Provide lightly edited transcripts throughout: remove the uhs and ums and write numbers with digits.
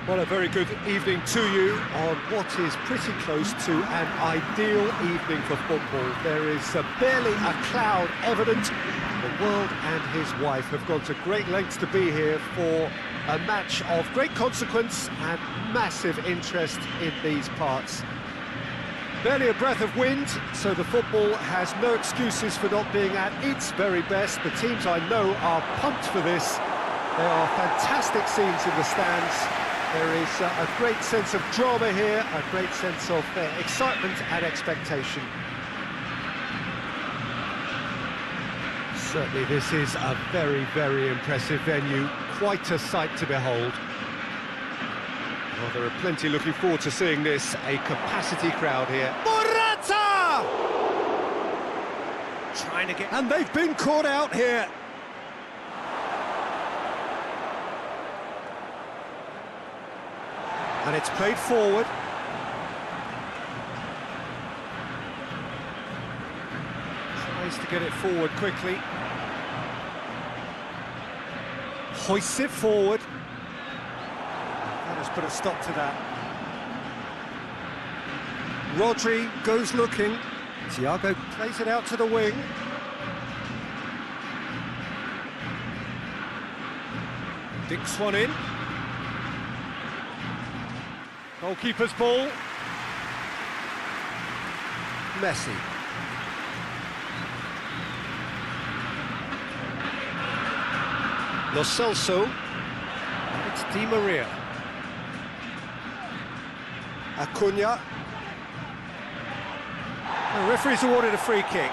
Well, a very good evening to you on what is pretty close to an ideal evening for football. There is barely a cloud evident. The world and his wife have gone to great lengths to be here for a match of great consequence and massive interest in these parts. Barely a breath of wind, so the football has no excuses for not being at its very best. The teams I know are pumped for this. There are fantastic scenes in the stands. There is a great sense of drama here, a great sense of excitement and expectation. Certainly this is a very, very impressive venue, quite a sight to behold. Well, there are plenty looking forward to seeing this, a capacity crowd here. Morata! Trying to get... And they've been caught out here. And it's played forward. Tries to get it forward quickly. Hoists it forward. That has put a stop to that. Rodri goes looking. Thiago plays it out to the wing. Dicks one in. Goalkeeper's ball. Messi. Lo Celso. It's Di Maria. Acuna. The referee's awarded a free kick.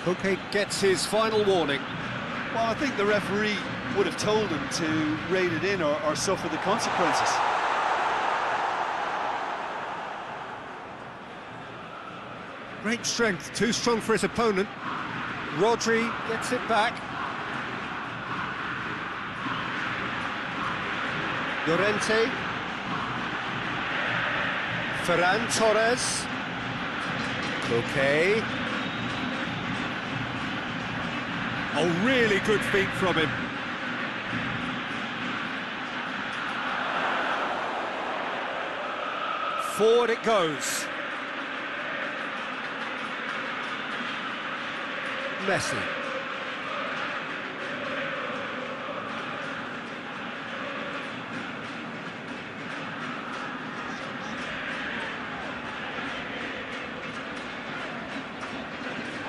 PAKE gets his final warning. Well, I think the referee would have told him to rate it in or suffer the consequences. Great strength, too strong for his opponent. Rodri gets it back. Llorente. Ferran Torres. Okay. Oh, really good feet from him. Forward it goes. Messi.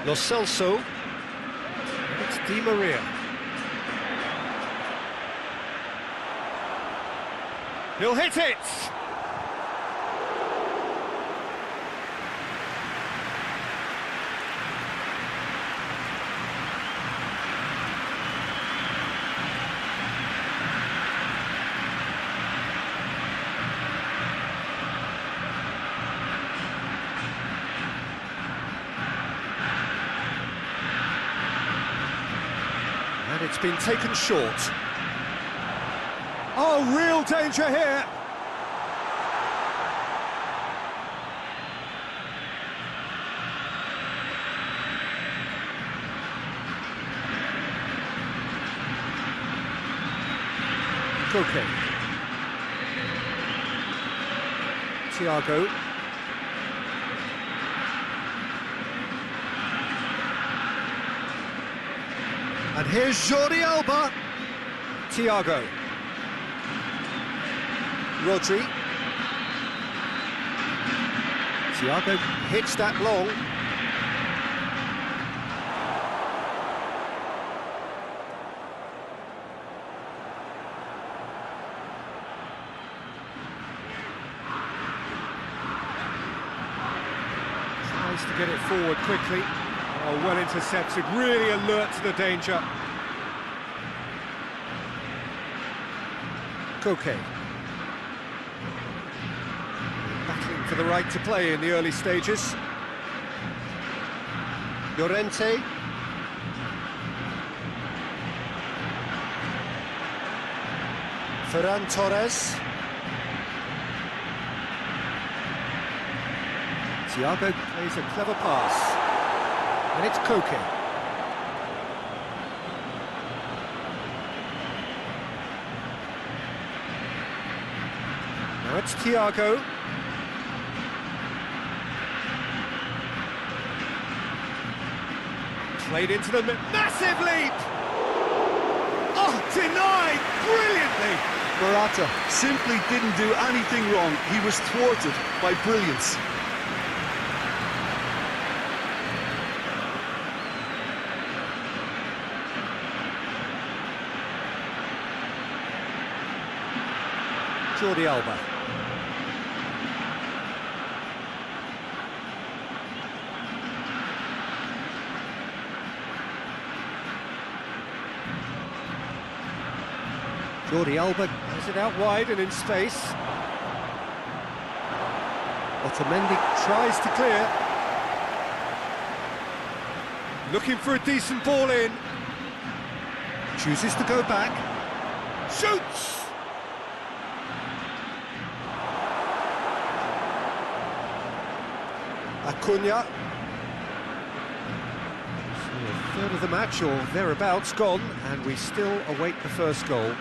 Lo Celso. It's Di Maria. He'll hit it! And it's been taken short. Oh, real danger here. Koke. Thiago. And here's Jordi Alba. Thiago. Rodri. Thiago hits that long. Tries to get it forward quickly. Oh, well intercepted, really alert to the danger. Koke. Battling for the right to play in the early stages. Llorente. Ferran Torres. Thiago plays a clever pass. And it's Koke. Now it's Thiago. Played into the massive leap! Oh, denied brilliantly! Morata simply didn't do anything wrong. He was thwarted by brilliance. Jordi Alba. Jordi Alba has it out wide and in space. Otamendi tries to clear. Looking for a decent ball in. Chooses to go back. Shoots! Acuna. So a third of the match or thereabouts gone, and we still await the first goal.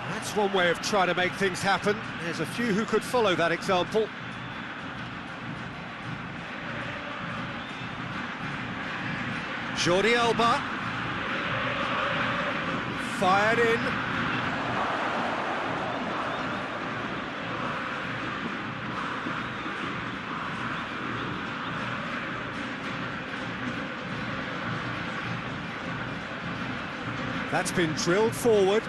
That's one way of trying to make things happen. There's a few who could follow that example. Jordi Alba. Fired in. That's been drilled forward.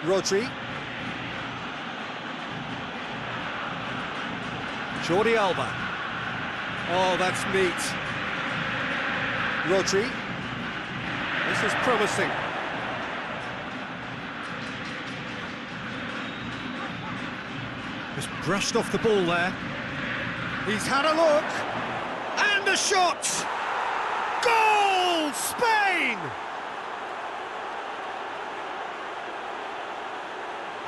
Rodri. Jordi Alba. Oh, that's neat. Rodri. This is promising. Just brushed off the ball there. He's had a look. And a shot! Goal! Spain!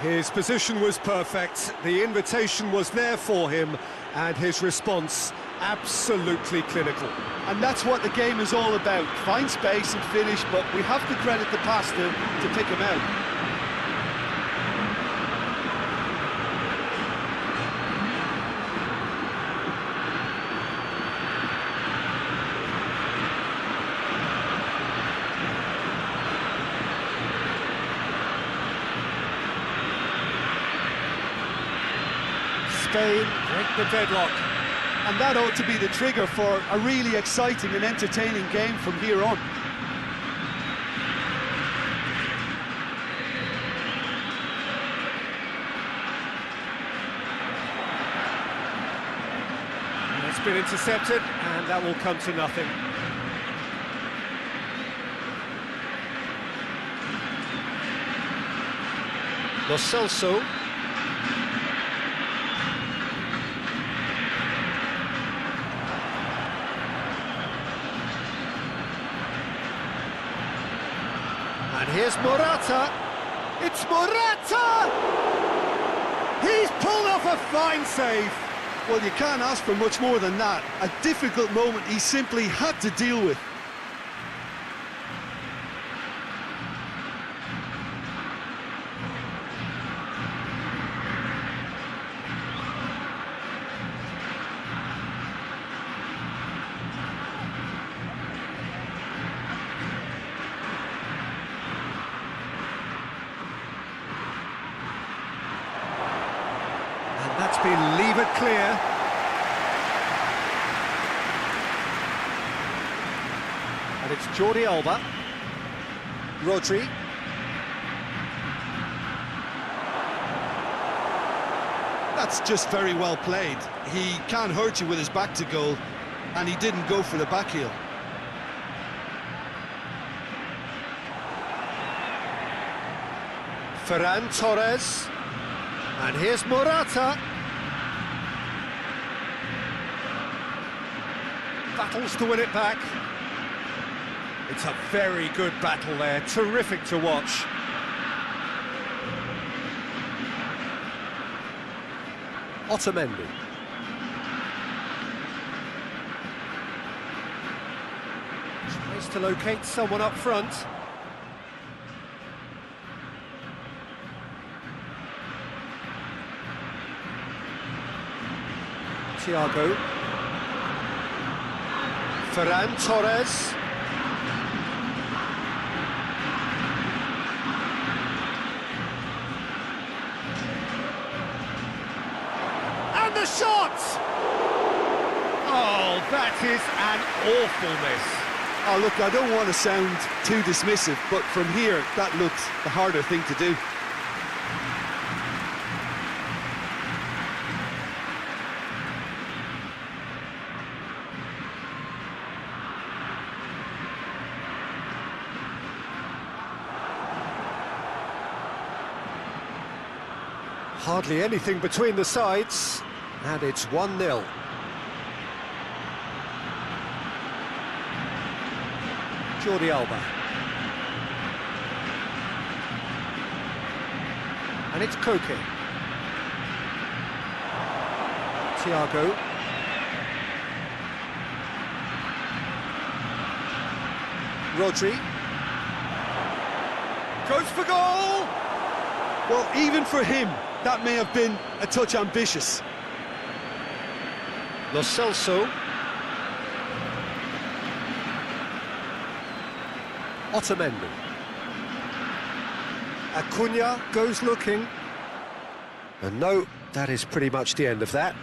His position was perfect, the invitation was there for him, and his response absolutely clinical. And that's what the game is all about. Find space and finish, but we have to credit the passer to pick him out. Spain break the deadlock. And that ought to be the trigger for a really exciting and entertaining game from here on. And it's been intercepted, and that will come to nothing. Lo Celso. And here's Morata. It's Morata! He's pulled off a fine save. Well, you can't ask for much more than that. A difficult moment he simply had to deal with. That's been levered clear. And it's Jordi Alba. Rodri. That's just very well played. He can't hurt you with his back to goal, and he didn't go for the back heel. Ferran Torres. And here's Morata. Battles to win it back. It's a very good battle there, terrific to watch. Otamendi. Tries to locate someone up front. Thiago. Ferran Torres. And the shot! Oh, that is an awful miss. Oh, look, I don't want to sound too dismissive, but from here, that looks the harder thing to do. Hardly anything between the sides, and it's 1-0. Jordi Alba. And it's KOTA. Thiago. Rodri. Goes for goal! Well, even for him, that may have been a touch ambitious. Lo Celso. Otamendi. Acuna goes looking. And no, that is pretty much the end of that.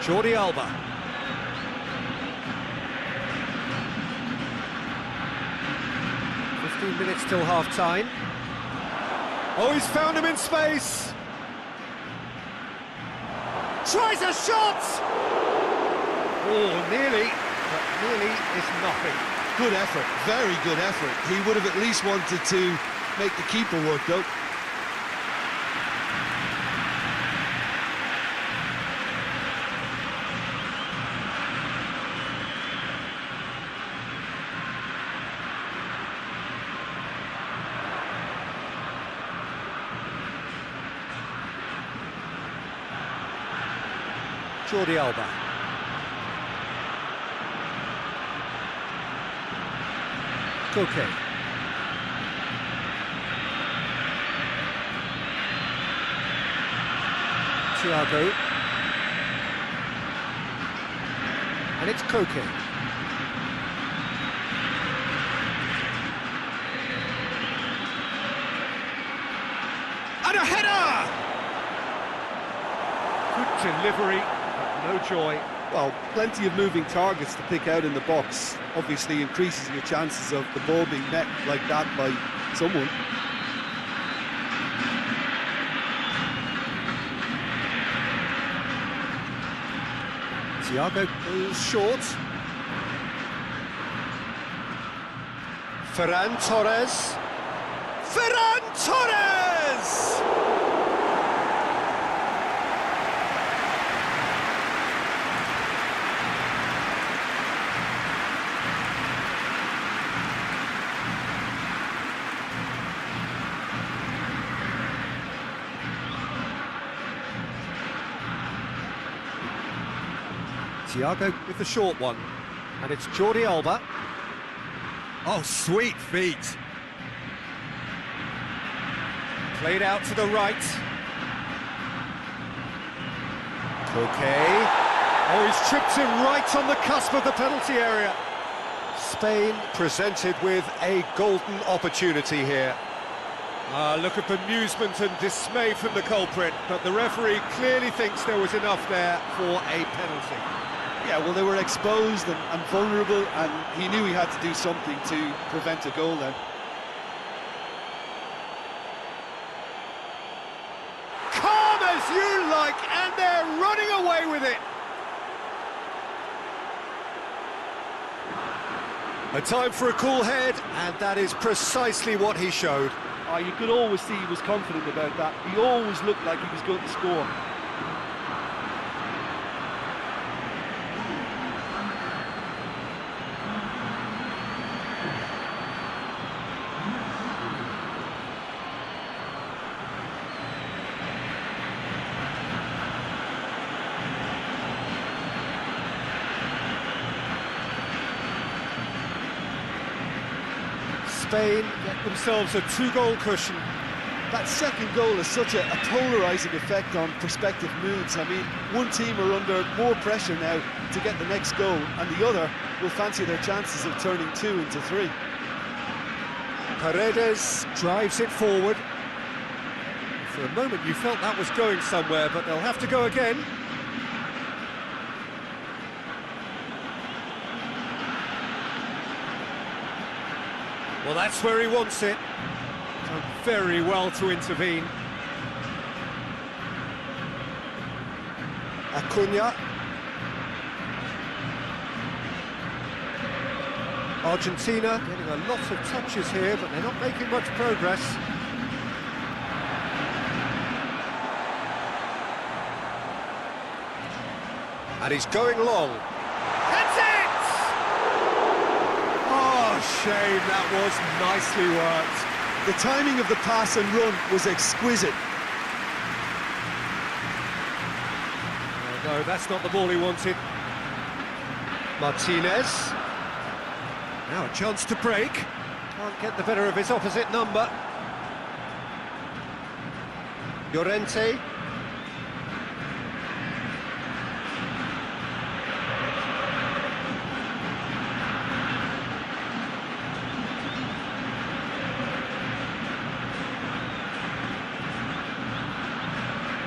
Jordi Alba. Minutes till half-time. Oh, he's found him in space! Tries a shot! Oh, nearly, but nearly is nothing. Good effort, very good effort. He would have at least wanted to make the keeper work, though. Jordi Alba. KOTA. Thiago. And it's KOTA. And a header! Good delivery. No joy. Well, plenty of moving targets to pick out in the box. Obviously increases your chances of the ball being met like that by someone. Thiago goes short. Ferran Torres. Ferran Torres! Thiago with the short one, and it's Jordi Alba. Oh, sweet feet. Played out to the right. KOTA. Oh, he's tripped him right on the cusp of the penalty area. Spain presented with a golden opportunity here. Look at bemusement and dismay from the culprit, but the referee clearly thinks there was enough there for a penalty. Yeah, well, they were exposed and vulnerable, and he knew he had to do something to prevent a goal then. Calm as you like, and they're running away with it. A time for a cool head, and that is precisely what he showed. Oh, you could always see he was confident about that. He always looked like he was going to score. Spain get themselves a 2-goal cushion. That second goal has such a polarising effect on prospective moods. I mean, one team are under more pressure now to get the next goal, and the other will fancy their chances of turning 2 into 3. Paredes drives it forward. For a moment you felt that was going somewhere, but they'll have to go again. Well, that's where he wants it. Done very well to intervene. Acuna. Argentina getting a lot of touches here, but they're not making much progress. And he's going long. That's it! Oh, shame, that was nicely worked. The timing of the pass and run was exquisite. Oh, no, that's not the ball he wanted. Martinez. Now a chance to break. Can't get the better of his opposite number. Llorente.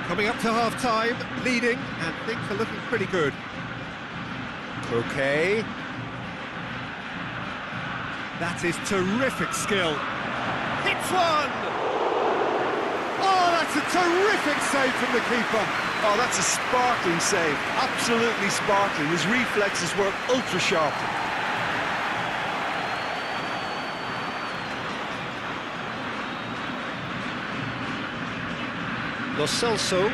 Coming up to half-time, leading, and things are looking pretty good. Koke. That is terrific skill. Hits one! Oh, that's a terrific save from the keeper. Oh, that's a sparkling save. Absolutely sparkling. His reflexes were ultra-sharp. Lo Celso.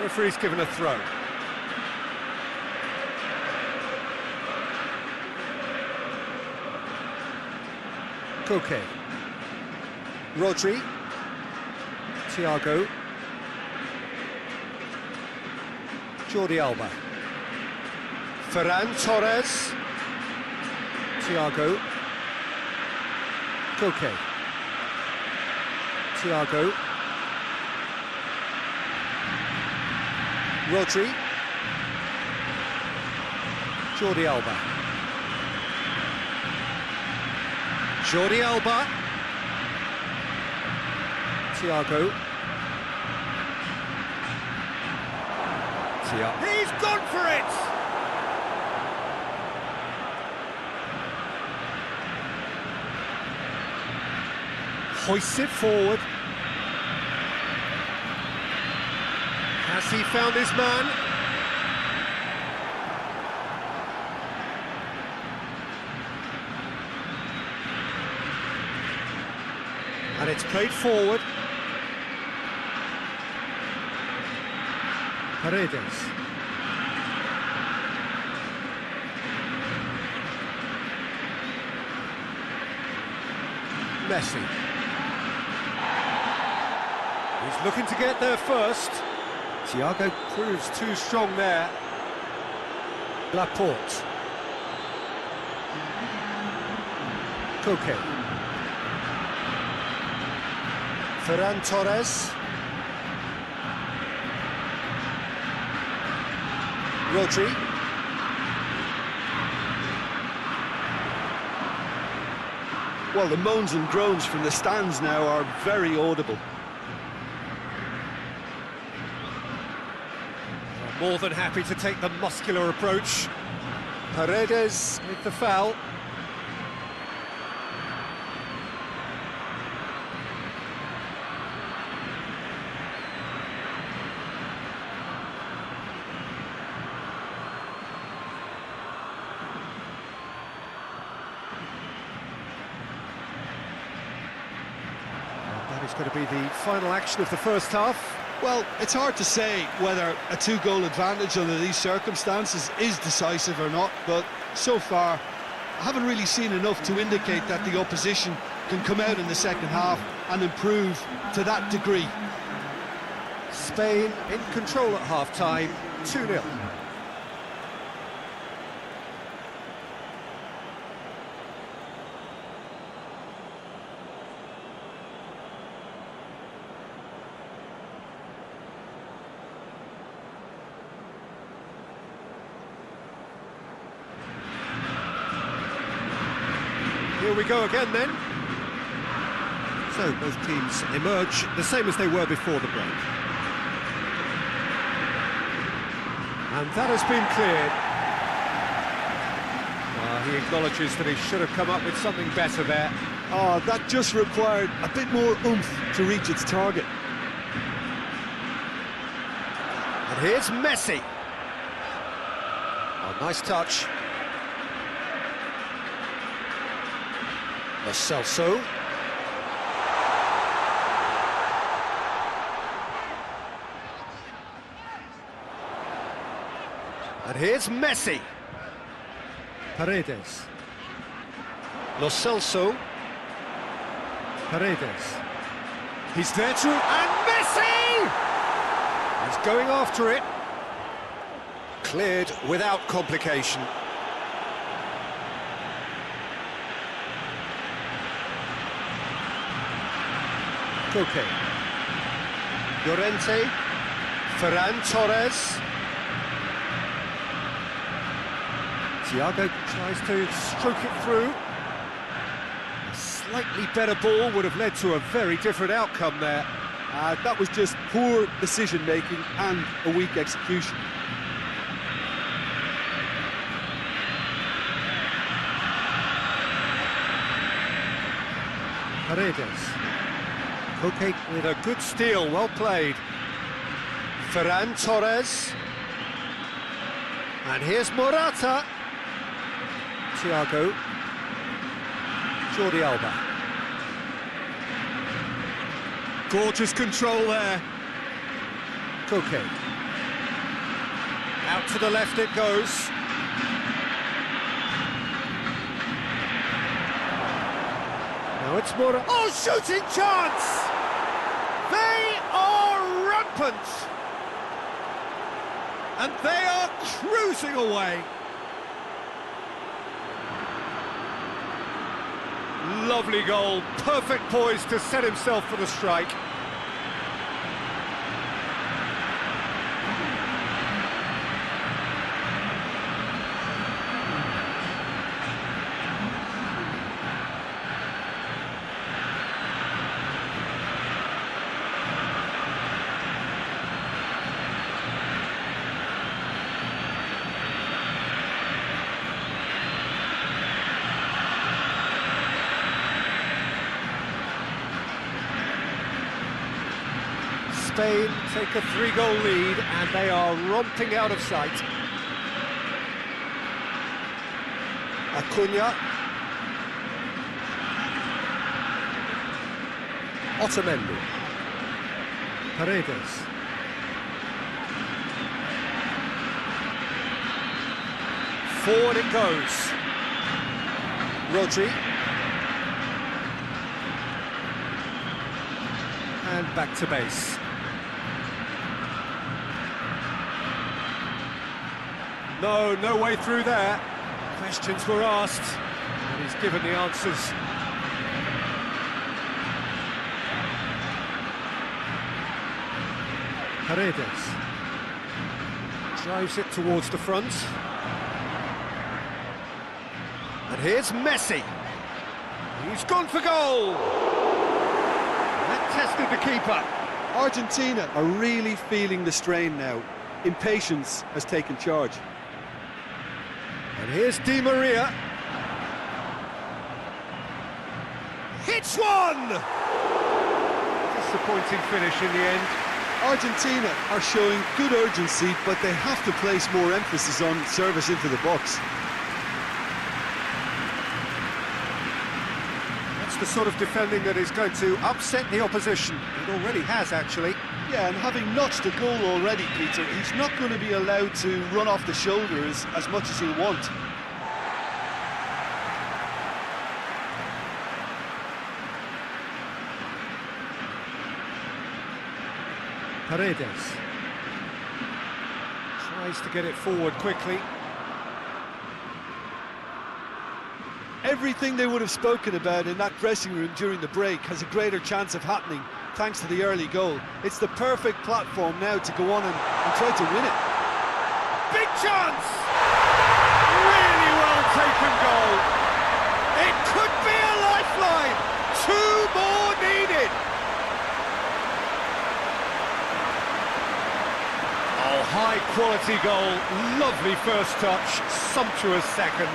Referee's given a throw. Koke. Rodri. Thiago. Jordi Alba. Ferran Torres. Thiago. Koke. Thiago. Rodri. Jordi Alba. Jordi Alba. Thiago. He's gone for it! Hoists it forward. Has he found his man? And it's played forward. Paredes. Messi. He's looking to get there first. Thiago proves too strong there. Laporte. Koke. Ferran Torres. Rodri. Well, the moans and groans from the stands now are very audible. More than happy to take the muscular approach. Paredes with the foul. is going to be the final action of the first half. Well, it's hard to say whether a two-goal advantage under these circumstances is decisive or not, but so far I haven't really seen enough to indicate that the opposition can come out in the second half and improve to that degree. Spain in control at half-time, 2-0. Here we go again then. So both teams emerge the same as they were before the break. And that has been cleared. He acknowledges that he should have come up with something better there. Oh, that just required a bit more oomph to reach its target. And here's Messi. Oh, nice touch. Lo Celso. And here's Messi. Paredes. Lo Celso. Paredes. He's there to... And Messi! He's going after it. Cleared without complication. Koke. Llorente. Ferran Torres. Thiago tries to stroke it through. A slightly better ball would have led to a very different outcome there. That was just poor decision-making and a weak execution. Paredes. Koke with a good steal, well played. Ferran Torres. And here's Morata. Thiago. Jordi Alba. Gorgeous control there. Koke. Out to the left it goes. Now it's Morata. Oh, shooting chance! They are rampant! And they are cruising away. Lovely goal, perfect poise to set himself for the strike. Spain take a 3-goal lead and they are romping out of sight. Acuna. Otamendi. Paredes. Forward it goes. Rodri. And back to base. No way through there. Questions were asked, and he's given the answers. Paredes drives it towards the front. And here's Messi. He's gone for goal. That tested the keeper. Argentina are really feeling the strain now. Impatience has taken charge. And here's Di Maria. Hits one! Disappointing finish in the end. Argentina are showing good urgency, but they have to place more emphasis on service into the box. That's the sort of defending that is going to upset the opposition. It already has, actually. Yeah, and having notched a goal already, Peter, he's not going to be allowed to run off the shoulders as much as he'll want. Paredes tries to get it forward quickly. Everything they would have spoken about in that dressing room during the break has a greater chance of happening thanks to the early goal. It's the perfect platform now to go on and try to win it. Big chance! Really well taken goal. It could be a lifeline. 2 more needed. Oh, high quality goal. Lovely first touch. Sumptuous second.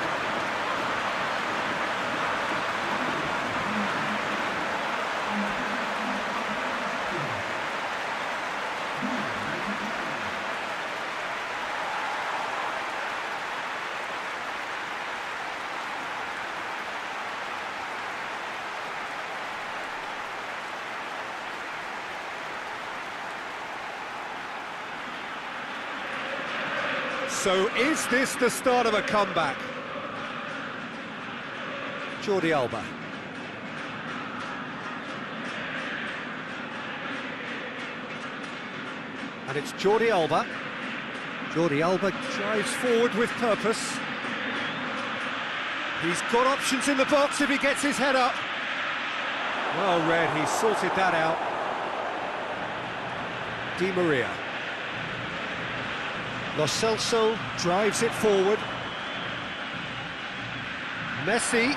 So is this the start of a comeback? Jordi Alba. And it's Jordi Alba. Jordi Alba drives forward with purpose. He's got options in the box if he gets his head up. Well read, he sorted that out. Di Maria. Lo Celso drives it forward. Messi.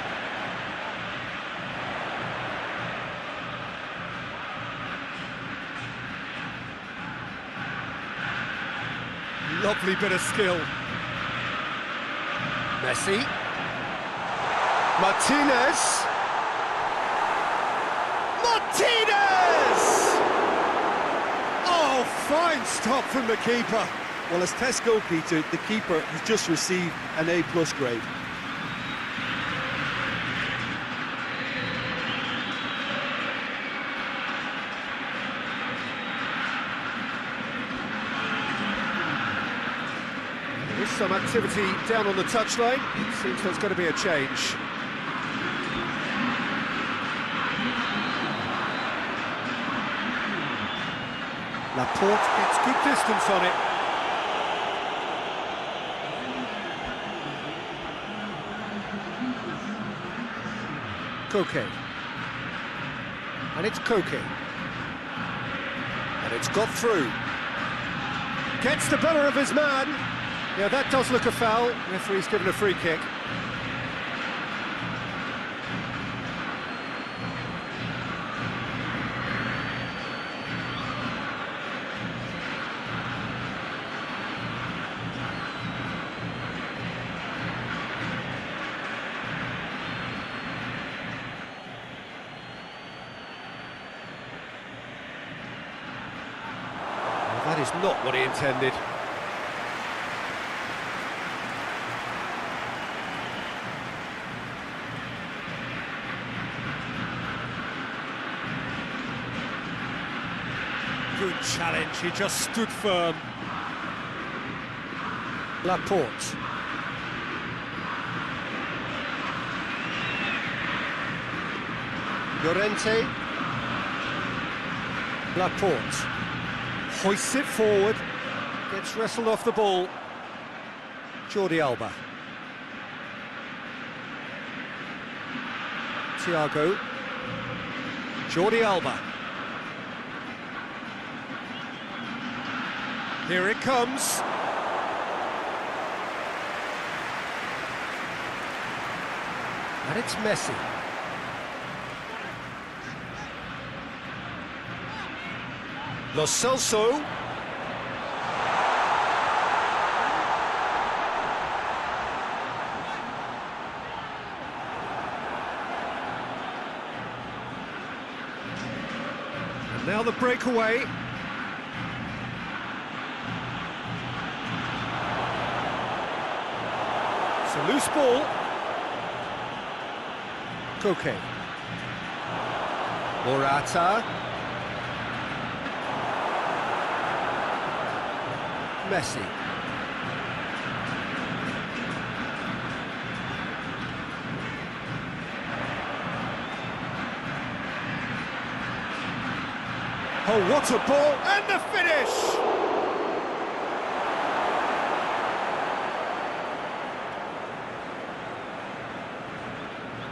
Lovely bit of skill. Messi. Martinez. Martinez! Oh, fine stop from the keeper. Well, as test goal, Peter, the keeper has just received an A+ grade. There's some activity down on the touchline. It seems there's going to be a change. Laporte gets good distance on it. Koke. And it's Koke. And it's got through. Gets the better of his man. Yeah, that does look a foul. Referee's given a free kick. That is not what he intended. Good challenge, he just stood firm. Laporte. Llorente. Laporte. Hoists it forward, gets wrestled off the ball. Jordi Alba. Thiago. Jordi Alba. Here it comes. And it's Messi. Lo Celso. And now the breakaway. It's a loose ball. Koke. Morata. Messi. Oh, what a ball, and the finish!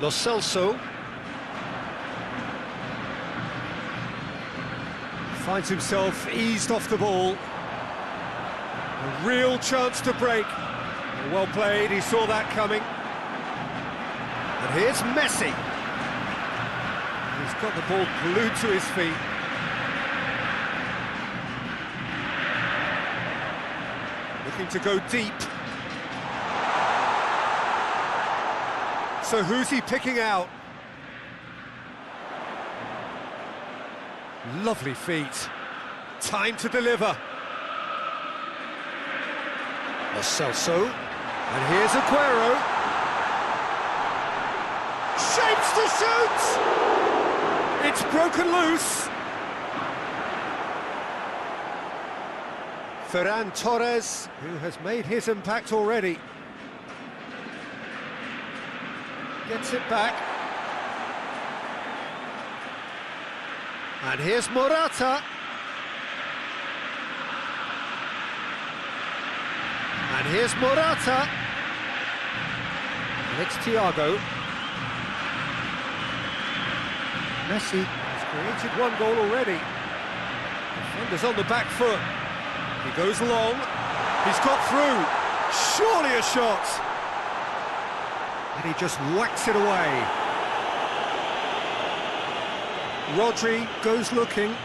Lo Celso finds himself eased off the ball. A real chance to break. Well played, he saw that coming. And here's Messi. He's got the ball glued to his feet. Looking to go deep. So who's he picking out? Lovely feet. Time to deliver. Lo Celso. And here's Aguero. Shapes to shoot! It's broken loose. Ferran Torres, who has made his impact already. Gets it back. And here's Morata. And here's Morata. And it's Thiago. Messi has created one goal already. Defender's on the back foot. He goes long. He's got through. Surely a shot. And he just whacks it away. Rodri goes looking.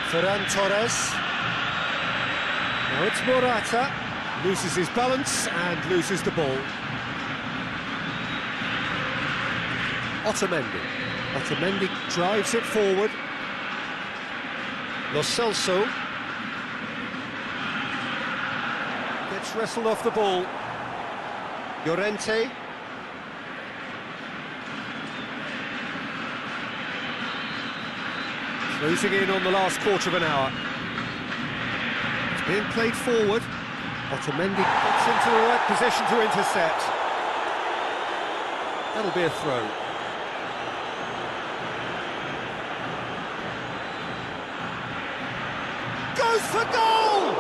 Ferran Torres. Now it's Morata. Loses his balance and loses the ball. Otamendi. Otamendi drives it forward. Lo Celso gets wrestled off the ball. Llorente. Closing in on the last quarter of an hour. It's being played forward. Otamendi gets into the right position to intercept. That'll be a throw. Goes for goal!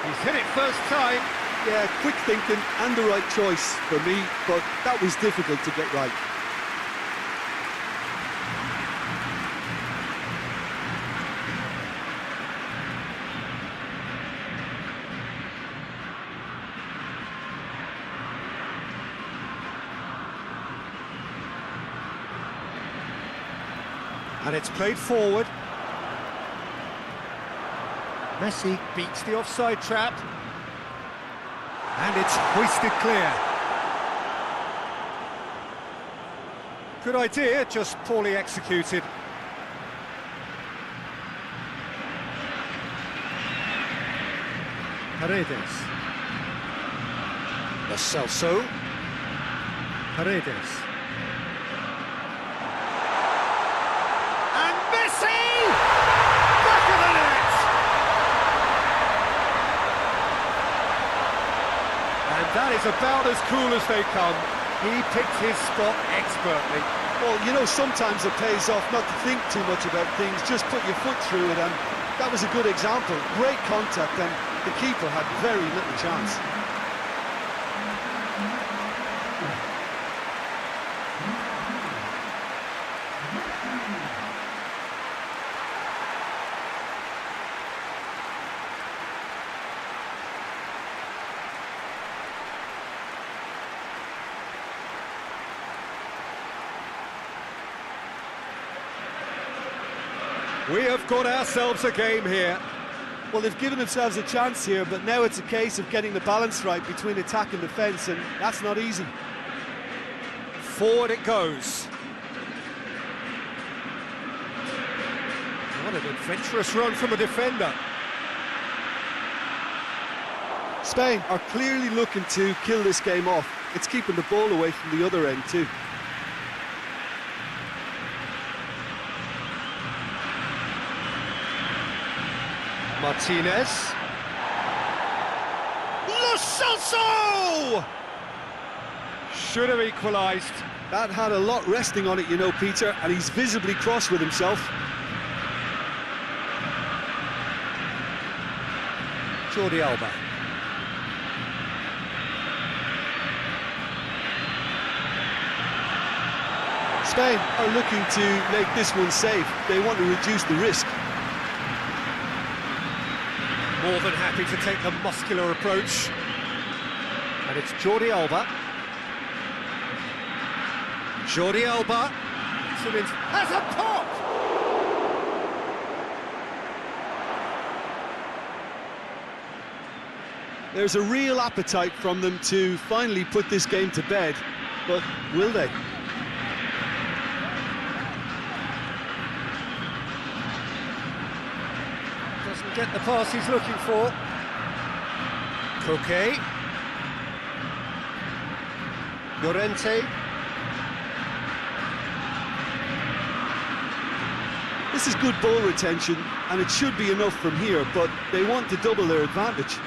He's hit it first time. Yeah, quick thinking and the right choice for me, but that was difficult to get right. And it's played forward. Messi beats the offside trap. And it's hoisted clear. Good idea, just poorly executed. Paredes. Lo Celso. Paredes. That is about as cool as they come. He picked his spot expertly. Well, you know, sometimes it pays off not to think too much about things, just put your foot through it, and that was a good example. Great contact, and the keeper had very little chance. We have got ourselves a game here. Well, they've given themselves a chance here, but now it's a case of getting the balance right between attack and defence, and that's not easy. Forward it goes. What an adventurous run from a defender. Spain are clearly looking to kill this game off. it's keeping the ball away from the other end too. Martinez. Lo Celso! Should have equalised. That had a lot resting on it, you know, Peter, and he's visibly cross with himself. Jordi Alba. Spain are looking to make this one safe. They want to reduce the risk. More than happy to take the muscular approach. And it's Jordi Alba. Jordi Alba has a pop! There's a real appetite from them to finally put this game to bed, but will they? Doesn't get the pass he's looking for. Koke. Llorente. This is good ball retention, and it should be enough from here, but they want to double their advantage.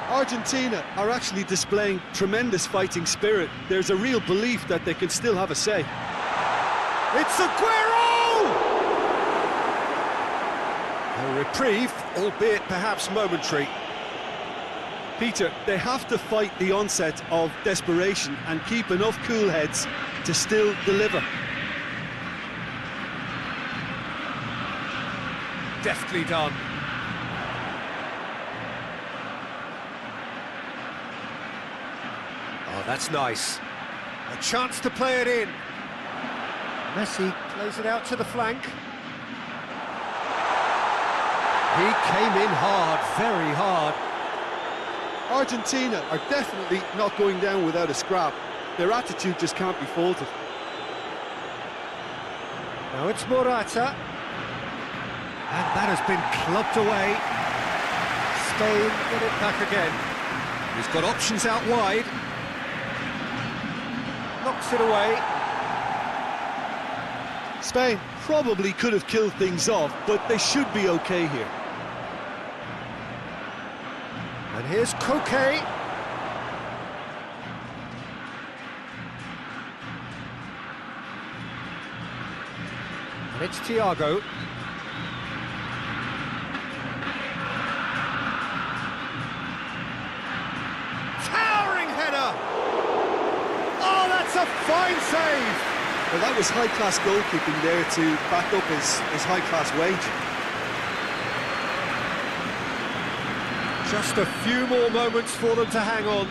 Argentina are actually displaying tremendous fighting spirit. There's a real belief that they can still have a say. It's Aguero! A reprieve, albeit perhaps momentary. Peter, they have to fight the onset of desperation and keep enough cool heads to still deliver. Deftly done. Oh, that's nice. A chance to play it in. Messi plays it out to the flank. He came in hard, very hard. Argentina are definitely not going down without a scrap. Their attitude just can't be faulted. Now it's Morata. And that has been clubbed away. Spain get it back again. He's got options out wide. Knocks it away. Spain probably could have killed things off, but they should be okay here. And here's Koke. And it's Thiago. Towering header! Oh, that's a fine save! Well, that was high-class goalkeeping there to back up his high-class wage. Just a few more moments for them to hang on.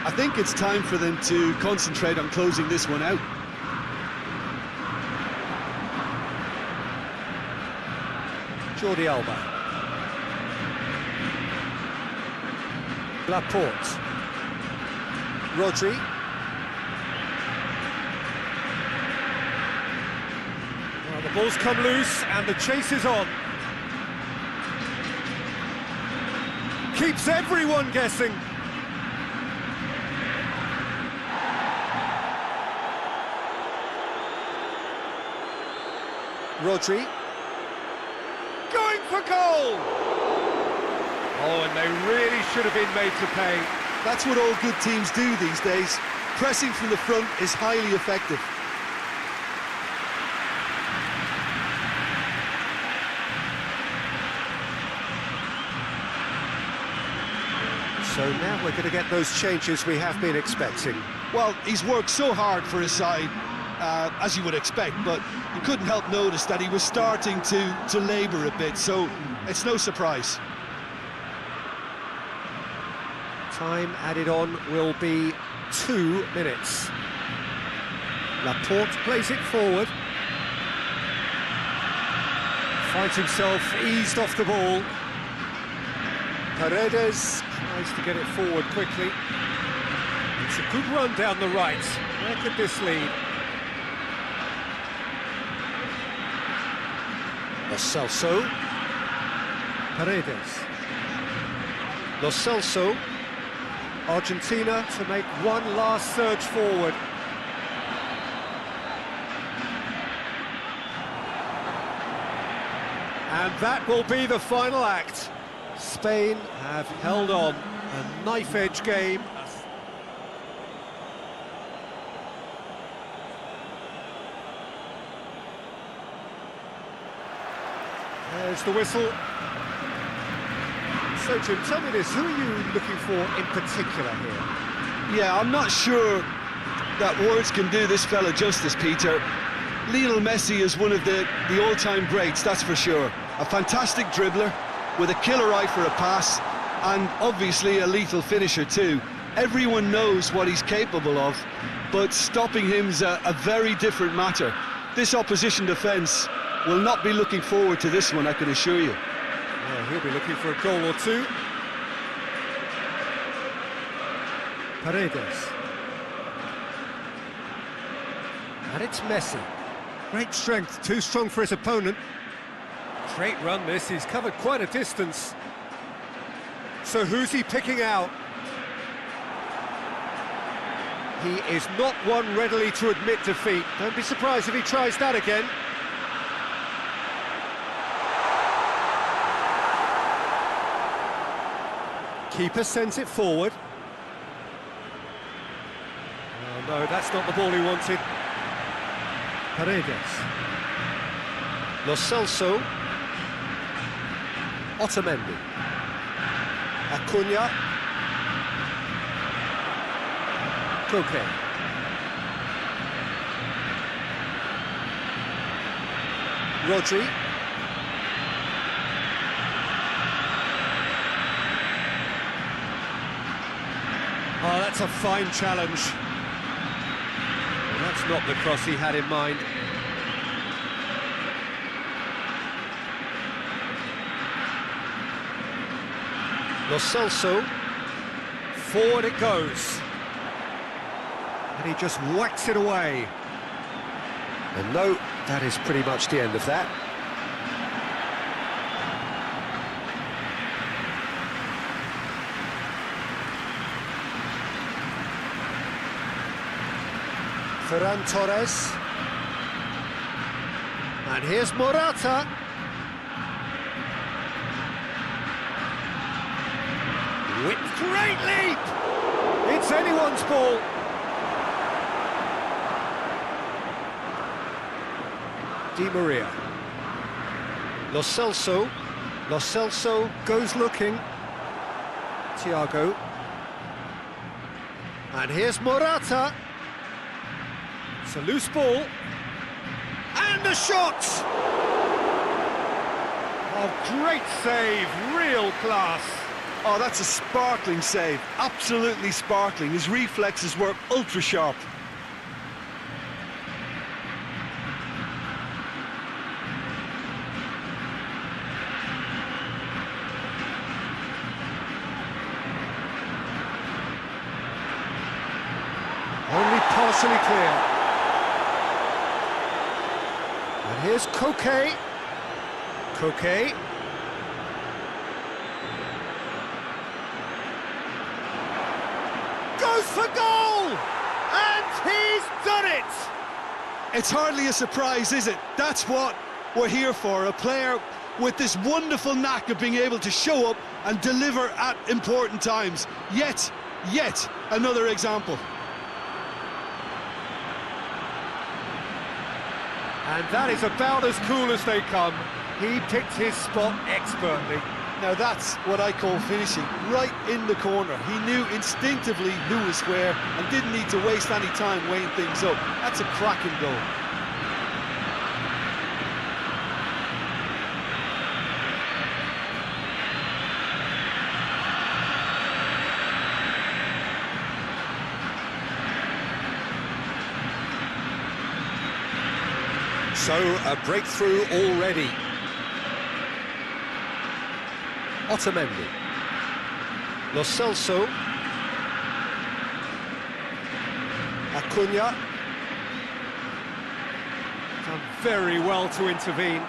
I think it's time for them to concentrate on closing this one out. Jordi Alba. Laporte. Rodri. Well, the ball's come loose and the chase is on. Keeps everyone guessing. Rodri. Going for goal! Oh, and they really should have been made to pay. That's what all good teams do these days. Pressing from the front is highly effective. So now we're going to get those changes we have been expecting. Well, he's worked so hard for his side, as you would expect, but you couldn't help notice that he was starting to labour a bit, so it's no surprise. Time added on will be 2 minutes. Laporte plays it forward. Finds himself eased off the ball. Paredes tries to get it forward quickly. It's a good run down the right. Where could this lead? Lo Celso. Paredes. Lo Celso. Argentina to make one last surge forward. And that will be the final act. Spain have held on. A knife-edge game. There's the whistle. So, Jim, tell me this, who are you looking for in particular here? Yeah, I'm not sure that words can do this fella justice, Peter. Lionel Messi is one of the all-time greats, that's for sure. A fantastic dribbler with a killer eye for a pass and obviously a lethal finisher too. Everyone knows what he's capable of, but stopping him's a very different matter. This opposition defence will not be looking forward to this one, I can assure you. Well, he'll be looking for a goal or two. Paredes. And it's Messi. Great strength, too strong for his opponent. Great run this, he's covered quite a distance. So who's he picking out? He is not one readily to admit defeat. Don't be surprised if he tries that again. Keeper sends it forward. Oh no, that's not the ball he wanted. Paredes. Lo Celso. Otamendi. Acuna. KOTA. Rodri. Oh, that's a fine challenge. Well, that's not the cross he had in mind. Lo Celso. Forward it goes. And he just whacks it away. And no, that is pretty much the end of that. Ferran Torres. And here's Morata. With great leap! It's anyone's ball. Di Maria. Lo Celso. Lo Celso goes looking. Thiago. And here's Morata. It's a loose ball. And the shot! Oh, great save, real class. Oh, that's a sparkling save, absolutely sparkling. His reflexes were ultra sharp. Only partially clear. And here's KOTA. KOTA. Goes for goal! And he's done it! It's hardly a surprise, is it? That's what we're here for, a player with this wonderful knack of being able to show up and deliver at important times. Yet another example. And that is about as cool as they come. He picked his spot expertly. Now that's what I call finishing, right in the corner. He knew instinctively who was where and didn't need to waste any time weighing things up. That's a cracking goal. So, a breakthrough already. Otamendi. Lo Celso. Acuna. Done very well to intervene.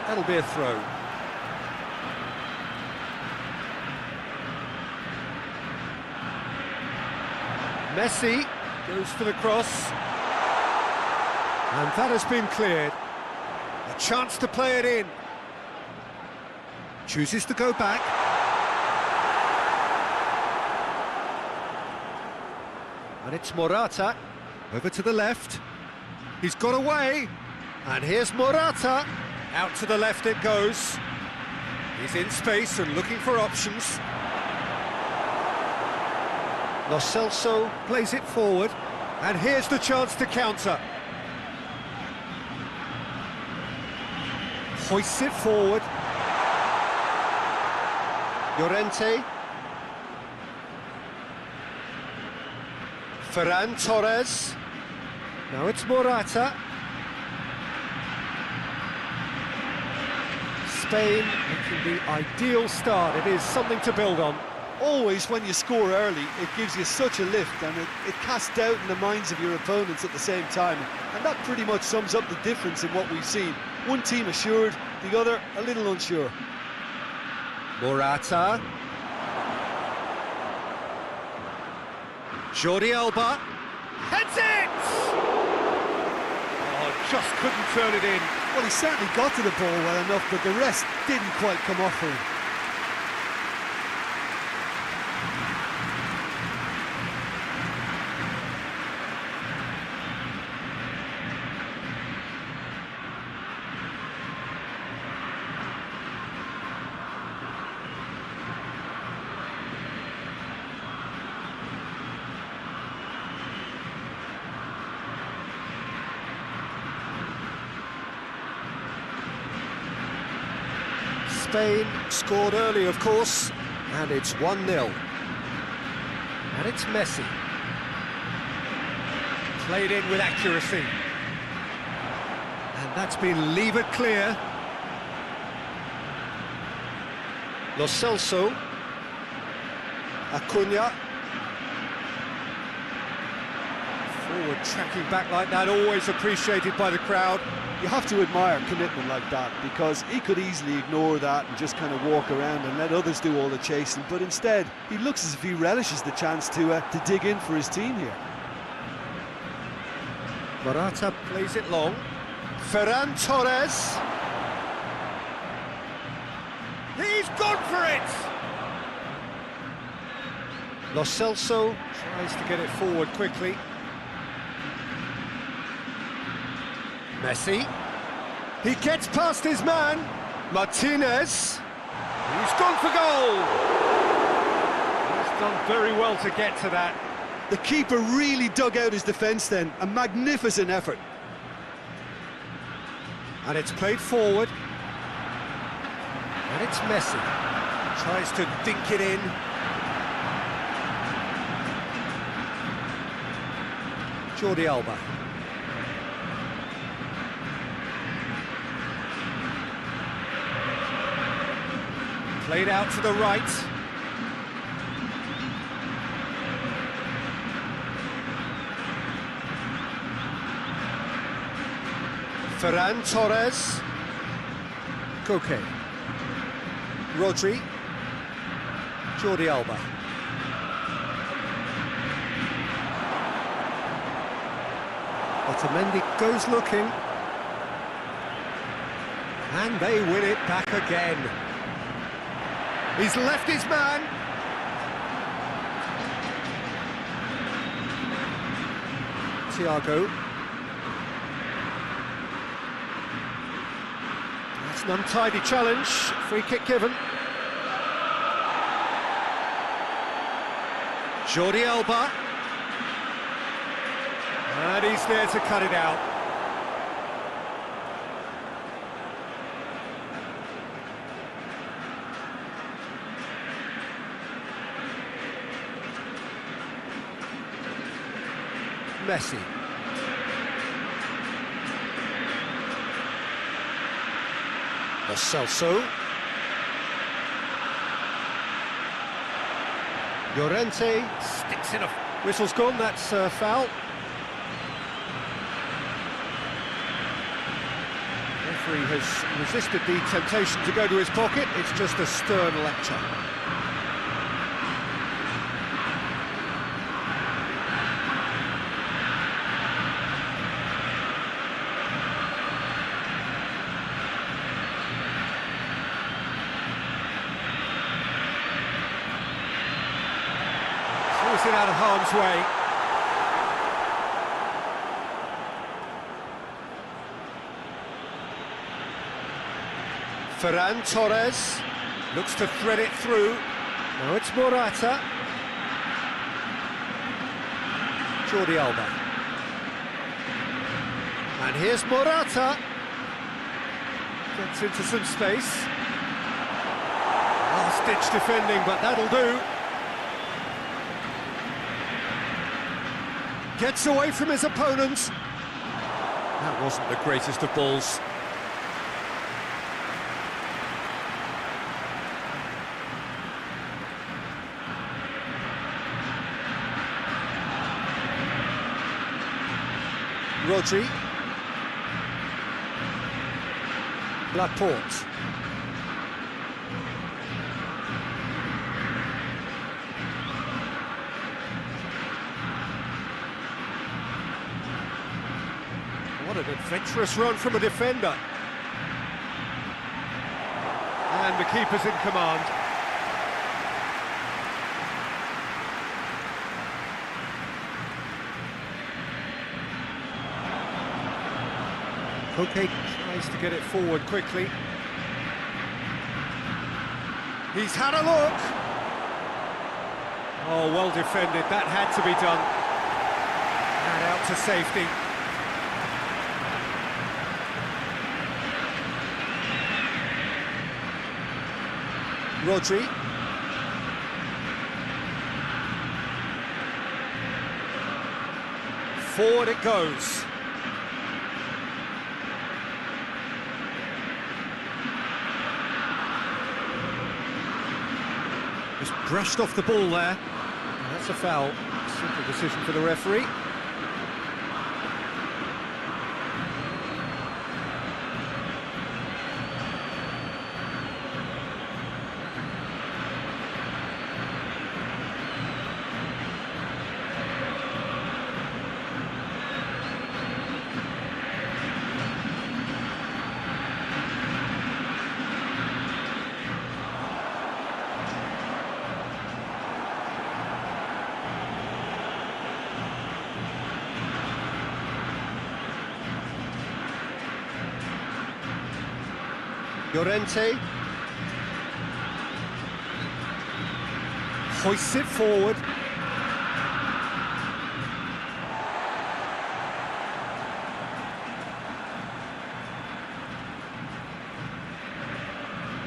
That'll be a throw. Messi goes for the cross. And that has been cleared. A chance to play it in. Chooses to go back. And it's Morata. Over to the left. He's got away. And here's Morata. Out to the left it goes. He's in space and looking for options. Lo Celso plays it forward. And here's the chance to counter. Hoists it forward. Llorente. Ferran Torres. Now it's Morata. Spain making the ideal start. It is something to build on. Always when you score early, it gives you such a lift, and it casts doubt in the minds of your opponents at the same time. And that pretty much sums up the difference in what we've seen. One team assured, the other a little unsure. Morata. Jordi Alba. Heads it! Oh, just couldn't turn it in. Well, he certainly got to the ball well enough, but the rest didn't quite come off for him. Spain scored early, of course, and it's 1-0. And it's Messi. Played in with accuracy. And that's been levered clear. Lo Celso. Acuna. Forward tracking back like that, always appreciated by the crowd. You have to admire commitment like that, because he could easily ignore that and just kind of walk around and let others do all the chasing, but instead he looks as if he relishes the chance to dig in for his team here. Morata plays it long. Ferran Torres. He's gone for it! Lo Celso tries to get it forward quickly. Messi. He gets past his man. Martinez. He's gone for goal. He's done very well to get to that. The keeper really dug out his defence then. A magnificent effort. And it's played forward. And it's Messi. Tries to dink it in. Jordi Alba. Played out to the right. Ferran Torres. Koke. Rodri. Jordi Alba. Otamendi goes looking. And they win it back again. He's left his man. Thiago. That's an untidy challenge. Free kick given. Jordi Alba. And he's there to cut it out. Messi. Lo Celso. Llorente sticks in a... Whistle's gone, that's foul. Referee has resisted the temptation to go to his pocket. It's just a stern lecture. Force it out of harm's way. Ferran Torres looks to thread it through. Now it's Morata. Jordi Alba. And here's Morata. Gets into some space. Last-ditch defending, but that'll do. Gets away from his opponents. That wasn't the greatest of balls. Rodri. Laporte. What an adventurous run from a defender. And the keeper's in command. PAKE tries to get it forward quickly. He's had a look. Oh, well defended. That had to be done. And out to safety. Rodri. Forward it goes. Just brushed off the ball there. That's a foul. Simple decision for the referee. Llorente hoists it forward.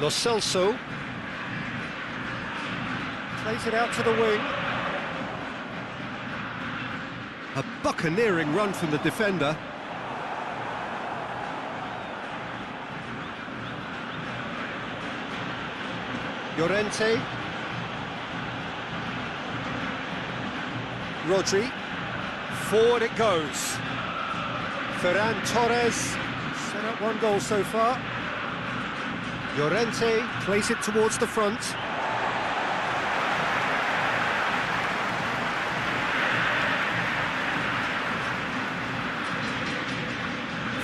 Lo Celso plays it out to the wing. A buccaneering run from the defender. Llorente. Rodri. Forward it goes. Ferran Torres. Set up one goal so far. Llorente plays it towards the front.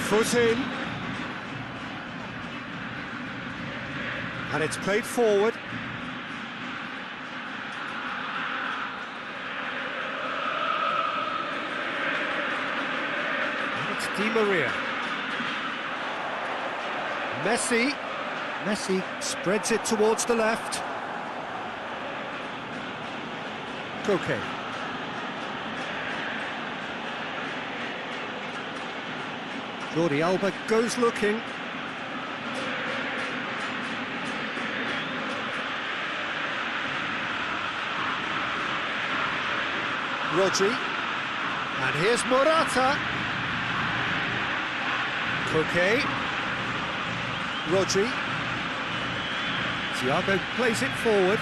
Foot in. And it's played forward. And it's Di Maria. Messi. Messi spreads it towards the left. PAKE. Jordi Alba goes looking. Rodri. And here's Morata. Koke. Rodri. Thiago plays it forward.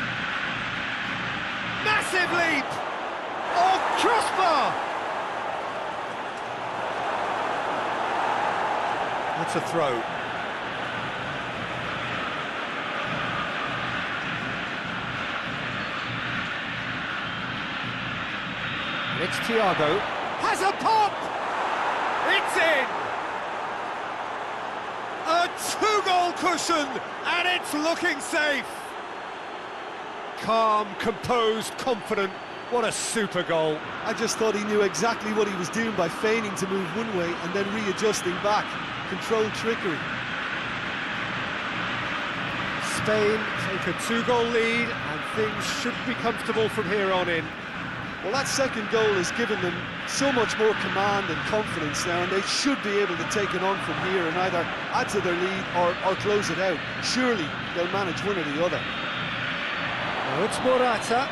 Massive leap! Oh, crossbar! That's a throw. And it's Thiago. Has a pop! It's in! A two-goal cushion, and it's looking safe. Calm, composed, confident. What a super goal. I just thought he knew exactly what he was doing by feigning to move one way and then readjusting back. Controlled trickery. Spain take a two-goal lead, and things should be comfortable from here on in. Well, that second goal has given them so much more command and confidence now, and they should be able to take it on from here and either add to their lead or close it out. Surely they'll manage one or the other. Now it's Morata.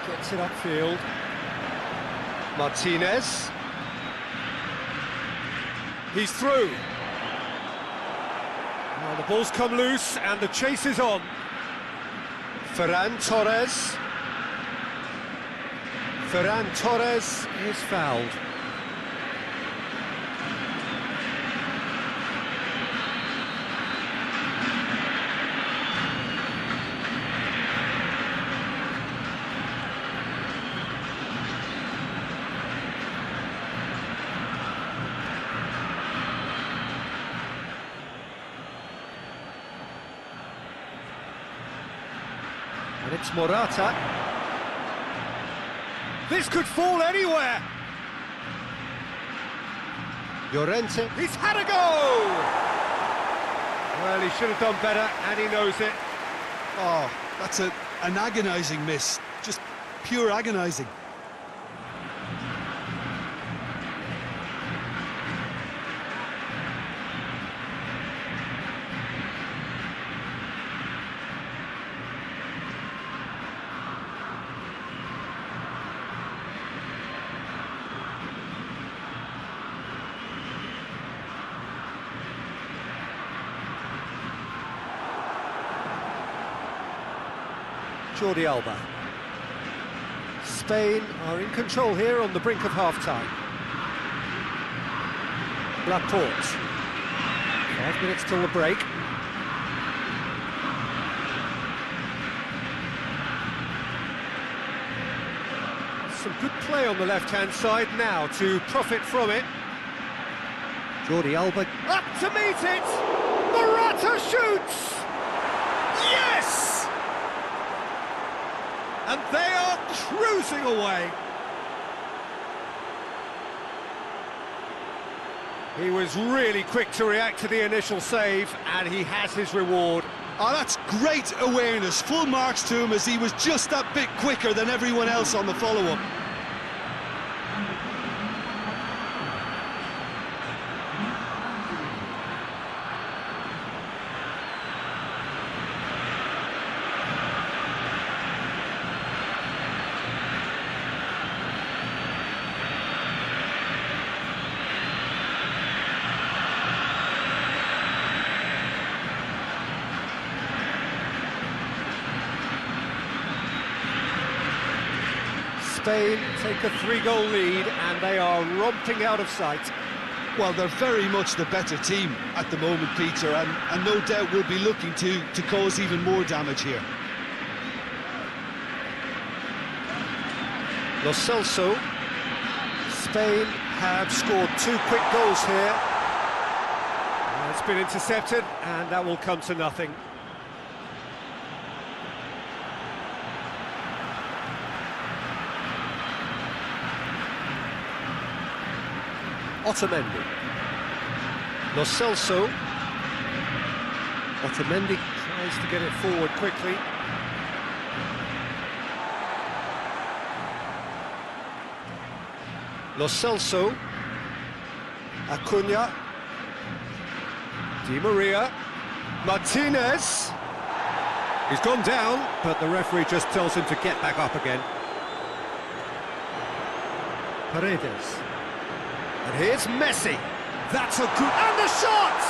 Gets it upfield. Martinez. He's through. Now the ball's come loose and the chase is on. Ferran Torres. Ferran Torres is fouled. And it's Morata. This could fall anywhere. Llorente. He's had a go! Well, he should have done better, and he knows it. Oh, that's an agonising miss. Just pure agonising. Jordi Alba. Spain are in control here on the brink of half-time. Laporte. 5 minutes till the break. Some good play on the left-hand side now to profit from it. Jordi Alba up to meet it! Morata shoots! Yes! And they are cruising away. He was really quick to react to the initial save, and he has his reward. Oh, that's great awareness. Full marks to him as he was just that bit quicker than everyone else on the follow-up. Spain take a 3-goal lead, and they are romping out of sight. Well, they're very much the better team at the moment, Peter, and no doubt will be looking to cause even more damage here. Lo Celso. Spain have scored 2 quick goals here. It's been intercepted, and that will come to nothing. Otamendi. Lo Celso. Otamendi tries to get it forward quickly. Lo Celso. Acuna. Di Maria. Martinez. He's gone down, but the referee just tells him to get back up again. Paredes. And here's Messi. That's a good... And the shot!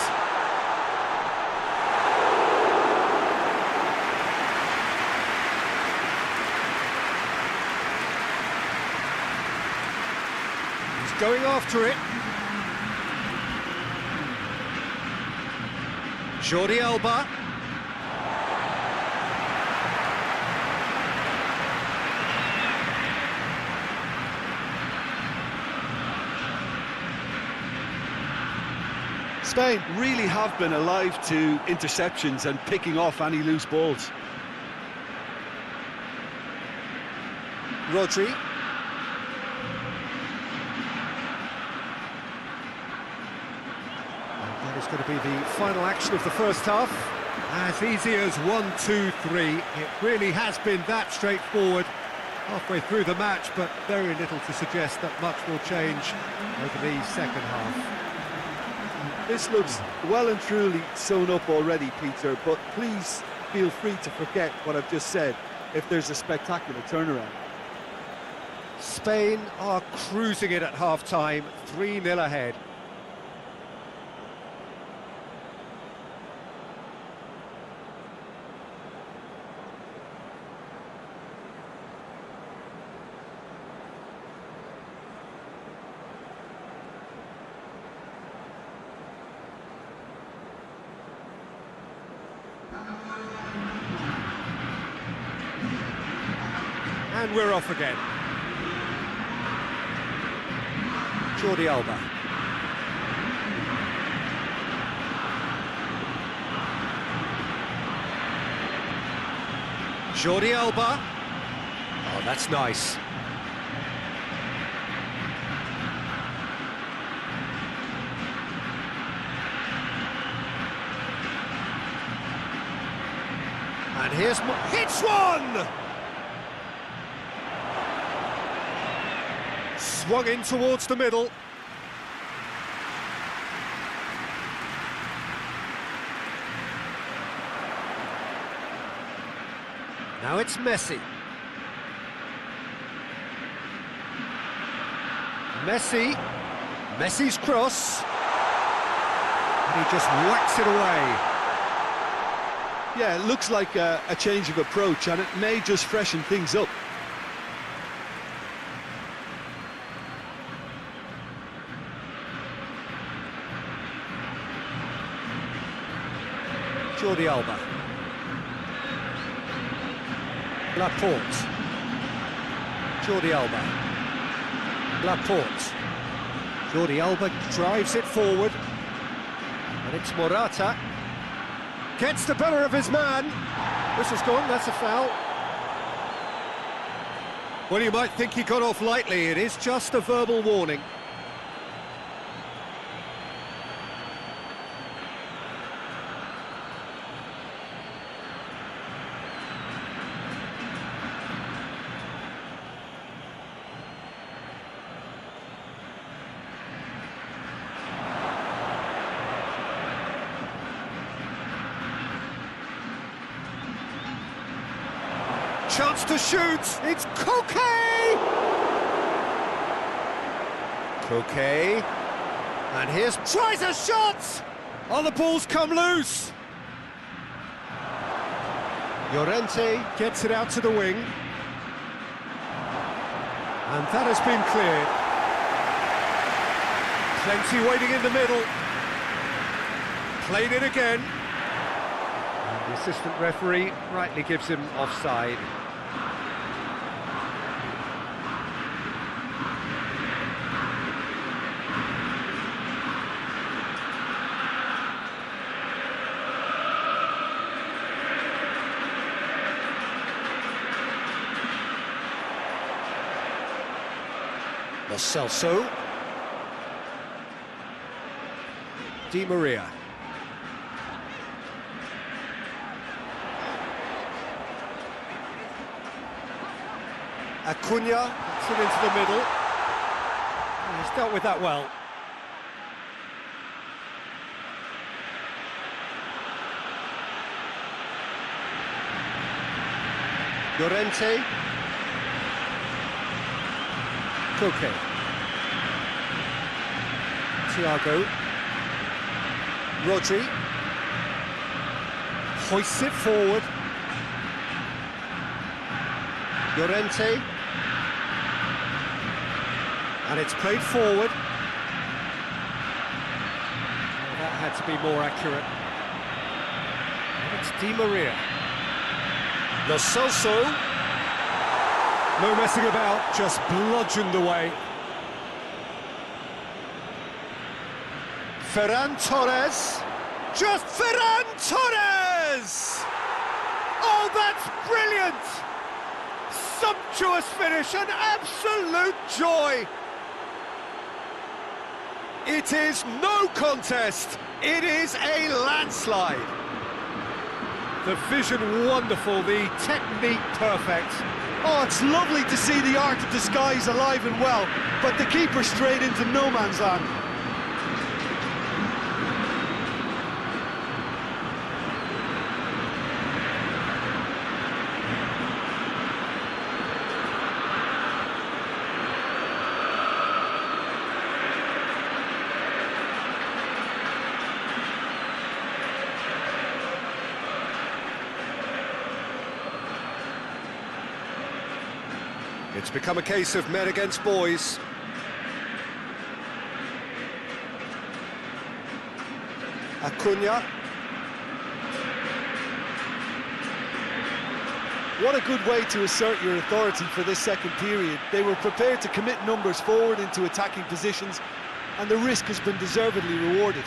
He's going after it. Jordi Alba. Spain really have been alive to interceptions and picking off any loose balls. Rodri. And that is going to be the final action of the first half. As easy as 1, 2, 3. It really has been that straightforward halfway through the match, but very little to suggest that much will change over the second half. This looks well and truly sewn up already, Peter, but please feel free to forget what I've just said if there's a spectacular turnaround. Spain are cruising it at half-time, 3-0 ahead. And we're off again. Jordi Alba. Jordi Alba. Oh, that's nice. And here's... hits one! Swung in towards the middle. Now it's Messi. Messi's cross. And he just whacks it away. Yeah, it looks like a change of approach, and it may just freshen things up. Jordi Alba. Laporte. Jordi Alba. Laporte. Jordi Alba drives it forward. And it's Morata. Gets the better of his man. Whistle's gone, that's a foul. Well, you might think he got off lightly. It is just a verbal warning. Chance to shoot, it's Koke! Koke, and here's, tries a shot! Oh, the ball's come loose! Llorente gets it out to the wing. And that has been cleared. Plenty waiting in the middle. Played it again. And the assistant referee rightly gives him offside. Lo Celso. Di Maria. Acuna puts it into the middle. And he's dealt with that well. Llorente. Koke. Thiago. Rodri. Hoists it forward. Llorente. And it's played forward. Oh, that had to be more accurate. And it's Di Maria. Lo Celso. No messing about, just bludgeoned away. Ferran Torres. Just Ferran Torres! Oh, that's brilliant! Sumptuous finish, an absolute joy! It is no contest, it is a landslide. The vision wonderful, the technique perfect. Oh, it's lovely to see the art of disguise alive and well, but the keeper straight into no man's land. It's become a case of men against boys. Acuna. What a good way to assert your authority for this second period. They were prepared to commit numbers forward into attacking positions, and the risk has been deservedly rewarded.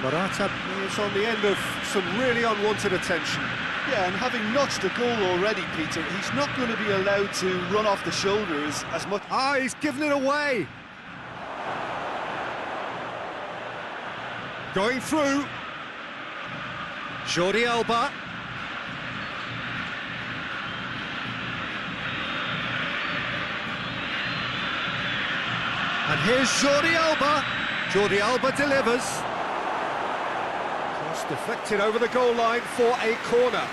Morata is on the end of some really unwanted attention. Yeah, and having notched a goal already, Peter, he's not going to be allowed to run off the shoulders as much. Ah, he's given it away. Going through. Jordi Alba. And here's Jordi Alba. Jordi Alba delivers. Cross deflected over the goal line for a corner.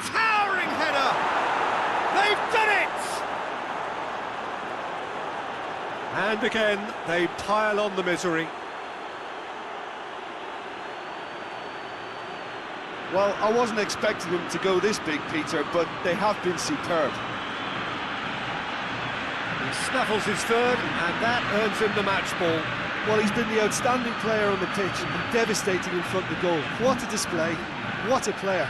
Towering header. They've done it! And again, they pile on the misery. Well, I wasn't expecting them to go this big, Peter, but they have been superb. He snaffles his third, and that earns him the match ball. Well, he's been the outstanding player on the pitch and devastating in front of the goal. What a display, what a player.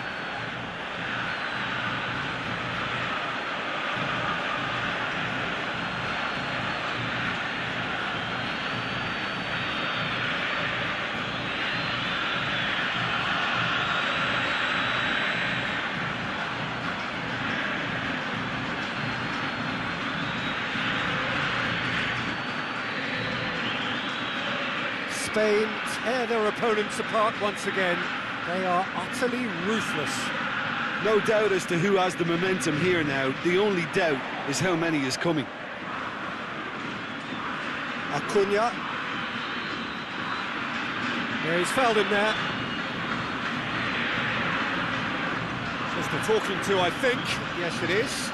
Spain tear their opponents apart once again. They are utterly ruthless. No doubt as to who has the momentum here now. The only doubt is how many is coming. Acuna. Yeah, he's fouled him there. Just a talking to, I think. Yes, it is.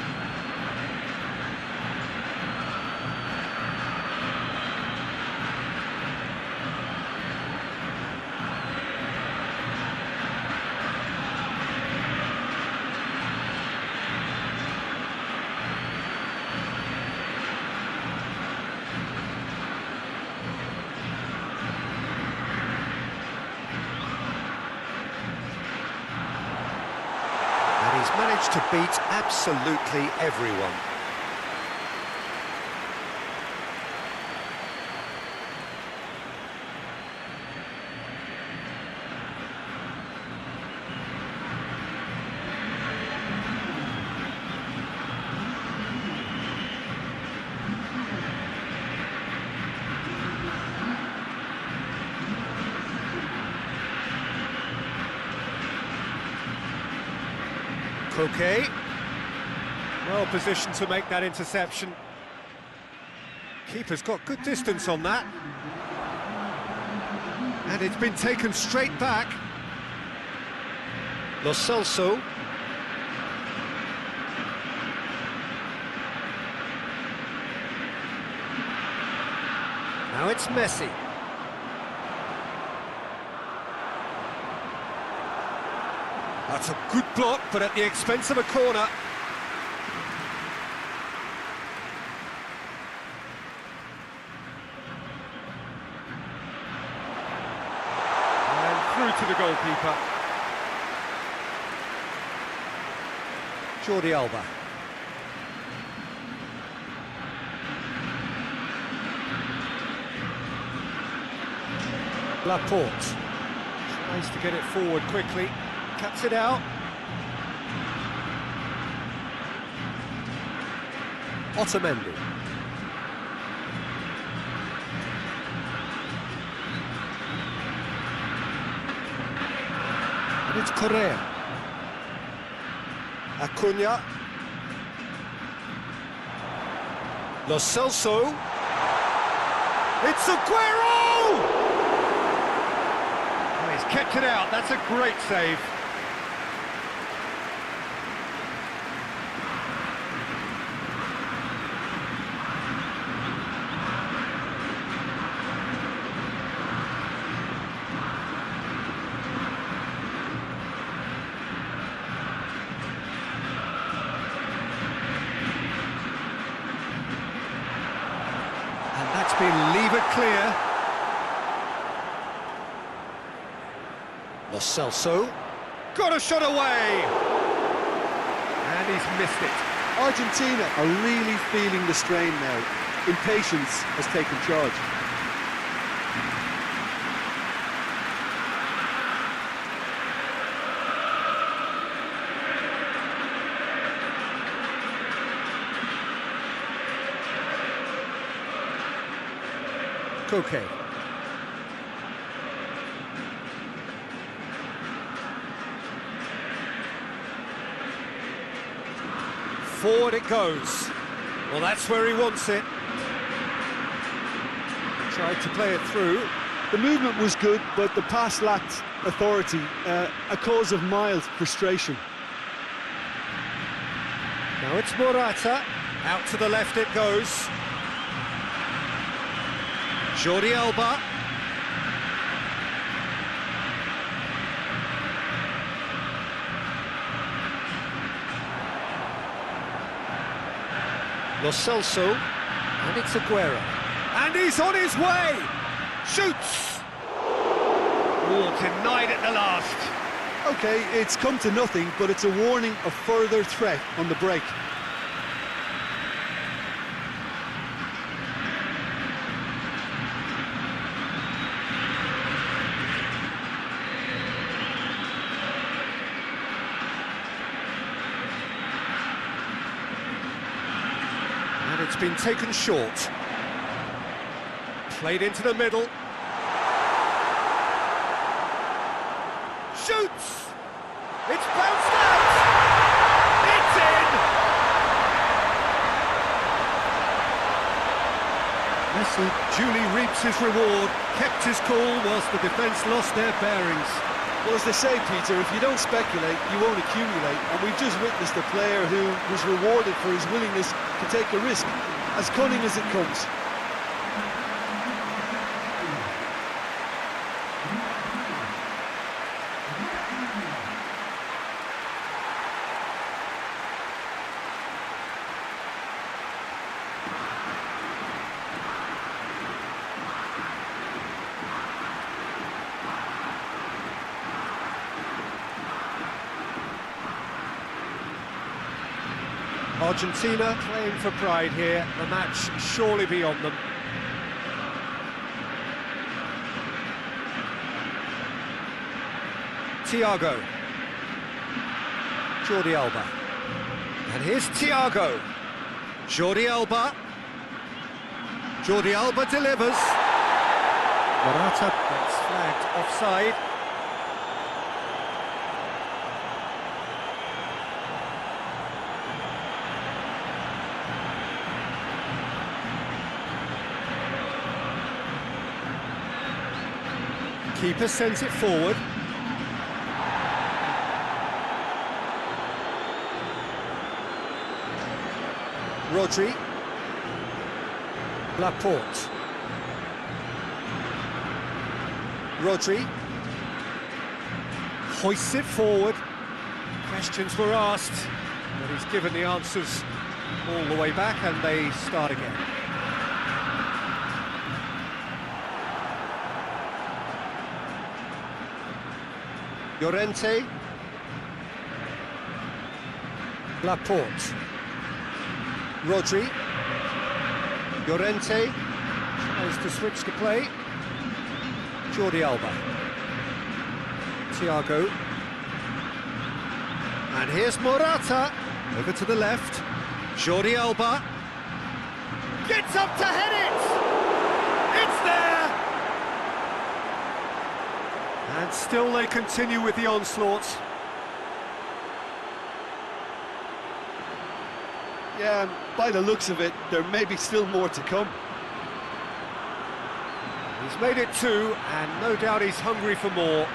He's managed to beat absolutely everyone. Koke, well positioned to make that interception. Keeper's got good distance on that. And it's been taken straight back. Lo Celso. Now it's Messi. That's a good block, but at the expense of a corner. And through to the goalkeeper. Jordi Alba. Laporte tries to get it forward quickly, cuts it out. Otamendi. And it's Correa. Acuna. Lo Celso. It's Aguero! He's kept it out, that's a great save. And that's been lever clear. Lo Celso, got a shot away! And he's missed it. Argentina are really feeling the strain now. Impatience has taken charge. Koke. Forward it goes. Well, that's where he wants it. Tried to play it through. The movement was good, but the pass lacked authority, a cause of mild frustration. Now it's Morata. Out to the left it goes. Jordi Alba. Lo Celso, and it's Aguero. And he's on his way! Shoots! Oh, denied at the last. Okay, it's come to nothing, but it's a warning of further threat on the break. And it's been taken short. Played into the middle. Shoots! It's bounced out! It's in! Messi duly reaps his reward, kept his cool whilst the defence lost their bearings. Well, as they say, Peter, if you don't speculate, you won't accumulate. And we've just witnessed a player who was rewarded for his willingness to take a risk, as cunning as it comes. Argentina playing for pride here, the match surely beyond them. Thiago. Jordi Alba. And here's Thiago. Jordi Alba. Jordi Alba delivers. Morata gets flagged offside. Keeper sends it forward. Rodri. Laporte. Rodri. Hoists it forward. Questions were asked, but he's given the answers all the way back, and they start again. Llorente. Laporte. Rodri. Llorente tries to switch the play. Jordi Alba. Thiago. And here's Morata. Over to the left. Jordi Alba. Gets up to head it! It's there! And still they continue with the onslaught. Yeah, and by the looks of it, there may be still more to come. He's made it 2, and no doubt he's hungry for more.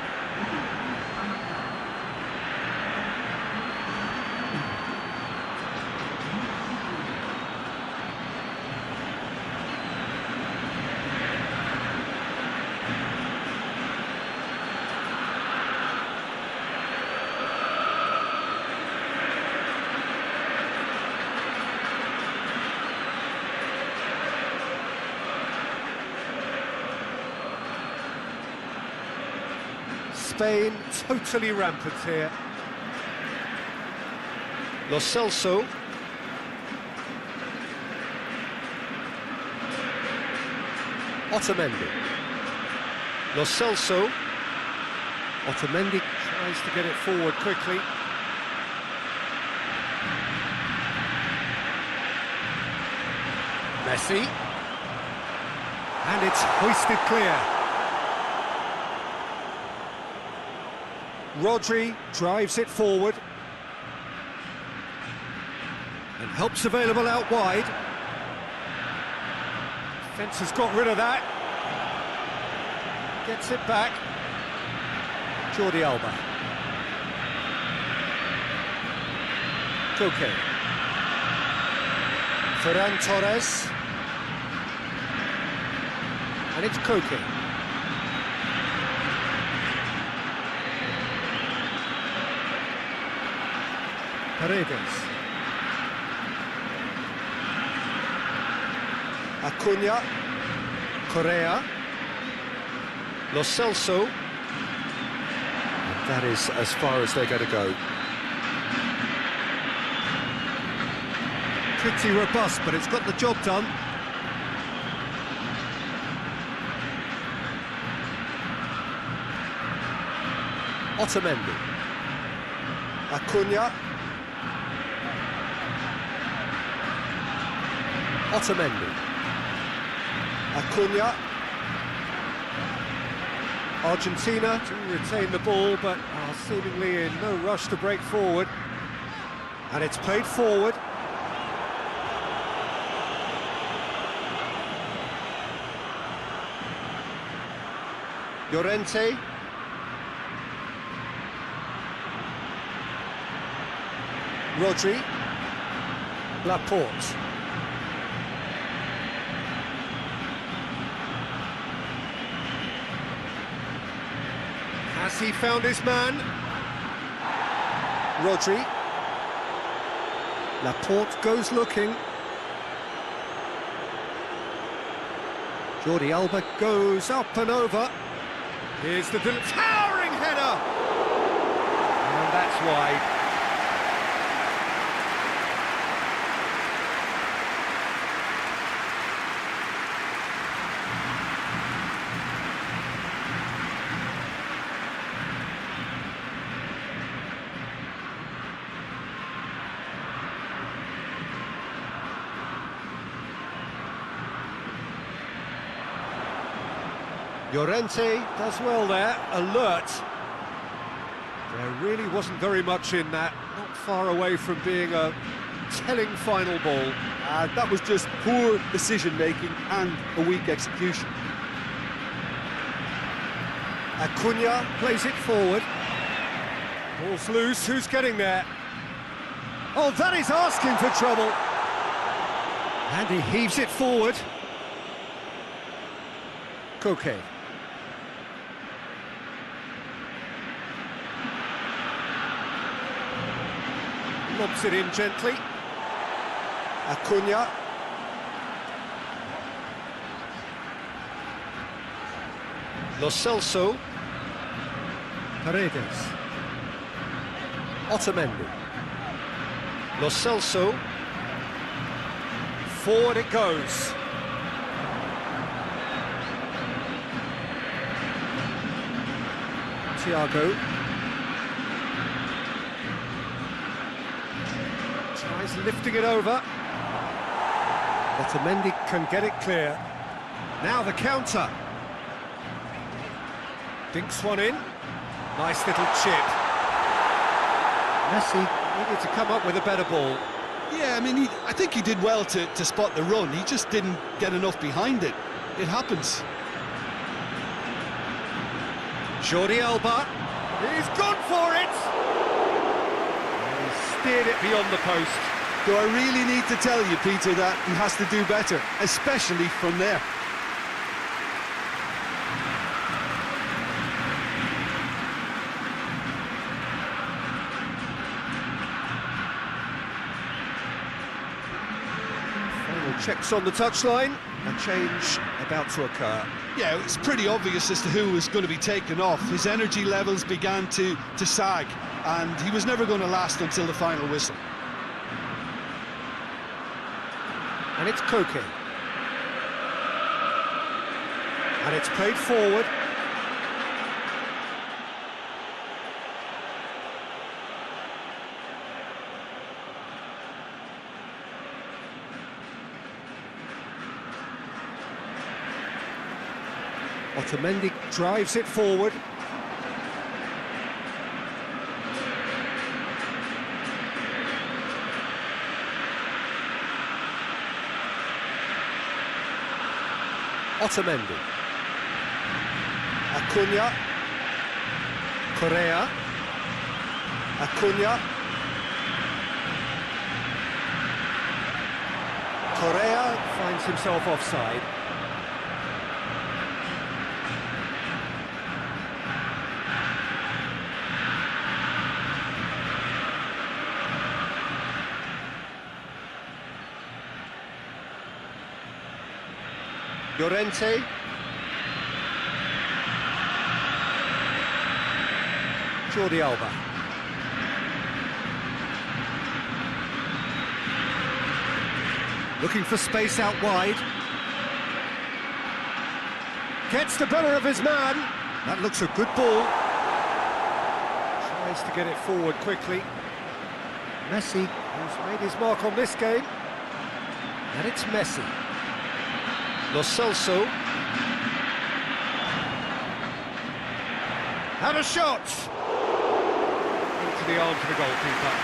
Spain totally rampant here. Lo Celso. Otamendi. Lo Celso. Otamendi tries to get it forward quickly. Messi. And it's hoisted clear. Rodri drives it forward and helps available out wide. Defence has got rid of that. Gets it back. Jordi Alba. Koke. Ferran Torres. And it's Koke. Paredes. Acuna. Correa. Lo Celso. That is as far as they're going to go. Pretty robust, but it's got the job done. Otamendi. Acuna. Otamendi. Acuna. Argentina to retain the ball, but are seemingly in no rush to break forward. And it's played forward. Llorente. Rodri. Laporte. Has he found his man? Rodri. Laporte goes looking. Jordi Alba goes up and over. Here's the towering header! And that's wide. Llorente does well there, alert. There really wasn't very much in that, not far away from being a telling final ball. That was just poor decision-making and a weak execution. Acuna plays it forward. Ball's loose, who's getting there? Oh, that is asking for trouble. And he heaves it forward. Koke. Lobs it in gently. Acuna. Lo Celso. Paredes. Otamendi. Lo Celso. Forward it goes. Thiago. Tries lifting it over. Otamendi can get it clear. Now the counter. Dinks one in. Nice little chip. Messi needed to come up with a better ball. Yeah, I mean, I think he did well to spot the run. He just didn't get enough behind it. It happens. Jordi Alba. He's gone for it. And he steered it beyond the post. Do I really need to tell you, Peter, that he has to do better, especially from there? Checks on the touchline, a change about to occur. Yeah, it's pretty obvious as to who was going to be taken off. His energy levels began to sag, and he was never going to last until the final whistle. And it's Koke. And it's played forward. Otamendi drives it forward. Otamendi. Acuna. Correa. Acuna. Correa finds himself offside. Llorente. Jordi Alba. Looking for space out wide. Gets the better of his man. That looks a good ball. Tries to get it forward quickly. Messi, who's made his mark on this game. And it's Messi. Lo Celso. And a shot! Into the arms of the goalkeeper.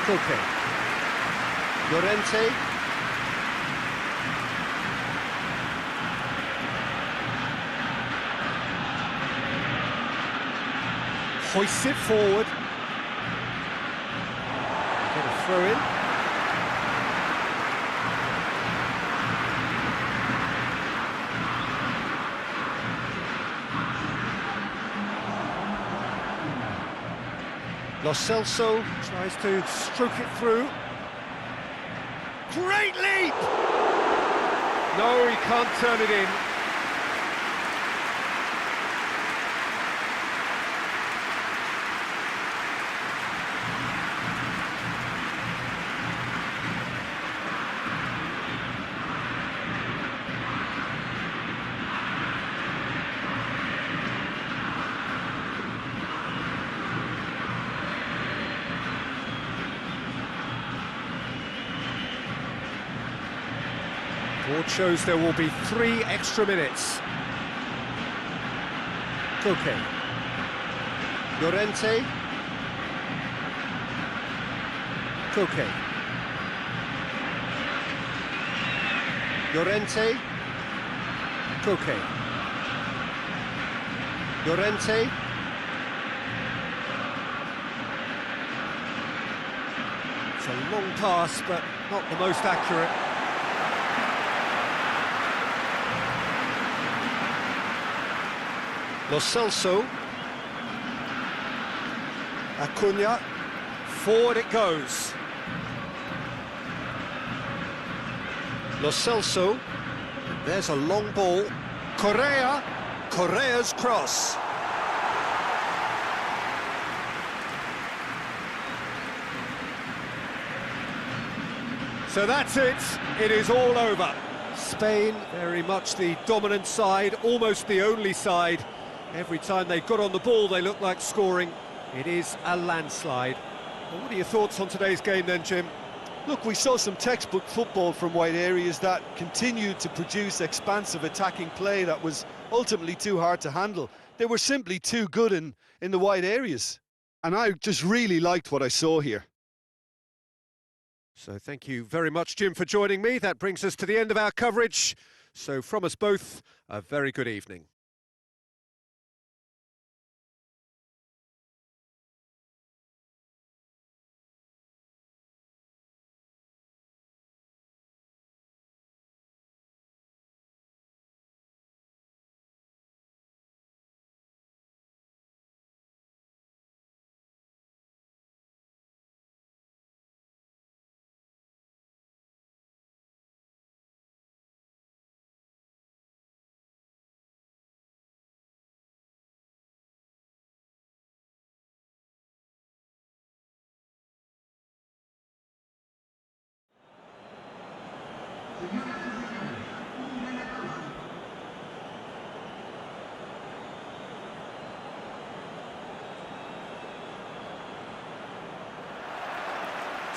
Koke. Llorente. Hoists it forward. Get a throw in. Lo Celso tries to stroke it through. Great leap! No, he can't turn it in. Board shows there will be 3 extra minutes. Koke. Llorente. Koke. Llorente. Koke. Llorente. It's a long pass, but not the most accurate. Lo Celso. Acuna. Forward it goes. Lo Celso. There's a long ball. Correa. Correa's cross. So that's it. It is all over. Spain, very much the dominant side, almost the only side. Every time they got on the ball, they looked like scoring. It is a landslide. Well, what are your thoughts on today's game then, Jim? Look, we saw some textbook football from wide areas that continued to produce expansive attacking play that was ultimately too hard to handle. They were simply too good in the wide areas. And I just really liked what I saw here. So thank you very much, Jim, for joining me. That brings us to the end of our coverage. So from us both, a very good evening.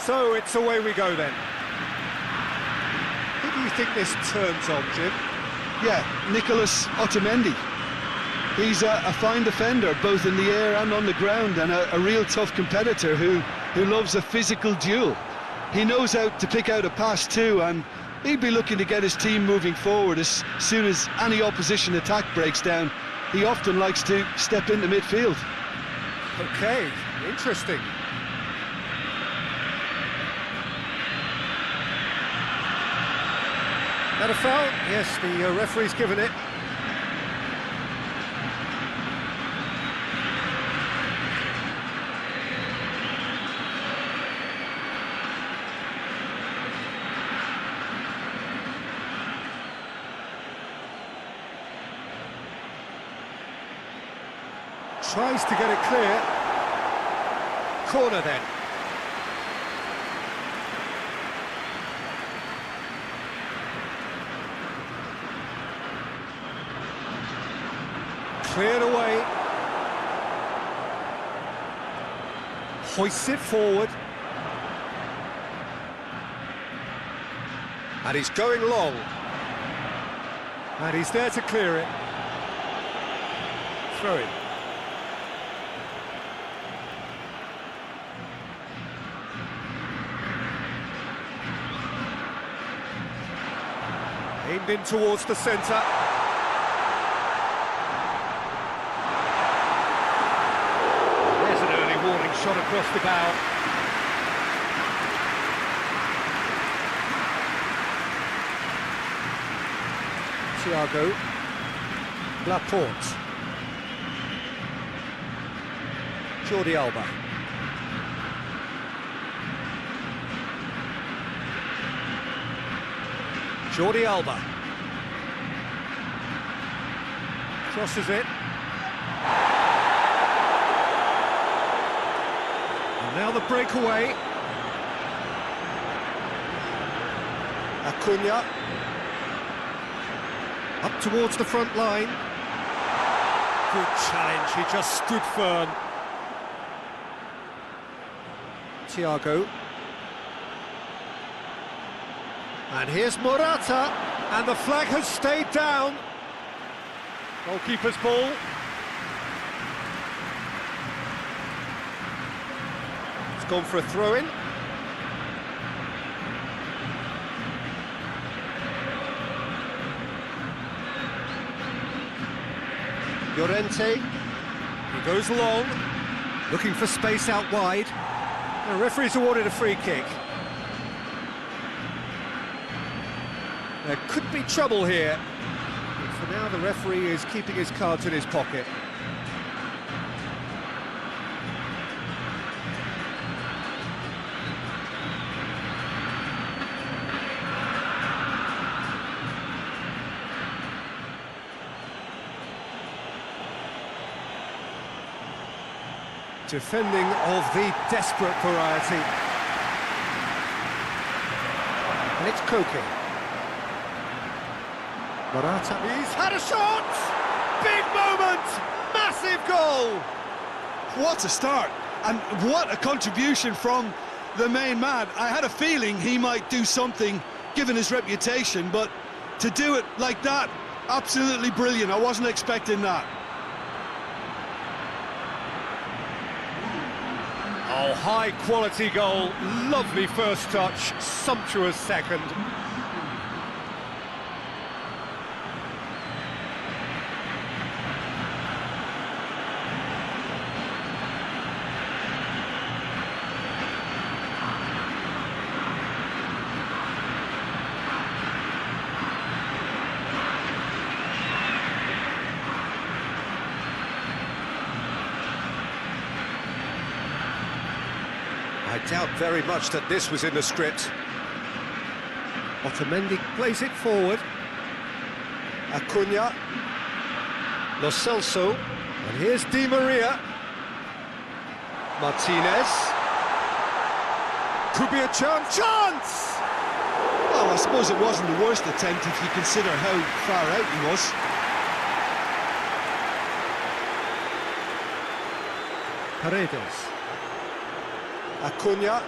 So it's away we go then. Who do you think this turns on, Jim? Yeah, Nicolas Otamendi. He's a fine defender, both in the air and on the ground, and a real tough competitor who loves a physical duel. He knows how to pick out a pass too, and he'd be looking to get his team moving forward as soon as any opposition attack breaks down. He often likes to step into midfield. Okay, interesting. That a foul? Yes, the referee's given it. Tries to get it clear. Corner then. Cleared away. Hoists it forward. And he's going long. And he's there to clear it. Throw it. Aimed in towards the centre. There's an early warning shot across the bow. Thiago. Laporte. Jordi Alba. Jordi Alba. Crosses it. And now the breakaway. Acuna. Up towards the front line. Good challenge, he just stood firm. Thiago. And here's Morata, and the flag has stayed down. Goalkeeper's ball. It's gone for a throw-in. Llorente. He goes long, looking for space out wide. The referee's awarded a free kick. There could be trouble here. But for now, the referee is keeping his cards in his pocket. Defending of the desperate variety. And it's KOTA. Morata. He's had a shot! Big moment! Massive goal! What a start, and what a contribution from the main man. I had a feeling he might do something, given his reputation, but to do it like that, absolutely brilliant. I wasn't expecting that. Oh, high-quality goal, lovely first touch, sumptuous second. I doubt very much that this was in the script. Otamendi plays it forward. Acuna. Lo Celso. And here's Di Maria. Martinez. Could be a chance. Chance! Well, I suppose it wasn't the worst attempt if you consider how far out he was. Paredes. Acuna.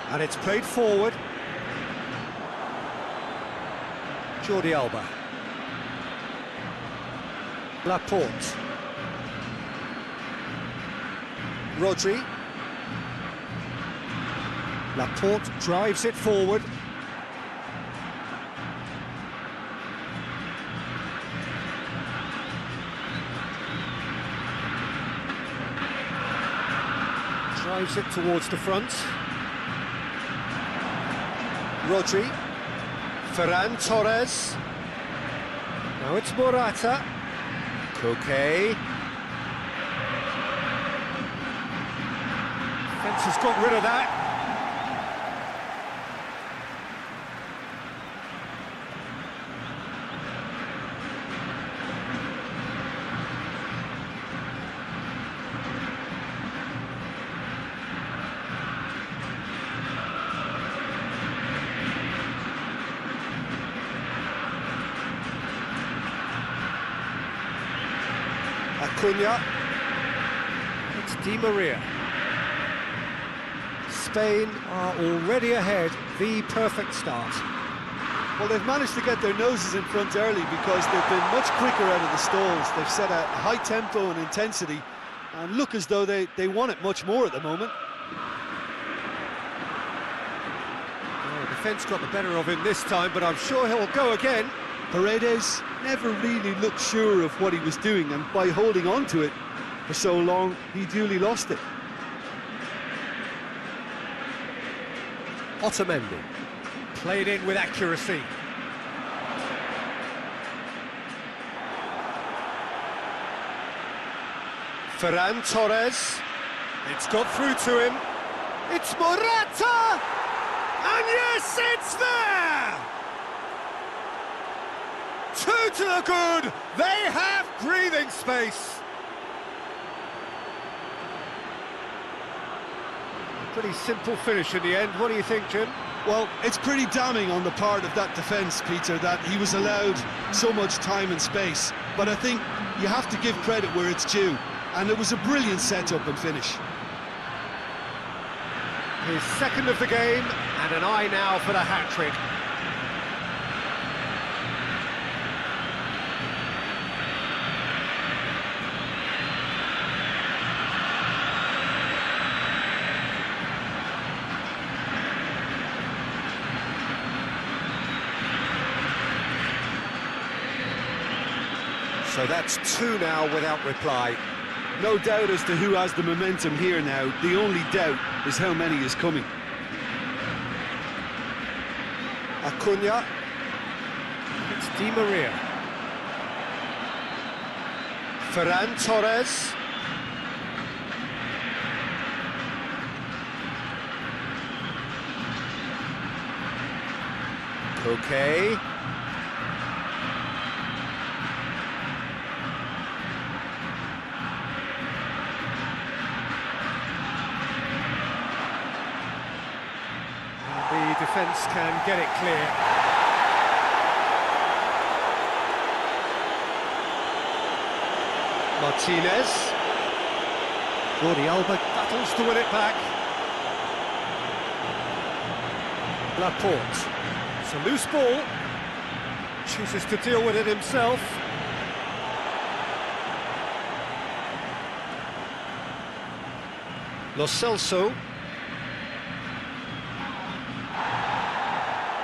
And it's played forward. Jordi Alba. Laporte. Rodri. Laporte drives it forward. Drives it towards the front. Rodri. Ferran Torres. Now it's Morata. KOTA. Fence has got rid of that. Acuna. It's Di Maria. Spain are already ahead, the perfect start. Well, they've managed to get their noses in front early because they've been much quicker out of the stalls. They've set a high tempo and intensity and look as though they want it much more at the moment. Well, the defence got the better of him this time, but I'm sure he'll go again. Paredes never really looked sure of what he was doing, and by holding on to it for so long, he duly lost it. Otamendi. Played in with accuracy. Ferran Torres. It's got through to him. It's Morata! And yes, it's there! 2 to the good. They have breathing space. A pretty simple finish in the end. What do you think, Jim? Well, it's pretty damning on the part of that defence, Peter, that he was allowed so much time and space. But I think you have to give credit where it's due. And it was a brilliant setup and finish. His second of the game, and an eye now for the hat-trick. So that's two now without reply. No doubt as to who has the momentum here now. The only doubt is how many is coming. Acuna. It's Di Maria. Ferran Torres. Okay. The defence can get it clear. Martinez. Jordi Alba battles to win it back. Laporte. It's a loose ball. Chooses to deal with it himself. Lo Celso.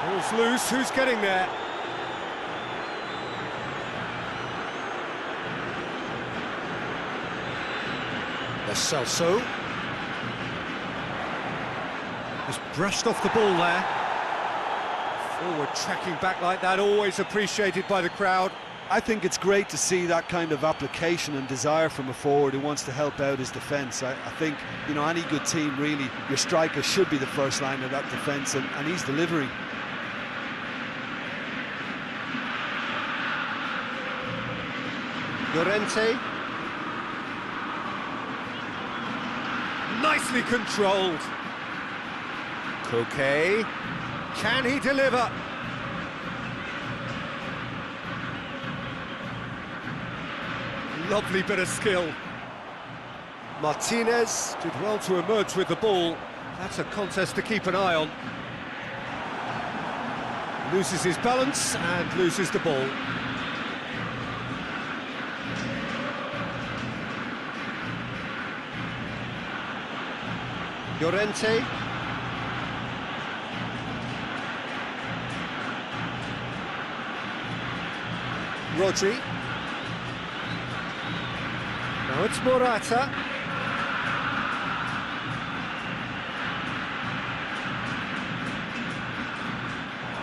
Ball's loose, who's getting there? Lo Celso. Just brushed off the ball there. Forward tracking back like that, always appreciated by the crowd. I think it's great to see that kind of application and desire from a forward who wants to help out his defence. I think, you know, any good team, really, your striker should be the first line of that defence, and he's delivering. Llorente. Nicely controlled. Koke. Can he deliver? Lovely bit of skill. Martinez did well to emerge with the ball. That's a contest to keep an eye on. Loses his balance and loses the ball. Llorente. Rodri. Now it's Morata.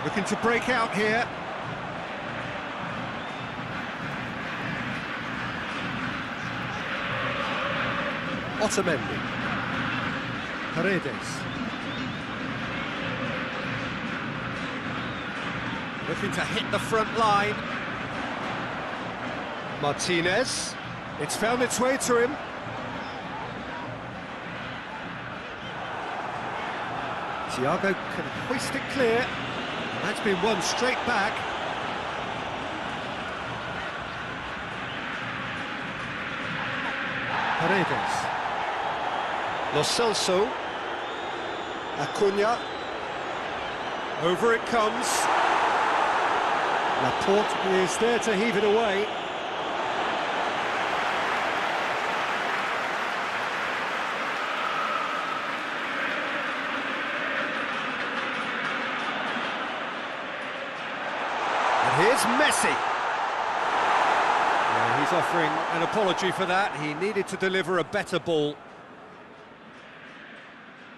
Looking to break out here. Otamendi. Paredes. Looking to hit the front line. Martinez. It's found its way to him. Thiago can hoist it clear. That's been won straight back. Paredes. Lo Celso. Acuna. Over it comes. Laporte is there to heave it away. Here's Messi. Yeah, he's offering an apology for that. He needed to deliver a better ball.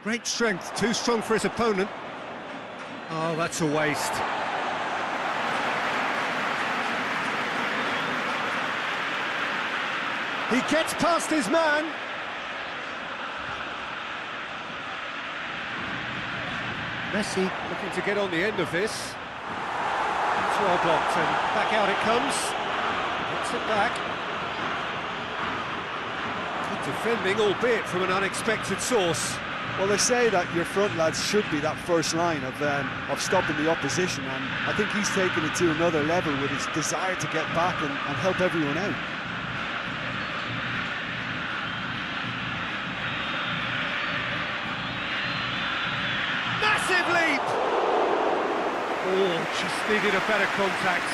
Great strength, too strong for his opponent. Oh, that's a waste. He gets past his man. Messi looking to get on the end of this. Well blocked, and back out it comes. Gets it back. Good defending, albeit from an unexpected source. Well, they say that your front lads should be that first line of stopping the opposition, and I think he's taken it to another level with his desire to get back and help everyone out. Massive leap! Oh, just needed a better contact.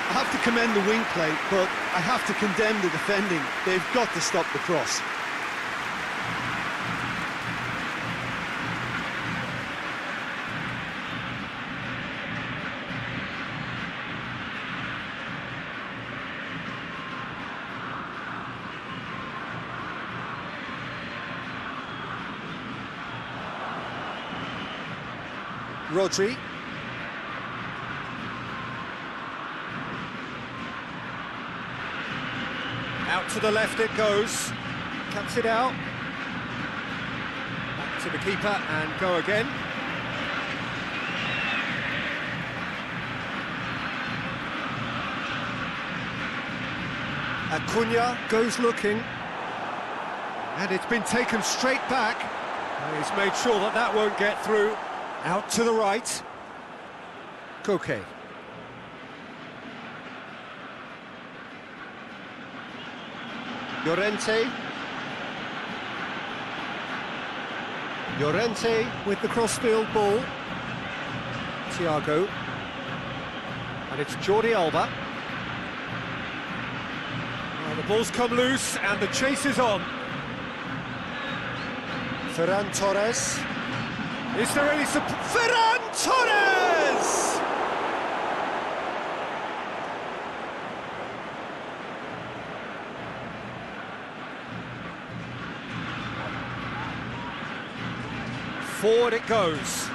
I have to commend the wing play, but I have to condemn the defending. They've got to stop the cross. Rodri. Out to the left it goes. Cuts it out. Back to the keeper and go again. Acuna goes looking. And it's been taken straight back. And he's made sure that that won't get through. Out to the right. Koke. Llorente. Llorente with the crossfield ball. Thiago. And it's Jordi Alba. Well, the ball's come loose and the chase is on. Ferran Torres. Is there any support? Ferran Torres! Forward it goes.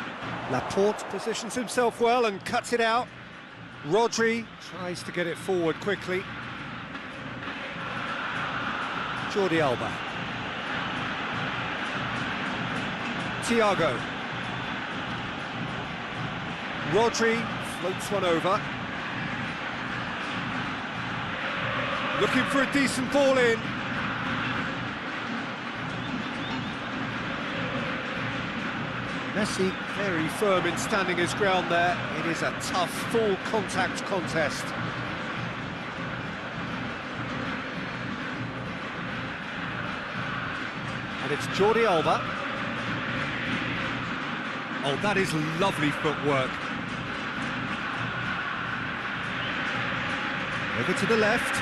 Laporte positions himself well and cuts it out. Rodri tries to get it forward quickly. Jordi Alba. Thiago. Rodri floats one over. Looking for a decent ball in. Messi very firm in standing his ground there. It is a tough, full contact contest. And it's Jordi Alba. Oh, that is lovely footwork. Over to the left.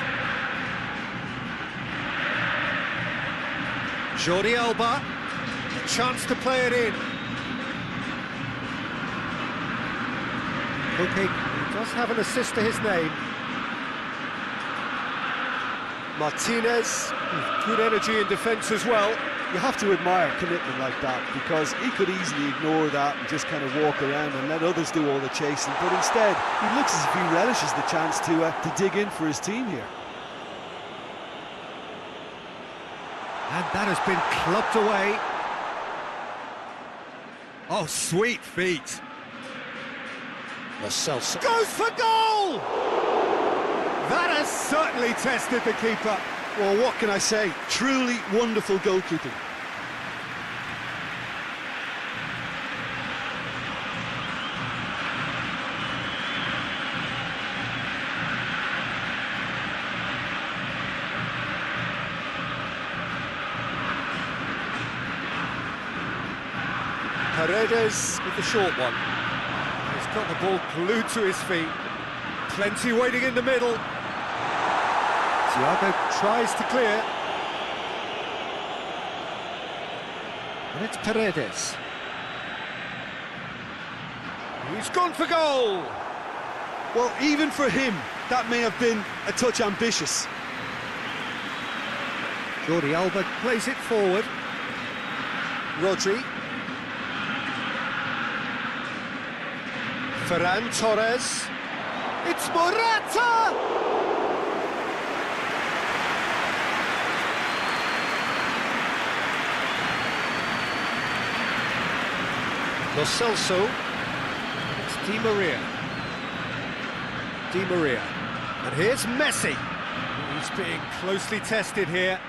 Jordi Alba, a chance to play it in. Okay, he does have an assist to his name. Martinez, with good energy in defence as well. You have to admire commitment like that, because he could easily ignore that and just kind of walk around and let others do all the chasing, but instead he looks as if he relishes the chance to dig in for his team here. And that has been clubbed away. Oh, sweet feet. Celso goes for goal! That has certainly tested the keeper. Well, what can I say? Truly wonderful goalkeeping. Paredes with the short one. He's got the ball glued to his feet. Plenty waiting in the middle. Thiago tries to clear. And it's Paredes. He's gone for goal! Well, even for him, that may have been a touch ambitious. Jordi Alba plays it forward. Rodri. Ferran Torres. It's Morata! Lo Celso. It's Di Maria. Di Maria. And here's Messi. He's being closely tested here.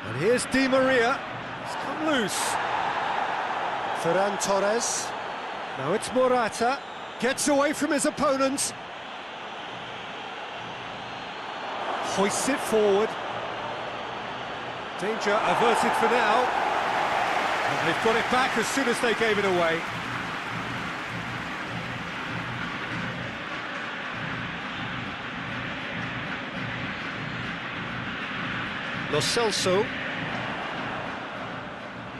And here's Di Maria. He's come loose. Ferran Torres. Now it's Morata. Gets away from his opponent. Hoists it forward. Danger averted for now. And they've got it back as soon as they gave it away. Lo Celso.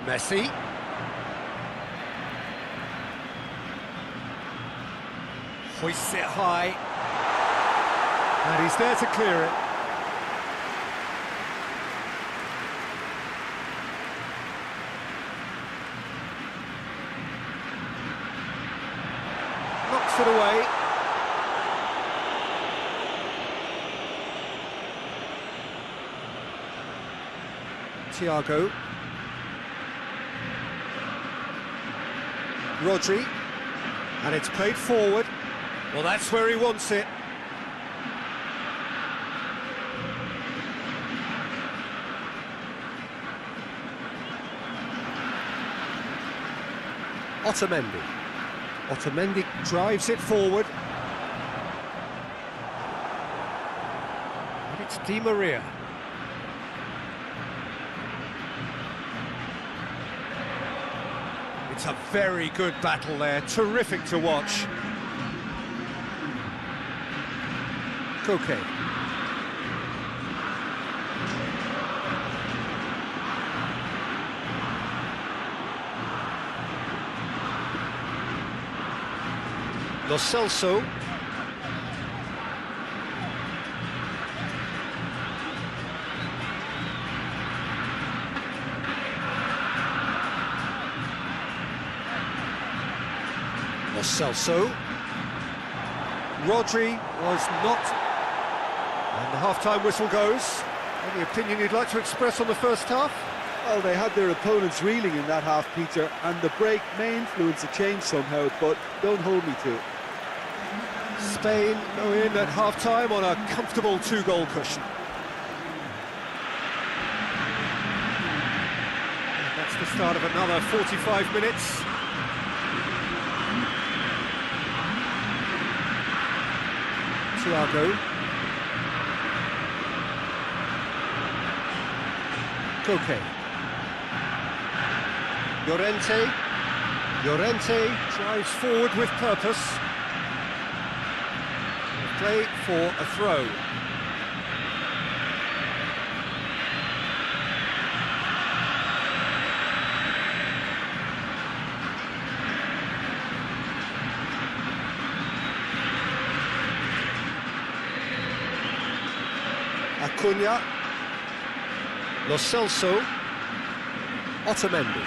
Messi. Hoists it high. And he's there to clear it. knocks it away. Thiago. Rodri. And it's played forward. Well, that's where he wants it. Otamendi. Otamendi drives it forward. And it's Di Maria. It's a very good battle there, terrific to watch. KOTA. Lo Celso. Lo Celso. Rodri was not. And the half-time whistle goes. Any opinion you'd like to express on the first half? Well, they had their opponents reeling in that half, Peter, and the break may influence a change somehow, but don't hold me to it. Spain go in at half-time on a comfortable two-goal cushion. And that's the start of another 45 minutes. Thiago. KOTA. Llorente. Llorente drives forward with purpose. Play for a throw. Acuna. Lo Celso. Otamendi.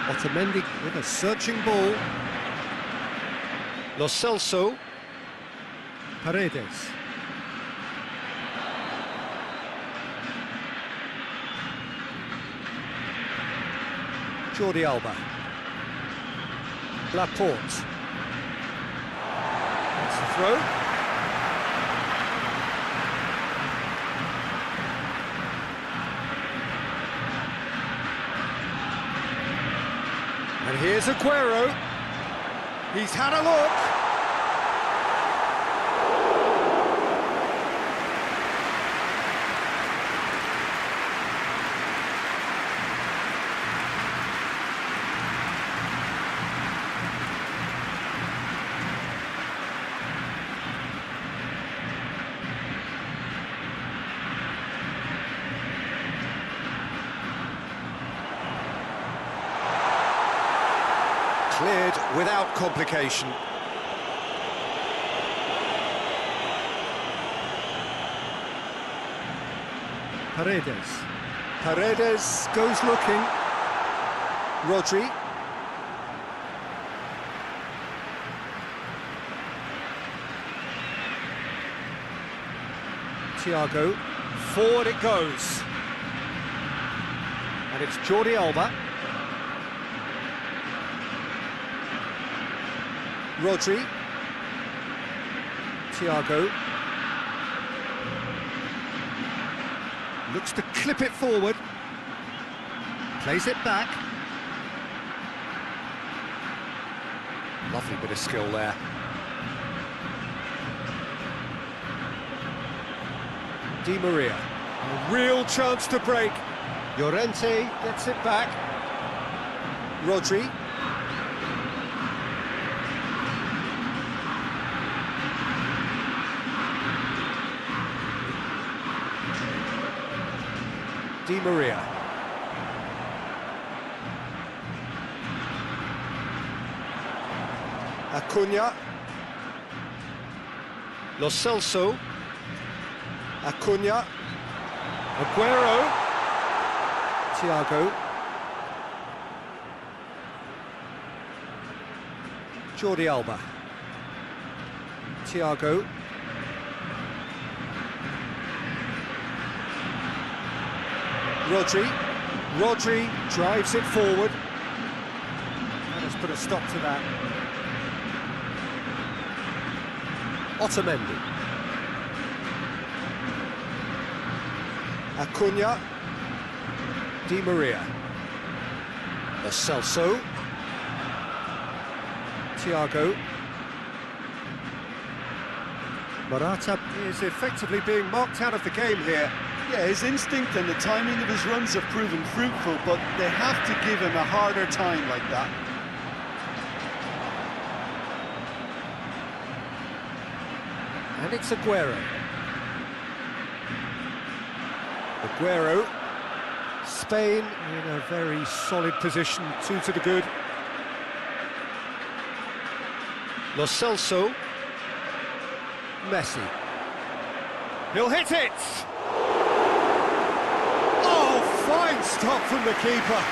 Otamendi with a searching ball. Lo Celso. Paredes. Jordi Alba. Laporte. That's the throw. And here's Aguero. He's had a look. Cleared without complication. Paredes. Paredes goes looking. Rodri. Thiago. Forward it goes. And it's Jordi Alba. Rodri. Thiago. Looks to clip it forward. Plays it back. Lovely bit of skill there. Di Maria. A real chance to break. Llorente gets it back. Rodri. Di Maria. Acuna. Lo Celso. Acuna. Aguero. Thiago. Jordi Alba. Thiago. Rodri drives it forward. And has put a stop to that. Otamendi. Acuna. Di Maria. Lo Celso. Thiago. Morata is effectively being marked out of the game here. Yeah, his instinct and the timing of his runs have proven fruitful, but they have to give him a harder time like that. And it's Aguero. Spain in a very solid position, 2 to the good. Lo Celso. Messi. He'll hit it! Oh, fine stop from the keeper.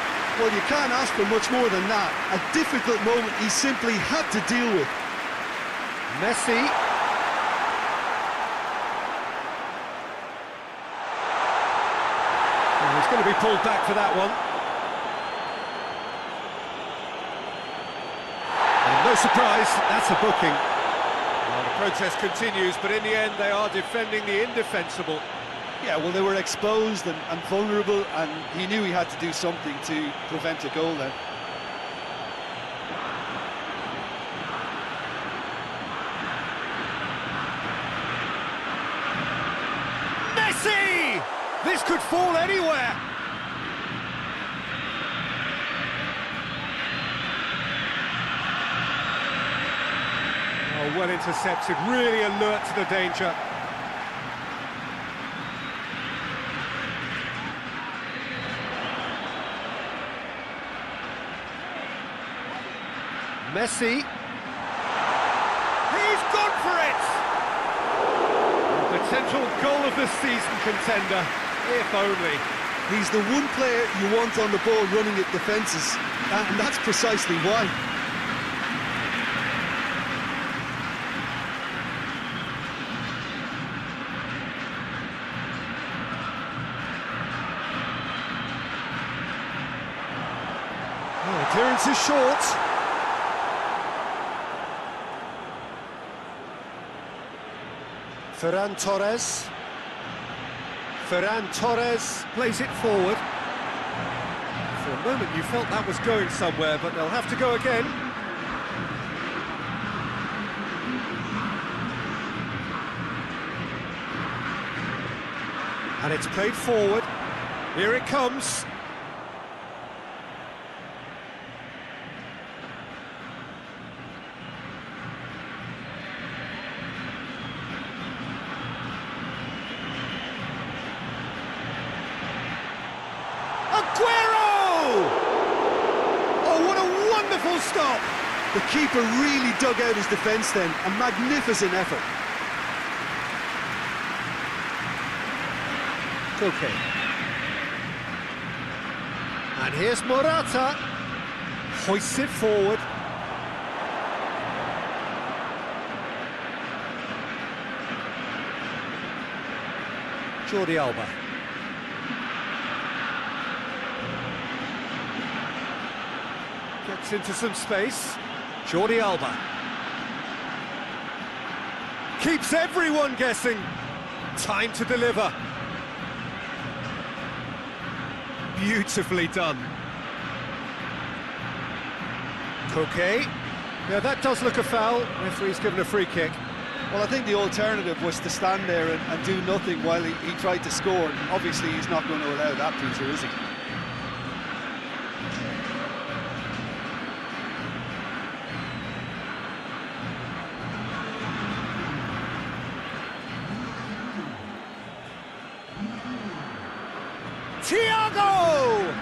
Well, you can't ask for much more than that. A difficult moment he simply had to deal with. Messi. Oh, he's going to be pulled back for that one. And no surprise, that's a booking. Well, the protest continues, but in the end they are defending the indefensible. Yeah, well, they were exposed and vulnerable, and he knew he had to do something to prevent a goal then. Messi! This could fall anywhere. Oh, well intercepted, really alert to the danger. Messi. He's gone for it! A potential goal of the season contender, if only. He's the one player you want on the ball running at defences, and that's precisely why. Oh, clearance is short. Ferran Torres plays it forward. For a moment you felt that was going somewhere, but they'll have to go again. And it's played forward. Here it comes. Aguero! Oh, what a wonderful stop! The keeper really dug out his defence then, a magnificent effort. Koke. And here's Morata. Hoists it forward. Jordi Alba. Gets into some space. Jordi Alba. Keeps everyone guessing. Time to deliver. Beautifully done. Koke. Yeah, that does look a foul. Referee's given a free kick. Well, I think the alternative was to stand there and do nothing while he tried to score. Obviously, he's not going to allow that, Peter, is he? Thiago!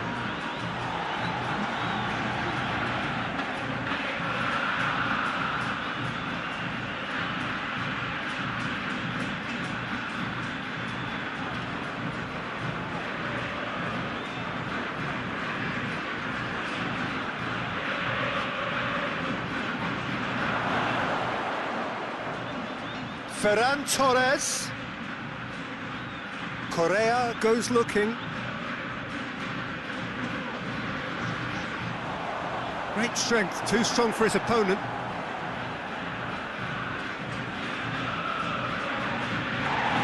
Ferran Torres. Correa goes looking. Great strength, too strong for his opponent.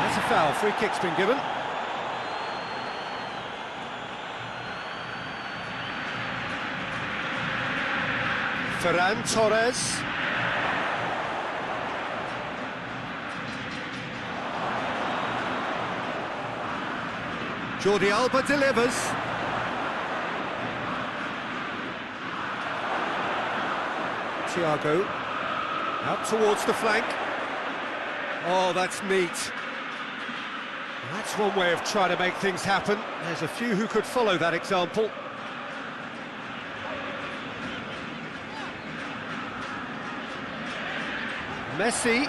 That's a foul, free kick's been given. Ferran Torres. Jordi Alba delivers. Thiago out towards the flank. Oh, that's neat. That's one way of trying to make things happen. There's a few who could follow that example. Messi.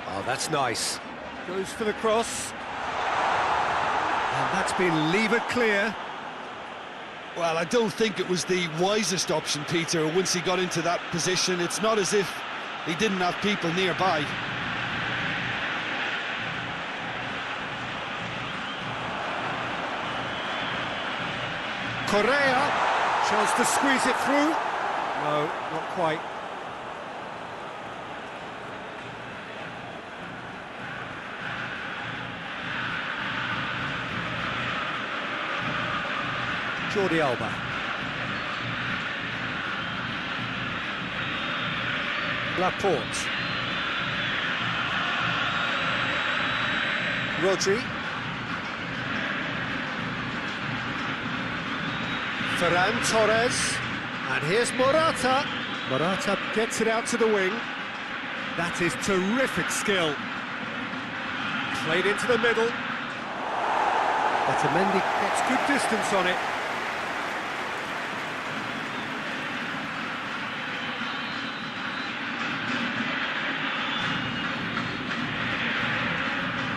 Oh, that's nice. Goes for the cross. And that's been levered clear. Well, I don't think it was the wisest option, Peter, once he got into that position. It's not as if he didn't have people nearby. Correa, chance to squeeze it through. No, not quite. Jordi Alba. Laporte. Rodri. Ferran Torres. And here's Morata. Morata gets it out to the wing. That is terrific skill. Played into the middle. Otamendi gets good distance on it.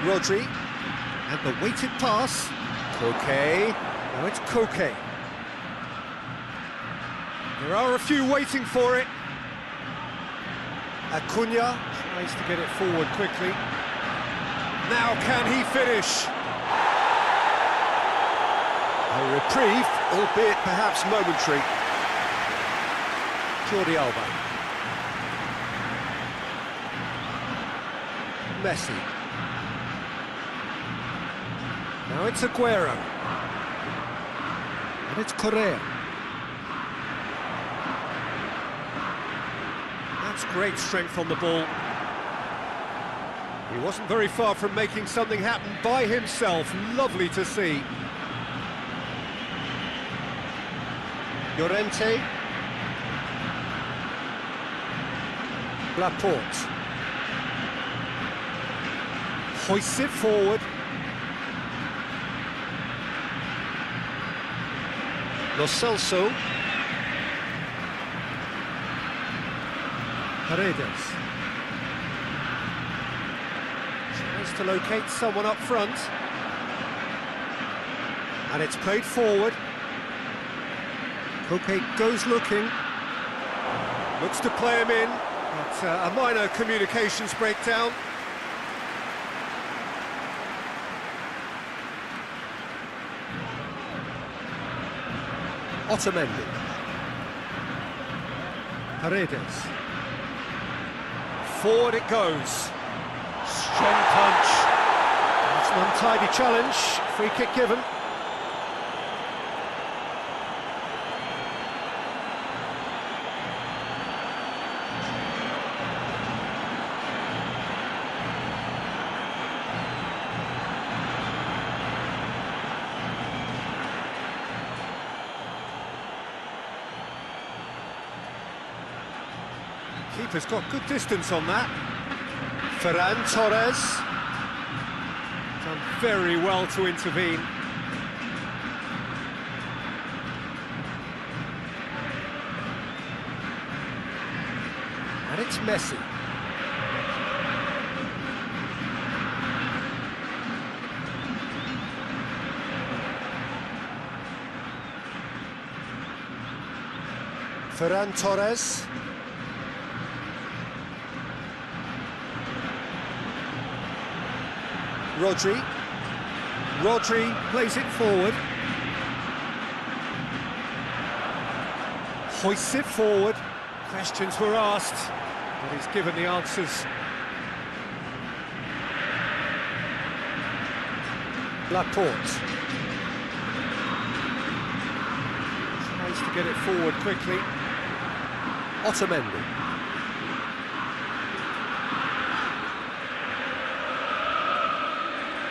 Rodri, and the weighted pass. Koke, now it's Koke. There are a few waiting for it. Acuna tries to get it forward quickly. Now can he finish? A reprieve, albeit perhaps momentary. Jordi Alba. Messi. Now it's Aguero. And it's Correa. That's great strength on the ball. He wasn't very far from making something happen by himself. Lovely to see. Llorente. Laporte. Hoists it forward. Lo Celso. Paredes. Tries to locate someone up front. And it's played forward. Koke goes looking. Looks to play him in. But a minor communications breakdown. Otamendi. Paredes. Forward it goes. Strong punch. It's an untidy challenge. Free kick given. Keeper's got good distance on that. Ferran Torres. Done very well to intervene. And it's Messi. Ferran Torres. Rodri. Rodri plays it forward. Hoists it forward. Questions were asked, but he's given the answers. Laporte. Tries to get it forward quickly. Otamendi.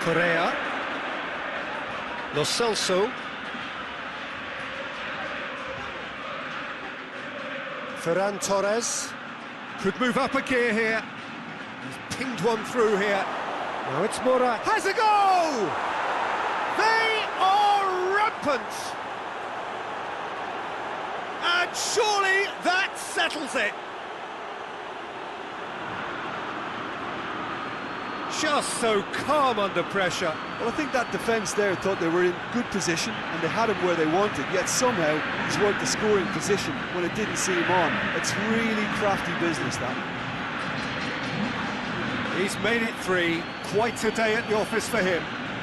Correa. Lo Celso. Ferran Torres. Could move up a gear here. He's pinged one through here. Now it's MURAH. Has a go! They are rampant! And surely that settles it. Just so calm under pressure. Well, I think that defence there thought they were in good position and they had him where they wanted, yet somehow he's worked the scoring position when it didn't see him on. It's really crafty business, that. He's made it 3. Quite a day at the office for him.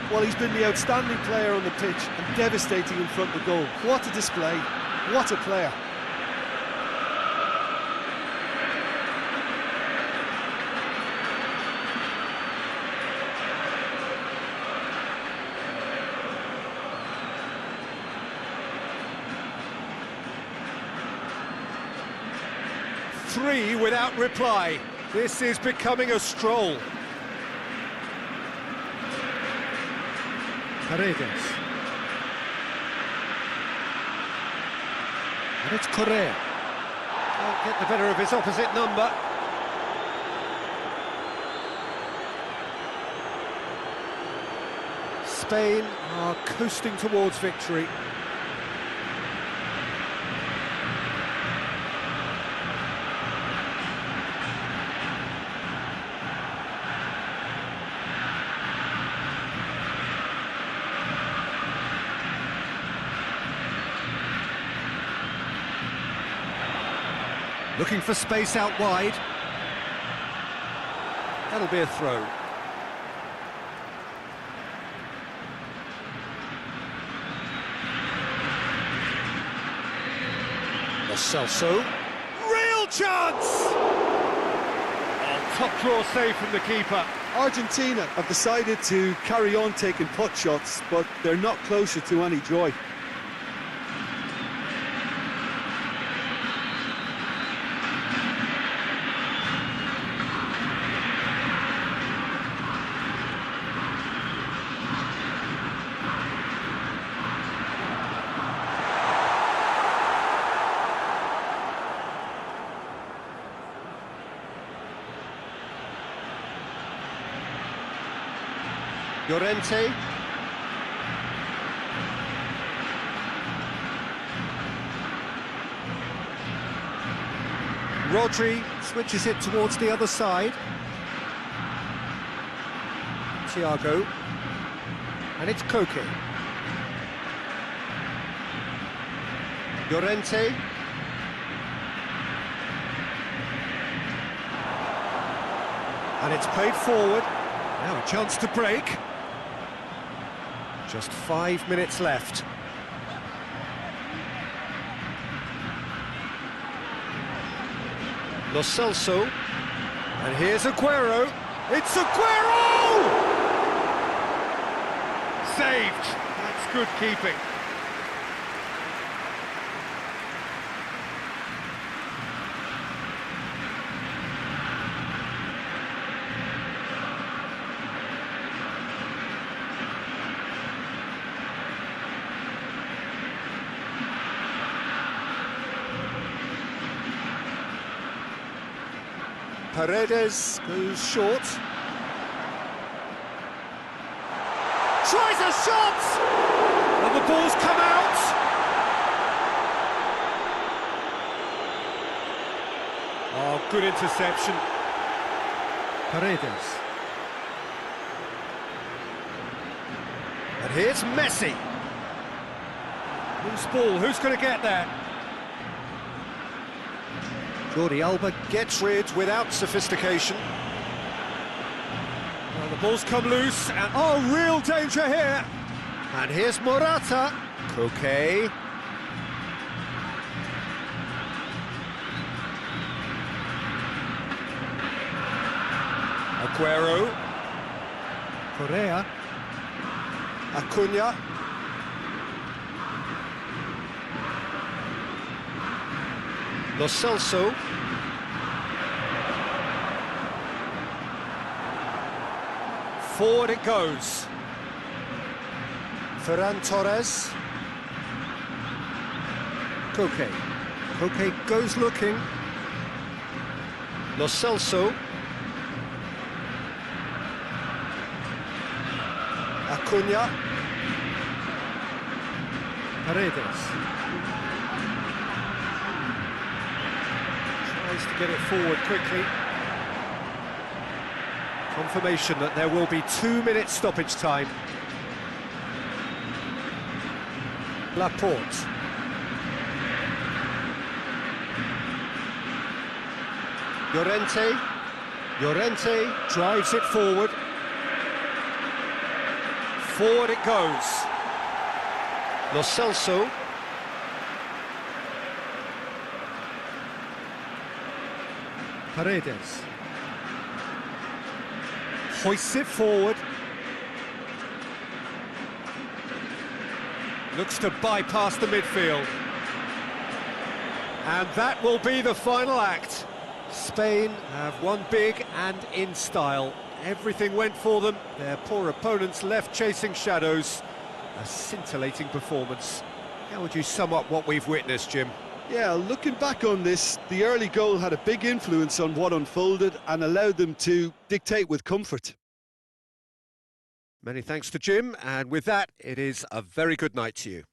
Well, he's been the outstanding player on the pitch and devastating in front of goal. What a display, what a player. Three without reply. This is becoming a stroll. Paredes. And it's Correa. Can't get the better of his opposite number. Spain are coasting towards victory. Looking for space out wide. That'll be a throw. Lo Celso. Real chance! Oh, top draw save from the keeper. Argentina have decided to carry on taking pot shots, but they're not closer to any joy. Llorente. Rodri switches it towards the other side. Thiago. And it's KOTA. Llorente. And it's played forward. Now a chance to break. Just 5 minutes left. Lo Celso. And here's Aguero. It's Aguero! Saved. That's good keeping. Paredes goes short. Tries a shot! And the ball's come out! Oh, good interception. Paredes. And here's Messi. Loose ball, who's going to get that? Jordi Alba gets rid without sophistication. Well, The ball's come loose, and oh, real danger here. And here's Morata. Koke. Aguero. Correa. Acuna. Lo Celso. Forward it goes. Ferran Torres. Koke. Koke goes looking. Lo Celso. Acuna. Paredes. Tries to get it forward quickly. Confirmation that there will be 2 minutes stoppage time. Laporte. Llorente. Llorente drives it forward. Forward it goes. Lo Celso. Paredes. Hoists it forward. Looks to bypass the midfield. And that will be the final act. Spain have won big and in style. Everything went for them. Their poor opponents left chasing shadows. A scintillating performance. How would you sum up what we've witnessed, Jim? Yeah, looking back on this, the early goal had a big influence on what unfolded and allowed them to dictate with comfort. Many thanks to Jim, and with that, it is a very good night to you.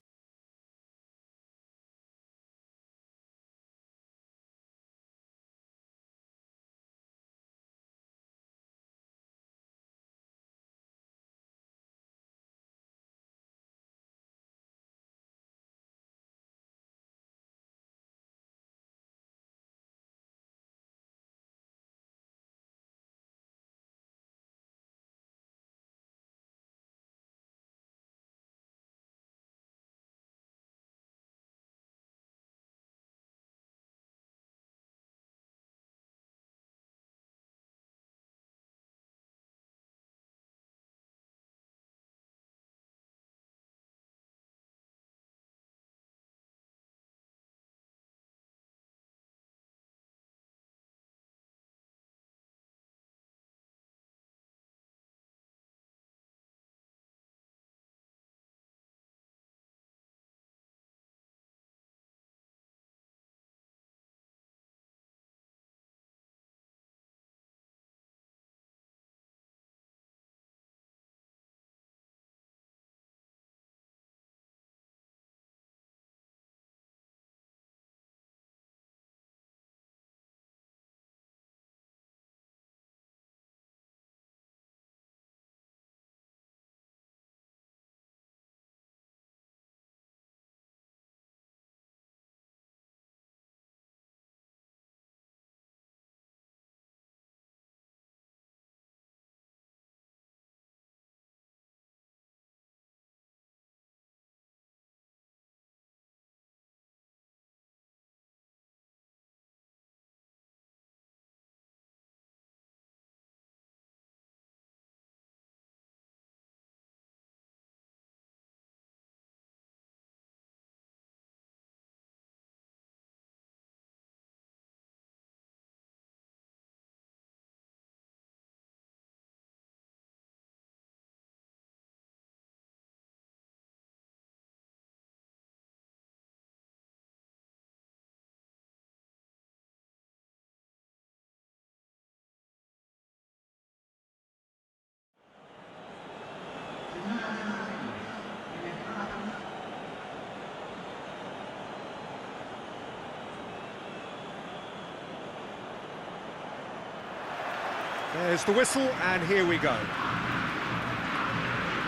There's the whistle, and here we go.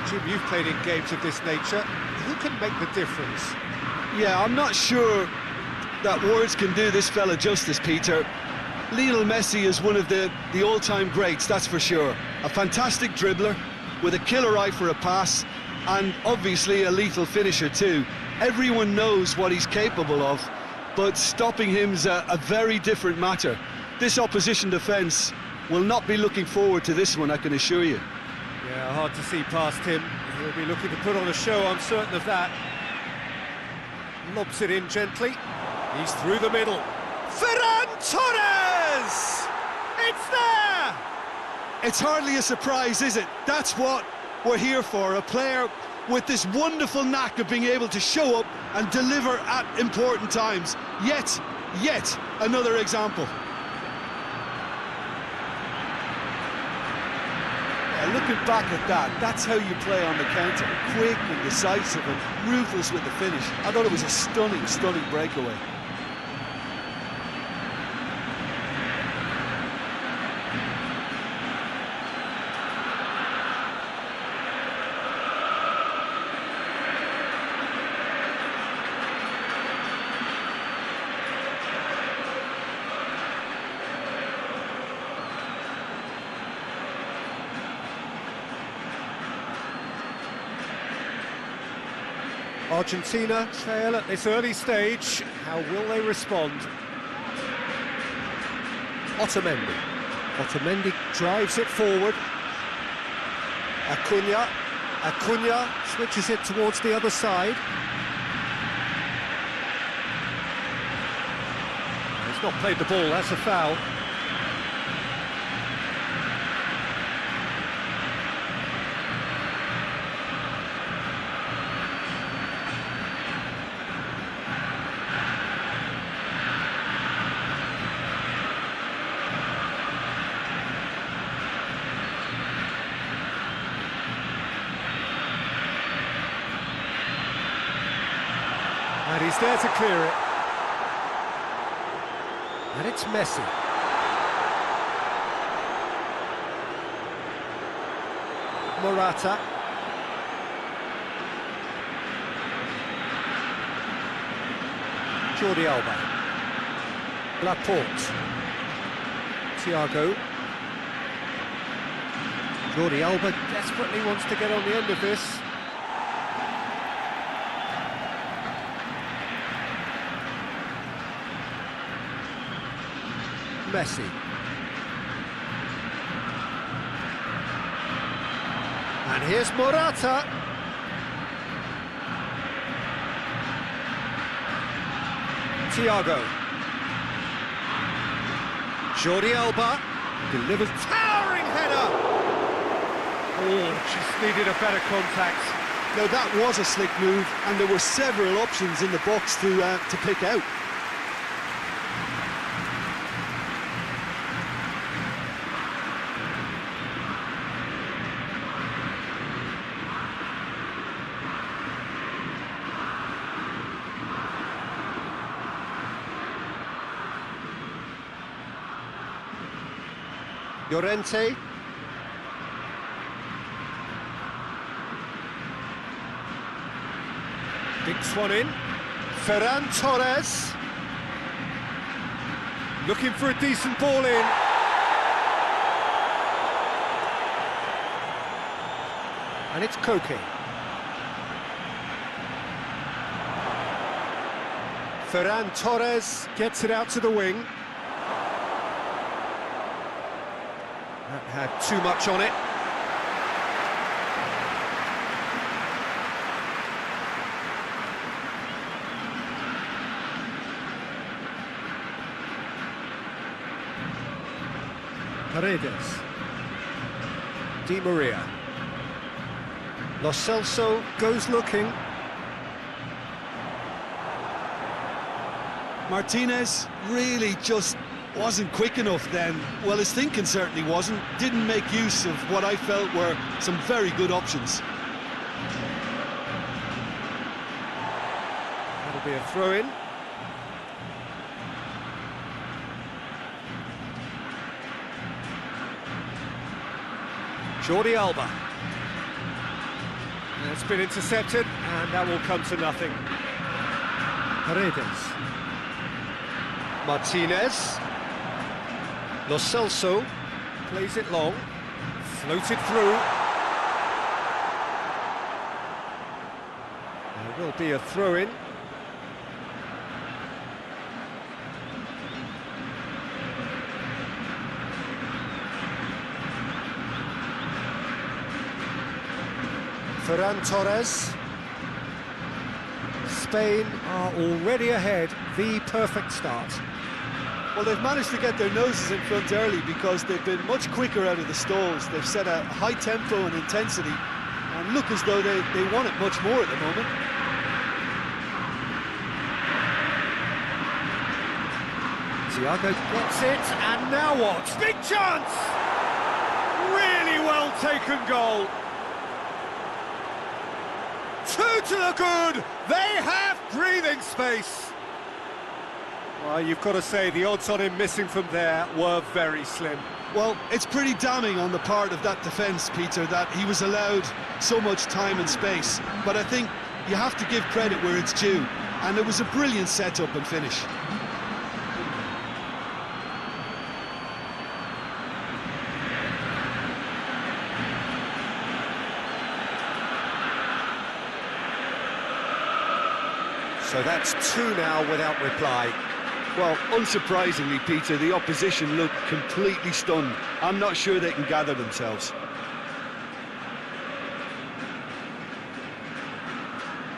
Jim, you've played in games of this nature. Who can make the difference? Yeah, I'm not sure that words can do this fella justice, Peter. Lionel Messi is one of the all-time greats, that's for sure. A fantastic dribbler with a killer eye for a pass, and obviously a lethal finisher too. Everyone knows what he's capable of, but stopping him's a very different matter. This opposition defence will not be looking forward to this one, I can assure you. Yeah, hard to see past him. He'll be looking to put on a show, I'm certain of that. Lobs it in gently. He's through the middle. Ferran Torres! It's there! It's hardly a surprise, is it? That's what we're here for, a player with this wonderful knack of being able to show up and deliver at important times. Yet another example. Yeah, looking back at that, that's how you play on the counter. Quick and decisive and ruthless with the finish. I thought it was a stunning breakaway. Argentina trail at this early stage. How will they respond? Otamendi drives it forward. Acuna switches it towards the other side. He's not played the ball, that's a foul. And he's there to clear it. And it's Messi. Morata. Jordi Alba. Laporte. Thiago. Jordi Alba desperately wants to get on the end of this. Messi. And here's Morata. Thiago. Jordi Alba delivers towering header. Oh, just needed a better contact. Now that was a slick move, and there were several options in the box to pick out. Llorente. Dinks one in. Ferran Torres. Looking for a decent ball in. And it's Koke. Ferran Torres gets it out to the wing. That had too much on it. Paredes. Di Maria. Lo Celso goes looking. Martinez really just wasn't quick enough then. Well, his thinking certainly wasn't. Didn't make use of what I felt were some very good options. That'll be a throw-in. Jordi Alba. And it's been intercepted, and that will come to nothing. Paredes. Martinez. Lo Celso plays it long, floated through. There will be a throw-in. Ferran Torres. Spain are already ahead, the perfect start. Well, they've managed to get their noses in front early because they've been much quicker out of the stalls. They've set a high tempo and intensity and look as though they want it much more at the moment. Thiago gets it, and now what? Big chance! Really well taken goal. 2 to the good, they have breathing space. Well, you've got to say the odds on him missing from there were very slim. Well, it's pretty damning on the part of that defence, Peter, that he was allowed so much time and space. But I think you have to give credit where it's due, and it was a brilliant set-up and finish. So that's 2 now without reply. Well, unsurprisingly, Peter, the opposition looked completely stunned. I'm not sure they can gather themselves.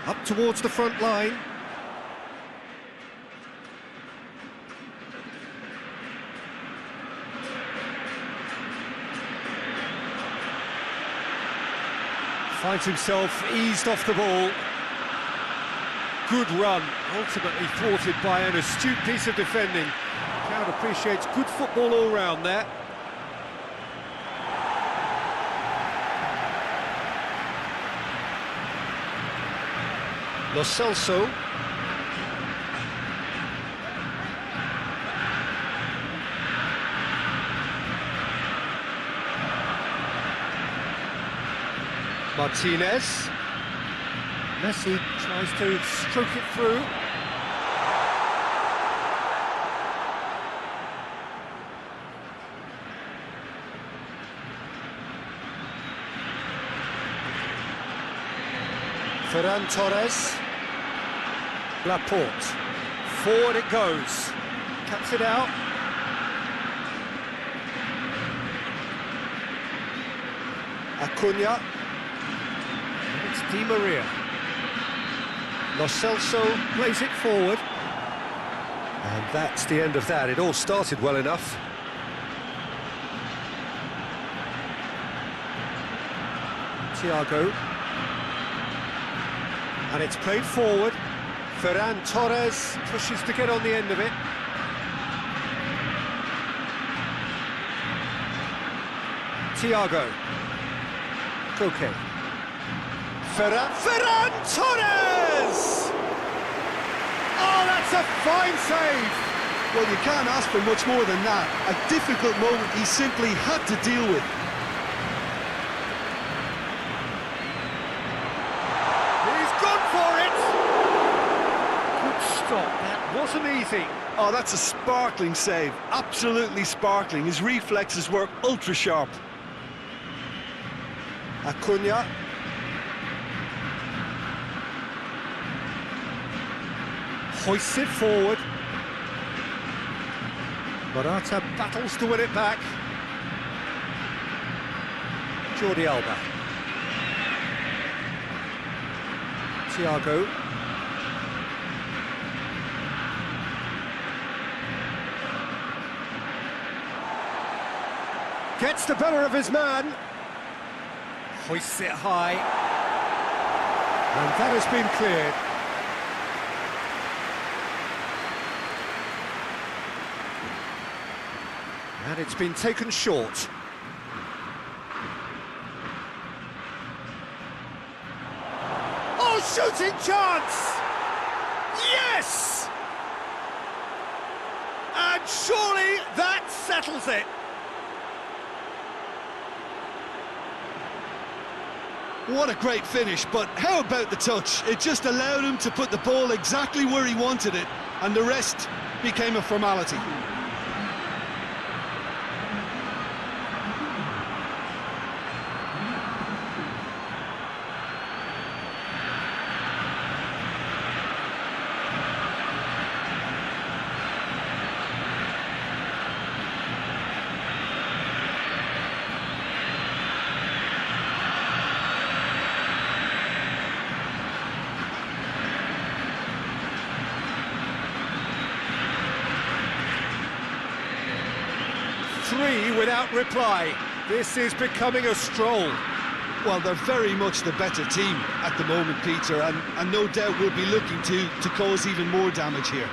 Up towards the front line. Finds himself eased off the ball. Good run, ultimately thwarted by an astute piece of defending. Crowd appreciates good football all round there. Lo Celso. Martinez. Messi tries to stroke it through. Ferran Torres. Laporte. Forward it goes. Cuts it out. Acuna. It's Di Maria. Lo Celso plays it forward. And that's the end of that. It all started well enough. Thiago. And it's played forward. Ferran Torres pushes to get on the end of it. Thiago. Koke. Ferran Torres! Oh, that's a fine save! Well, you can't ask for much more than that. A difficult moment he simply had to deal with. He's gone for it! Good stop, that wasn't easy. Oh, that's a sparkling save. Absolutely sparkling. His reflexes were ultra sharp. Acuna. Hoists it forward. Morata battles to win it back. Jordi Alba. Thiago. Gets the better of his man. Hoists it high. And that has been cleared. And it's been taken short. Oh, shooting chance! Yes! And surely that settles it. What a great finish, but how about the touch? It just allowed him to put the ball exactly where he wanted it, and the rest became a formality. 3 without reply. This is becoming a stroll. Well, they're very much the better team at the moment, Peter, and no doubt will be looking to cause even more damage here.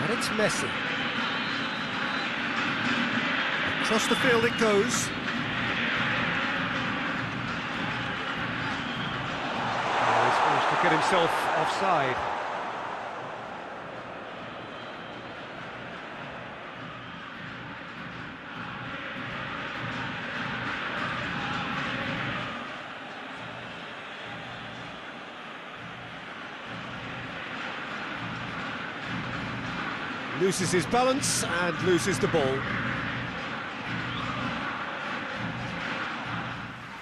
And it's Messi. Across the field it goes. He's managed to get himself offside. Loses his balance and loses the ball.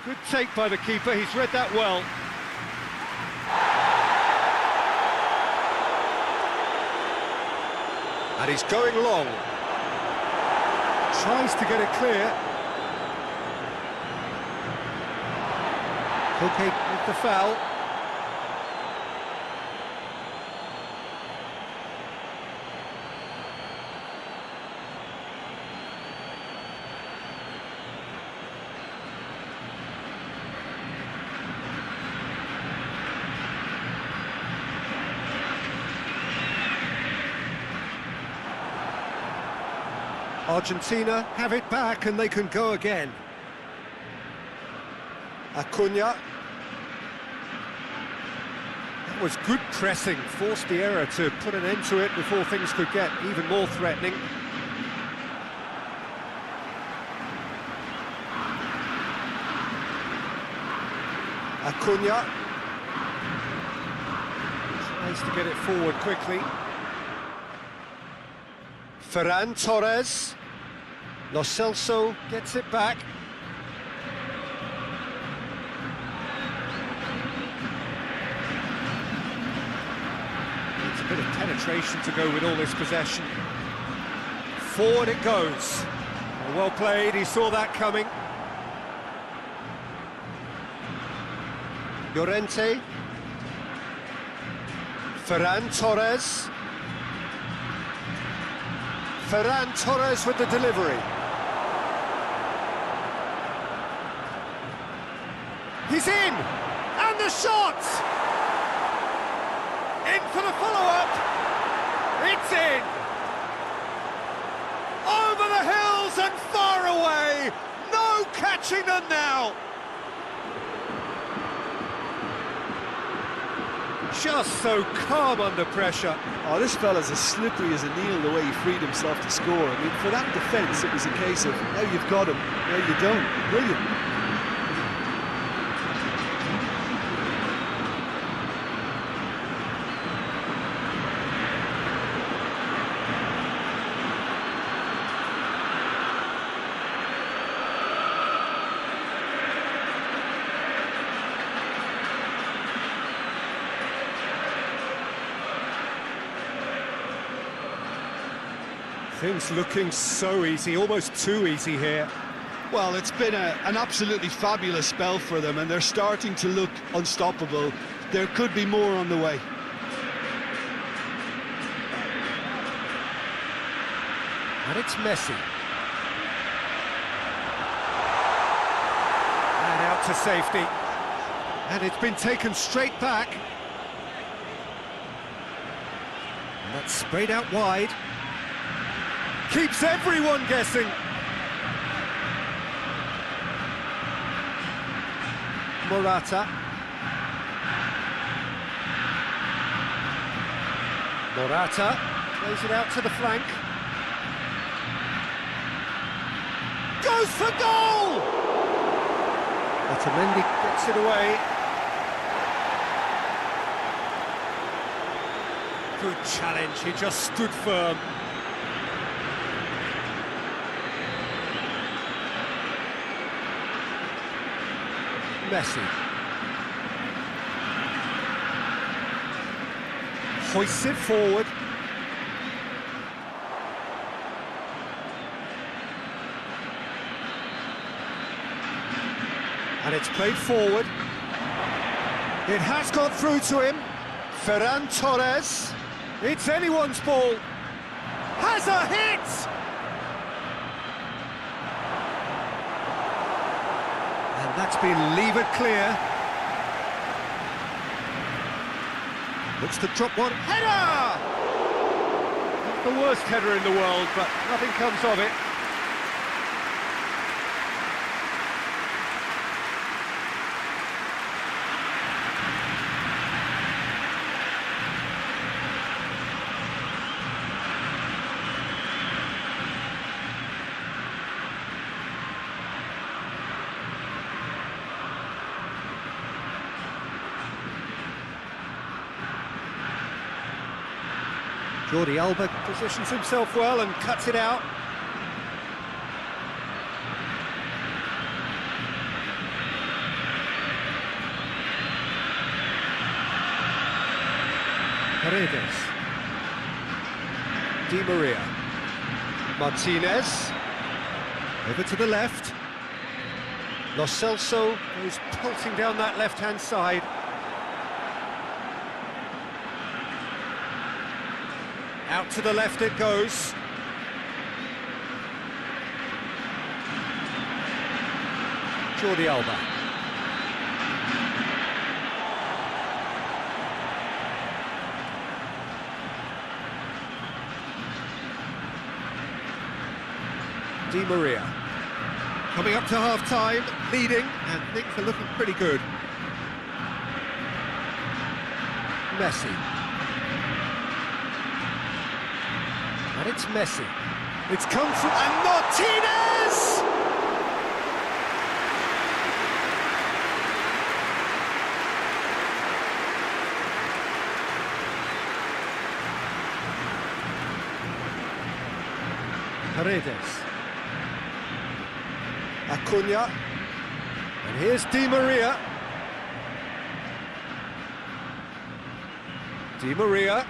Good take by the keeper, he's read that well. And he's going long. Tries to get it clear. Koke with the foul. Argentina have it back and they can go again. Acuna. That was good pressing, forced the error to put an end to it before things could get even more threatening. Acuna. Tries to get it forward quickly. Ferran Torres. Lo Celso gets it back. Needs a bit of penetration to go with all this possession. Forward it goes. Well played, he saw that coming. Llorente. Ferran Torres. Ferran Torres with the delivery. He's in! And the shot! In for the follow-up! It's in! Over the hills and far away! No catching them now! Just so calm under pressure. Oh, this fella's as slippery as a needle the way he freed himself to score. I mean, for that defence, it was a case of, now you've got him, now you don't. Brilliant. Things looking so easy, almost too easy here. Well, it's been an absolutely fabulous spell for them, and they're starting to look unstoppable. There could be more on the way. And it's Messi. And out to safety. And it's been taken straight back. And that's sprayed out wide. Keeps everyone guessing. Morata. Morata plays it out to the flank. Goes for goal! Otamendi gets it away. Good challenge, he just stood firm. Messi. Hoists it forward. And it's played forward. It has got through to him. Ferran Torres. It's anyone's ball. has a hit! And that's been levered clear. Looks to drop one. Header! Not the worst header in the world, but nothing comes of it. Jordi Alba positions himself well and cuts it out. Paredes. Di Maria. Martinez. Over to the left. Lo Celso goes pelting down that left-hand side. Out to the left it goes. Jordi Alba. Di Maria. Coming up to half-time, leading, and things are looking pretty good. Messi. And it's Messi. It's come from... and Martinez! Paredes. Acuna. And here's Di Maria. Di Maria.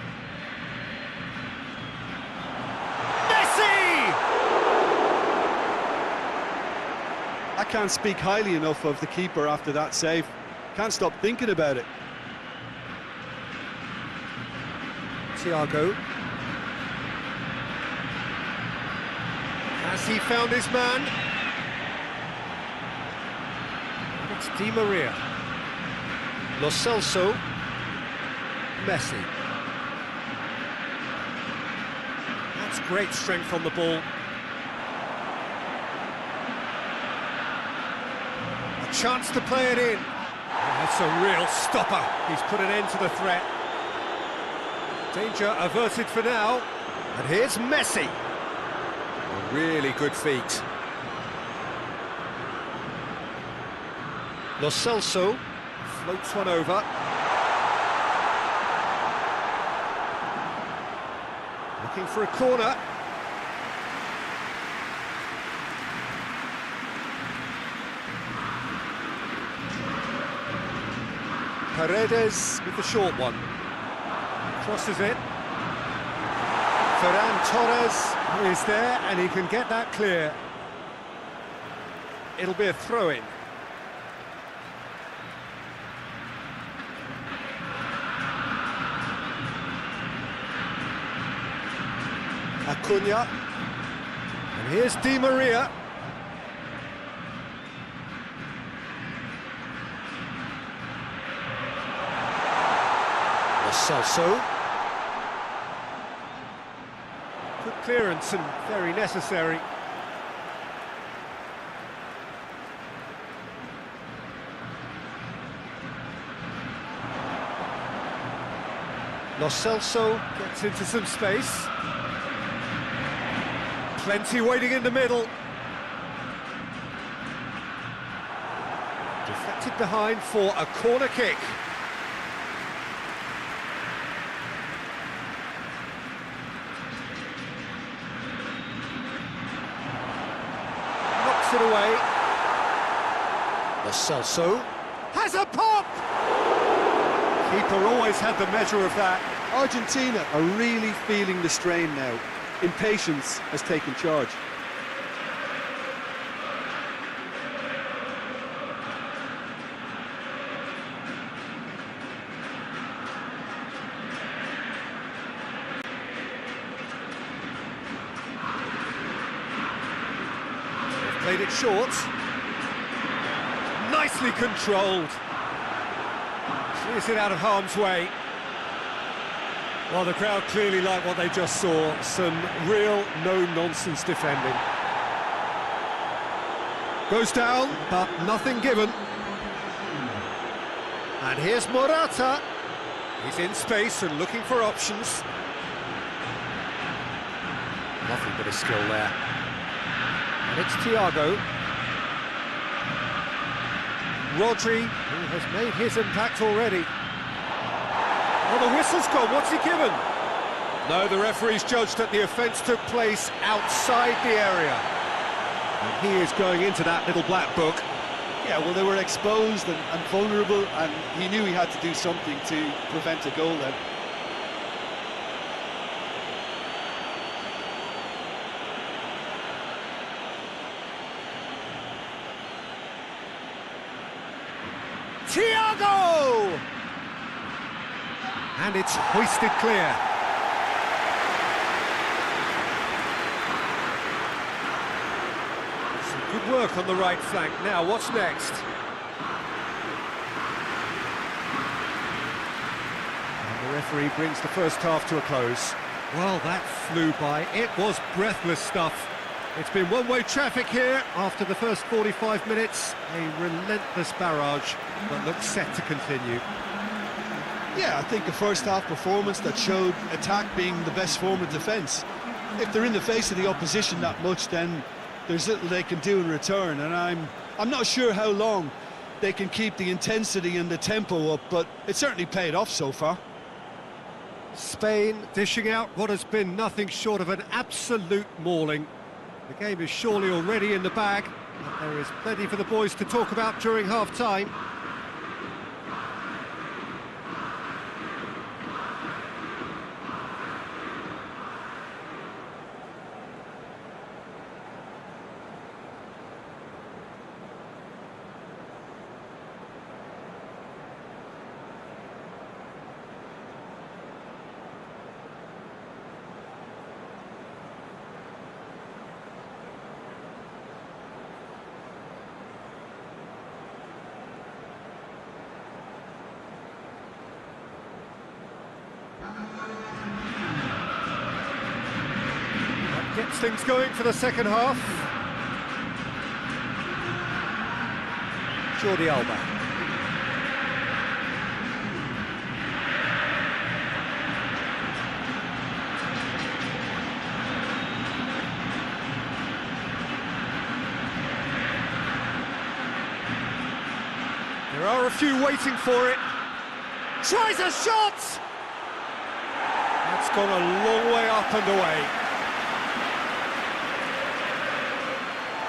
I can't speak highly enough of the keeper after that save. Can't stop thinking about it. Thiago. Has he found his man? It's Di Maria. Lo Celso. Messi. That's great strength on the ball. Chance to play it in. That's a real stopper. He's put an end to the threat. Danger averted for now. And here's Messi. A really good feat. Lo Celso floats one over. Looking for a corner. Paredes with the short one. Crosses it. Ferran Torres is there and he can get that clear. It'll be a throw-in. Acuna. And here's Di Maria. Celso. Good clearance and very necessary. Lo Celso gets into some space. Plenty waiting in the middle. Deflected behind for a corner kick. It away. Lo Celso has a pop! Keeper always had the measure of that. Argentina are really feeling the strain now. Impatience has taken charge. played it short. Nicely controlled. Clears it out of harm's way. Well, the crowd clearly like what they just saw. Some real no-nonsense defending. Goes down, but nothing given. And here's Morata. He's in space and looking for options. Lovely bit of skill there. And it's Thiago. Rodri, who has made his impact already. Well, the whistle's gone. What's he given? No, the referee's judged that the offence took place outside the area. And he is going into that little black book. Yeah, well, they were exposed and vulnerable, and he knew he had to do something to prevent a goal then. Thiago! And it's hoisted clear. Some good work on the right flank. Now, what's next? And the referee brings the first half to a close. Well, that flew by. It was breathless stuff. It's been one-way traffic here after the first 45 minutes. A relentless barrage that looks set to continue. Yeah, I think a first-half performance that showed attack being the best form of defence. If they're in the face of the opposition that much, then there's little they can do in return, and I'm not sure how long they can keep the intensity and the tempo up, but it certainly paid off so far. Spain dishing out what has been nothing short of an absolute mauling. The game is surely already in the bag, but there is plenty for the boys to talk about during half-time. Gets things going for the second half. Jordi Alba. There are a few waiting for it. Tries a shot! That's gone a long way up and away.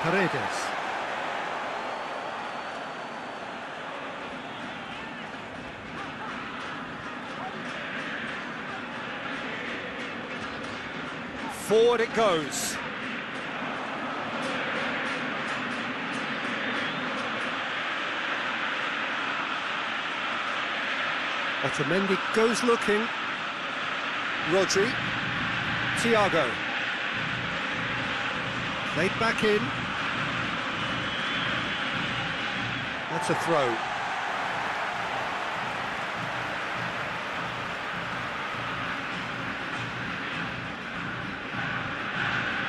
Paredes. Forward it goes. Otamendi goes looking. Rodri. Thiago. Played back in. That's a throw.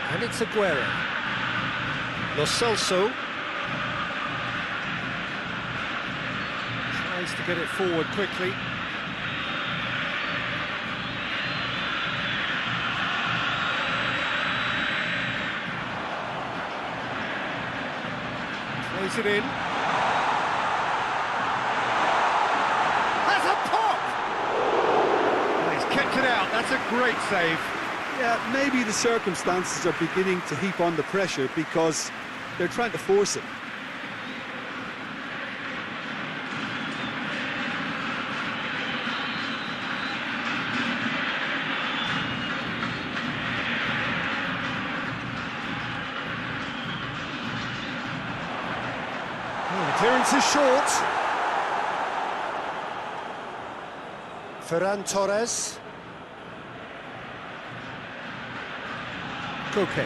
And it's Aguero. Lo Celso. Tries to get it forward quickly. Plays it in. That's a great save. Yeah, maybe the circumstances are beginning to heap on the pressure because they're trying to force it. Oh, the clearance is short. Ferran Torres. Koke.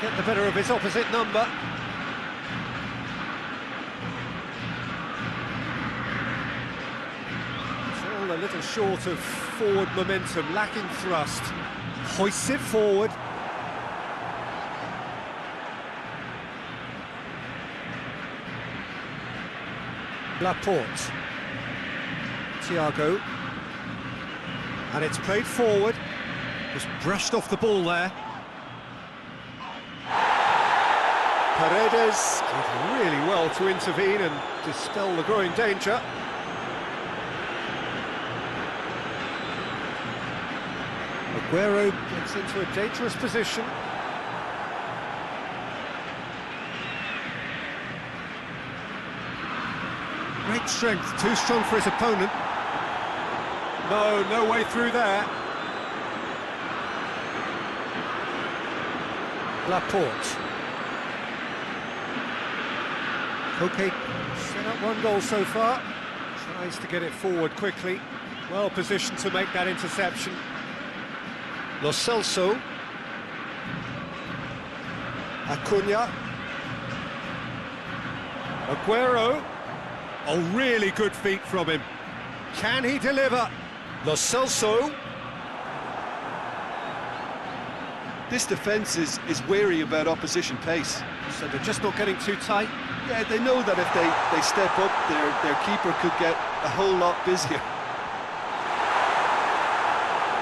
Can't get the better of his opposite number. It's all a little short of forward momentum, lacking thrust. Hoists it forward. Laporte. Thiago. And it's played forward. Just brushed off the ball there. Paredes did really well to intervene and dispel the growing danger. Aguero gets into a dangerous position. Great strength, too strong for his opponent. No way through there. Laporte. Koke set up one goal so far. Tries to get it forward quickly. Well positioned to make that interception. Lo Celso. Acuna. Aguero. Oh, really good feet from him. Can he deliver? Lo Celso. This defence is wary about opposition pace. So they're just not getting too tight. Yeah, they know that if they step up, their keeper could get a whole lot busier.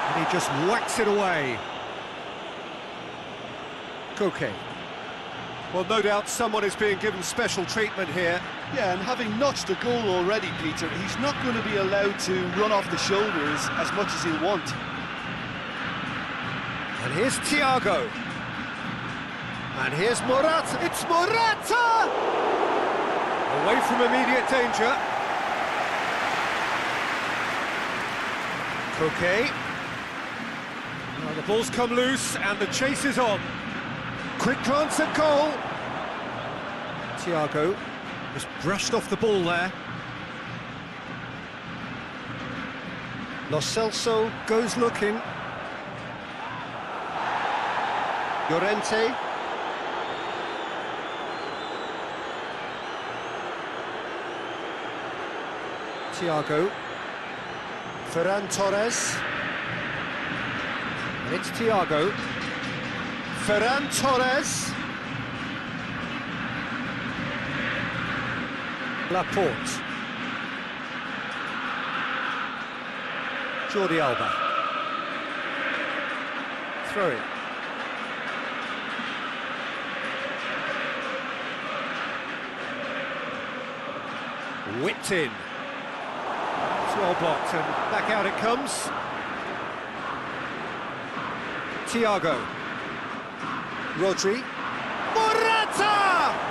And he just whacks it away. Koke. Well, no doubt someone is being given special treatment here. Yeah, and having notched a goal already, Peter, he's not going to be allowed to run off the shoulders as much as he'll want. And here's Thiago. And here's Morata. It's Morata! Away from immediate danger. Koke. Well, the ball's come loose and the chase is on. Quick glance at goal. Thiago just brushed off the ball there. Lo Celso goes looking. Llorente. Thiago. Ferran Torres. And it's Thiago. Ferran Torres. Laporte. Jordi Alba. Throw it. Whipped in. It's well blocked and back out it comes. Thiago. Rodri. Morata!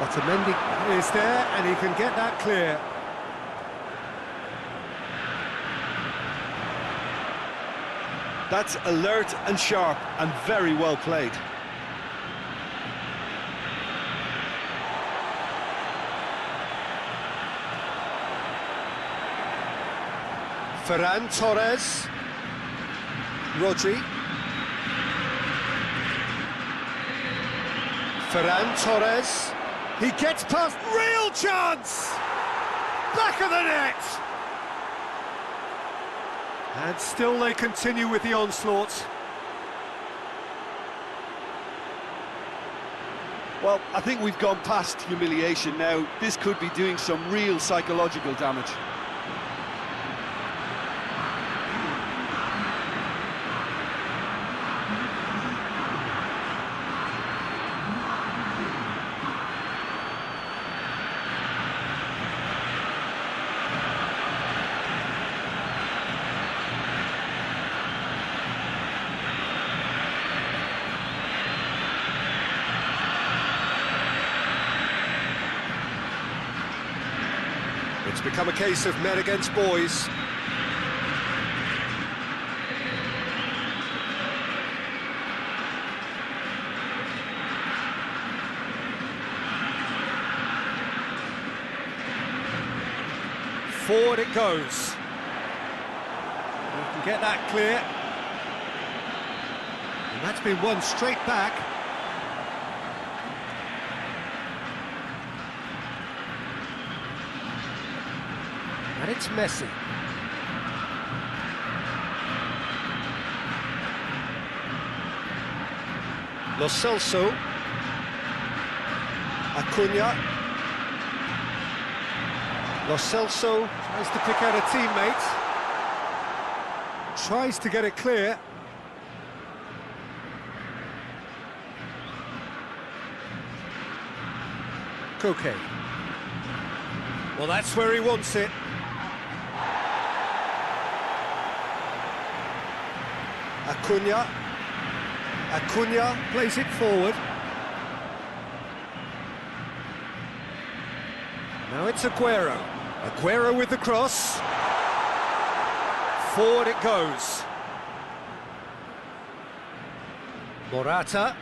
Otamendi is there and he can get that clear. That's alert and sharp and very well played. Ferran Torres. Rodri. Ferran Torres. He gets past, real chance! Back of the net! And still they continue with the onslaught. Well, I think we've gone past humiliation now. This could be doing some real psychological damage. It's become a case of men against boys. Forward it goes. You can get that clear. And that's been won straight back. And it's Messi. Lo Celso. Acuna. Lo Celso tries to pick out a teammate. Tries to get it clear. Koke. Well, that's where he wants it. Acuna. Acuna plays it forward. Now it's Aguero. Aguero with the cross. Forward it goes. Morata.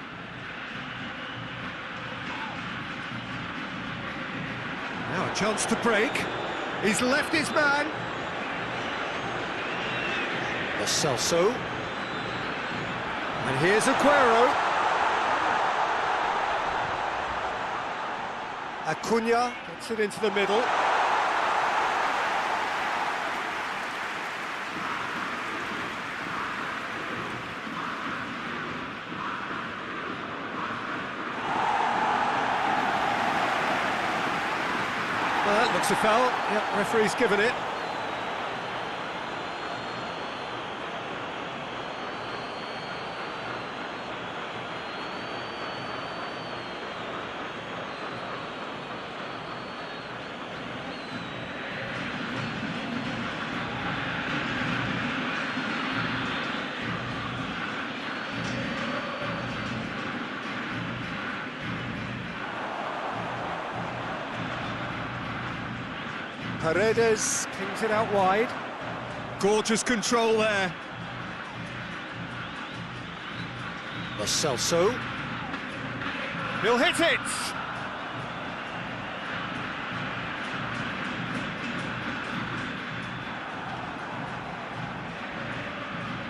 Now a chance to break. He's left his man. Lo Celso. And here's Aguero. Acuna gets it into the middle. Well, that looks a foul. Yep, referee's given it. Paredes pings it out wide. Gorgeous control there. Lo Celso. He'll hit it!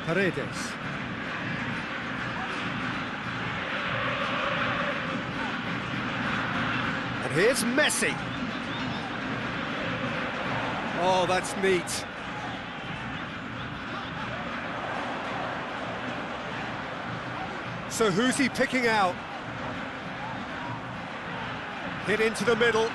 Paredes. And here's Messi. Oh, that's neat. So who's he picking out? Hit into the middle.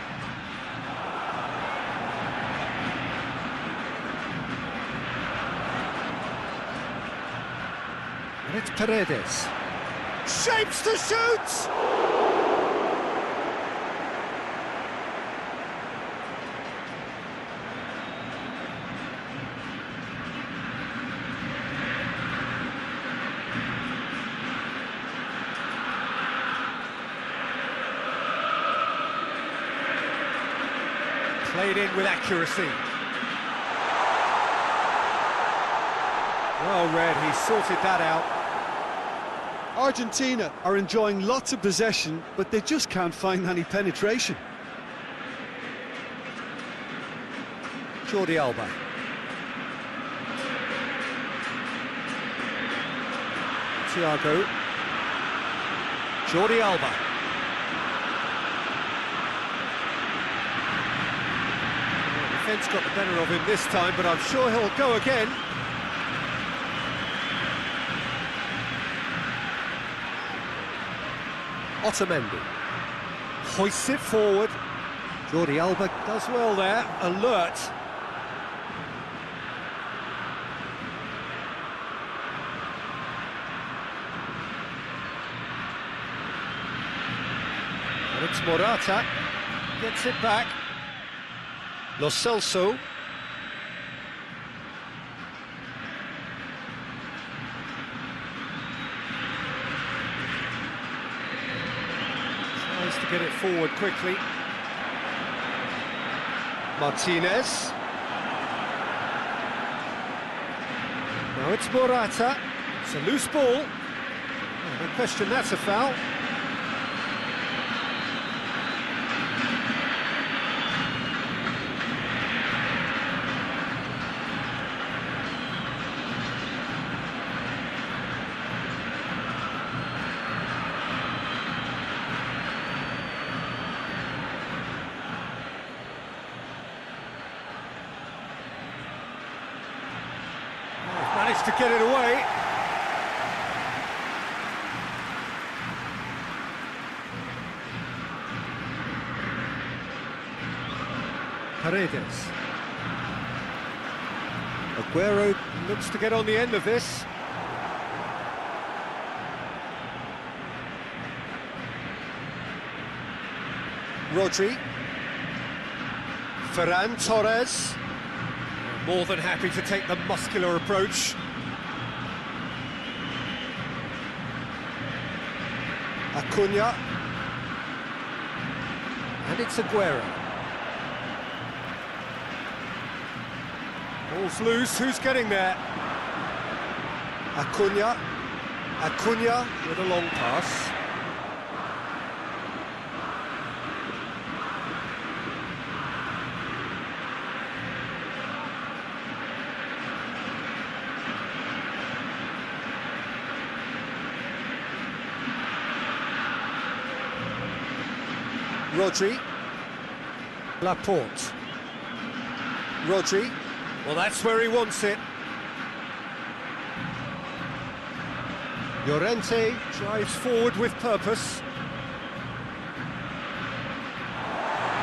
And it's Paredes. Shapes to shoot! Played in with accuracy. Well read, he sorted that out. Argentina are enjoying lots of possession, but they just can't find any penetration. Jordi Alba. Thiago. Jordi Alba. Defence got the better of him this time, but I'm sure he'll go again. Otamendi hoists it forward. Jordi Alba does well there, alert. And it's Morata, gets it back. Lo Celso. Tries to get it forward quickly. Martinez. Now it's Morata. It's a loose ball. No question that's a foul. Managed to get it away. Paredes. Aguero looks to get on the end of this. Rodri. Ferran Torres. More than happy to take the muscular approach. Acuna. And it's Aguero. Ball's loose, who's getting there? Acuna. Acuna with a long pass. Rodri. Laporte. Rodri. Well, that's where he wants it. Llorente drives forward with purpose.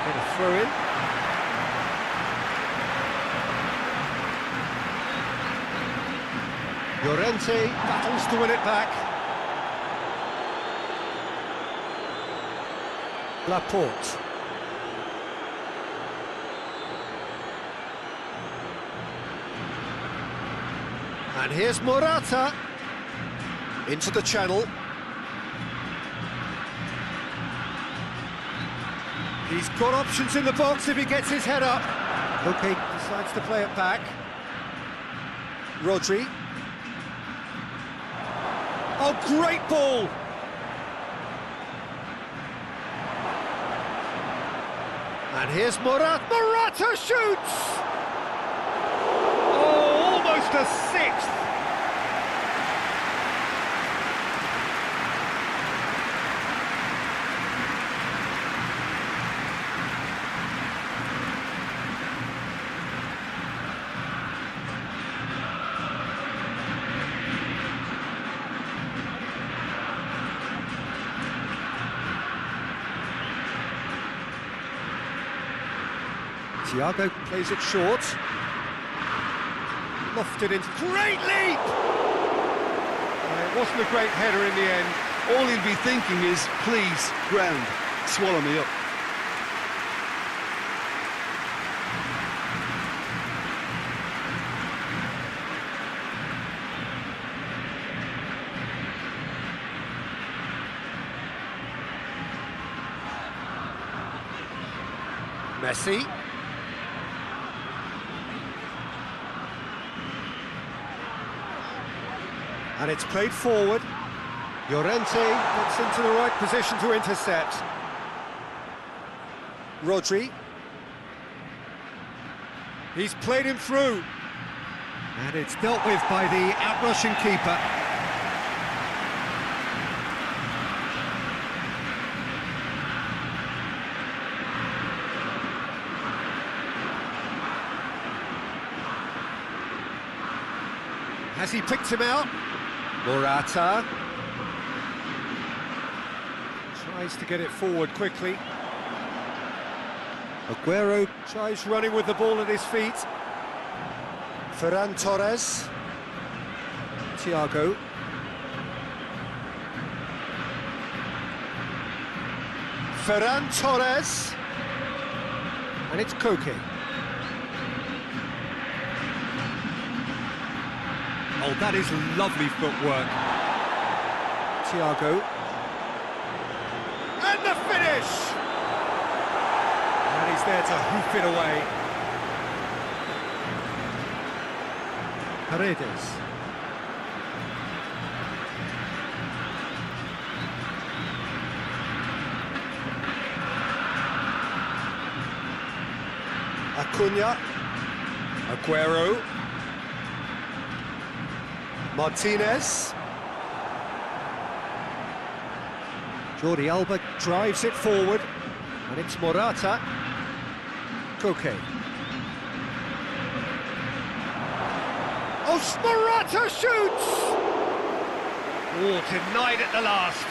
Get a throw in. Llorente battles to win it back. Laporte. And here's Morata into the channel. He's got options in the box if he gets his head up. Okay, decides to play it back. Rodri. Oh, great ball! And here's Morata. Morata shoots! Oh, almost a sixth! Thiago plays it short. Lofted into... Great leap! It wasn't a great header in the end. All he'll be thinking is, please, ground, swallow me up. Messi. And it's played forward. Llorente gets into the right position to intercept. Rodri. He's played him through. And it's dealt with by the outrushing keeper. Has he picked him out? Morata tries to get it forward quickly. Aguero tries running with the ball at his feet. Ferran Torres. Thiago. Ferran Torres. And it's Koke. Oh, that is lovely footwork. Thiago. And the finish! And he's there to hoof it away. Paredes. Acuna. Aguero. Martinez. Jordi Alba drives it forward, and it's Morata. Koke. Oh, Morata shoots! Oh, denied at the last.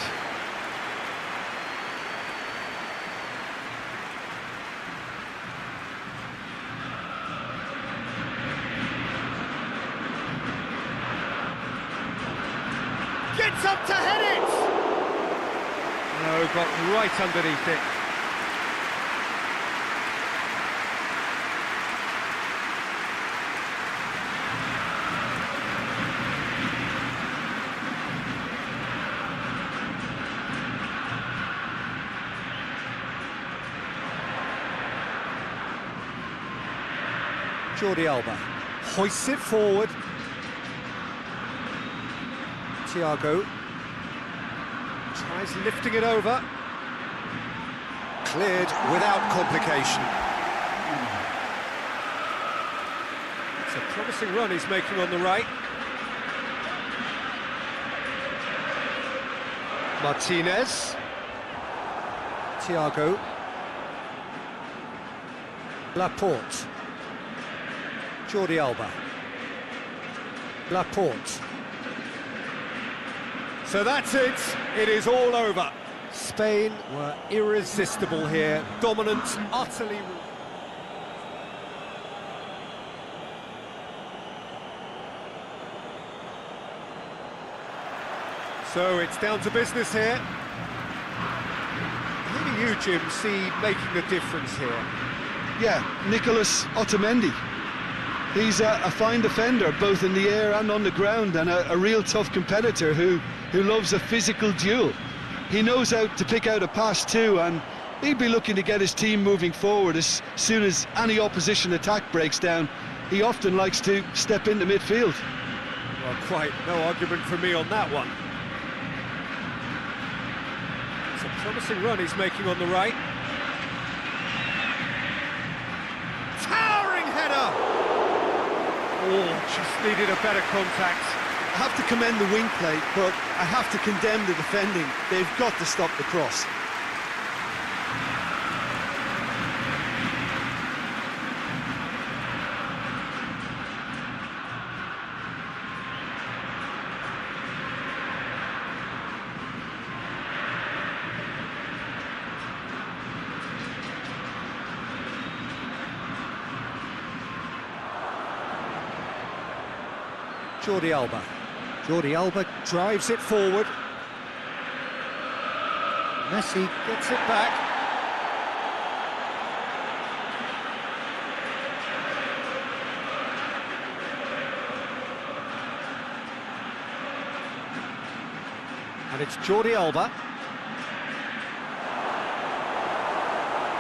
Gets up to head it! No, got right underneath it. Jordi Alba hoists it forward. Thiago tries lifting it over. Cleared without complication. It's a promising run he's making on the right. Martinez. Thiago. Laporte. Jordi Alba. Laporte. So that's it. It is all over. Spain were irresistible here. Dominant, utterly... So it's down to business here. Who do you, Jim, see making the difference here? Yeah, Nicolas Otamendi. He's a fine defender, both in the air and on the ground, and a real tough competitor who loves a physical duel. He knows how to pick out a pass too, and he'd be looking to get his team moving forward as soon as any opposition attack breaks down. He often likes to step into midfield. Well, quite no argument from me on that one. It's a promising run he's making on the right. Towering header! Oh, just needed a better contact. I have to commend the wing play, but I have to condemn the defending. They've got to stop the cross. Jordi Alba. Jordi Alba drives it forward. Messi gets it back. And it's Jordi Alba.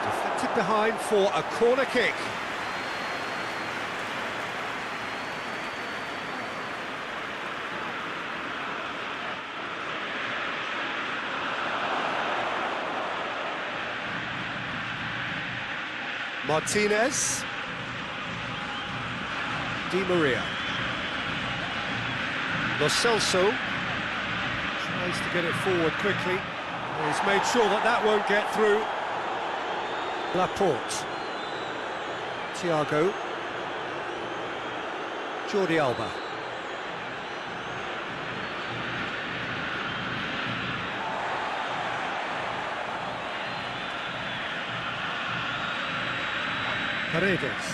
Deflected behind for a corner kick. Martinez. Di Maria. Lo Celso tries to get it forward quickly. He's made sure that that won't get through. Laporte. Thiago. Jordi Alba. Paredes.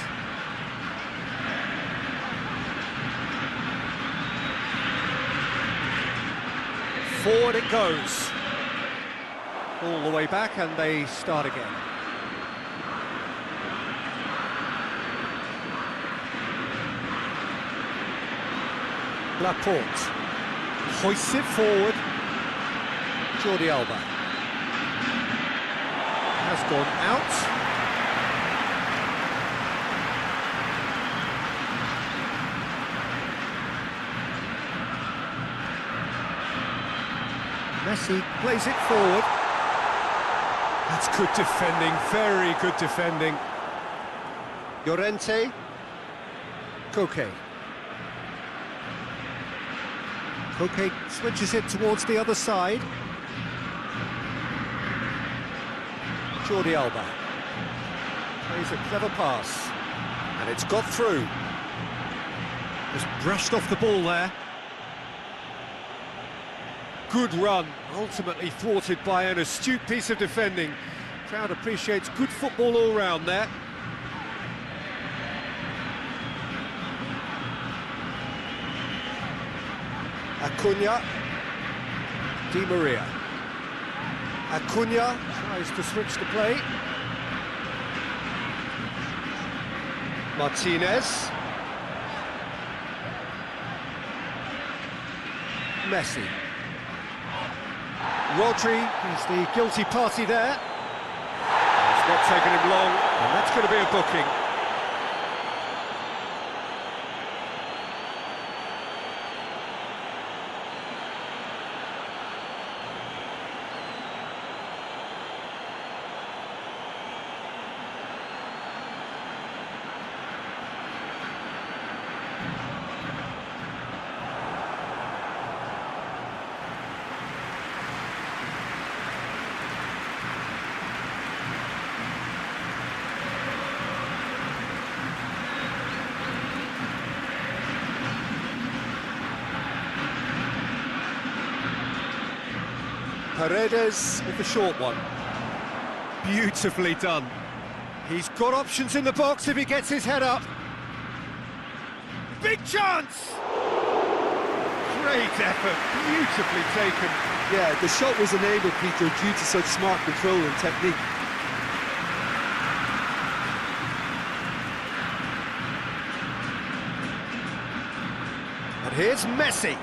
Forward it goes. All the way back, and they start again. Laporte hoists it forward. Jordi Alba has gone out. Messi plays it forward. That's good defending, very good defending. Llorente. Koke. Koke switches it towards the other side. Jordi Alba. Plays a clever pass. And it's got through. Just brushed off the ball there. Good run, ultimately thwarted by an astute piece of defending. Crowd appreciates good football all round there. Acuna. Di Maria. Acuna tries to switch the play. Martinez. Messi. Rodri is the guilty party there. It's not taken him long, and that's going to be a booking. Paredes with the short one. Beautifully done. He's got options in the box if he gets his head up. Big chance! Great effort, beautifully taken. Yeah, the shot was enabled, Peter, due to such smart control and technique. And here's Messi.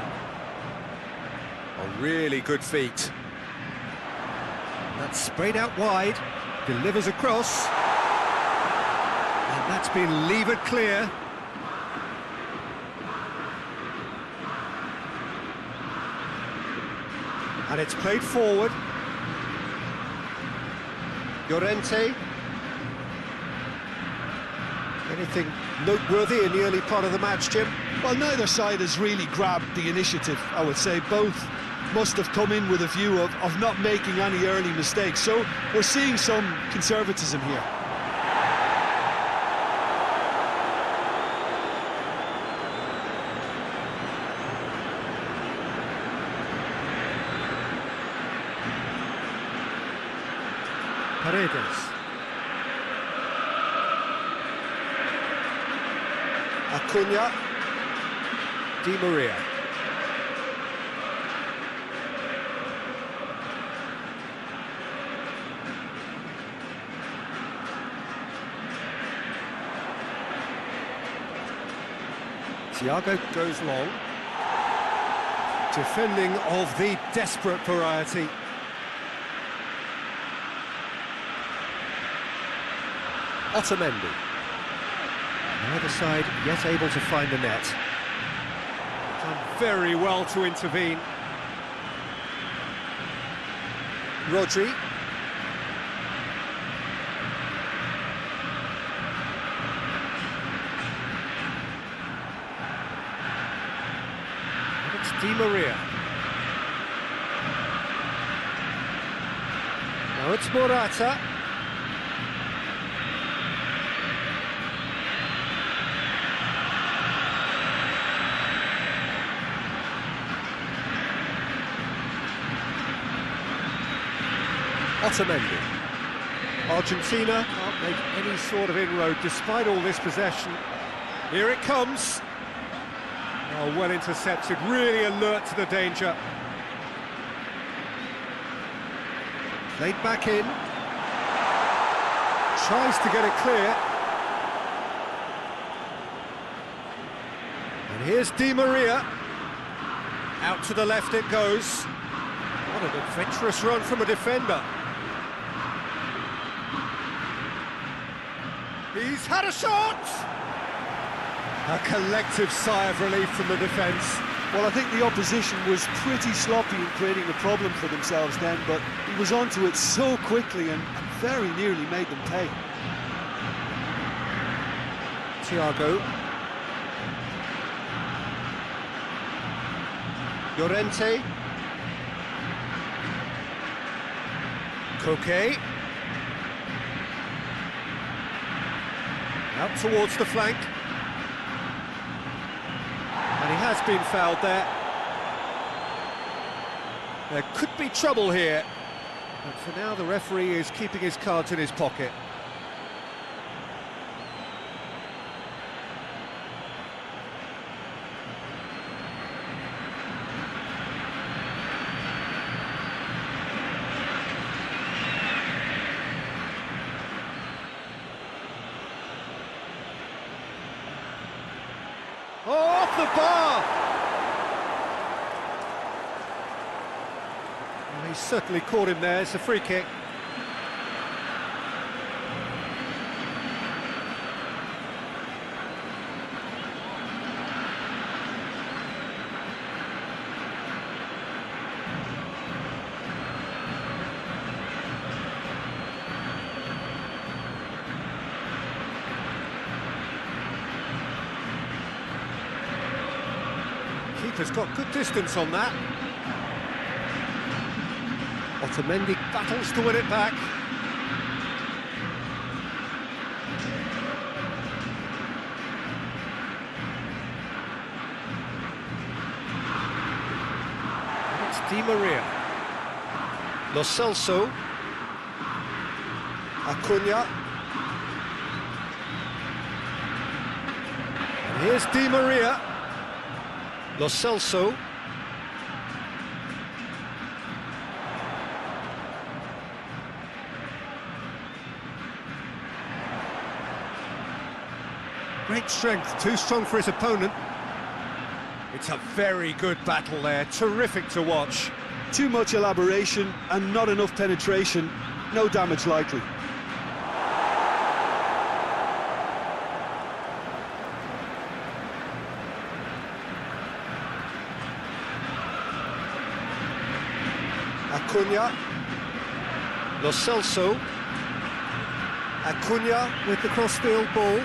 A really good feat. That's sprayed out wide, delivers across. And that's been levered clear. And it's played forward. Llorente. Anything noteworthy in the early part of the match, Jim? Well, neither side has really grabbed the initiative, I would say. Both must have come in with a view of not making any early mistakes. So we're seeing some conservatism here. Paredes. Acuna. Di Maria. Thiago goes long. Defending of the desperate variety. Otamendi. Neither side yet able to find the net. Done very well to intervene. Rodri. And it's Di Maria. Now it's Morata. Otamendi. Argentina can't make any sort of inroad despite all this possession. Here it comes. Oh, well intercepted, really alert to the danger. Played back in. Tries to get it clear. And here's Di Maria. Out to the left it goes. What an adventurous run from a defender. He's had a shot! A collective sigh of relief from the defence. Well, I think the opposition was pretty sloppy in creating a problem for themselves then, but he was onto it so quickly and very nearly made them pay. Thiago. Llorente. Koke. Out towards the flank. And he has been fouled there. There could be trouble here. But for now, the referee is keeping his cards in his pocket. Oh, off the bar! Well, he's certainly caught him there. It's a free kick. Keeper's got good distance on that. Otamendi battles to win it back. And it's Di Maria. Lo Celso. Acuna. And here's Di Maria. Lo Celso. Great strength, too strong for his opponent. It's a very good battle there, terrific to watch. Too much elaboration and not enough penetration, no damage likely. Acuna. Lo Celso. Acuna with the cross-field ball.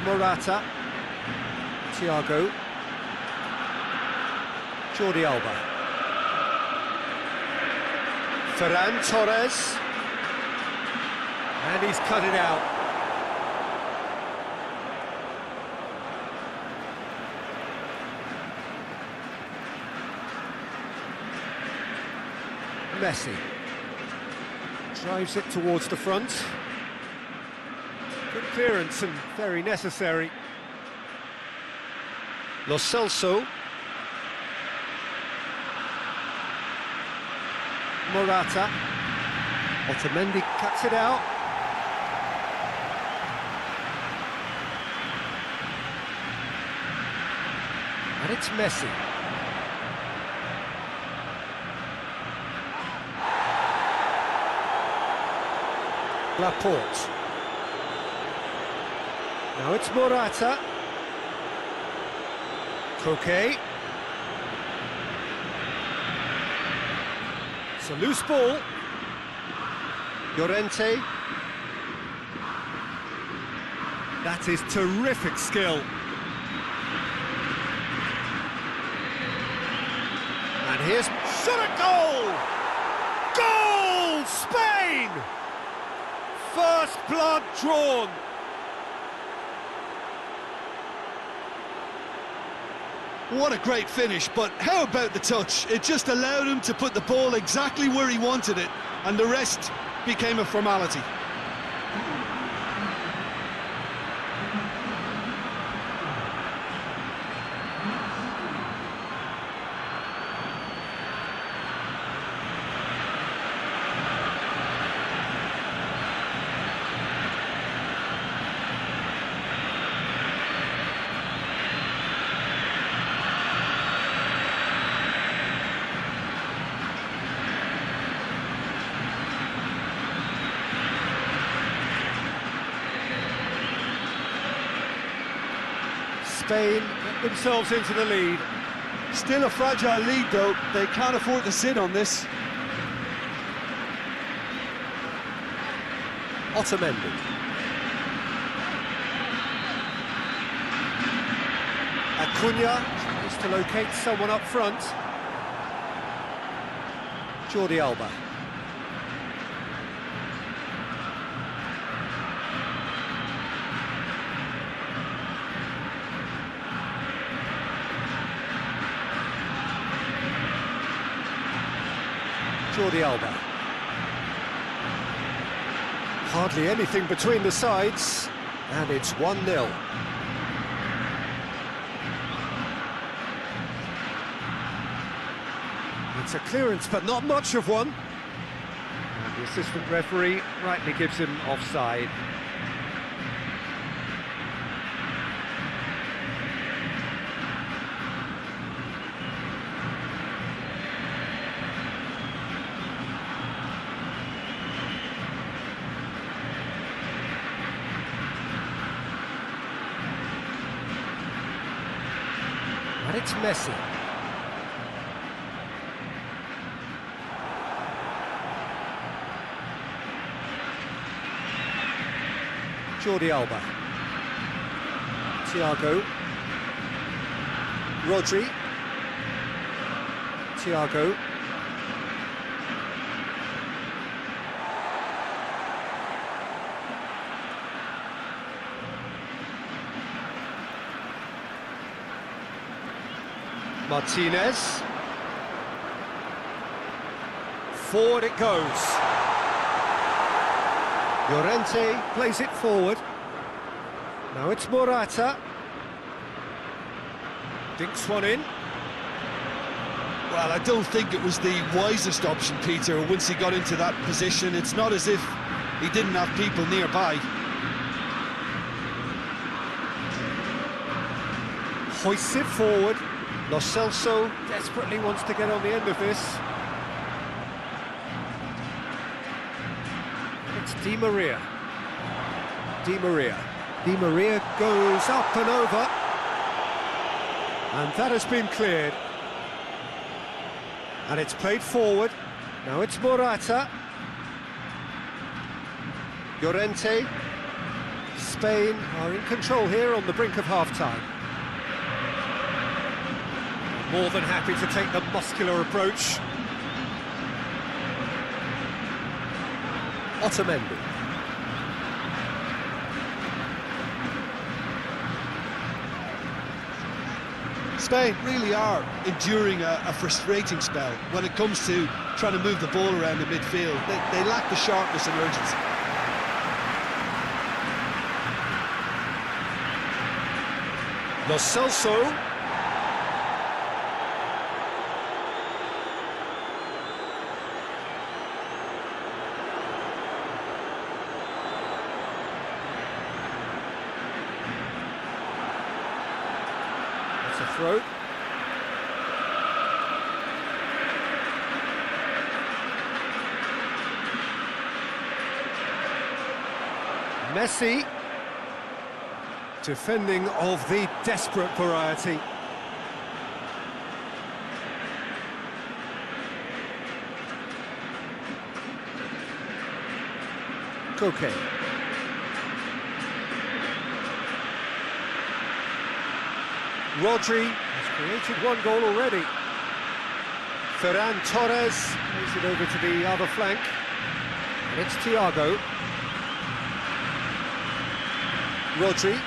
Morata. Thiago. Jordi Alba. Ferran Torres. And he's cut it out. Messi drives it towards the front. Good clearance and very necessary. Lo Celso. Morata. Otamendi cuts it out. And it's Messi. Laporte. Now it's Morata. Koke. It's a loose ball. Llorente. That is terrific skill. And here's shot at goal! Goal! Spain! First blood drawn. What a great finish, but how about the touch? It just allowed him to put the ball exactly where he wanted it, and the rest became a formality. Spain get themselves into the lead. Still a fragile lead, though. They can't afford to sit on this. Otamendi. Acuna tries to locate someone up front. Jordi Alba. Jordi Alba. Hardly anything between the sides, and it's 1-0. It's a clearance, but not much of one. And the assistant referee rightly gives him offside. And it's Messi. Jordi Alba. Thiago. Rodri. Thiago. Martinez. Forward it goes. Llorente plays it forward. Now it's Morata. Dinks one in. Well, I don't think it was the wisest option, Peter, once he got into that position. It's not as if he didn't have people nearby. Hoists it forward. Lo Celso desperately wants to get on the end of this. It's Di Maria. Di Maria. Di Maria goes up and over. And that has been cleared. And it's played forward. Now it's Morata. Llorente. Spain are in control here on the brink of half-time. More than happy to take the muscular approach. Otamendi. Spain really are enduring a frustrating spell when it comes to trying to move the ball around the midfield. They lack the sharpness and urgency. Lo Celso. That's a throw. Messi. Defending of the desperate variety. Koke. Rodri has created one goal already. Ferran Torres plays it over to the other flank. And it's Thiago. Rodri.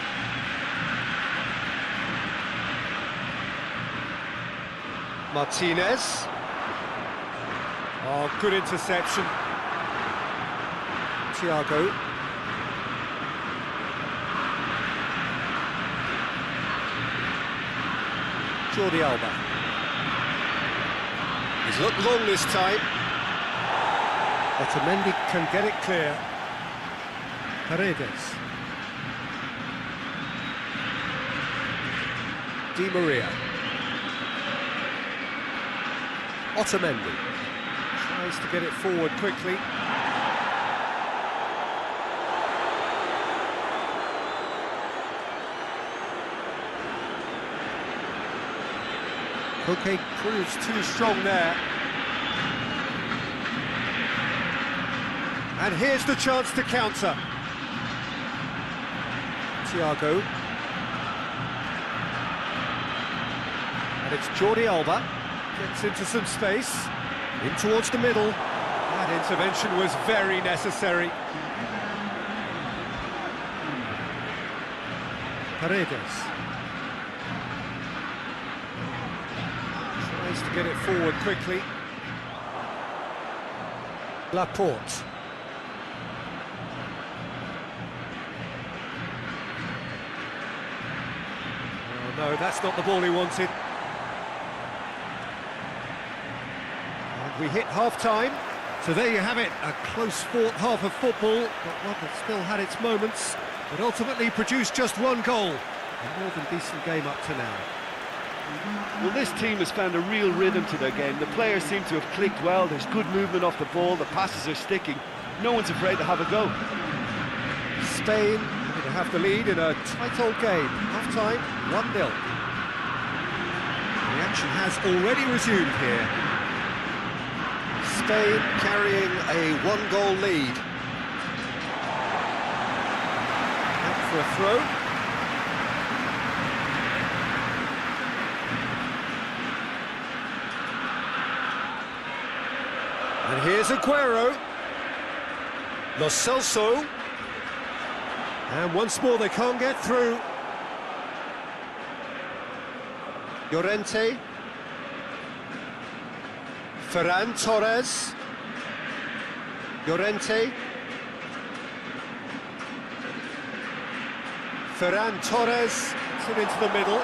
Martinez. Oh, good interception. Thiago. Jordi Alba. He's looked long this time. Otamendi can get it clear. Paredes. Di Maria. Otamendi tries to get it forward quickly. Okay, proves too strong there. And here's the chance to counter. Thiago. And it's Jordi Alba. Gets into some space. In towards the middle. That intervention was very necessary. Paredes. Tries to get it forward quickly. Laporte. Oh no, that's not the ball he wanted. And we hit half-time. So there you have it, a close-fought half of football, but one that still had its moments, but ultimately produced just one goal. A more than decent game up to now. Well, this team has found a real rhythm to their game. The players seem to have clicked well. There's good movement off the ball. The passes are sticking. No one's afraid to have a go. Spain going to have the lead in a tight old game. Half-time, 1-0. The action has already resumed here. Spain carrying a one-goal lead. Out for a throw. And here's Aguero. Lo Celso. And once more they can't get through. Llorente. Ferran Torres. Llorente. Ferran Torres gets it into the middle.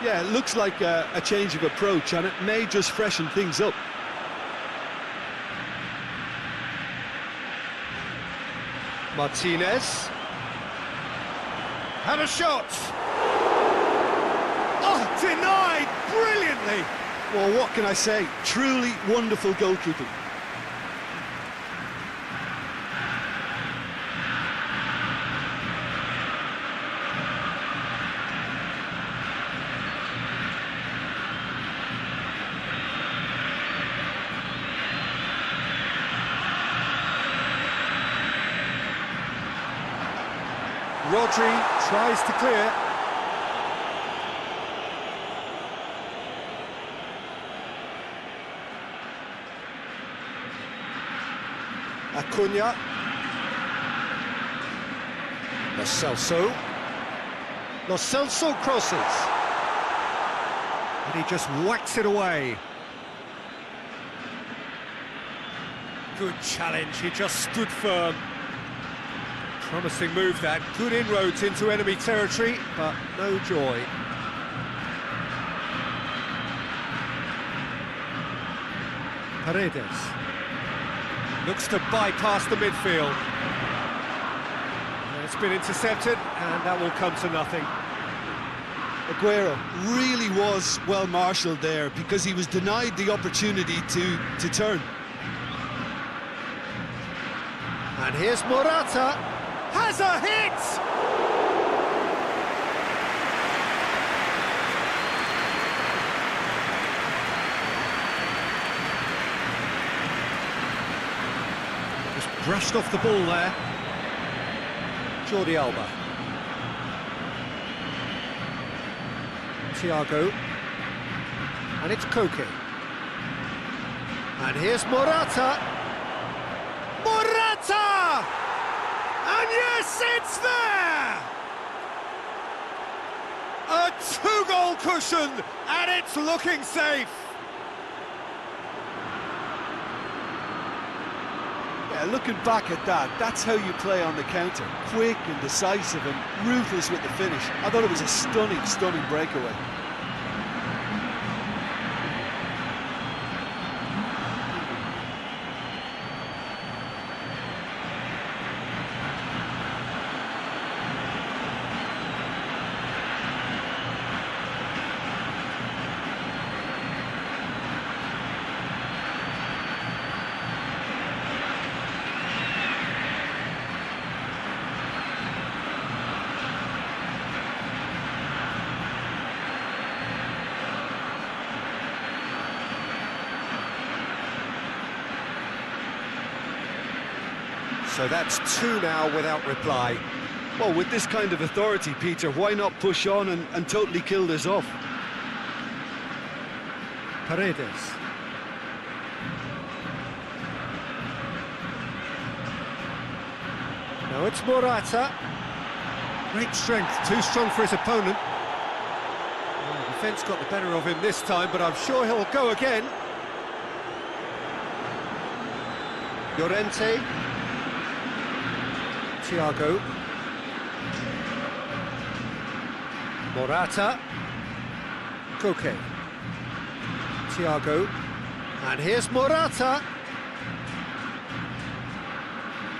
Yeah, it looks like a change of approach, and it may just freshen things up. Martinez. Had a shot. Oh, denied brilliantly. Well, what can I say? Truly wonderful goalkeeping. Rodri tries to clear. Acuna. Lo Celso. Lo Celso crosses. And he just whacks it away. Good challenge, he just stood firm. Promising move that, good inroads into enemy territory, but no joy. Paredes looks to bypass the midfield. And it's been intercepted, and that will come to nothing. Aguero really was well marshalled there because he was denied the opportunity to turn. And here's Morata. Has a hit! Just brushed off the ball there. Jordi Alba. Thiago. And it's Koke. And here's Morata. Morata! And yes, it's there! A two-goal cushion, and it's looking safe. Yeah, looking back at that, that's how you play on the counter. Quick and decisive and ruthless with the finish. I thought it was a stunning, stunning breakaway. So that's two now without reply. Well, with this kind of authority, Peter, why not push on and totally kill this off? Paredes. Now it's Morata. Great strength, too strong for his opponent. Well, the defence got the better of him this time, but I'm sure he'll go again. Llorente. Thiago. Morata. Koke. Thiago. And here's Morata.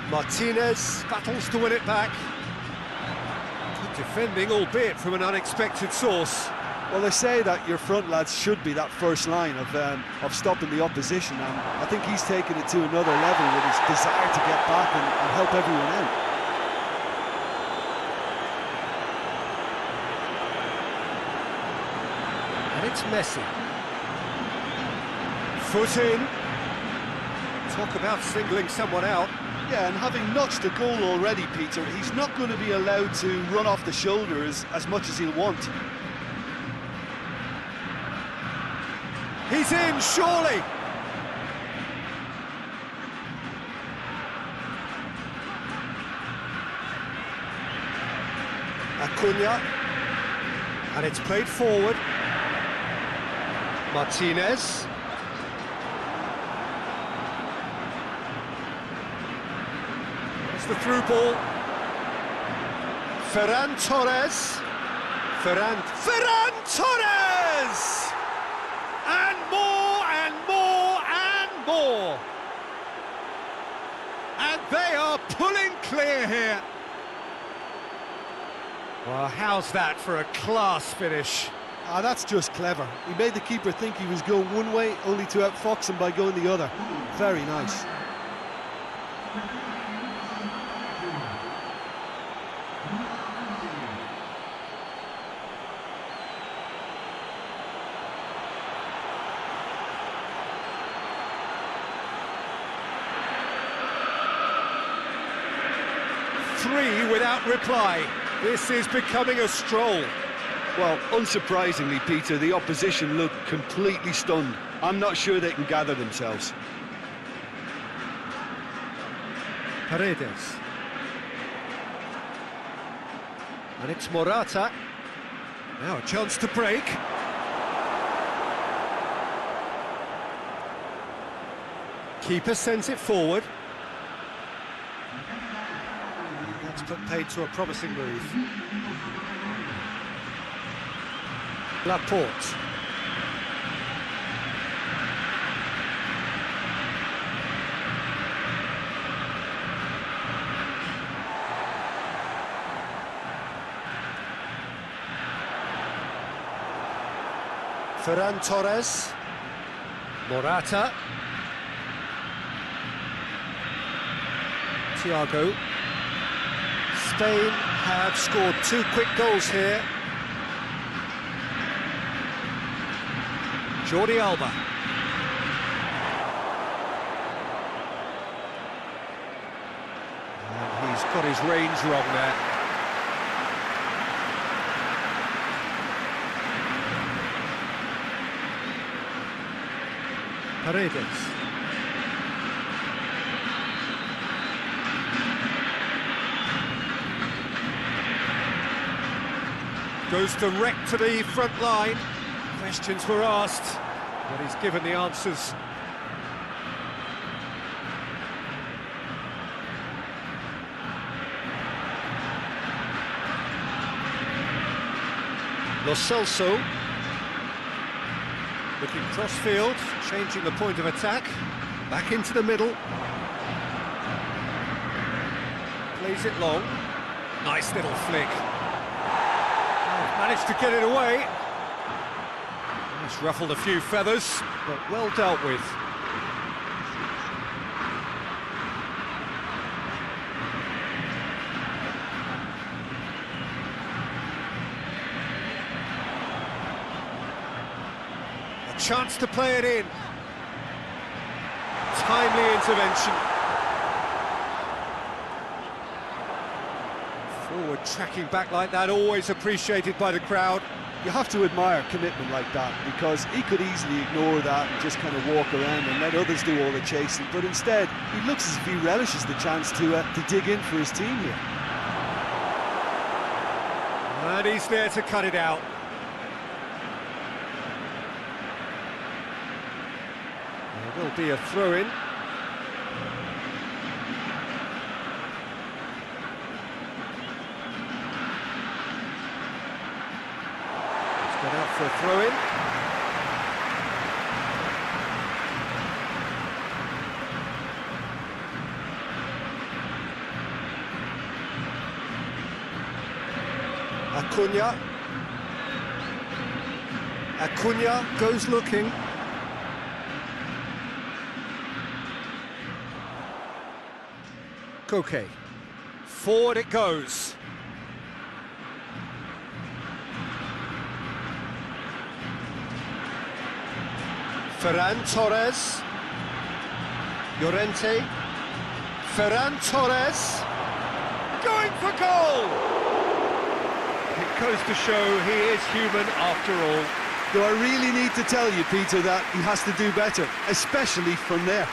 Martinez battles to win it back. Good defending, albeit from an unexpected source. Well, they say that your front lads should be that first line of stopping the opposition, and I think he's taken it to another level with his desire to get back and help everyone out. And it's Messi. Foot in. Talk about singling someone out. Yeah, and having notched a goal already, Peter, he's not going to be allowed to run off the shoulder as much as he'll want. He's in, surely! Acuna. And it's played forward. Martinez. The through ball. Ferran Torres. Ferran Torres! And more and more and more. And they are pulling clear here. Well, how's that for a class finish? Ah, that's just clever. He made the keeper think he was going one way, only to outfox him by going the other. Very nice. Three without reply. This is becoming a stroll. Well, unsurprisingly, Peter, the opposition look completely stunned. I'm not sure they can gather themselves. Paredes. And it's Morata. Now a chance to break. Keeper sends it forward. That's put paid to a promising move. Laporte. Ferran Torres. Morata. Thiago. Spain have scored two quick goals here. Jordi Alba. And he's got his range wrong there. Paredes. Goes direct to the front line. Questions were asked, but he's given the answers. Lo Celso. Looking cross-field, changing the point of attack. Back into the middle. Plays it long. Nice little flick. Managed to get it away. It's ruffled a few feathers, but well dealt with. A chance to play it in. Timely intervention. Forward tracking back like that, always appreciated by the crowd. You have to admire commitment like that, because he could easily ignore that and just kind of walk around and let others do all the chasing, but instead he looks as if he relishes the chance to dig in for his team here. And he's there to cut it out. There will be a throw-in. Out for a throw-in. Acuna goes looking. Koke. Forward it goes. Ferran Torres, Llorente, Ferran Torres, going for goal! It goes to show he is human after all. Do I really need to tell you, Peter, that he has to do better, especially from there?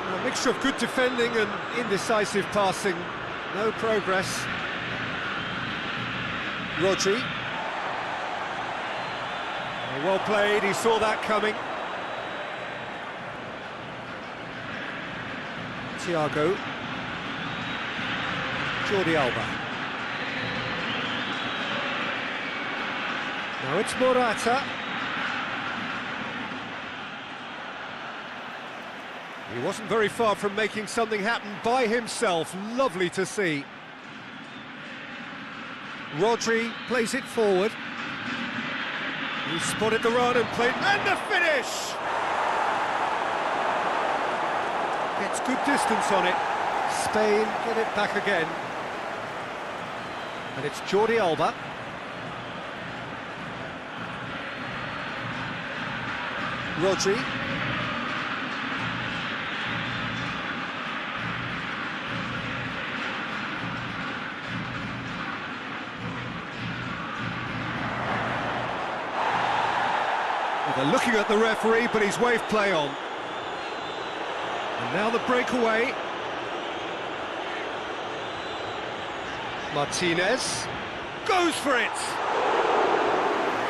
A mixture of good defending and indecisive passing. No progress. Rodri. Well played, he saw that coming. Thiago. Jordi Alba. Now it's Morata. He wasn't very far from making something happen by himself. Lovely to see. Rodri plays it forward. He spotted the run and played, and the finish! Gets good distance on it. Spain get it back again. And it's Jordi Alba. Rodri. They're looking at the referee, but he's waved play on. And now the breakaway. Martinez goes for it.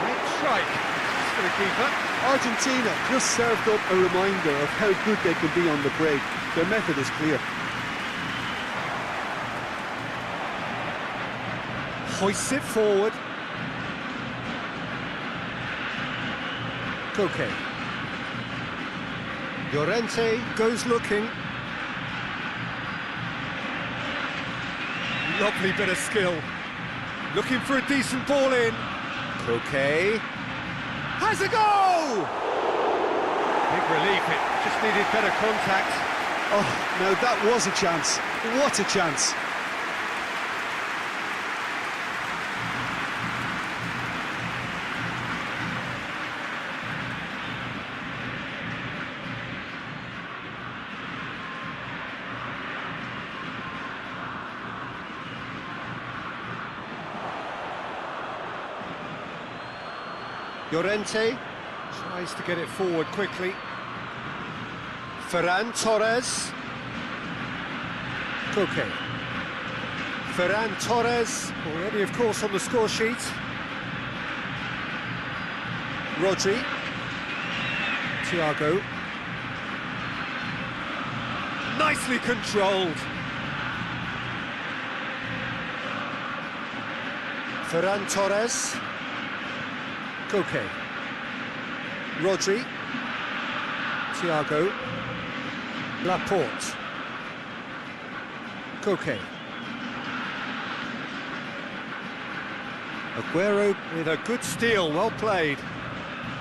Great strike for the keeper. Argentina just served up a reminder of how good they can be on the break. Their method is clear. Hoists it forward. Koke. Llorente goes looking. Lovely bit of skill. Looking for a decent ball in. Koke. Has a goal! Big relief, it just needed better contact. Oh, now that was a chance. What a chance. Llorente tries to get it forward quickly. Ferran Torres. Koke. Ferran Torres, already of course on the score sheet. Rodri. Thiago. Nicely controlled. Ferran Torres. Koke. Rodri. Thiago. Laporte. Koke. Aguero with a good steal, well played.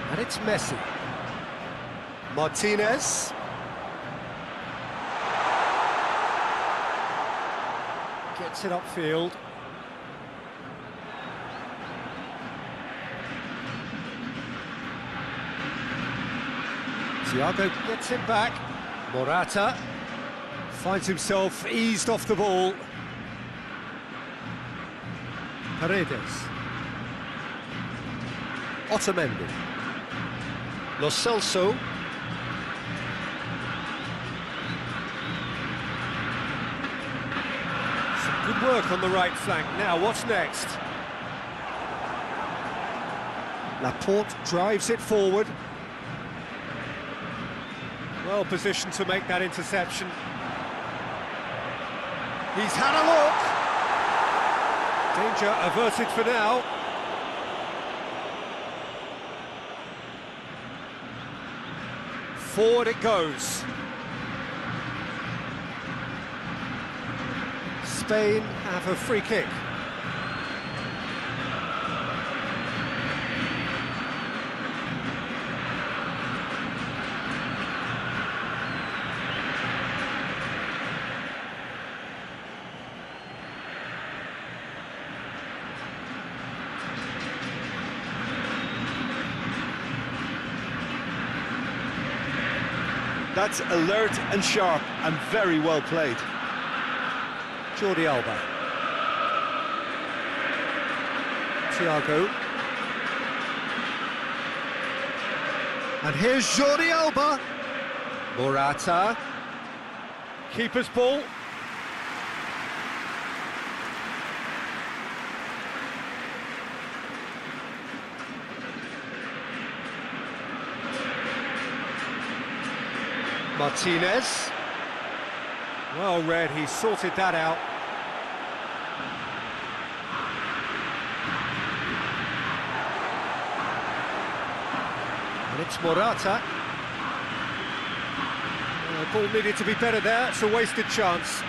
And it's Messi. Martinez. Gets it upfield. Thiago gets it back. Morata finds himself eased off the ball. Paredes. Otamendi. Lo Celso. Some good work on the right flank. Now, what's next? Laporte drives it forward. Well positioned to make that interception. He's had a look. Danger averted for now. Forward it goes. Spain have a free kick. That's alert and sharp and very well played. Jordi Alba. Thiago. And here's Jordi Alba. Morata. Keeper's ball. Martinez. Well read, he sorted that out. And it's Morata. The ball needed to be better there, it's a wasted chance.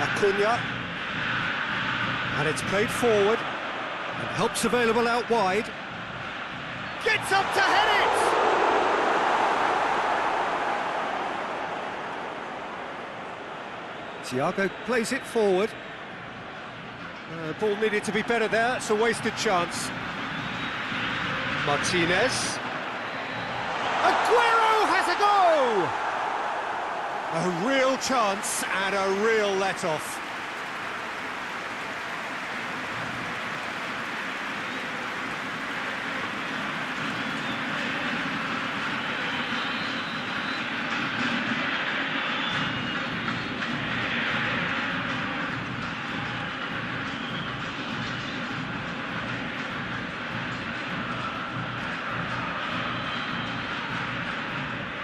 Acuna. And it's played forward. And help's available out wide. Gets up to head it! Thiago plays it forward. The ball needed to be better there, it's a wasted chance. Martinez. Aguero has a go! A real chance and a real let-off.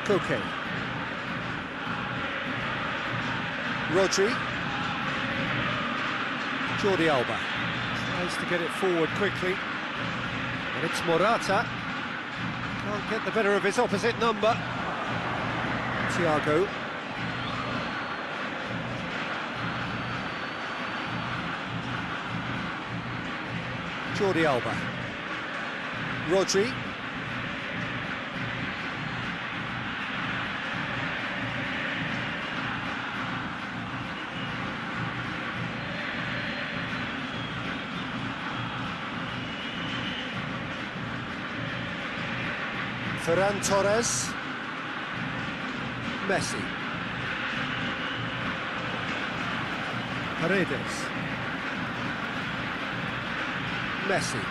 Koke. Rodri. Jordi Alba tries to get it forward quickly. And it's Morata. Can't get the better of his opposite number. Thiago. Jordi Alba. Rodri. Ferran Torres. Messi. Paredes. Messi.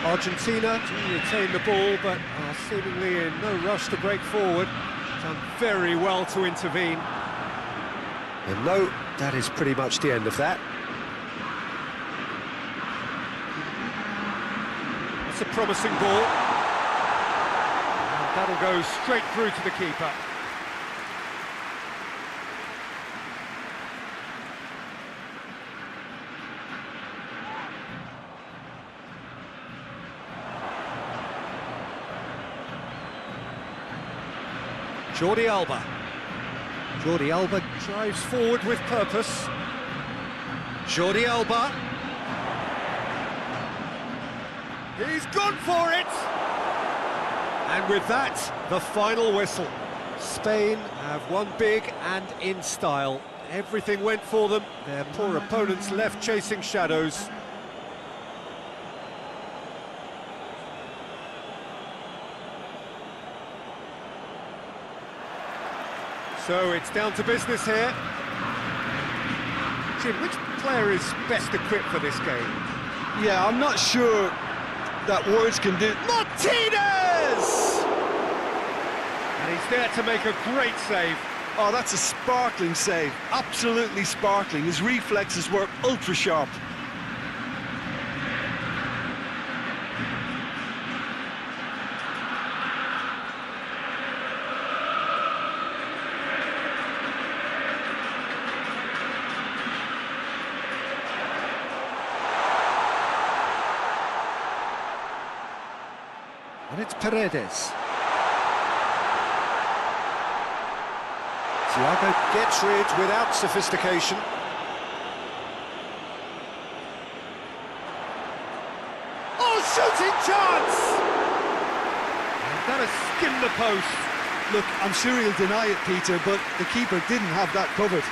Argentina do retain the ball, but are seemingly in no rush to break forward. Done very well to intervene. And no, that is pretty much the end of that. That's a promising ball. That'll go straight through to the keeper. Jordi Alba. Jordi Alba drives forward with purpose. Jordi Alba. He's gone for it! And with that, the final whistle. Spain have won big and in style. Everything went for them. Their poor opponents left chasing shadows. So it's down to business here. Jim, which player is best equipped for this game? Yeah, I'm not sure that words can do. Martinez! And he's there to make a great save. Oh, that's a sparkling save. Absolutely sparkling. His reflexes were ultra sharp. And it's Paredes. Thiago gets rid without sophistication. Oh, shooting chance! And that has skimmed the post. Look, I'm sure he'll deny it, Peter, but the keeper didn't have that covered.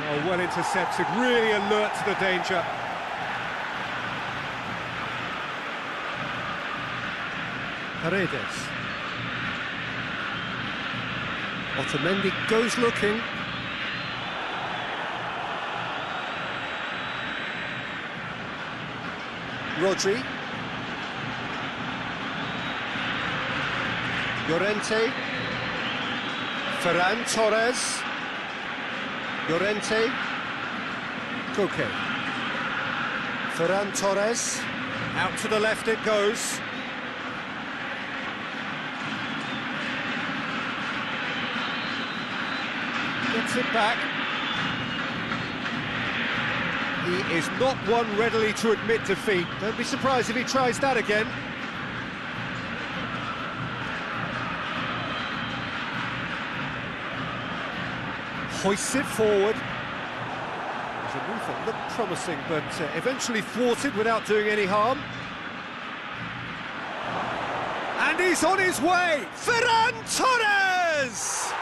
Oh, well intercepted, really alert to the danger. Paredes. Otamendi goes looking. Rodri. Llorente. Ferran Torres. Llorente. Koke. Ferran Torres. Out to the left it goes. Gets it back. He is not one readily to admit defeat. Don't be surprised if he tries that again. Hoists it forward. There's a move that looked promising, but eventually thwarted without doing any harm. And he's on his way! Ferran Torres!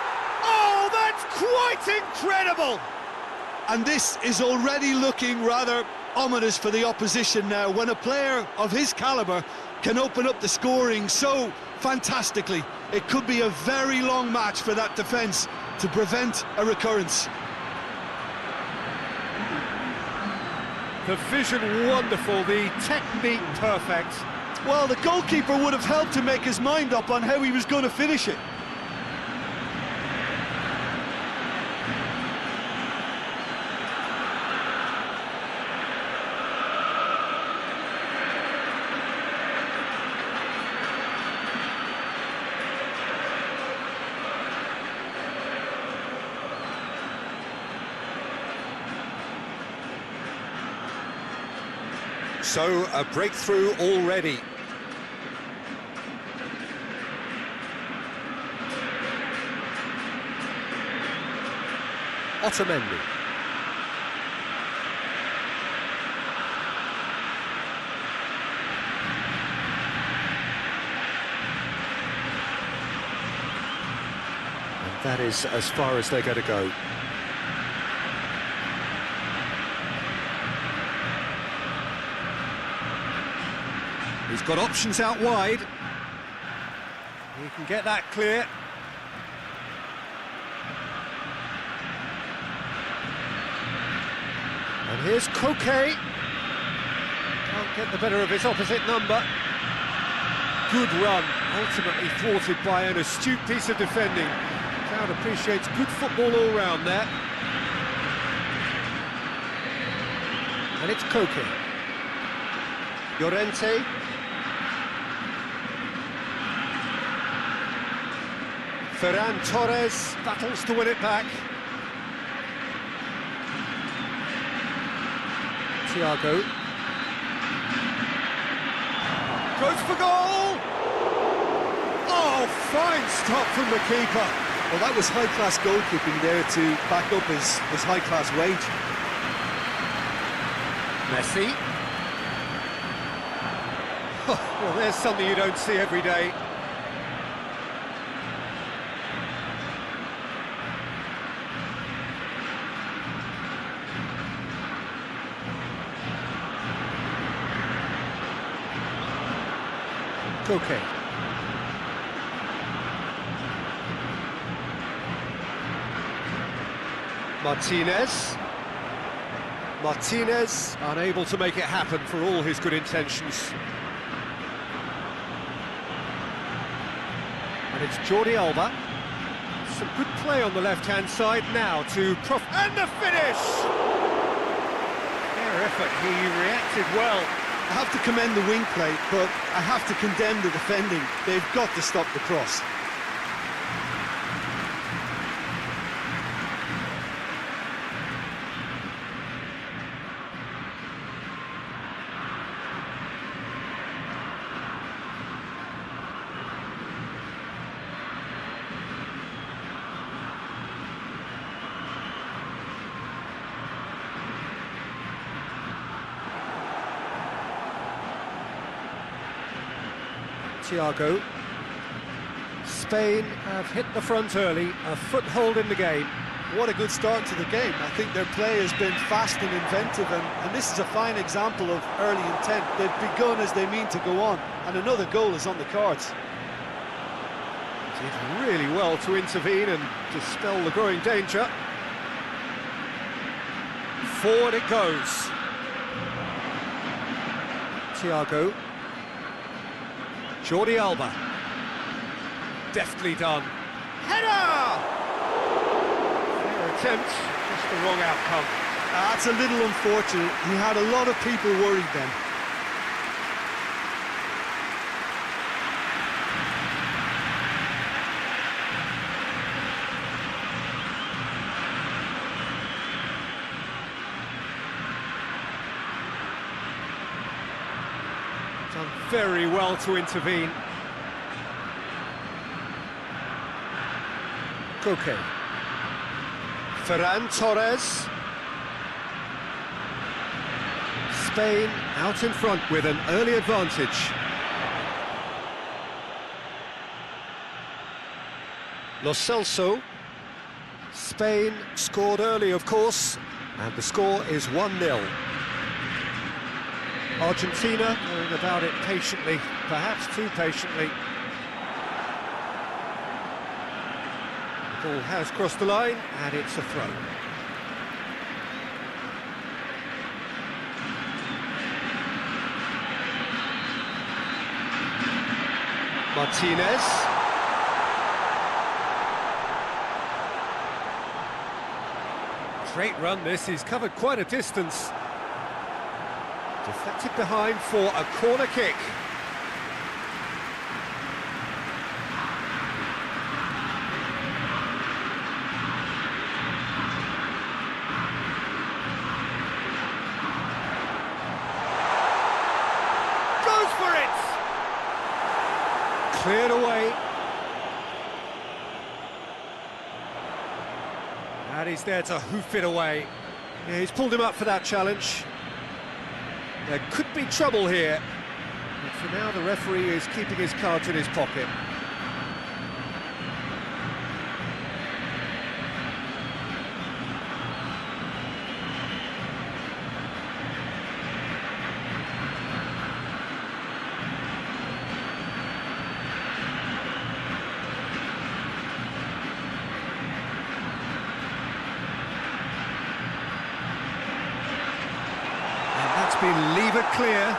Oh, that's quite incredible! And this is already looking rather ominous for the opposition now, when a player of his calibre can open up the scoring so fantastically. It could be a very long match for that defence to prevent a recurrence. The vision wonderful, the technique perfect. Well, the goalkeeper would have helped to make his mind up on how he was going to finish it. So, a breakthrough already. Otamendi. And that is as far as they're going to go. He's got options out wide. He can get that clear. And here's Koke. Can't get the better of his opposite number. Good run, ultimately thwarted by an astute piece of defending. Crowd appreciates good football all round there. And it's Koke. Llorente. Ferran Torres battles to win it back. Thiago. Goes for goal! Oh, fine stop from the keeper. Well, that was high-class goalkeeping there to back up his high-class wage. Messi. Well, there's something you don't see every day. Koke. Martinez, unable to make it happen for all his good intentions. And it's Jordi Alba. Some good play on the left-hand side now to and the finish! Fair effort, he reacted well. I have to commend the wing play, but I have to condemn the defending. They've got to stop the cross. Thiago. Spain have hit the front early, a foothold in the game. What a good start to the game. I think their play has been fast and inventive, and this is a fine example of early intent. They've begun as they mean to go on, and another goal is on the cards. Did really well to intervene and dispel the growing danger. Forward it goes. Thiago. Jordi Alba. Deftly done. Header! Fair attempt, just the wrong outcome. That's a little unfortunate. He had a lot of people worried then. Done very well to intervene. Koke. Ferran Torres. Spain out in front with an early advantage. Lo Celso. Spain scored early, of course, and the score is 1-0. Argentina going about it patiently, perhaps too patiently. The ball has crossed the line, and it's a throw. Martinez. Great run this, he's covered quite a distance. Deflected behind for a corner kick. Goes for it! Cleared away. And he's there to hoof it away. Yeah, he's pulled him up for that challenge. There could be trouble here, but for now the referee is keeping his cards in his pocket. Been levered clear.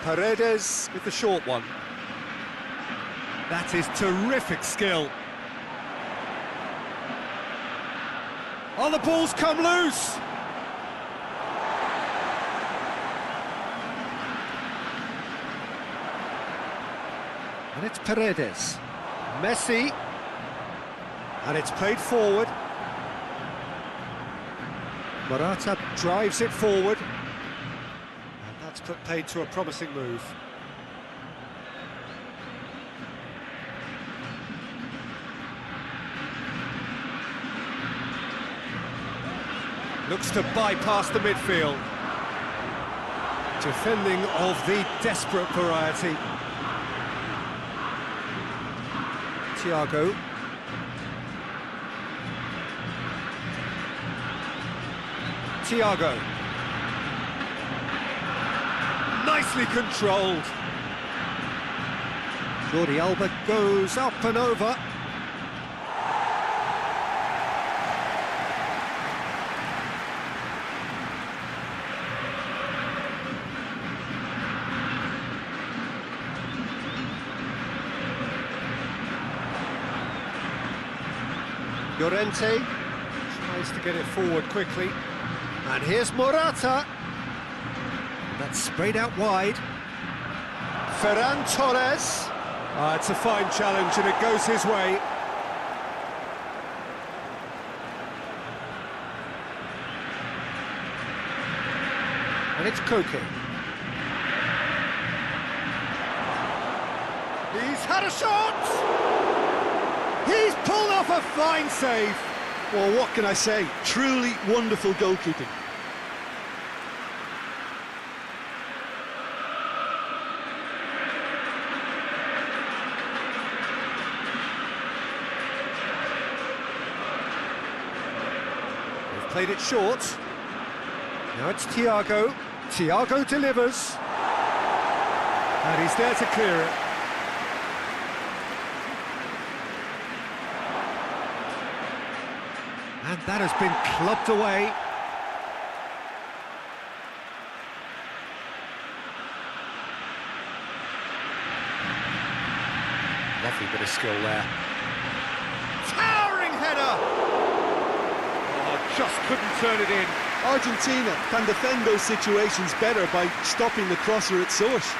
Paredes with the short one. That is terrific skill. Oh, the ball's come loose. And it's Paredes. Messi. And it's played forward. Morata drives it forward. And that's put paid to a promising move. Looks to bypass the midfield. Defending of the desperate variety. Thiago. Thiago. Nicely controlled. Jordi Alba goes up and over. Llorente tries to get it forward quickly. And here's Morata. That's sprayed out wide. Ferran Torres. It's a fine challenge and it goes his way. And it's KOTA. He's had a shot! He's pulled off a fine save. Well, what can I say? Truly wonderful goalkeeping. They've played it short. Now it's Thiago. Thiago delivers. And he's there to clear it. And that has been clubbed away. Lovely bit of skill there. Towering header! Oh, just couldn't turn it in. Argentina can defend those situations better by stopping the crosser at source.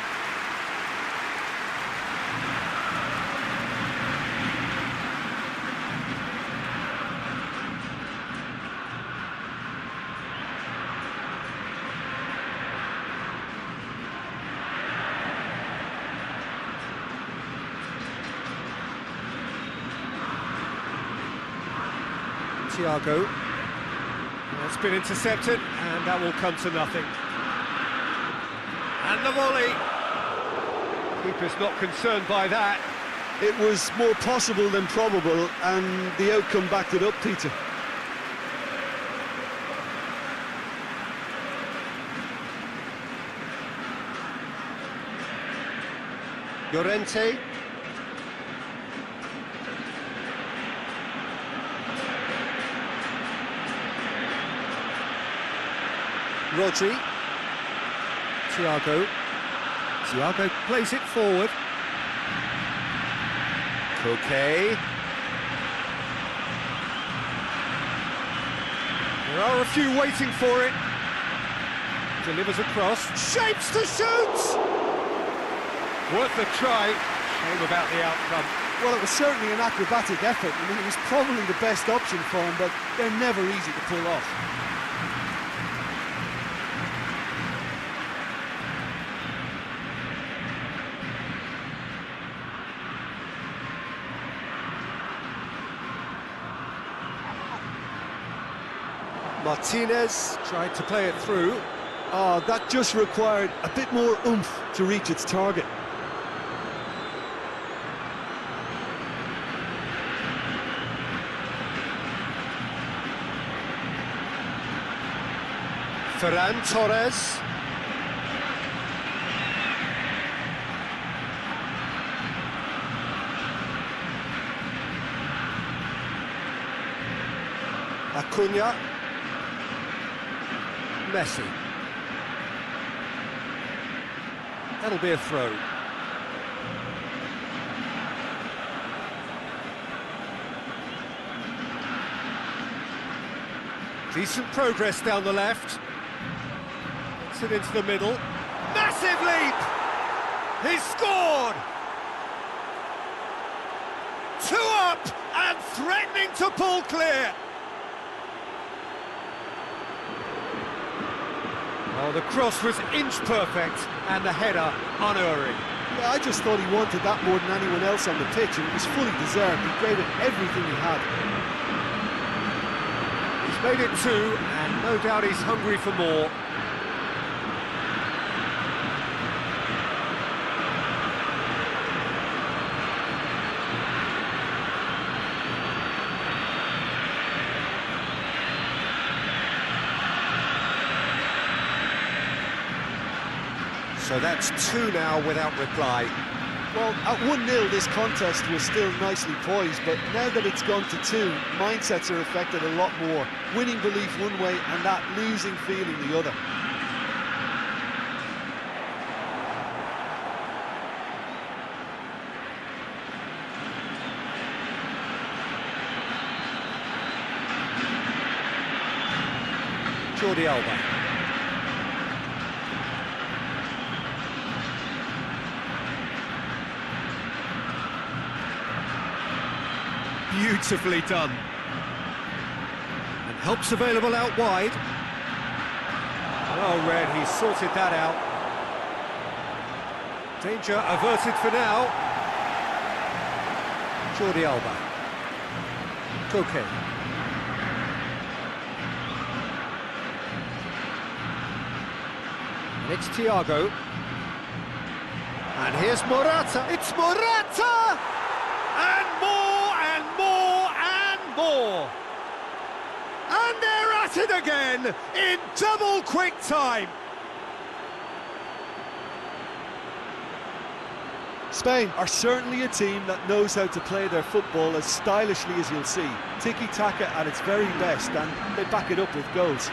Thiago. That's been intercepted, and that will come to nothing. And the volley. Keeper's not concerned by that. It was more possible than probable, and the outcome backed it up, Peter. Llorente. Rodri. Thiago. Thiago plays it forward. KOTA. There are a few waiting for it. Delivers across. Shapes to shoot! Worth a try. Shame about the outcome. Well, it was certainly an acrobatic effort. I mean, it was probably the best option for him, but they're never easy to pull off. Martinez tried to play it through. Oh, that just required a bit more oomph to reach its target. Ferran Torres. Acuna. Messi. That'll be a throw. Decent progress down the left. Gets it into the middle. Massive leap! He's scored! 2 up! up and threatening to pull clear. Oh, the cross was inch perfect and the header unerring. Yeah, I just thought he wanted that more than anyone else on the pitch, and it was fully deserved. He gave it everything he had. He's made it 2, and no doubt he's hungry for more. So that's 2 now without reply. Well, at 1-0 this contest was still nicely poised, but now that it's gone to 2, mindsets are affected a lot more. Winning belief one way and that losing feeling the other. Jordi Alba. Beautifully done. And help's available out wide. Well read, he sorted that out. Danger averted for now. Jordi Alba. Koke. And it's Thiago. And here's Morata. It's Morata! And more and more and more. And they're at it again in double quick time. Spain are certainly a team that knows how to play their football as stylishly as you'll see. Tiki-taka at its very best, and they back it up with goals.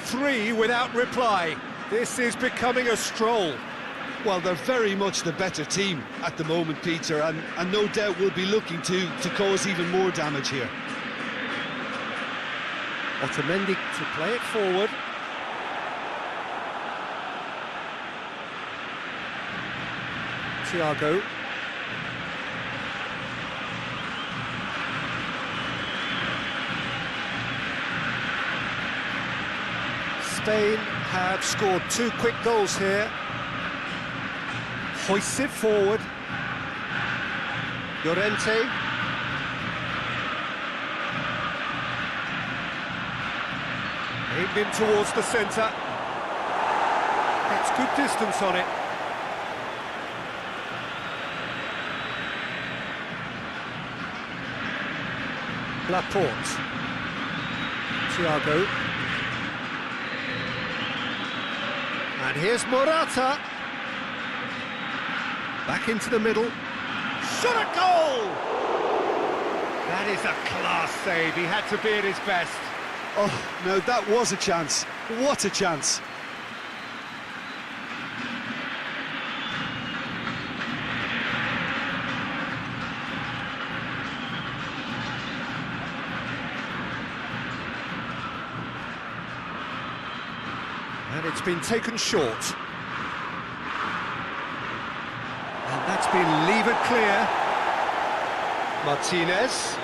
Three without reply. This is becoming a stroll. Well, they're very much the better team at the moment, Peter, and no doubt will be looking to cause even more damage here. Otamendi to play it forward. Thiago. Spain have scored 2 quick goals here. Hoists it forward. Llorente. Aimed in towards the centre. Gets good distance on it. Laporte. Thiago. And here's Morata. Back into the middle. Shot a goal! That is a class save. He had to be at his best. Oh, no, that was a chance. What a chance. And it's been taken short. And that's been levered clear. Martinez.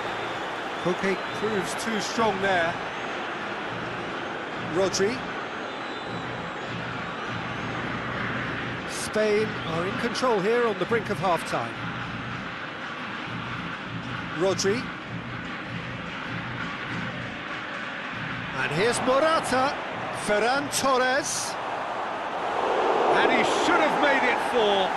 Koke proves too strong there. Rodri. Spain are in control here on the brink of half-time. Rodri. And here's Morata. Ferran Torres, and he should have made it 4.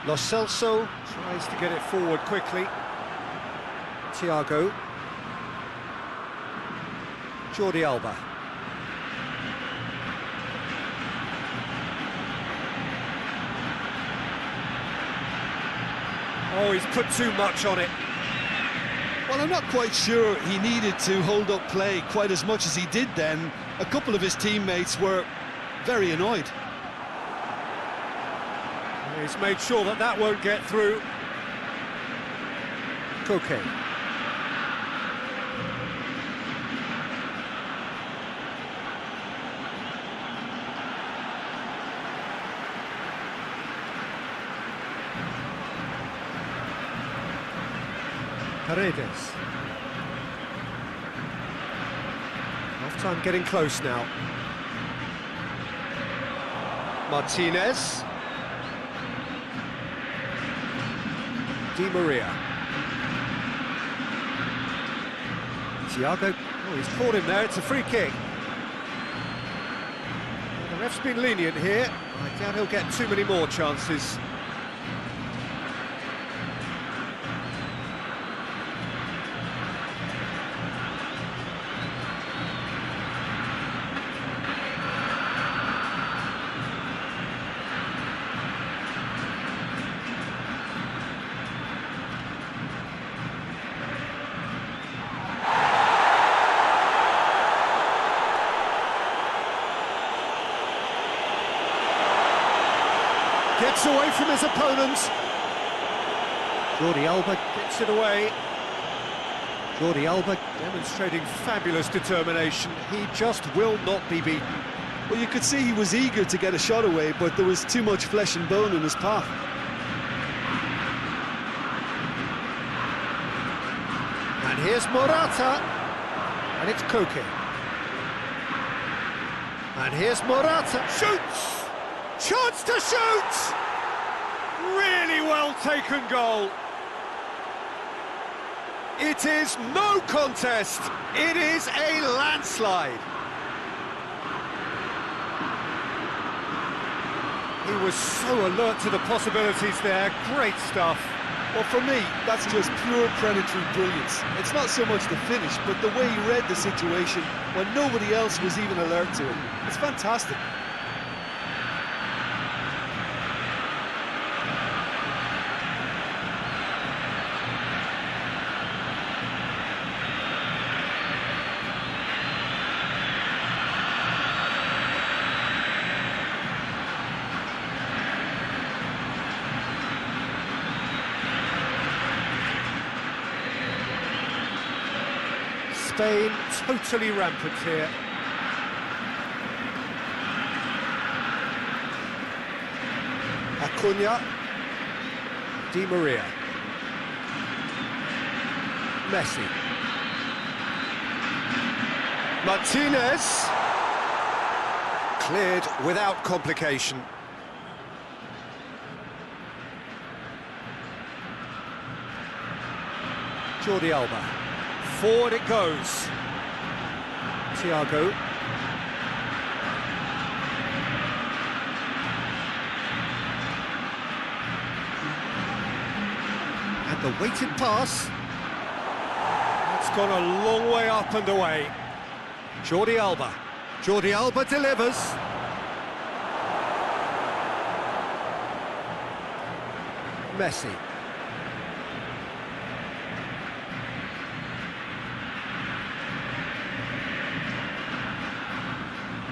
Lo Celso tries to get it forward quickly. Thiago. Jordi Alba. Oh, he's put too much on it. Well, I'm not quite sure he needed to hold up play quite as much as he did then. A couple of his teammates were very annoyed. He's made sure that that won't get through. Koke. Paredes. Half-time getting close now. Martinez. Di Maria. Thiago. Oh, he's caught him there. It's a free kick. Well, the ref's been lenient here. I doubt he'll get too many more chances. Gets away from his opponents. Jordi Alba gets it away. Jordi Alba demonstrating fabulous determination. He just will not be beaten. Well, you could see he was eager to get a shot away, but there was too much flesh and bone in his path. And here's Morata. And it's Koke. And here's Morata. Shoots! Chance to shoot! Really well taken goal. It is no contest. It is a landslide. He was so alert to the possibilities there. Great stuff. Well, for me, that's just pure predatory brilliance. It's not so much the finish, but the way he read the situation when nobody else was even alert to it. It's fantastic. Spain totally rampant here. Acuna. Di Maria. Messi. Martinez. Cleared without complication. Jordi Alba. Forward it goes. Thiago. And the weighted pass. It's gone a long way up and away. Jordi Alba. Jordi Alba delivers. Messi.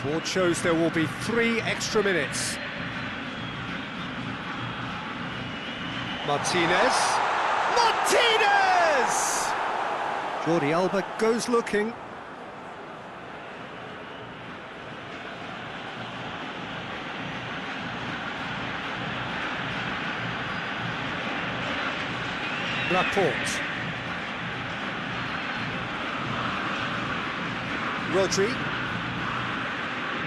Board shows there will be 3 extra minutes. Martinez. Martinez! Jordi Alba goes looking. Laporte. Rodri.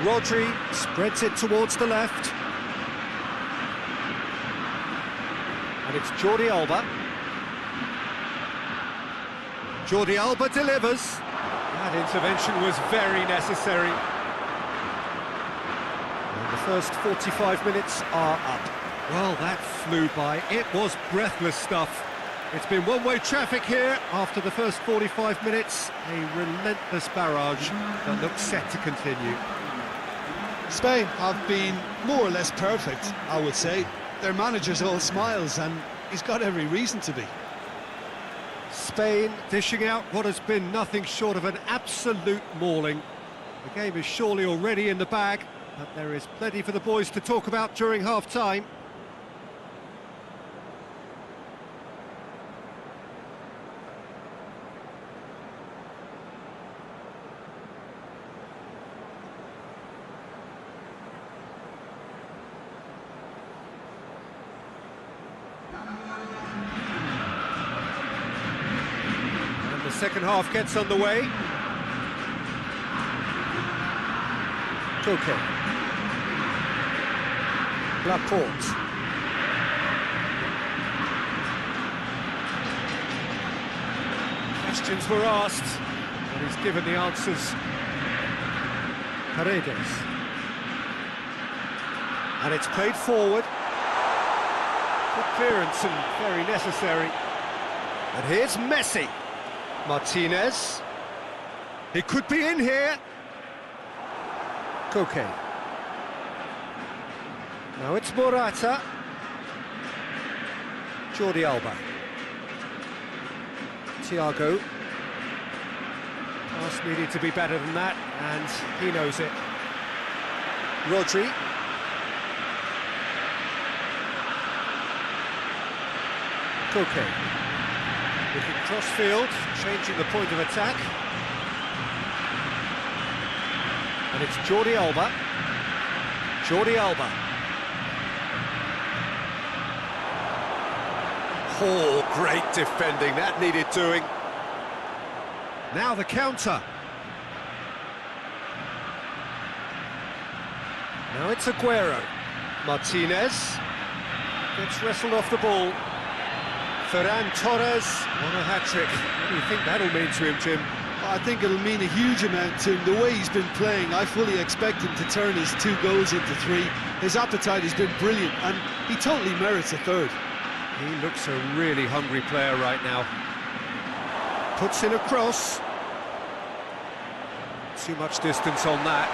Rodri spreads it towards the left. And it's Jordi Alba. Jordi Alba delivers. That intervention was very necessary. And the first 45 minutes are up. Well, that flew by. It was breathless stuff. It's been one-way traffic here after the first 45 minutes. A relentless barrage that looks set to continue. Spain have been more or less perfect, I would say. Their manager's all smiles, and he's got every reason to be. Spain dishing out what has been nothing short of an absolute mauling. The game is surely already in the bag, but there is plenty for the boys to talk about during half-time. Second half gets underway. KOTA. Laporte. Questions were asked, and he's given the answers. Paredes. And it's played forward. Good clearance and very necessary. And here's Messi. Martinez. He could be in here. KOTA. Now it's Morata. Jordi Alba. Thiago. Pass needed to be better than that, and he knows it. Rodri. KOTA. Looking cross-field, changing the point of attack. And it's Jordi Alba. Jordi Alba. Oh, great defending, that needed doing. Now the counter. Now it's Aguero. Martinez gets wrestled off the ball. Ferran Torres on a hat-trick. What do you think that'll mean to him, Jim? I think it'll mean a huge amount to him. The way he's been playing, I fully expect him to turn his 2 goals into 3. His appetite has been brilliant, and he totally merits a third. He looks a really hungry player right now. Puts in a cross. Too much distance on that.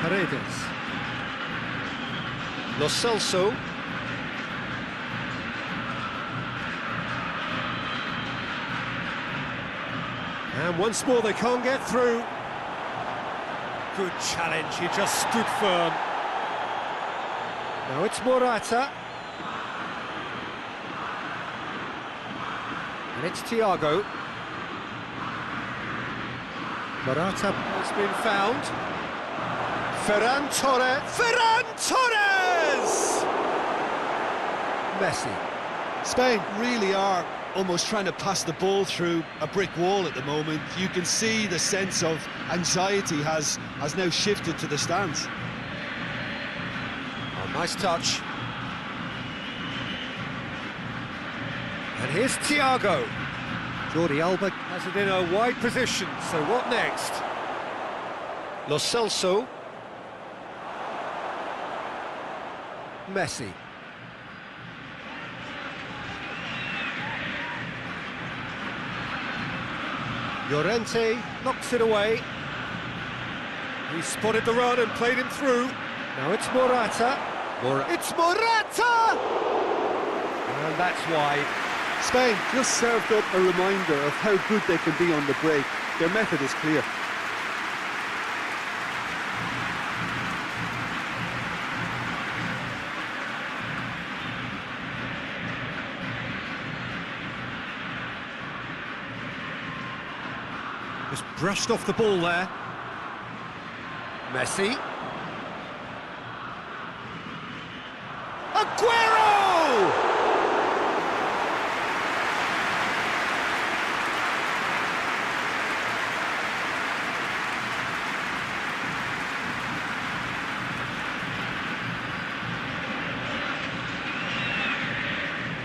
Paredes. Lo Celso. And once more they can't get through. Good challenge, he just stood firm. Now it's Morata. And it's Thiago. Morata has been found. Ferran Torres. Ferran Torres! Messi. Spain really are almost trying to pass the ball through a brick wall at the moment. You can see the sense of anxiety has now shifted to the stands. Oh, nice touch. And here's Thiago. Jordi Alba has it in a wide position, so what next? Lo Celso. Messi. Llorente knocks it away. He spotted the run and played him through. Now it's Morata. It's Morata! And that's why. Spain just served up a reminder of how good they can be on the break. Their method is clear. Just brushed off the ball there. Messi. Aguero!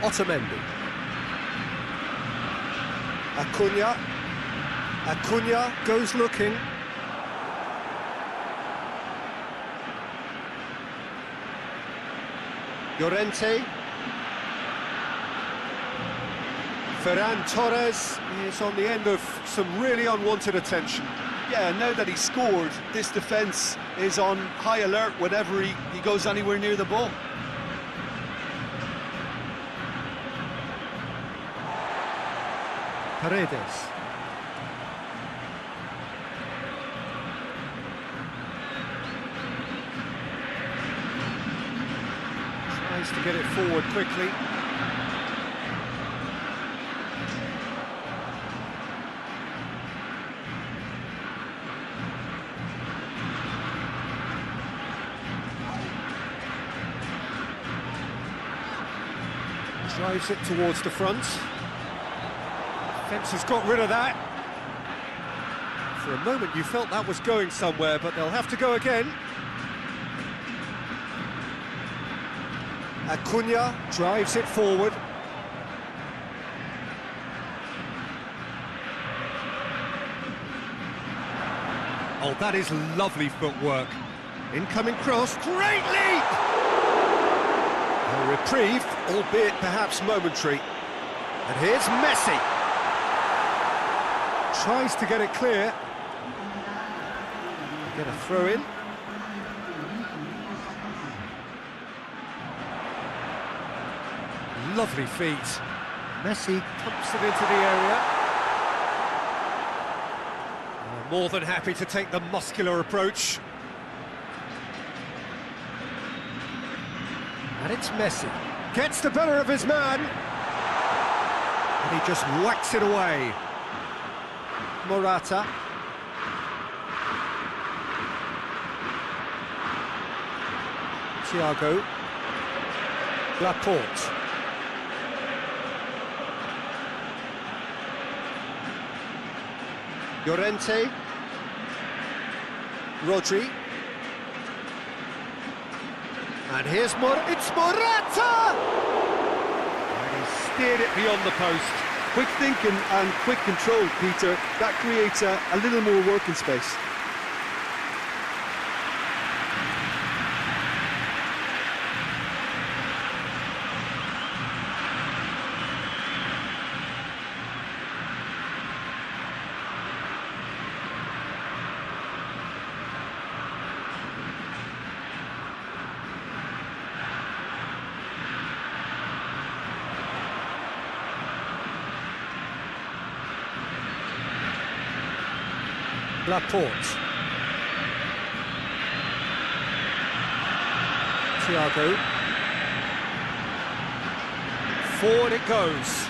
Otamendi. Acuna. Acuna goes looking. Llorente. Ferran Torres is on the end of some really unwanted attention. Yeah, now that he's scored, this defence is on high alert whenever he goes anywhere near the ball. Paredes. Tries to get it forward quickly. Drives it towards the front. Fence has got rid of that. For a moment you felt that was going somewhere, but they'll have to go again. Acuna drives it forward. Oh, that is lovely footwork. Incoming cross, great leap! A reprieve, albeit perhaps momentary. And here's Messi. Tries to get it clear. Get a throw in. Lovely feet. Messi pumps it into the area. More than happy to take the muscular approach. And it's Messi. Gets the better of his man. And he just whacks it away. Morata. Thiago. Laporte. Llorente. Rodri. And here's it's Morata! And he steered it beyond the post. Quick thinking and quick control, Peter. That creates a little more working space. Laporte. Thiago. Forward it goes.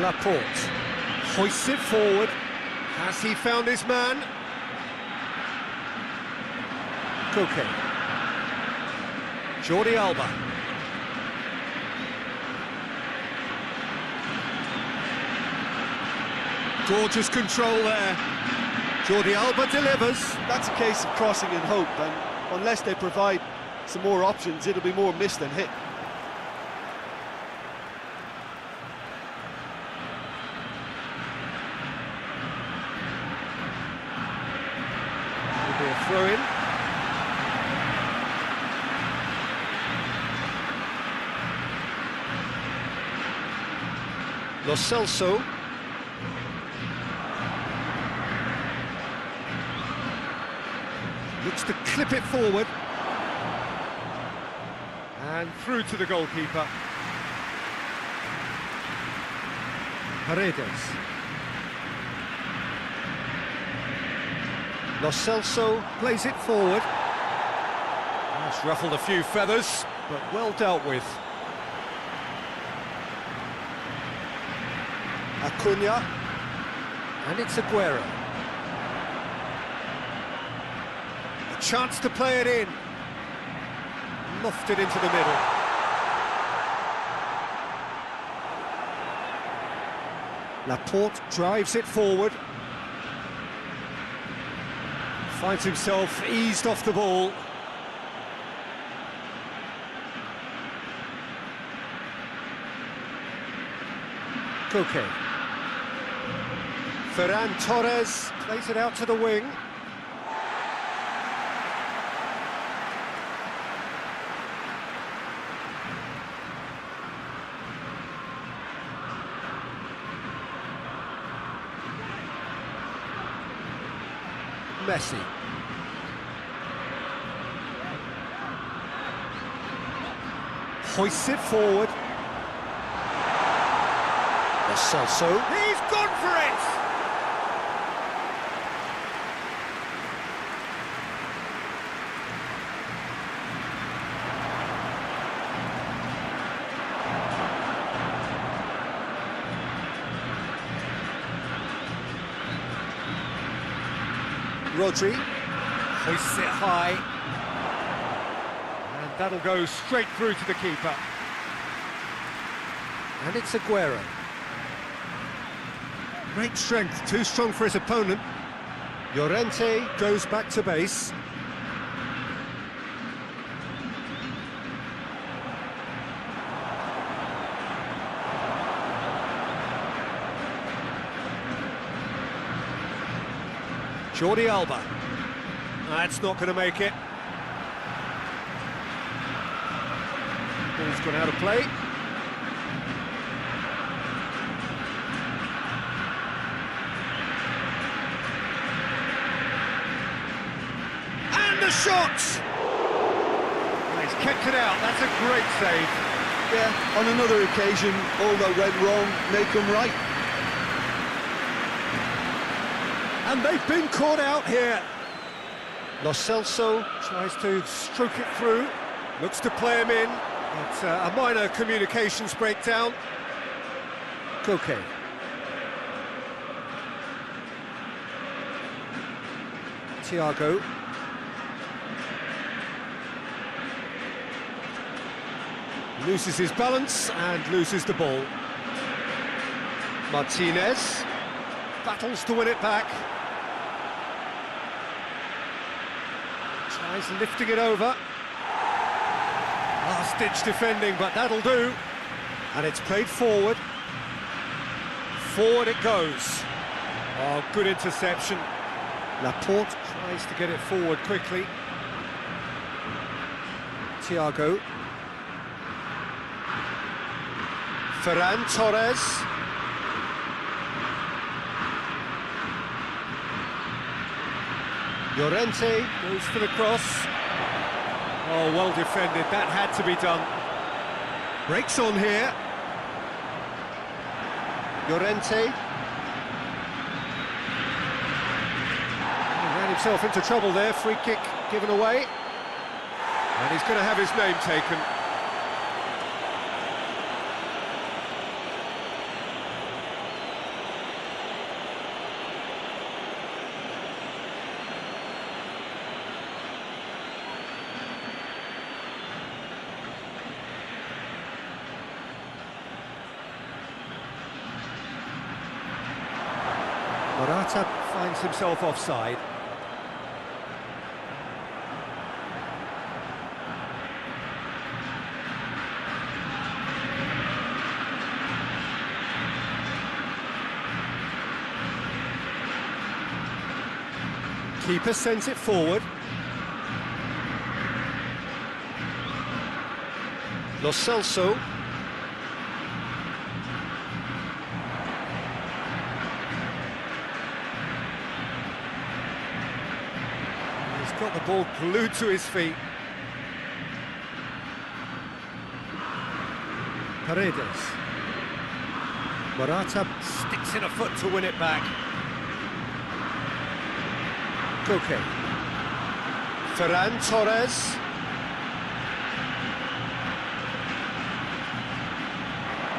Laporte hoists it forward. Has he found his man? Koke. Jordi Alba. Gorgeous control there. Jordi Alba delivers. That's a case of crossing in hope, and unless they provide some more options, it'll be more miss than hit. It'll be a throw-in. Lo Celso. Looks to clip it forward. And through to the goalkeeper. Paredes. Lo Celso plays it forward. That's ruffled a few feathers, but well dealt with. Acuna. And it's Aguero. Chance to play it in. Lofted into the middle. Laporte drives it forward. Finds himself eased off the ball. Koke. Ferran Torres plays it out to the wing. Messi. Hoists it forward. Celso. He's gone for it! Rodri hoists it high, and that'll go straight through to the keeper. And it's Aguero. Great strength, too strong for his opponent. Llorente goes back to base. Jordi Alba. That's not going to make it. Ball's gone out of play. And the shot! He's kept it out. That's a great save. Yeah, on another occasion, all that went wrong may come right. And they've been caught out here. Lo Celso tries to stroke it through, looks to play him in. It's a minor communications breakdown. Koke. Thiago. Loses his balance and loses the ball. Martinez battles to win it back. Tries lifting it over. Last-ditch defending, but that'll do. And it's played forward. Forward it goes. Oh, good interception. Laporte tries to get it forward quickly. Thiago. Ferran Torres. Llorente goes for the cross. Oh, well defended, that had to be done. Breaks on here. Llorente. He ran himself into trouble there, free kick given away. And he's going to have his name taken. Morata finds himself offside. Keeper sends it forward. Lo Celso. Got the ball glued to his feet. Paredes. Morata sticks in a foot to win it back. Koke. Ferran Torres.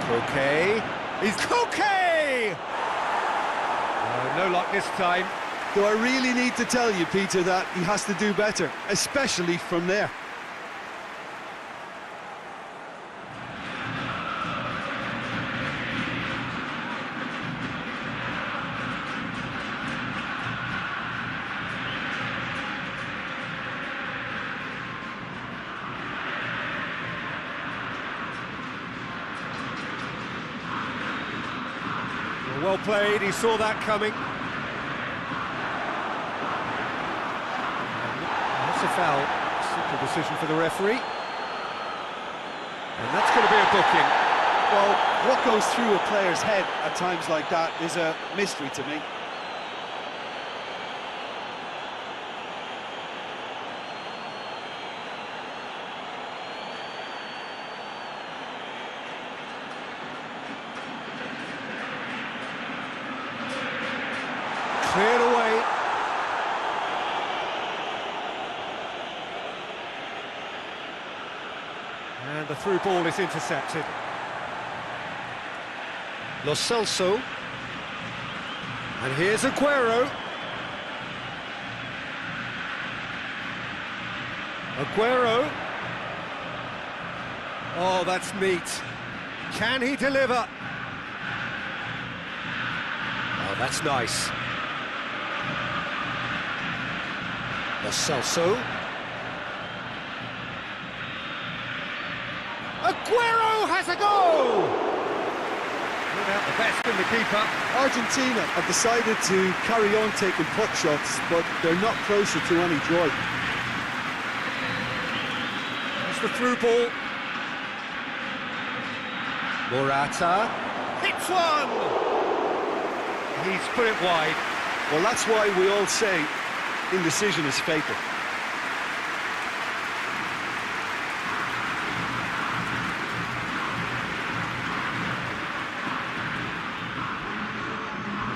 Koke. He's Koke! No luck this time. Do I really need to tell you, Peter, that he has to do better, especially from there? Well played, he saw that coming. That's a foul. Simple decision for the referee. And that's going to be a booking. Well, what goes through a player's head at times like that is a mystery to me. Cleared away. And the through ball is intercepted. Lo Celso. And here's Aguero. Aguero. Oh, that's neat. Can he deliver? Oh, that's nice. Lo Celso. Aguero has a goal! Without the best in the keeper. Argentina have decided to carry on taking puck shots, but they're not closer to any joy. That's the through ball. Morata hits one! He's put it wide. Well, that's why we all say indecision is fatal.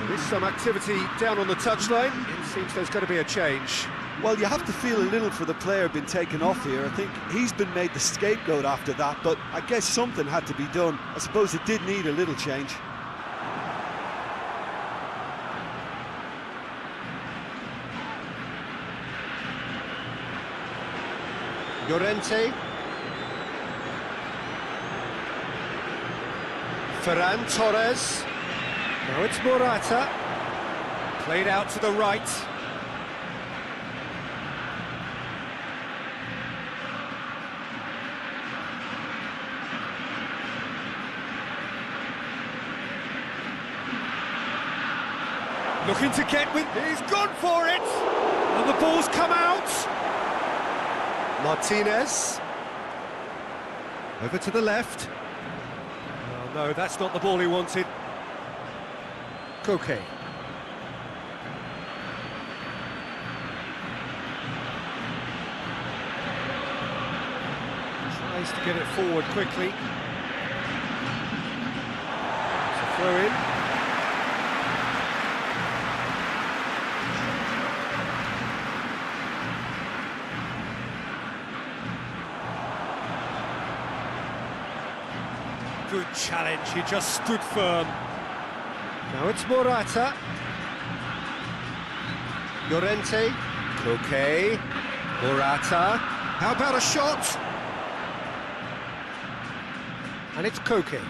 There is some activity down on the touchline. It seems there's going to be a change. Well, you have to feel a little for the player being taken off here. I think he's been made the scapegoat after that, but I guess something had to be done. I suppose it did need a little change. Llorente. Ferran Torres. Now it's Morata. Played out to the right. Looking to get with... He's gone for it! And the ball's come out! Martinez. Over to the left. Oh, no, that's not the ball he wanted. Koke. Tries to get it forward quickly. It's a throw in. Good challenge, he just stood firm. Now it's Morata. Llorente. Koke. Morata. How about a shot? And it's Koke.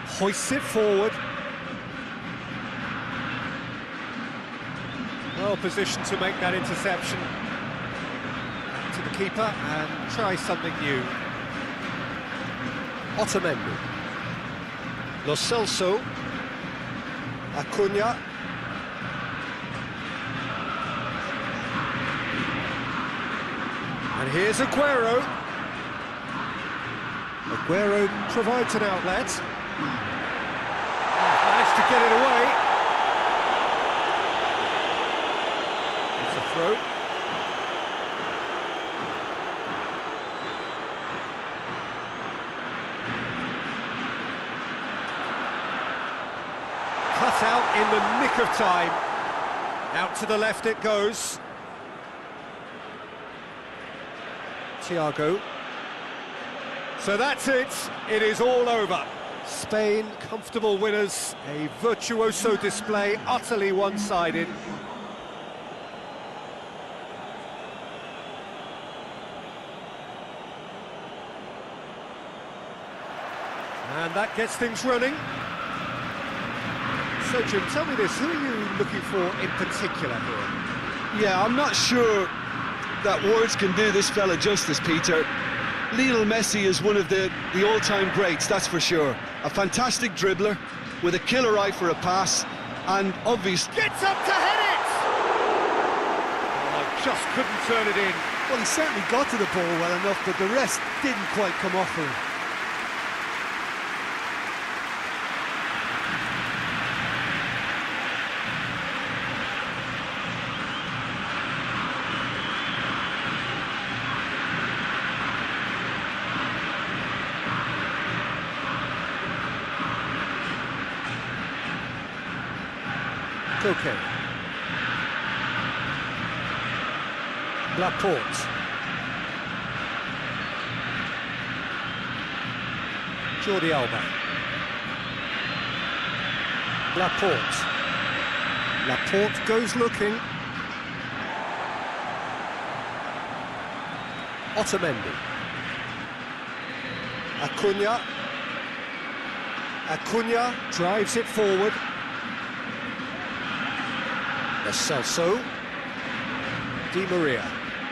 Hoists it forward. Well positioned to make that interception. To the keeper and try something new. Otamendi. Lo Celso. Acuna. And here's Aguero. Aguero provides an outlet. Managed to get it away. It's a throw. Cut out in the nick of time. Out to the left it goes. Thiago. So that's it. It is all over. Spain, comfortable winners. A virtuoso display, utterly one-sided. And that gets things running. So, Jim, tell me this, who are you looking for in particular here? Yeah, I'm not sure that words can do this fella justice, Peter. Lionel Messi is one of the all-time greats, that's for sure. A fantastic dribbler with a killer eye for a pass, and obviously... Gets up to head it! Oh, just couldn't turn it in. Well, he certainly got to the ball well enough, but the rest didn't quite come off for him. Okay. Laporte. Jordi Alba. Laporte. Laporte goes looking. Otamendi. Acuna. Acuna drives it forward. Celso. Di Maria.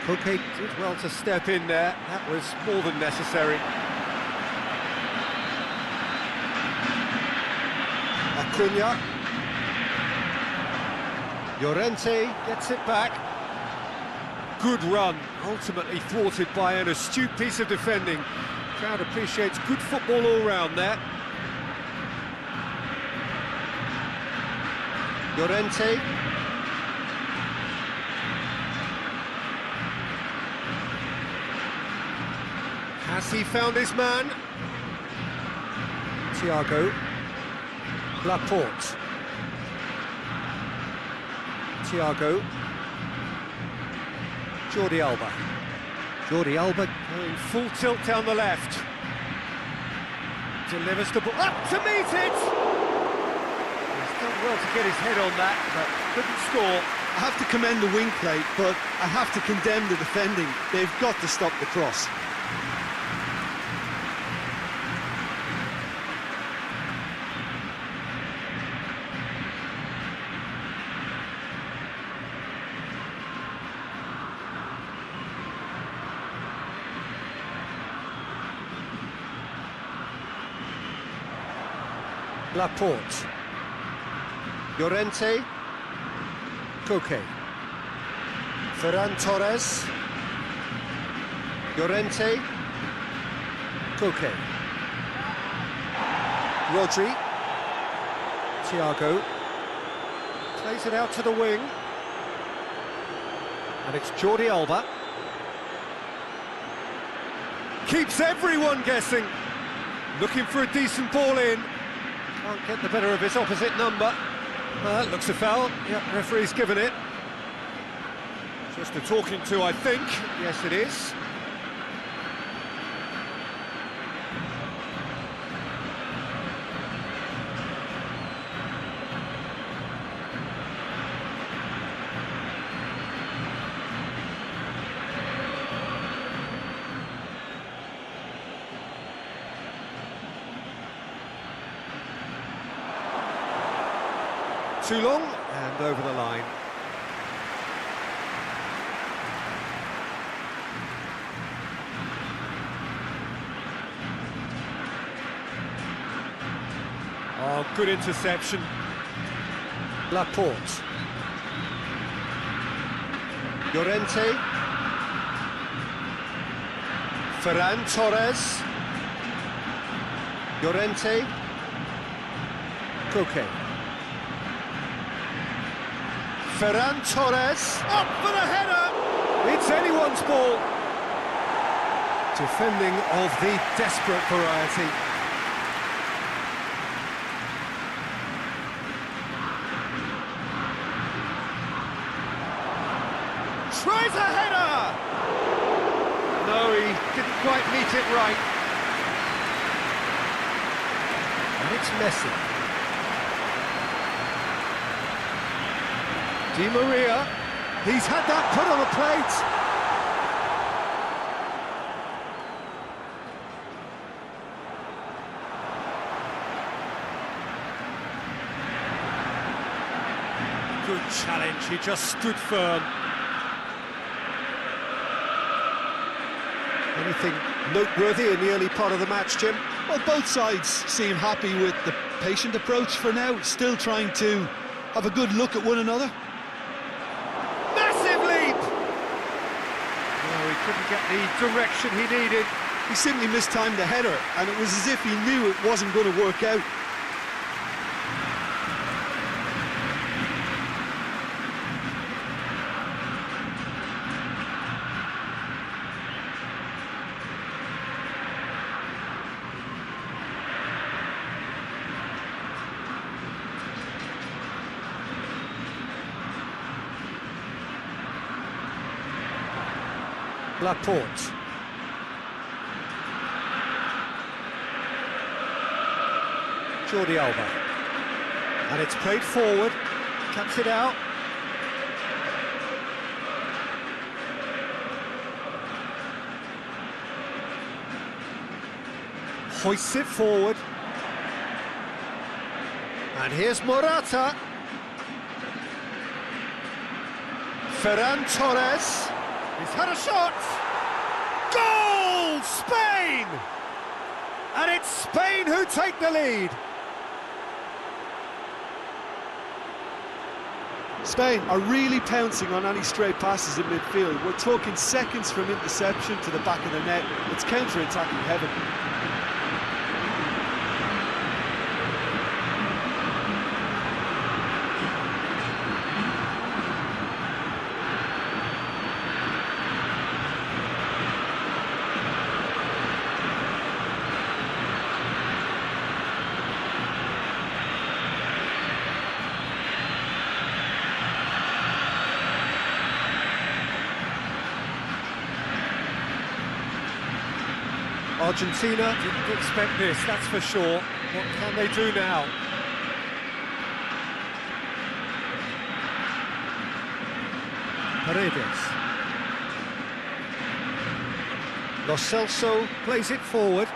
Koke did well to step in there. That was more than necessary. Acuna. Llorente gets it back. Good run, ultimately thwarted by an astute piece of defending. Crowd appreciates good football all round there. Llorente. Has he found his man? Thiago. Laporte. Thiago. Jordi Alba. Jordi Alba going full tilt down the left. Delivers the ball up to meet it! He's done well to get his head on that, but couldn't score. I have to commend the wing play, but I have to condemn the defending. They've got to stop the cross. Laporte. Llorente. Koke. Ferran Torres. Llorente. Koke. Rodri. Thiago. Plays it out to the wing. And it's Jordi Alba. Keeps everyone guessing. Looking for a decent ball in. Can't get the better of his opposite number. Looks a foul. Yep, referee's given it. Just a talking to, I think. Yes, it is. Too long, and over the line. Oh, good interception. Laporte. Llorente. Ferran Torres. Llorente. Koke. Ferran Torres, up for the header! It's anyone's ball. Defending of the desperate variety. Tries a header! No, he didn't quite meet it right. And it's Messi. Di Maria, he's had that put on a plate. Good challenge, he just stood firm. Anything noteworthy in the early part of the match, Jim? Well, both sides seem happy with the patient approach for now, still trying to have a good look at one another. Massive leap! No, he couldn't get the direction he needed. He simply mistimed the header, and it was as if he knew it wasn't going to work out. Laporte. Jordi Alba. And it's played forward. Cuts it out. Hoists it forward. And here's Morata. Ferran Torres. He's had a shot! Goal! Spain! And it's Spain who take the lead. Spain are really pouncing on any stray passes in midfield. We're talking seconds from interception to the back of the net. It's counter-attacking heaven. Argentina didn't expect this, that's for sure. What can they do now? Paredes. Lo Celso plays it forward.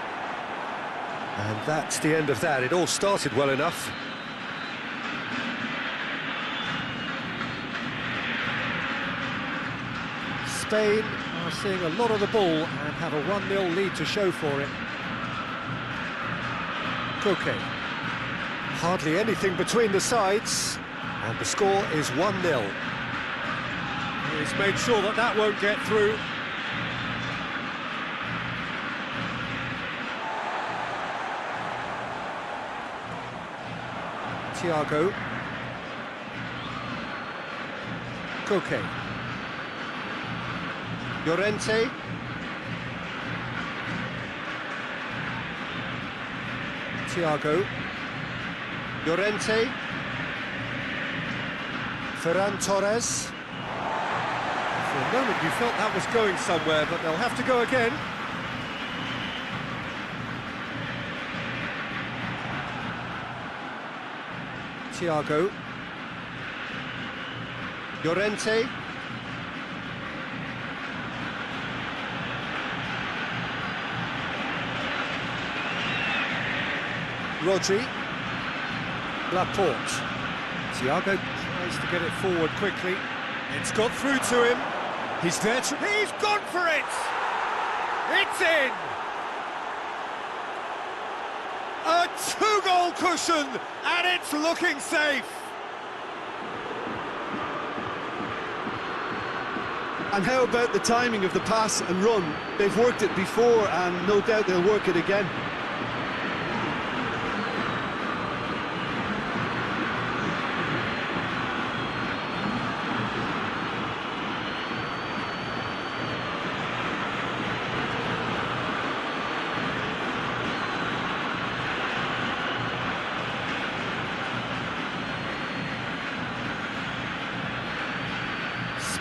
And that's the end of that. It all started well enough. Spain are seeing a lot of the ball and have a 1-0 lead to show for it. Koke. Hardly anything between the sides, and the score is 1-0. He's made sure that that won't get through. Thiago. Koke. Llorente. Thiago. Llorente. Ferran Torres. For a moment you felt that was going somewhere, but they'll have to go again. Thiago. Llorente. Rodri. Laporte. Thiago tries to get it forward quickly. It's got through to him. He's there to... He's gone for it! It's in! A 2-goal cushion, and it's looking safe! And how about the timing of the pass and run? They've worked it before, and no doubt they'll work it again.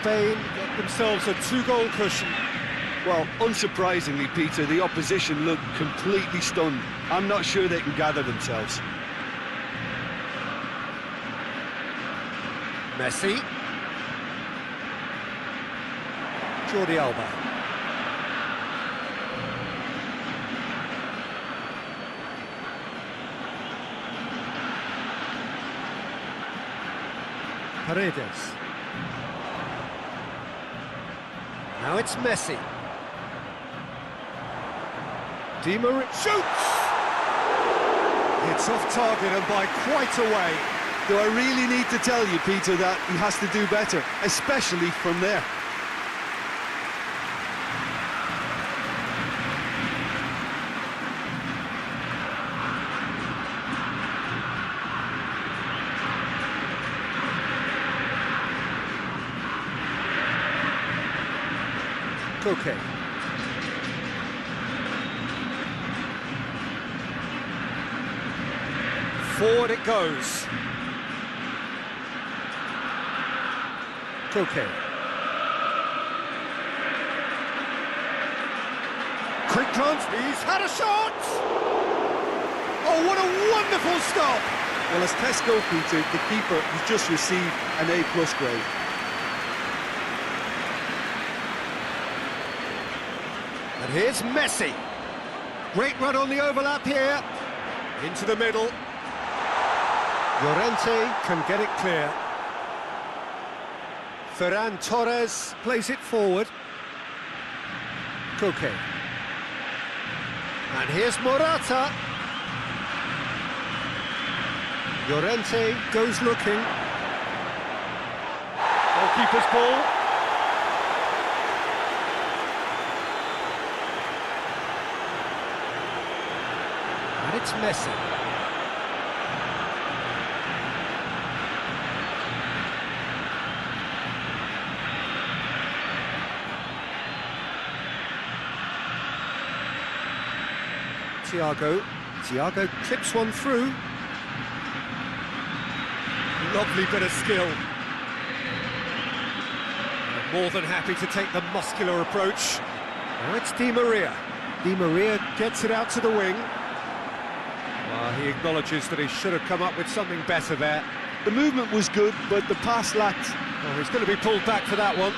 Spain get themselves a 2-goal cushion. Well, unsurprisingly, Peter, the opposition look completely stunned. I'm not sure they can gather themselves. Messi. Jordi Alba. Paredes. Now it's Messi. Di Maria shoots! It's off target and by quite a way. Do I really need to tell you, Peter, that he has to do better, especially from there? Okay. Forward it goes. Okay. Quick glance, he's had a shot! Oh, what a wonderful stop! Well, as tests go, Peter, the keeper has just received an A+ grade. And here's Messi. Great run on the overlap here. Into the middle. Llorente can get it clear. Ferran Torres plays it forward. Koke. And here's Morata. Llorente goes looking. Goalkeeper's ball. And it's Messi. Thiago clips one through. Lovely bit of skill. More than happy to take the muscular approach. Now it's Di Maria. Di Maria gets it out to the wing. He acknowledges that he should have come up with something better there. The movement was good, but the pass lacked. Oh, he's going to be pulled back for that one.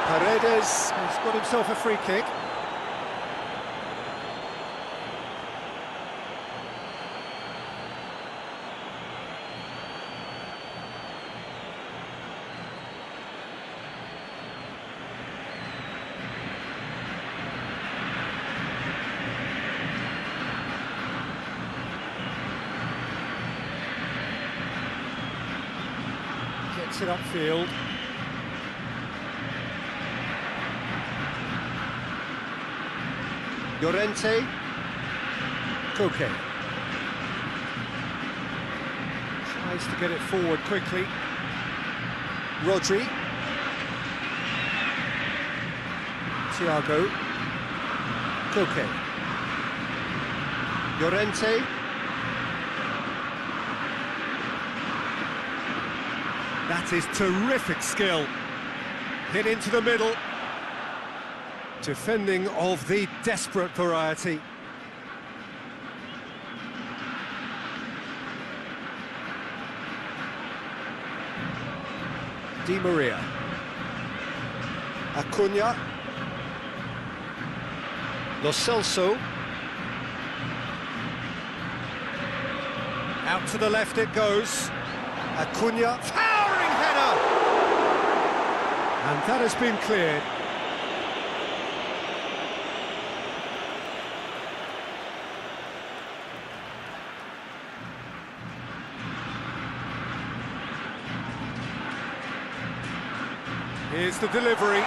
Paredes has got himself a free kick. Gets it upfield. Llorente, Koke. Tries to get it forward quickly. Rodri. Thiago. Koke. Llorente. That is terrific skill. Hit into the middle. Defending of the desperate variety. Di Maria. Acuna. Lo Celso. Out to the left it goes. Acuna. Towering header! And that has been cleared. Here's the delivery.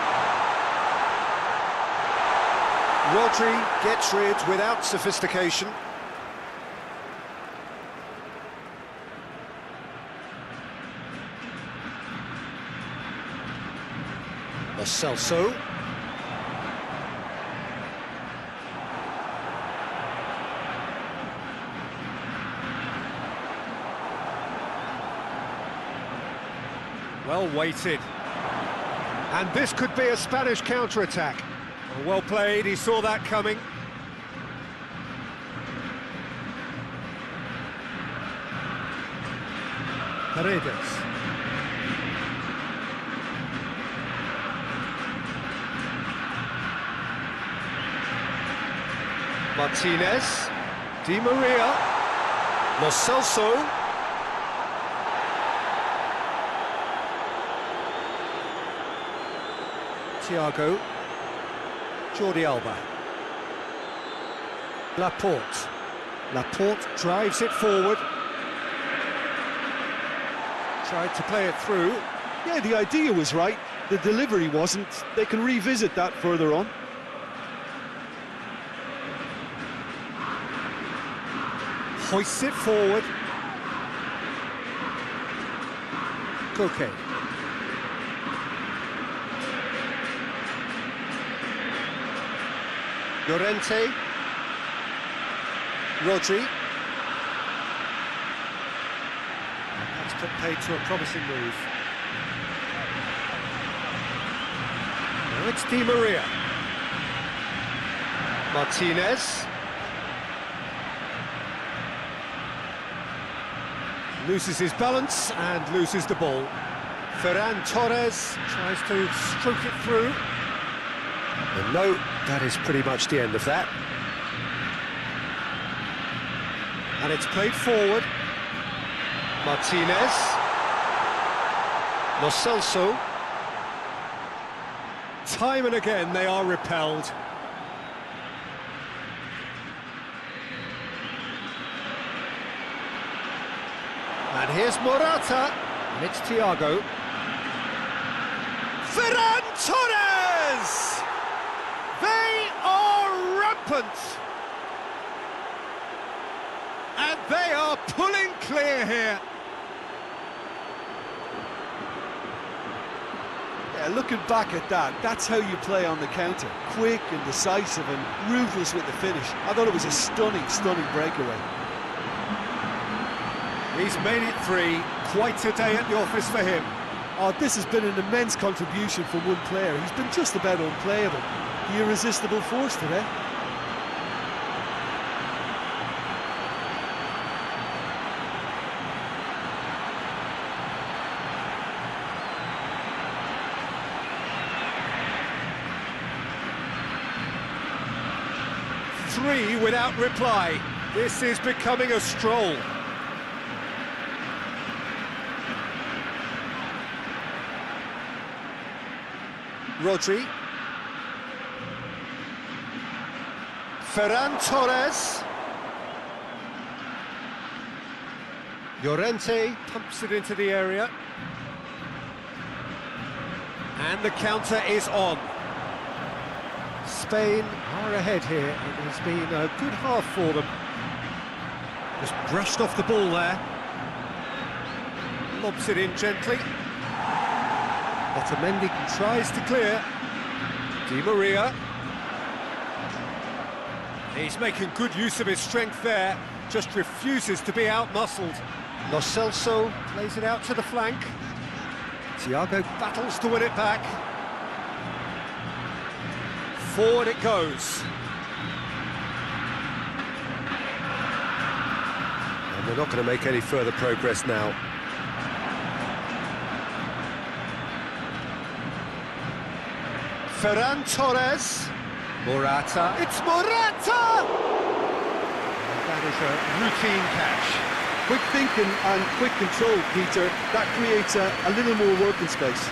Rodri gets rid without sophistication. Lo Celso. Well weighted. And this could be a Spanish counter-attack. Well played, he saw that coming. Paredes. Martinez. Di Maria. Lo Celso. Thiago. Jordi Alba. Laporte. Laporte drives it forward. Tried to play it through. Yeah, the idea was right. The delivery wasn't. They can revisit that further on. Hoists it forward. Koke. Llorente. Rodri. That's put paid to a promising move. Now it's Di Maria. Martinez. Loses his balance and loses the ball. Ferran Torres tries to stroke it through. And no, that is pretty much the end of that. And it's played forward. Martinez. Lo Celso. Time and again they are repelled. And here's Morata, and it's Thiago. Ferran Torres! They are rampant! And they are pulling clear here. Yeah, looking back at that, that's how you play on the counter. Quick and decisive and ruthless with the finish. I thought it was a stunning, stunning breakaway. He's made it 3, quite a day at the office for him. Oh, this has been an immense contribution from one player. He's been just about unplayable. The irresistible force today. Three without reply. This is becoming a stroll. Rodri. Ferran Torres. Llorente pumps it into the area. And the counter is on. Spain are ahead here. It has been a good half for them. Just brushed off the ball there. Lobs it in gently. Otamendi tries to clear. Di Maria. He's making good use of his strength there. Just refuses to be out-muscled. Lo Celso plays it out to the flank. Thiago battles to win it back. Forward it goes. And they're not going to make any further progress now. Ferran Torres. Morata. It's Morata! And that is a routine catch. Quick thinking and quick control, Peter. That creates a little more working space.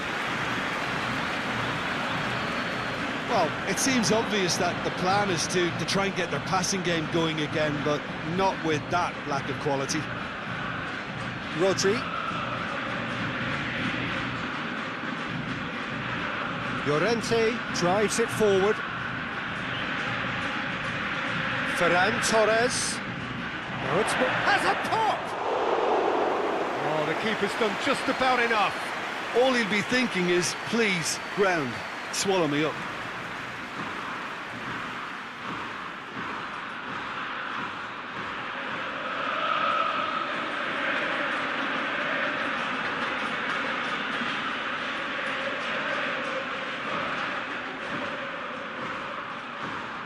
Well, it seems obvious that the plan is to try and get their passing game going again, but not with that lack of quality. Rodri. Llorente drives it forward. Ferran Torres. Now it's has a pop! Oh, the keeper's done just about enough. All he'll be thinking is, please, ground, swallow me up.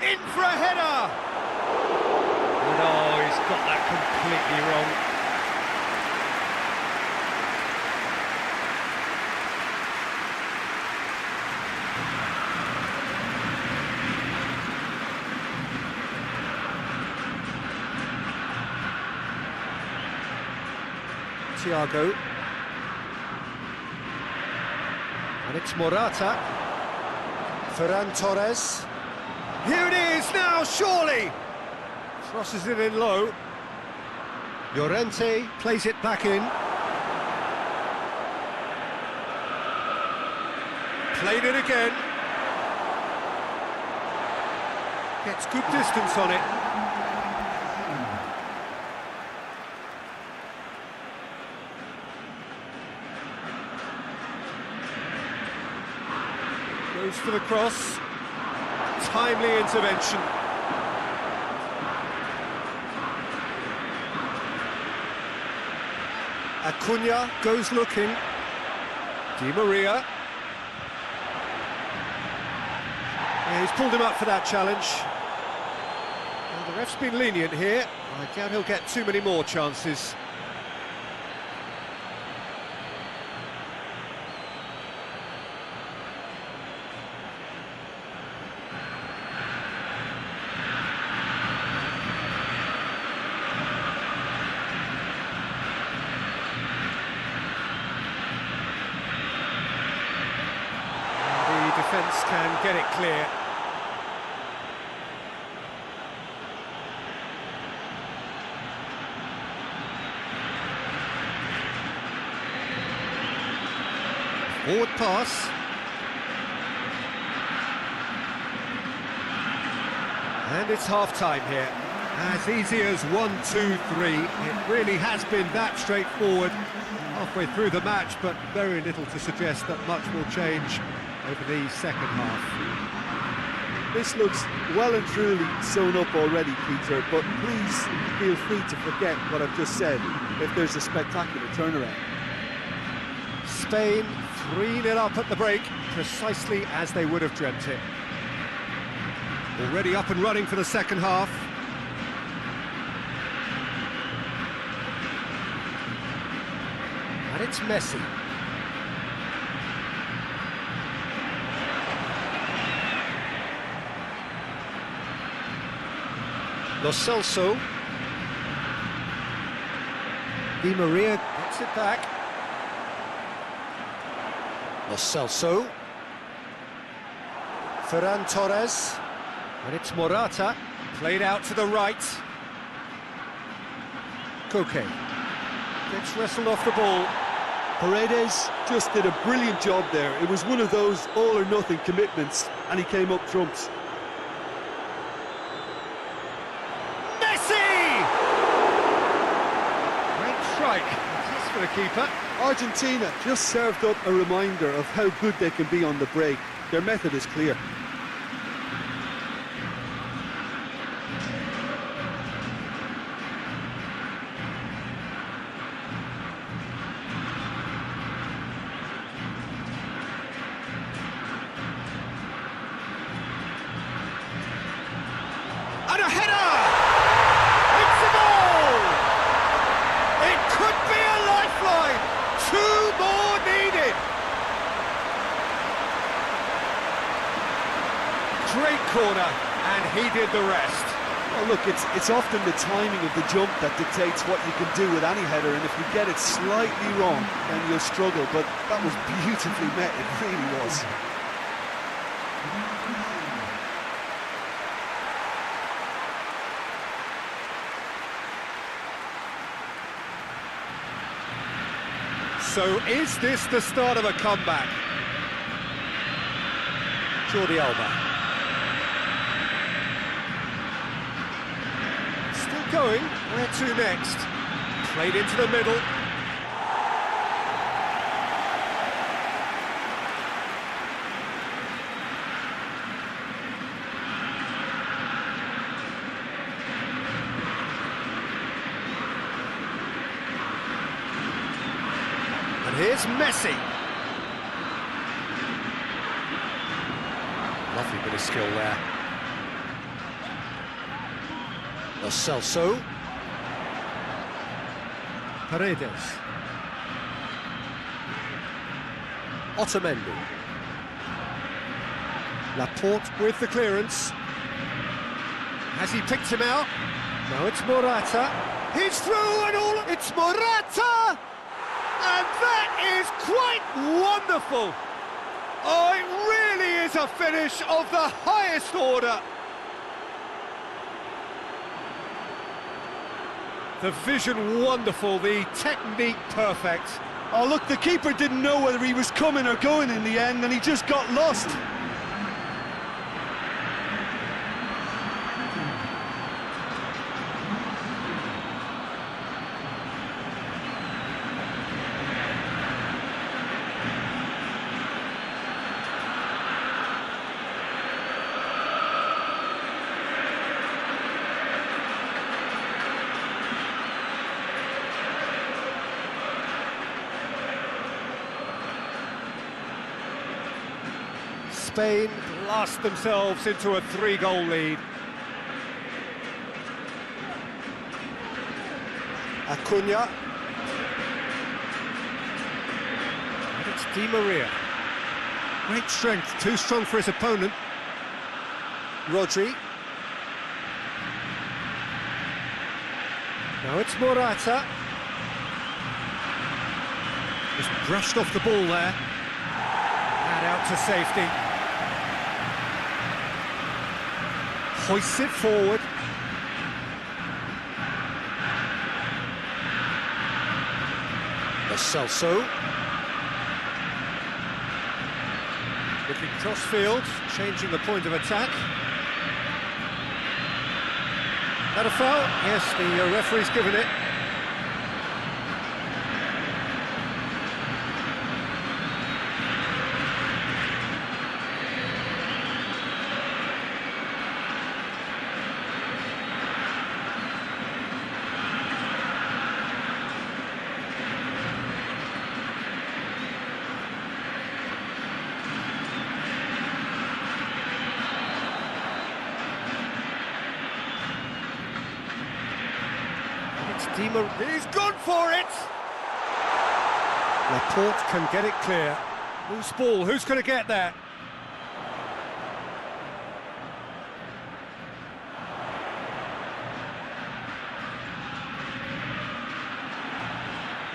In for a header! No, he's got that completely wrong. Thiago. And it's Morata. Ferran Torres. Here it is now, surely! Crosses it in low. Llorente plays it back in. Played it again. Gets good distance on it. Goes for the cross. Timely intervention. Acuna goes looking. Di Maria. Yeah, he's pulled him up for that challenge. Well, the ref's been lenient here. I doubt he'll get too many more chances. Defence can get it clear. Forward pass. And it's half-time here. As easy as 1-2-3. It really has been that straightforward halfway through the match, but very little to suggest that much will change over the second half. This looks well and truly sewn up already, Peter, but please feel free to forget what I've just said if there's a spectacular turnaround. Spain 3-0 up at the break, precisely as they would have dreamt it. Already up and running for the second half. And it's Messi. Lo Celso. Di Maria gets it back. Lo Celso. Ferran Torres. And it's Morata. Played out to the right. Koke. Gets wrestled off the ball. Paredes just did a brilliant job there. It was one of those all-or-nothing commitments, and he came up trumps. For the keeper. Argentina just served up a reminder of how good they can be on the break. Their method is clear. And a header! It's a goal! It could be a lifeline! 2 more needed! Great corner, and he did the rest. Well, look, it's often the timing of the jump that dictates what you can do with any header, and if you get it slightly wrong, then you'll struggle, but that was beautifully met, it really was. So is this the start of a comeback? Jordi Alba. Still going, where to next? Played into the middle. And here's Messi. Lovely bit of skill there. Lo Celso. Paredes. Otamendi. Laporte with the clearance. Has he picked him out? Now it's Morata. He's through and all. It's Morata! And that is quite wonderful! Oh, it really is a finish of the highest order! The vision wonderful, the technique perfect. Oh, look, the keeper didn't know whether he was coming or going in the end, and he just got lost. Spain blast themselves into a 3-goal lead. Acuna. And it's Di Maria. Great strength, too strong for his opponent. Rodri. Now it's Morata. Just brushed off the ball there. And out to safety. Hoists it forward. Celso. Looking cross-field, changing the point of attack. That a foul? Yes, the referee's given it. He's gone for it! Laporte can get it clear. Loose ball, who's going to get that?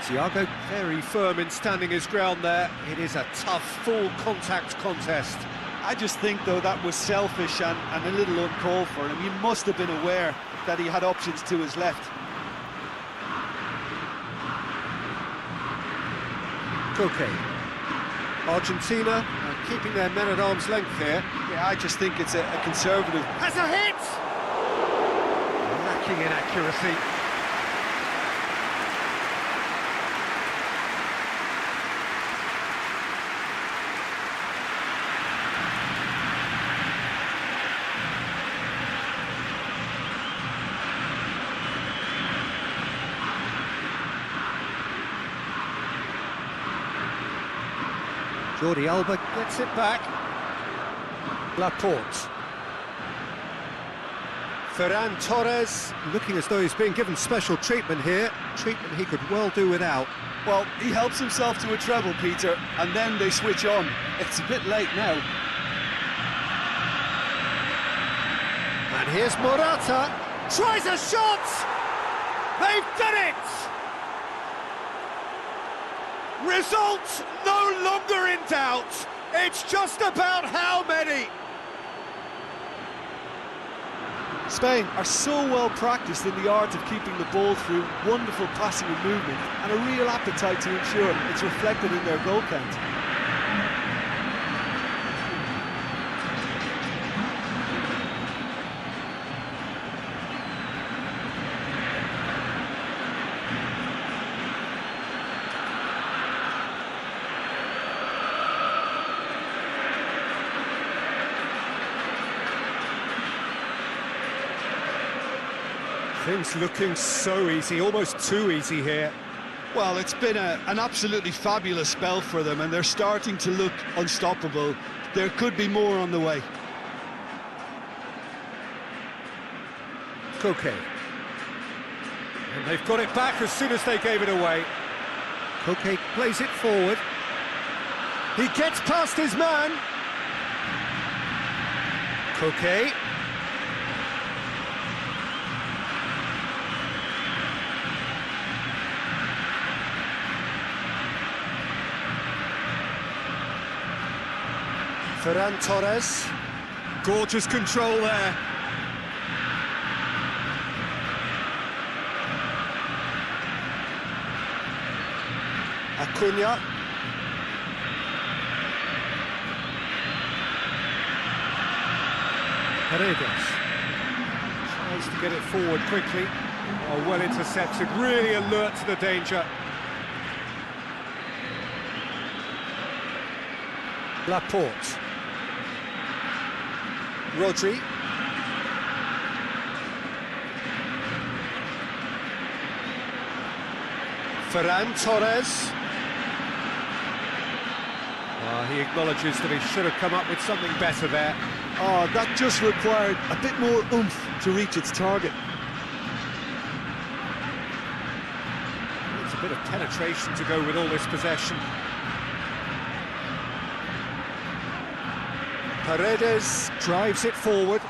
Thiago very firm in standing his ground there. It is a tough, full contact contest. I just think, though, that was selfish and a little uncalled for him. He must have been aware that he had options to his left. Koke. Argentina keeping their men at arm's length here. Yeah, I just think it's a conservative. Has a hit! Lacking in accuracy. Jordi Alba gets it back. Laporte. Ferran Torres, looking as though he's being given special treatment here. Treatment he could well do without. Well, he helps himself to a treble, Peter, and then they switch on. It's a bit late now. And here's Morata. Tries a shot! They've done it! Result no longer in doubt. It's just about how many. Spain are so well practiced in the art of keeping the ball through wonderful passing and movement, and a real appetite to ensure it's reflected in their goal count. Things looking so easy, almost too easy here. Well, it's been an absolutely fabulous spell for them, and they're starting to look unstoppable. There could be more on the way. Koke. And they've got it back as soon as they gave it away. Koke plays it forward. He gets past his man. Koke. Ferran Torres. Gorgeous control there. Acuna. Paredes tries to get it forward quickly. Oh, well intercepted, really alert to the danger. Laporte. Rodri. Ferran Torres. He acknowledges that he should have come up with something better there. Oh, that just required a bit more oomph to reach its target. It's a bit of penetration to go with all this possession. Paredes drives it forward.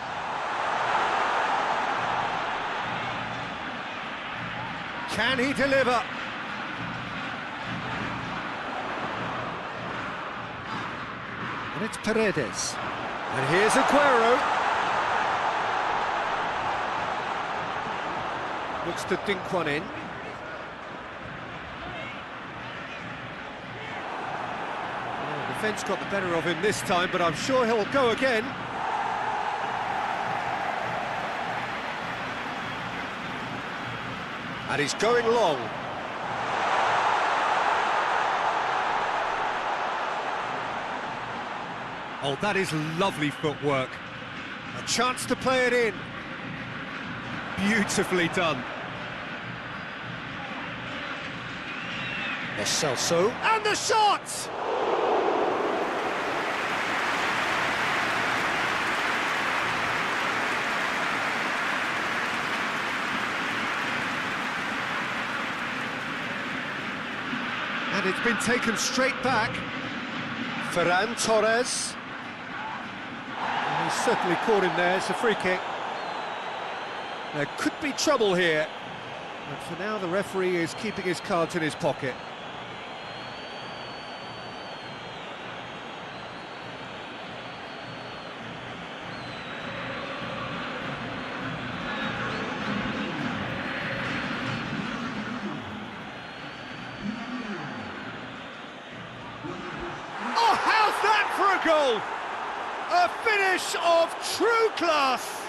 Can he deliver? And it's Paredes. And here's Aguero. Looks to dink one in. Oh, the defence got the better of him this time, but I'm sure he'll go again. And he's going long. Oh, that is lovely footwork. A chance to play it in. Beautifully done. Celso, and the shot! And it's been taken straight back. Ferran Torres. He's certainly caught him there, it's a free kick. There could be trouble here, but for now the referee is keeping his cards in his pocket. Oh, how's that for a goal? A finish of true class!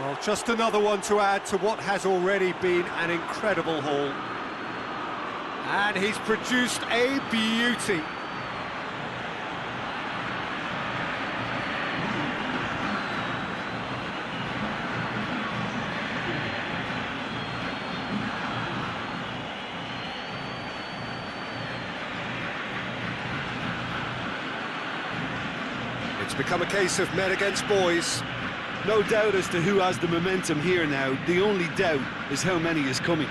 Well, just another one to add to what has already been an incredible haul. And he's produced a beauty. It's become a case of men against boys. No doubt as to who has the momentum here now. The only doubt is how many is coming.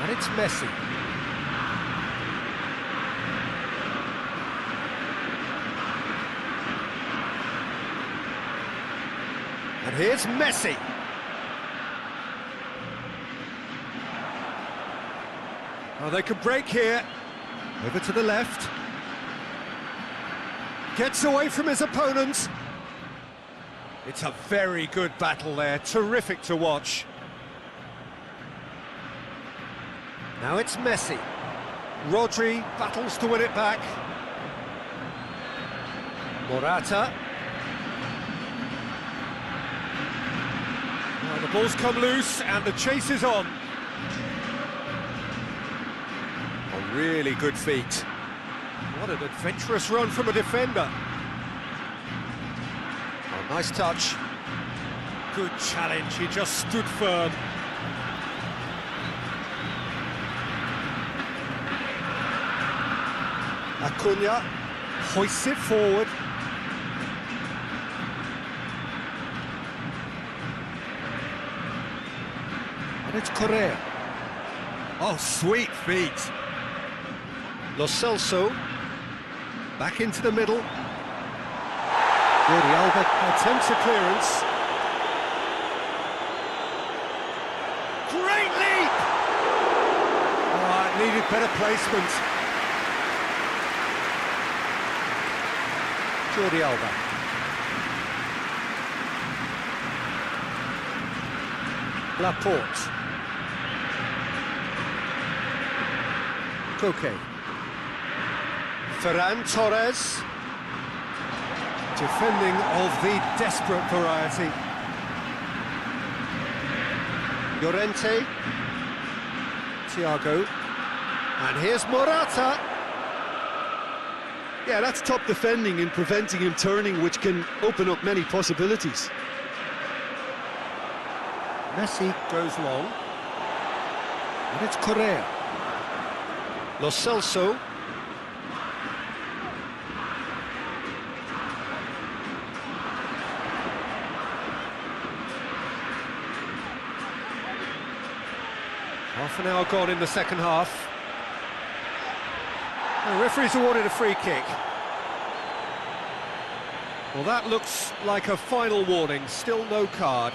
And it's Messi. And here's Messi. Oh, they could break here. Over to the left. Gets away from his opponent. It's a very good battle there. Terrific to watch. Now it's Messi. Rodri battles to win it back. Morata. Well, the ball's come loose and the chase is on. Really good feet. What an adventurous run from a defender. Oh, nice touch. Good challenge, he just stood firm. Acuna hoists it forward. And it's Correa. Oh, sweet feet. Lo Celso, back into the middle. Jordi Alba attempts a clearance. Great needed better placement. Jordi Alba. Laporte. Koke. Ferran Torres. Defending of the desperate variety. Llorente. Thiago. And here's Morata. Yeah, that's top defending and preventing him turning, which can open up many possibilities. Messi goes long. And it's Correa. Lo Celso. Half an hour gone in the second half. The referee's awarded a free kick. Well, that looks like a final warning, still no card.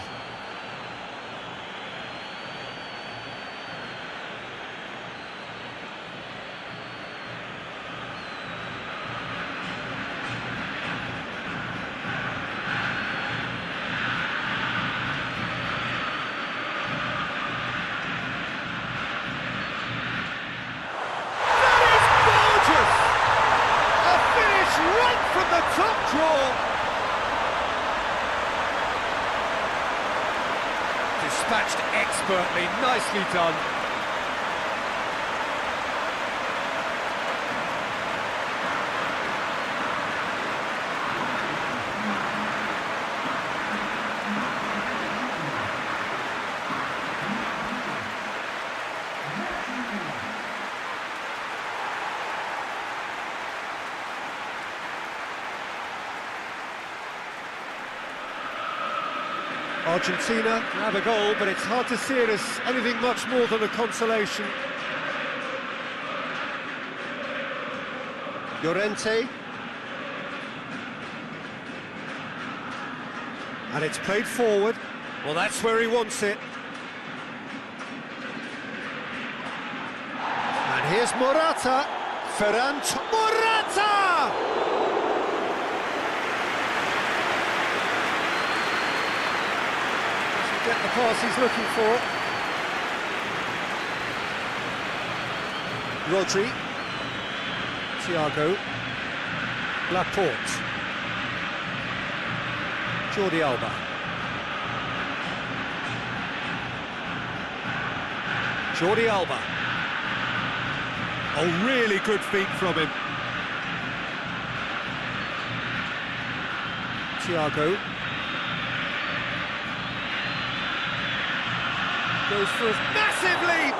Top draw. Dispatched expertly, nicely done. Argentina have a goal, but it's hard to see it as anything much more than a consolation. Llorente. And it's played forward. Well, that's where he wants it. And here's Morata. Ferran Morata! Get the pass he's looking for. Rodri. Thiago. Laporte. Jordi Alba. Jordi Alba. Oh, really good feet from him. Thiago. Goes for a massive leap!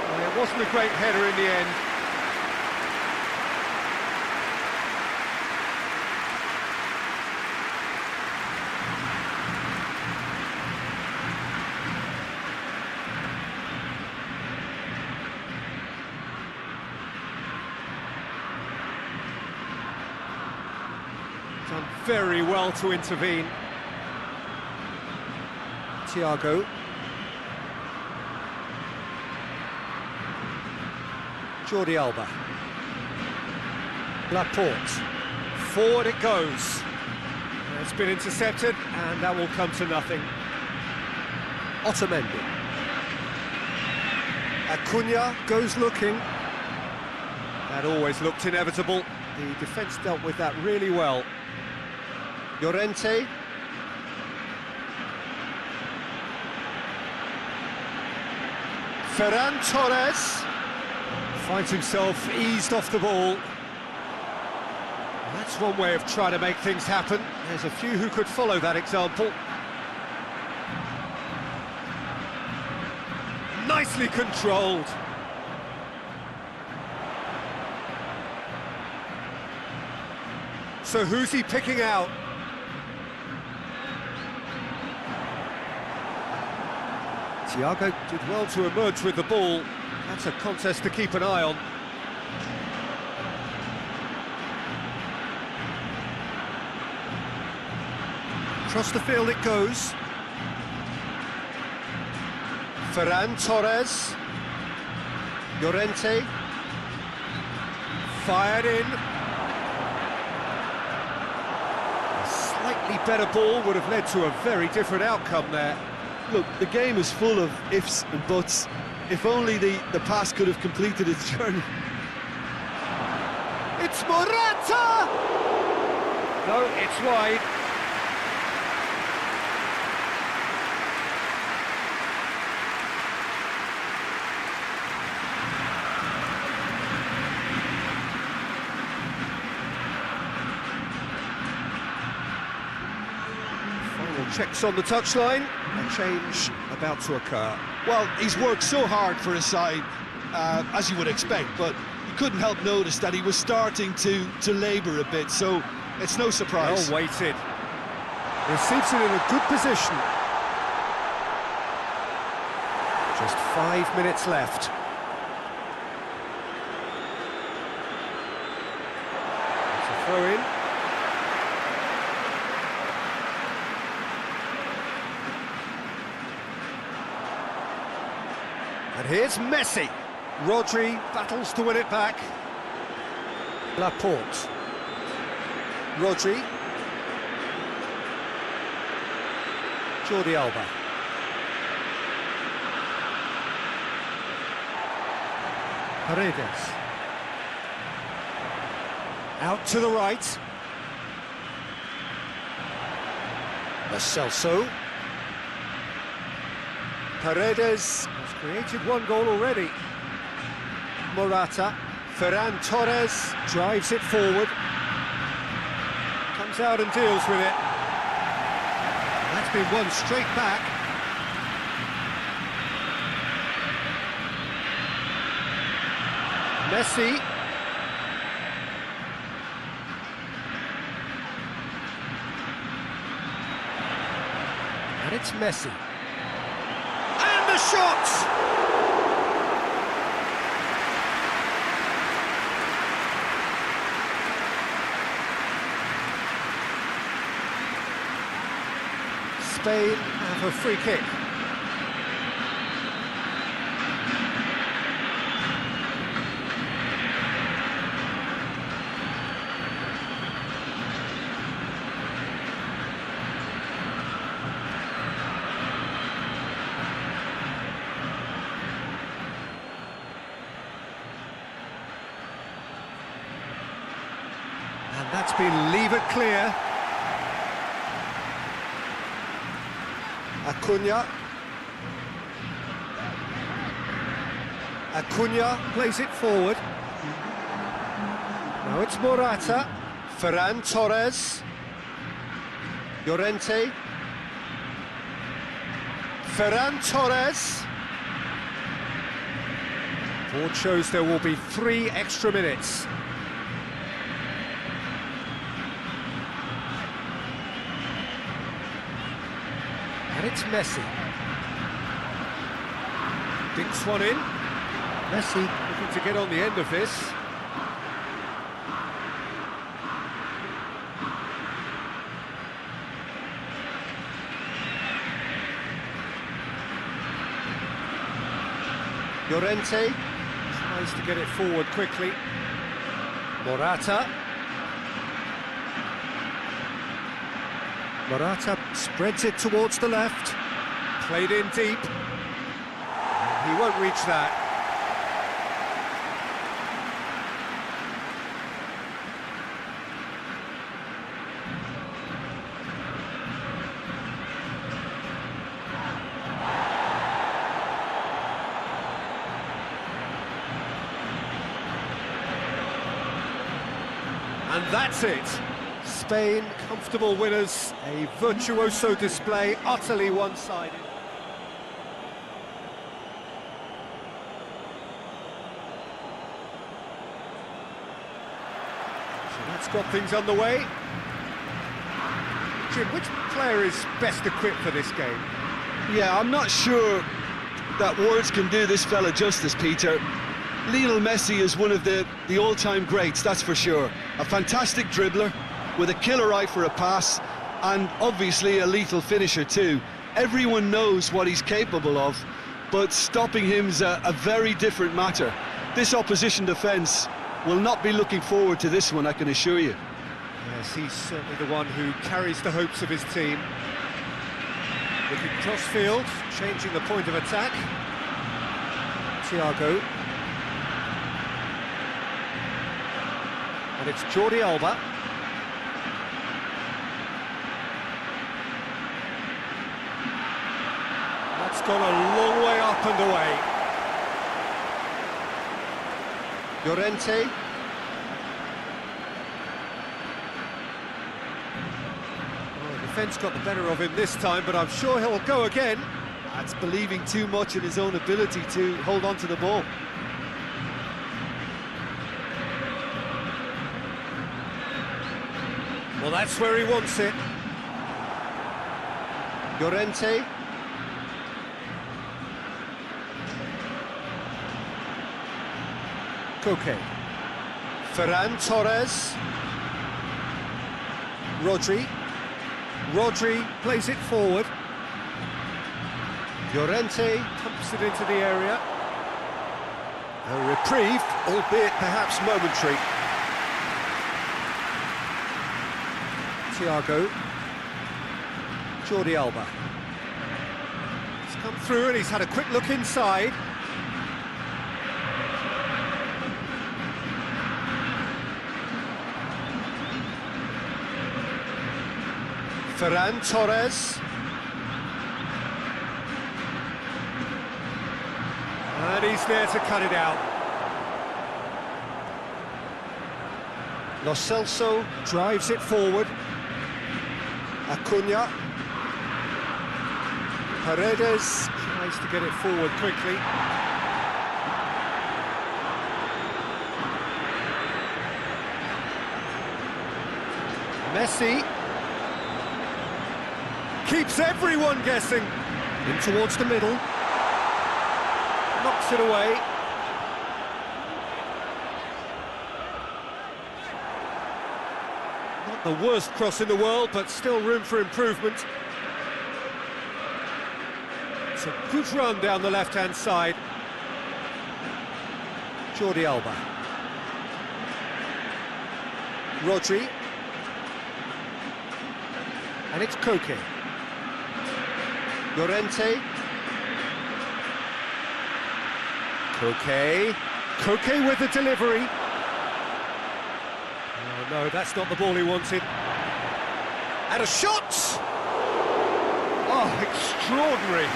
Well, it wasn't a great header in the end. Done very well to intervene. Thiago. Jordi Alba. Laporte. Forward it goes. It's been intercepted, and that will come to nothing. Otamendi. Acuna goes looking. That always looked inevitable. The defence dealt with that really well. Llorente. Ferran Torres. Finds himself eased off the ball. That's one way of trying to make things happen. There's a few who could follow that example. Nicely controlled. So who's he picking out? Thiago did well to emerge with the ball. That's a contest to keep an eye on. Across the field it goes. Ferran Torres. Llorente. Fired in. A slightly better ball would have led to a very different outcome there. Look, the game is full of ifs and buts. If only the pass could have completed its journey. It's Morata! No, it's wide. Final checks on the touchline. A change about to occur. Well, he's worked so hard for his side, as you would expect, but you couldn't help notice that he was starting to labour a bit, so it's no surprise. Well weighted. Receives it in a good position. Just 5 minutes left. It's a throw in. And here's Messi. Rodri battles to win it back. Laporte. Rodri. Jordi Alba. Paredes. Out to the right. Lo Celso. Paredes has created one goal already. Morata. Ferran Torres drives it forward. Comes out and deals with it. That's been won straight back. Messi. And it's Messi. And the shot! Spain have a free kick. And that's been leave it clear. Acuna plays it forward. Now it's Morata. Ferran Torres. Llorente. Ferran Torres. Board shows there will be 3 extra minutes. And it's Messi. Dinks one in. Messi looking to get on the end of this. Llorente tries to get it forward quickly. Morata. Morata spreads it towards the left. Played in deep. He won't reach that. And that's it. Spain, comfortable winners, a virtuoso display, utterly one-sided. So that's got things underway. Jim, which player is best equipped for this game? Yeah, I'm not sure that words can do this fella justice, Peter. Lionel Messi is one of the all-time greats, that's for sure. A fantastic dribbler, with a killer eye for a pass, and obviously a lethal finisher too. Everyone knows what he's capable of, but stopping him's a very different matter. This opposition defence will not be looking forward to this one, I can assure you. Yes, he's certainly the one who carries the hopes of his team. Looking cross-field, changing the point of attack. Thiago. And it's Jordi Alba. That's gone a long way up and away. Llorente. Oh, the defence got the better of him this time, but I'm sure he'll go again. That's believing too much in his own ability to hold on to the ball. Well, that's where he wants it. Llorente. Koke. Ferran Torres. Rodri. Rodri plays it forward. Llorente pumps it into the area. A reprieve, albeit perhaps momentary. Thiago. Jordi Alba. He's come through and he's had a quick look inside. Ferran Torres. And he's there to cut it out. Lo Celso drives it forward. Acuna. Paredes tries to get it forward quickly. Messi. Keeps everyone guessing. In towards the middle. Knocks it away. Not the worst cross in the world, but still room for improvement. It's a good run down the left-hand side. Jordi Alba. Rodri. And it's Koke. Llorente. Koke. Koke with the delivery. Oh no, that's not the ball he wanted. And a shot! Oh, extraordinary.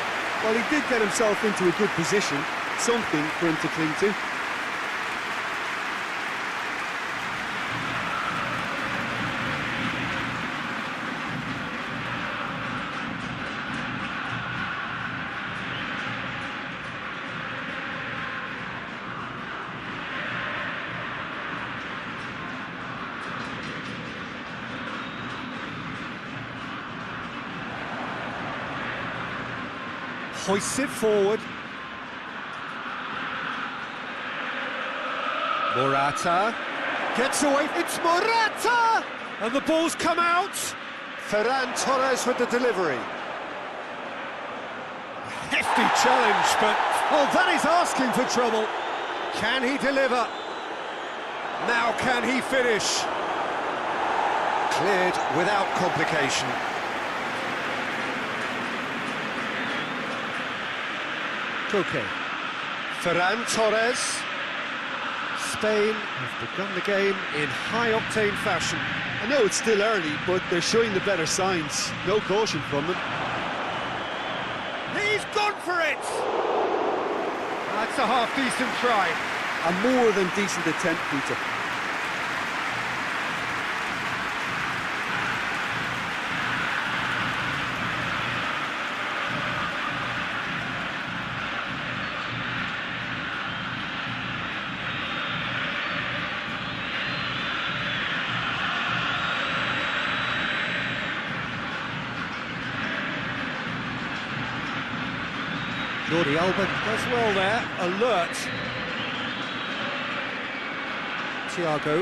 Well, he did get himself into a good position, something for him to cling to. Hoists it forward. Morata gets away. It's Morata! And the ball's come out. Ferran Torres with the delivery. A hefty challenge, but oh, that is asking for trouble. Can he deliver? Now can he finish? Cleared without complication. Koke. Ferran Torres. Spain have begun the game in high-octane fashion. I know it's still early, but they're showing the better signs. No caution from them. He's gone for it! That's a half-decent try. A more than decent attempt, Peter. Jordi Alba does well there, alert. Thiago.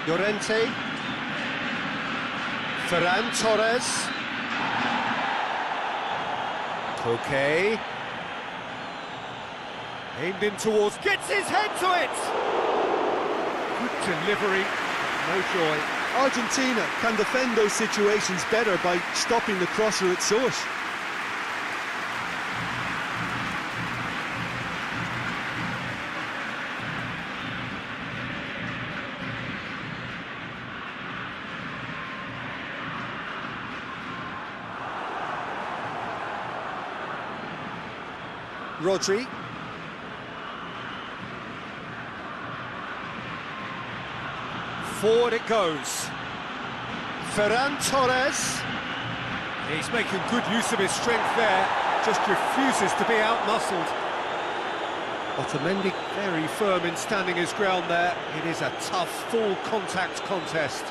Llorente. Ferran Torres. PAKE. Aimed in towards, gets his head to it! Good delivery, no joy. Argentina can defend those situations better by stopping the crosser at source. Rodri. Forward it goes. Ferran Torres. He's making good use of his strength there, just refuses to be out-muscled. Otamendi very firm in standing his ground there. It is a tough, full contact contest.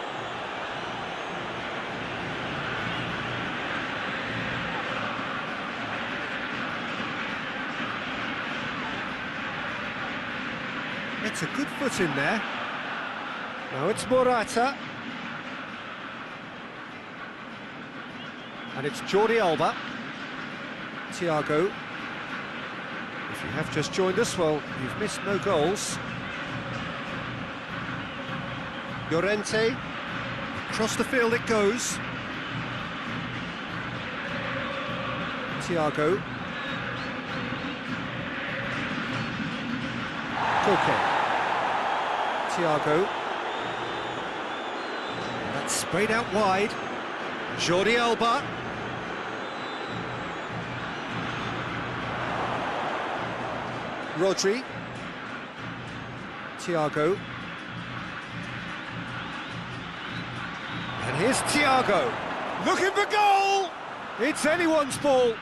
It's a good foot in there. Now it's Morata. And it's Jordi Alba. Thiago. If you have just joined us, well, you've missed no goals. Llorente. Across the field it goes. Thiago. PAKE. Thiago. That's sprayed out wide. Jordi Alba. Rodri. Thiago. And here's Thiago. Looking for goal! It's anyone's ball.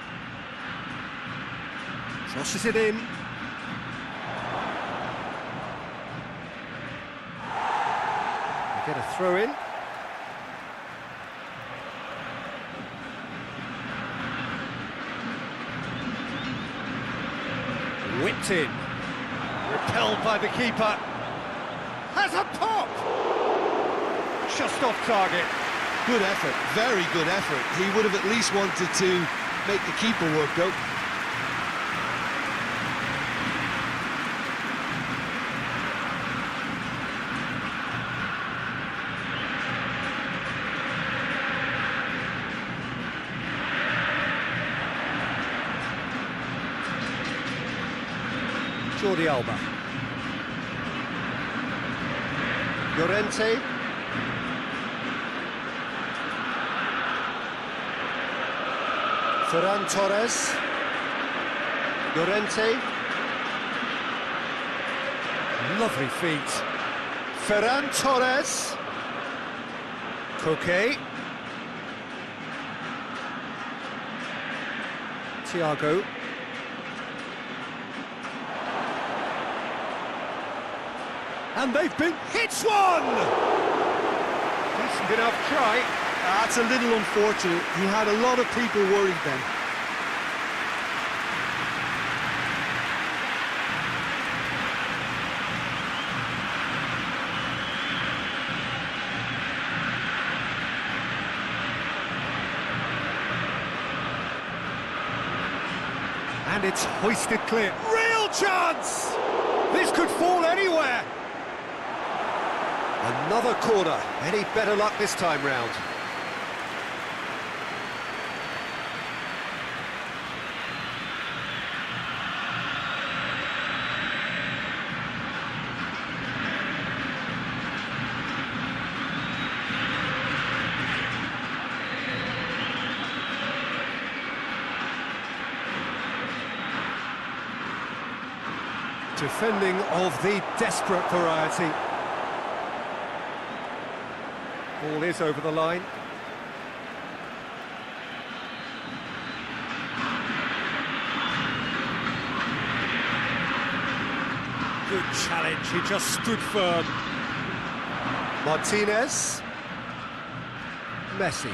Crosses it in. Get a throw in. Whipped in. Repelled by the keeper. Has a pop! Just off target. Good effort, very good effort. He would have at least wanted to make the keeper work though. Jordi Alba. Llorente. Ferran Torres. Llorente. Lovely feet. Ferran Torres. PAKE. Thiago. And they've been hits one! Decent enough try. That's a little unfortunate. He had a lot of people worried then. And it's hoisted clear. Real chance! This could fall anywhere. Another corner. Any better luck this time round? Defending of the desperate variety. Ball is over the line. Good challenge, he just stood firm. Martinez. Messi.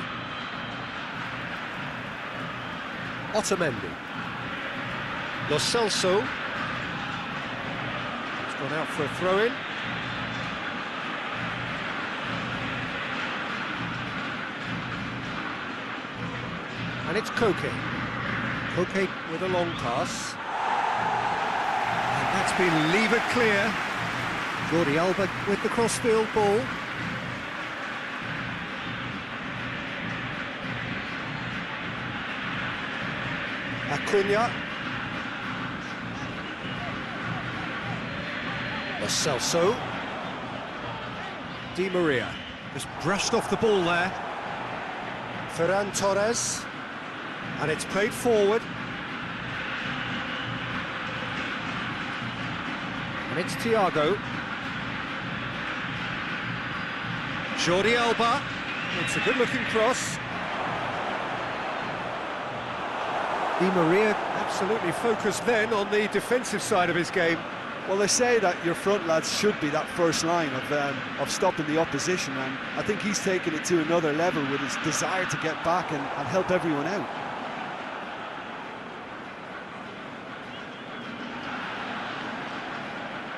Otamendi. Lo Celso. He's gone out for a throw-in. And it's Koke. Koke with a long pass. And that's been levered clear. Jordi Alba with the crossfield ball. Acuna. Lo Celso. Di Maria just brushed off the ball there. Ferran Torres. And it's played forward. And it's Thiago. Jordi Alba. It's a good-looking cross. Di Maria absolutely focused then on the defensive side of his game. Well, they say that your front lads should be that first line of stopping the opposition, and I think he's taken it to another level with his desire to get back and help everyone out.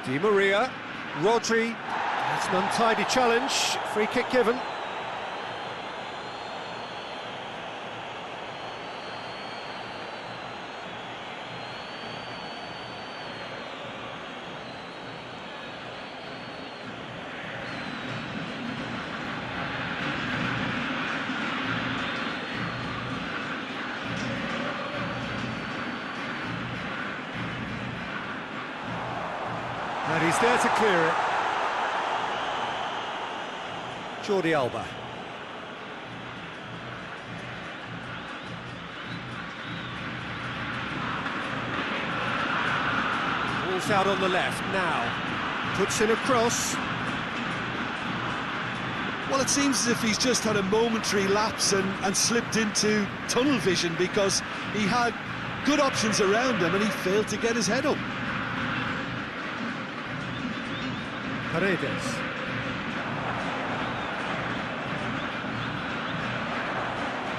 Di Maria, Rodri, that's an untidy challenge, free kick given. And he's there to clear it. Jordi Alba. Ball's out on the left now. Puts in a cross. Well, it seems as if he's just had a momentary lapse and slipped into tunnel vision, because he had good options around him and he failed to get his head up. Paredes.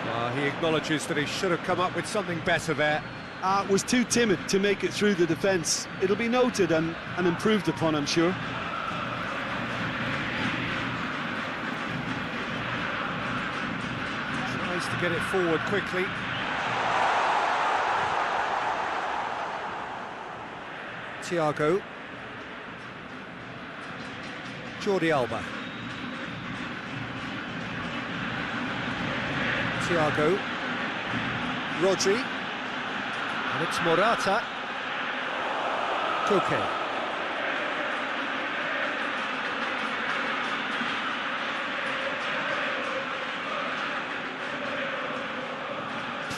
Well, he acknowledges that he should have come up with something better there. Was too timid to make it through the defence. It'll be noted and improved upon, I'm sure. Tries to get it forward quickly. Thiago. Jordi Alba. Thiago. Rodri. And it's Morata. Koke.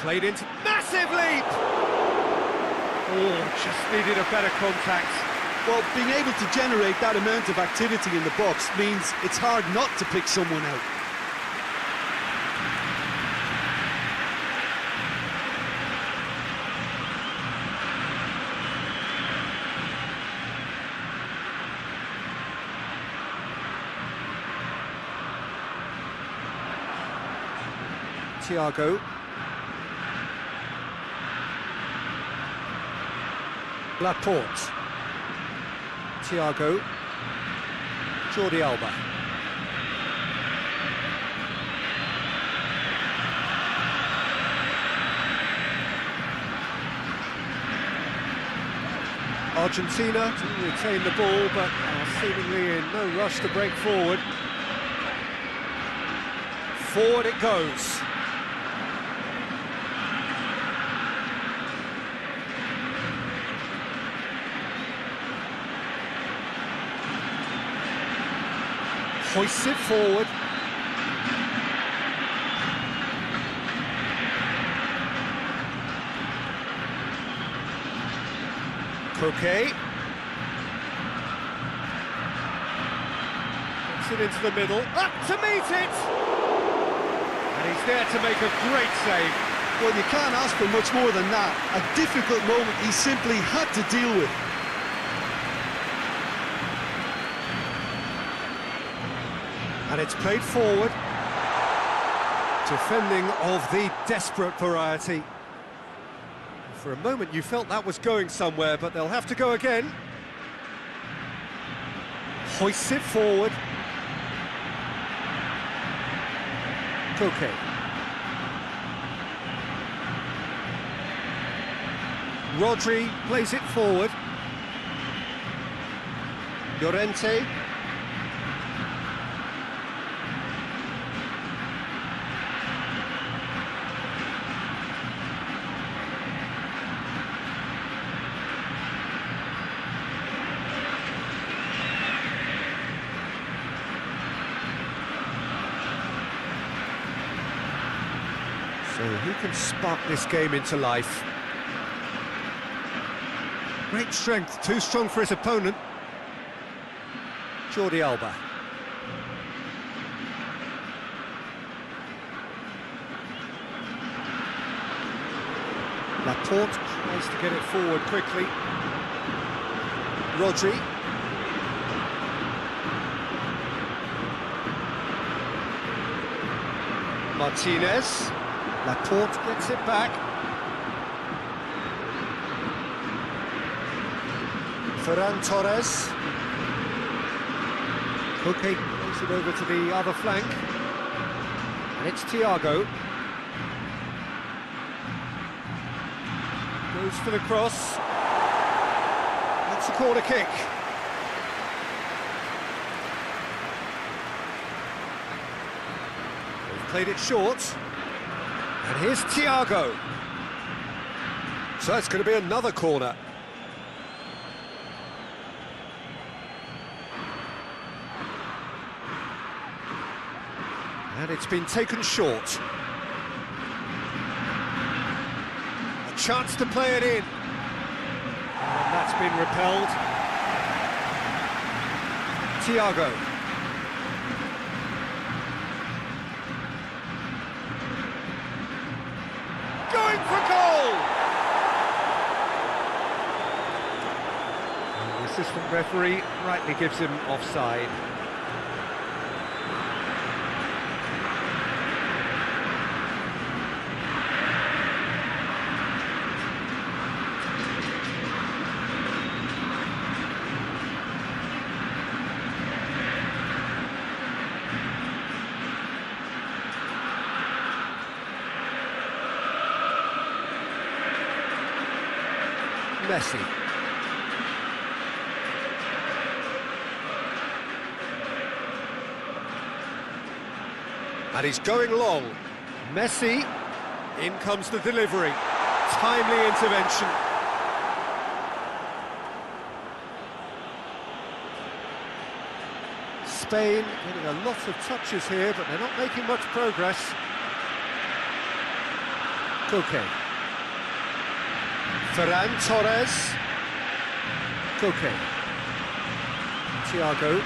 Played into... Massive leap! Oh, just needed a better contact. Well, being able to generate that amount of activity in the box means it's hard not to pick someone out. Thiago. Laporte. Thiago. Jordi Alba. Argentina to retain the ball, but are seemingly in no rush to break forward. Forward it goes. Hoists it forward. Koke. Puts it into the middle. Up to meet it! And he's there to make a great save. Well, you can't ask for much more than that. A difficult moment he simply had to deal with. And it's played forward. Defending of the desperate variety. For a moment you felt that was going somewhere, but they'll have to go again. Hoists it forward. Koke. Rodri plays it forward. Llorente. So who can spark this game into life? Great strength, too strong for his opponent. Jordi Alba. Laporte tries to get it forward quickly. Rodri. Martinez. Laporte gets it back. Ferran Torres. Koke plays it over to the other flank. And it's Thiago. Goes for the cross. That's a corner kick. They've played it short. And here's Thiago. So it's going to be another corner. And it's been taken short. A chance to play it in. And that's been repelled. Thiago. Going for goal! And the assistant referee rightly gives him offside. Messi. And he's going long. Messi, in comes the delivery. Timely intervention. Spain getting a lot of touches here, but they're not making much progress. Koke. Ferran Torres. Koke. Thiago.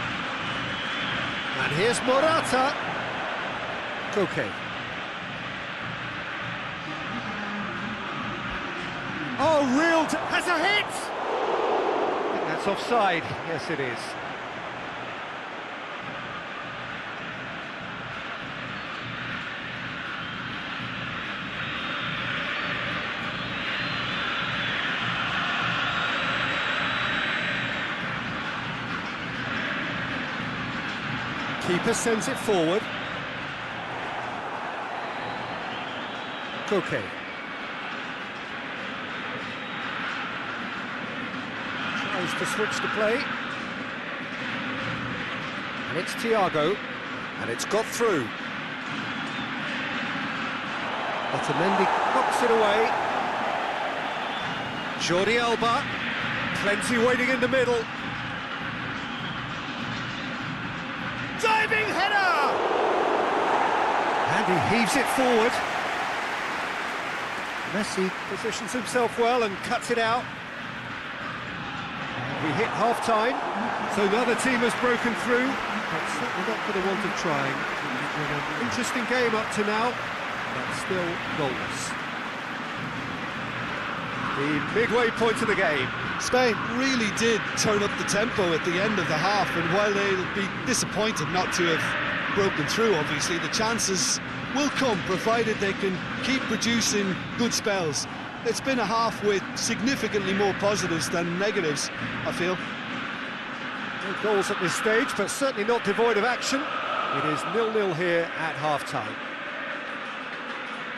And here's Morata. Koke. Oh, reeled, has a hit! I think that's offside. Yes, it is. Keeper sends it forward. Koke. Tries to switch the play. And it's Thiago. And it's got through. Otamendi knocks it away. Jordi Alba. Plenty waiting in the middle. Diving header! And he heaves it forward. Messi positions himself well and cuts it out. We hit half-time, so another team has broken through, but certainly not for the want of trying. Interesting game up to now, but still goalless. The midway point of the game. Spain really did turn up the tempo at the end of the half, and while they'll be disappointed not to have broken through, obviously, the chances will come, provided they can keep producing good spells. It's been a half with significantly more positives than negatives, I feel. No goals at this stage, but certainly not devoid of action. It is 0-0 here at half-time.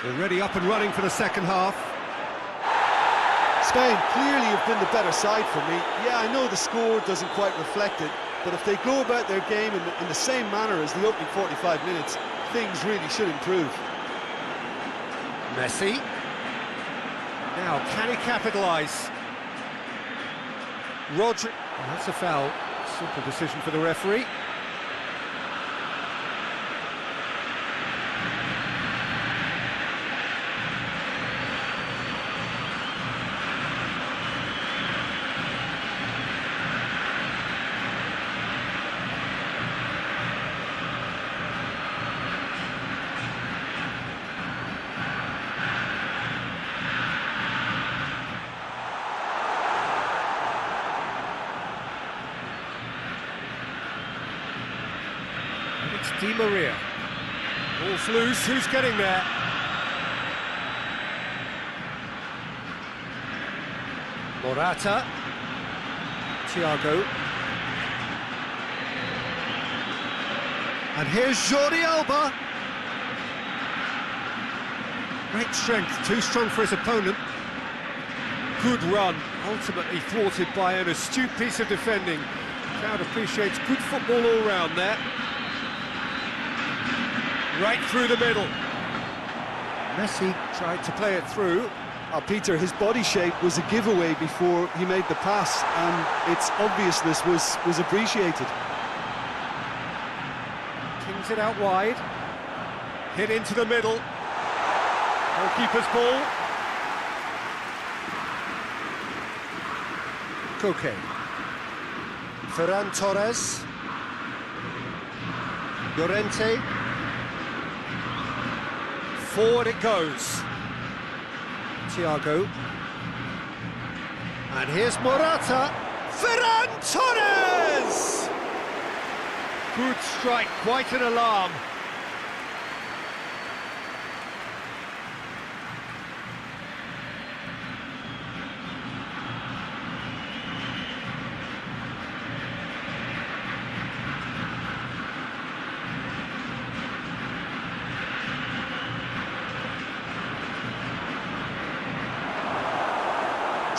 Already up and running for the second half. Spain clearly have been the better side for me. Yeah, I know the score doesn't quite reflect it, but if they go about their game in the same manner as the opening 45 minutes, things really should improve. Messi. Now, can he capitalise? Rodri. Oh, that's a foul. Simple decision for the referee. It's Di Maria. Ball's loose, who's getting there? Morata. Thiago. And here's Jordi Alba. Great strength, too strong for his opponent. Good run, ultimately thwarted by an astute piece of defending. Crowd appreciates good football all round there. Right through the middle. Messi tried to play it through. Peter, his body shape was a giveaway before he made the pass, and its obviousness was appreciated. Kings it out wide. Hit into the middle. Goalkeeper's ball. Koke. Ferran Torres. Llorente. Forward it goes. Thiago. And here's Morata. Ferran Torres! Good strike, quite an alarm.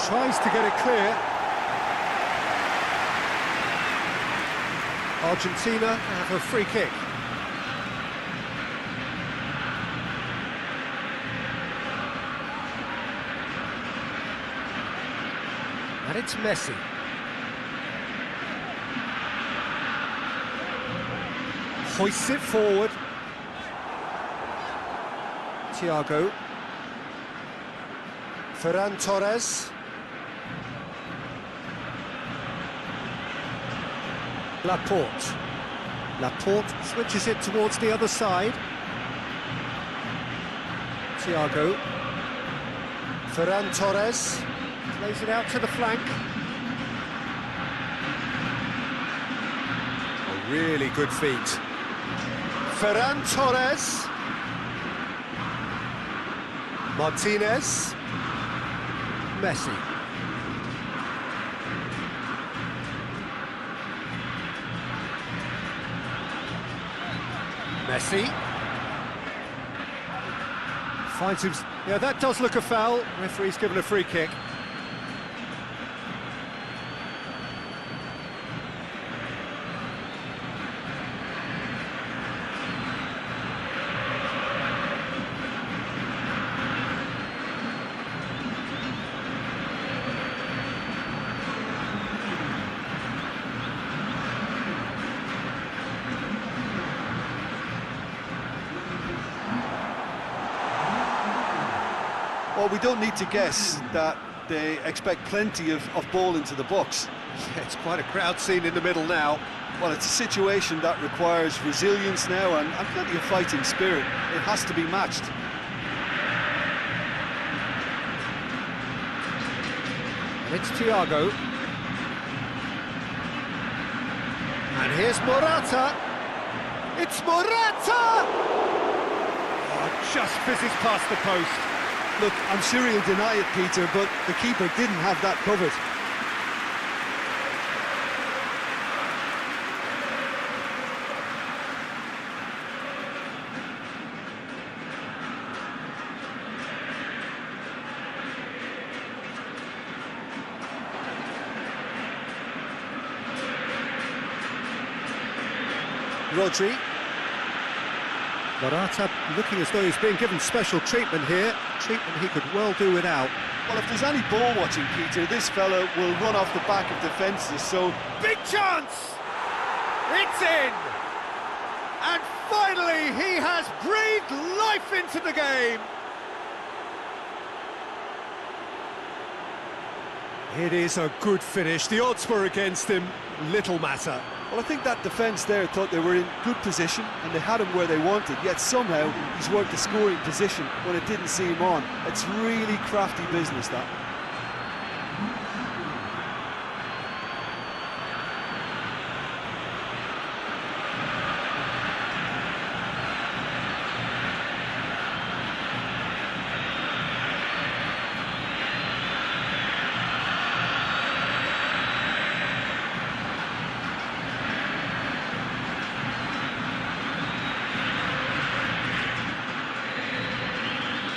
Tries to get it clear. Argentina have a free kick. And it's Messi. Hoists it forward. Thiago. Ferran Torres. Laporte switches it towards the other side. Thiago. Ferran Torres plays it out to the flank. A really good feat. Ferran Torres. Martinez. Messi. Messi finds him. Yeah, that does look a foul. Referee's given a free kick. Well, we don't need to guess that they expect plenty of ball into the box. Yeah, it's quite a crowd scene in the middle now. Well, it's a situation that requires resilience now and plenty of fighting spirit. It has to be matched. And it's Thiago. And here's Morata. It's Morata! Oh, just fizzes past the post. Look, I'm sure he'll deny it, Peter, but the keeper didn't have that covered. Rodri. Morata looking as though he's being given special treatment here. Treatment he could well do without. Well, if there's any ball watching, Peter, this fella will run off the back of defences, so... Big chance! It's in! And finally, he has breathed life into the game! It is a good finish. The odds were against him. Little matter. Well, I think that defence there thought they were in good position and they had him where they wanted, yet somehow he's worked the scoring position when it didn't see him on. It's really crafty business, that.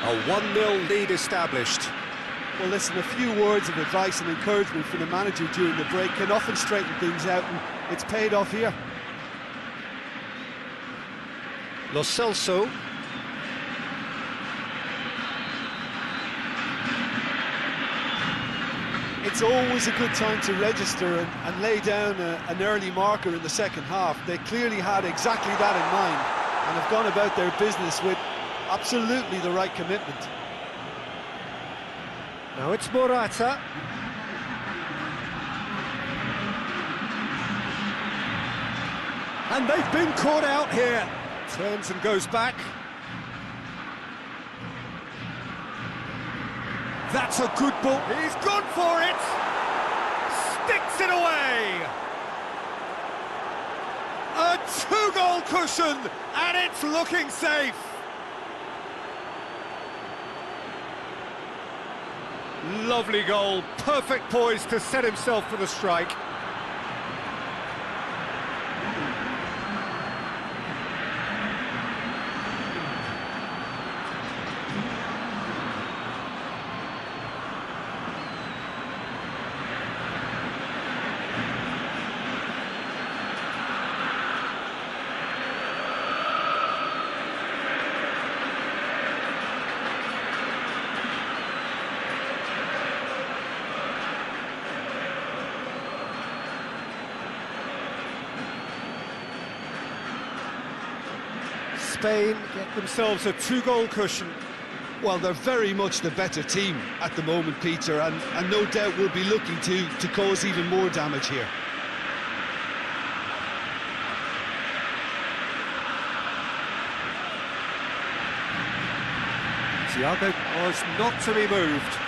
A 1-0 lead established. Well, listen, a few words of advice and encouragement from the manager during the break can often straighten things out, and it's paid off here. Lo Celso. It's always a good time to register and lay down an early marker in the second half. They clearly had exactly that in mind and have gone about their business with absolutely the right commitment. Now it's Morata. And they've been caught out here. Turns and goes back. That's a good ball. He's gone for it. Sticks it away. A 2-goal cushion, and it's looking safe. Lovely goal, perfect poise to set himself for the strike. Spain get themselves a 2-goal cushion. Well, they're very much the better team at the moment, Peter, and no doubt will be looking to cause even more damage here. Thiago was not to be moved.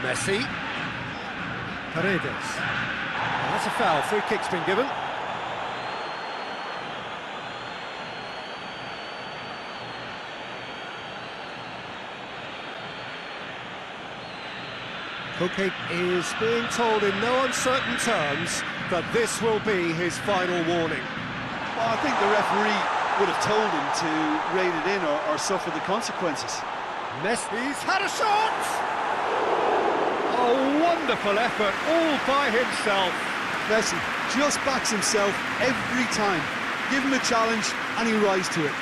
Messi. Paredes. Oh, that's a foul. Free kick's been given. Koke is being told in no uncertain terms that this will be his final warning. Well, I think the referee would have told him to rein it in or suffer the consequences. Messi's had a shot! A wonderful effort all by himself. Messi just backs himself every time. Give him a challenge and he'll rise to it.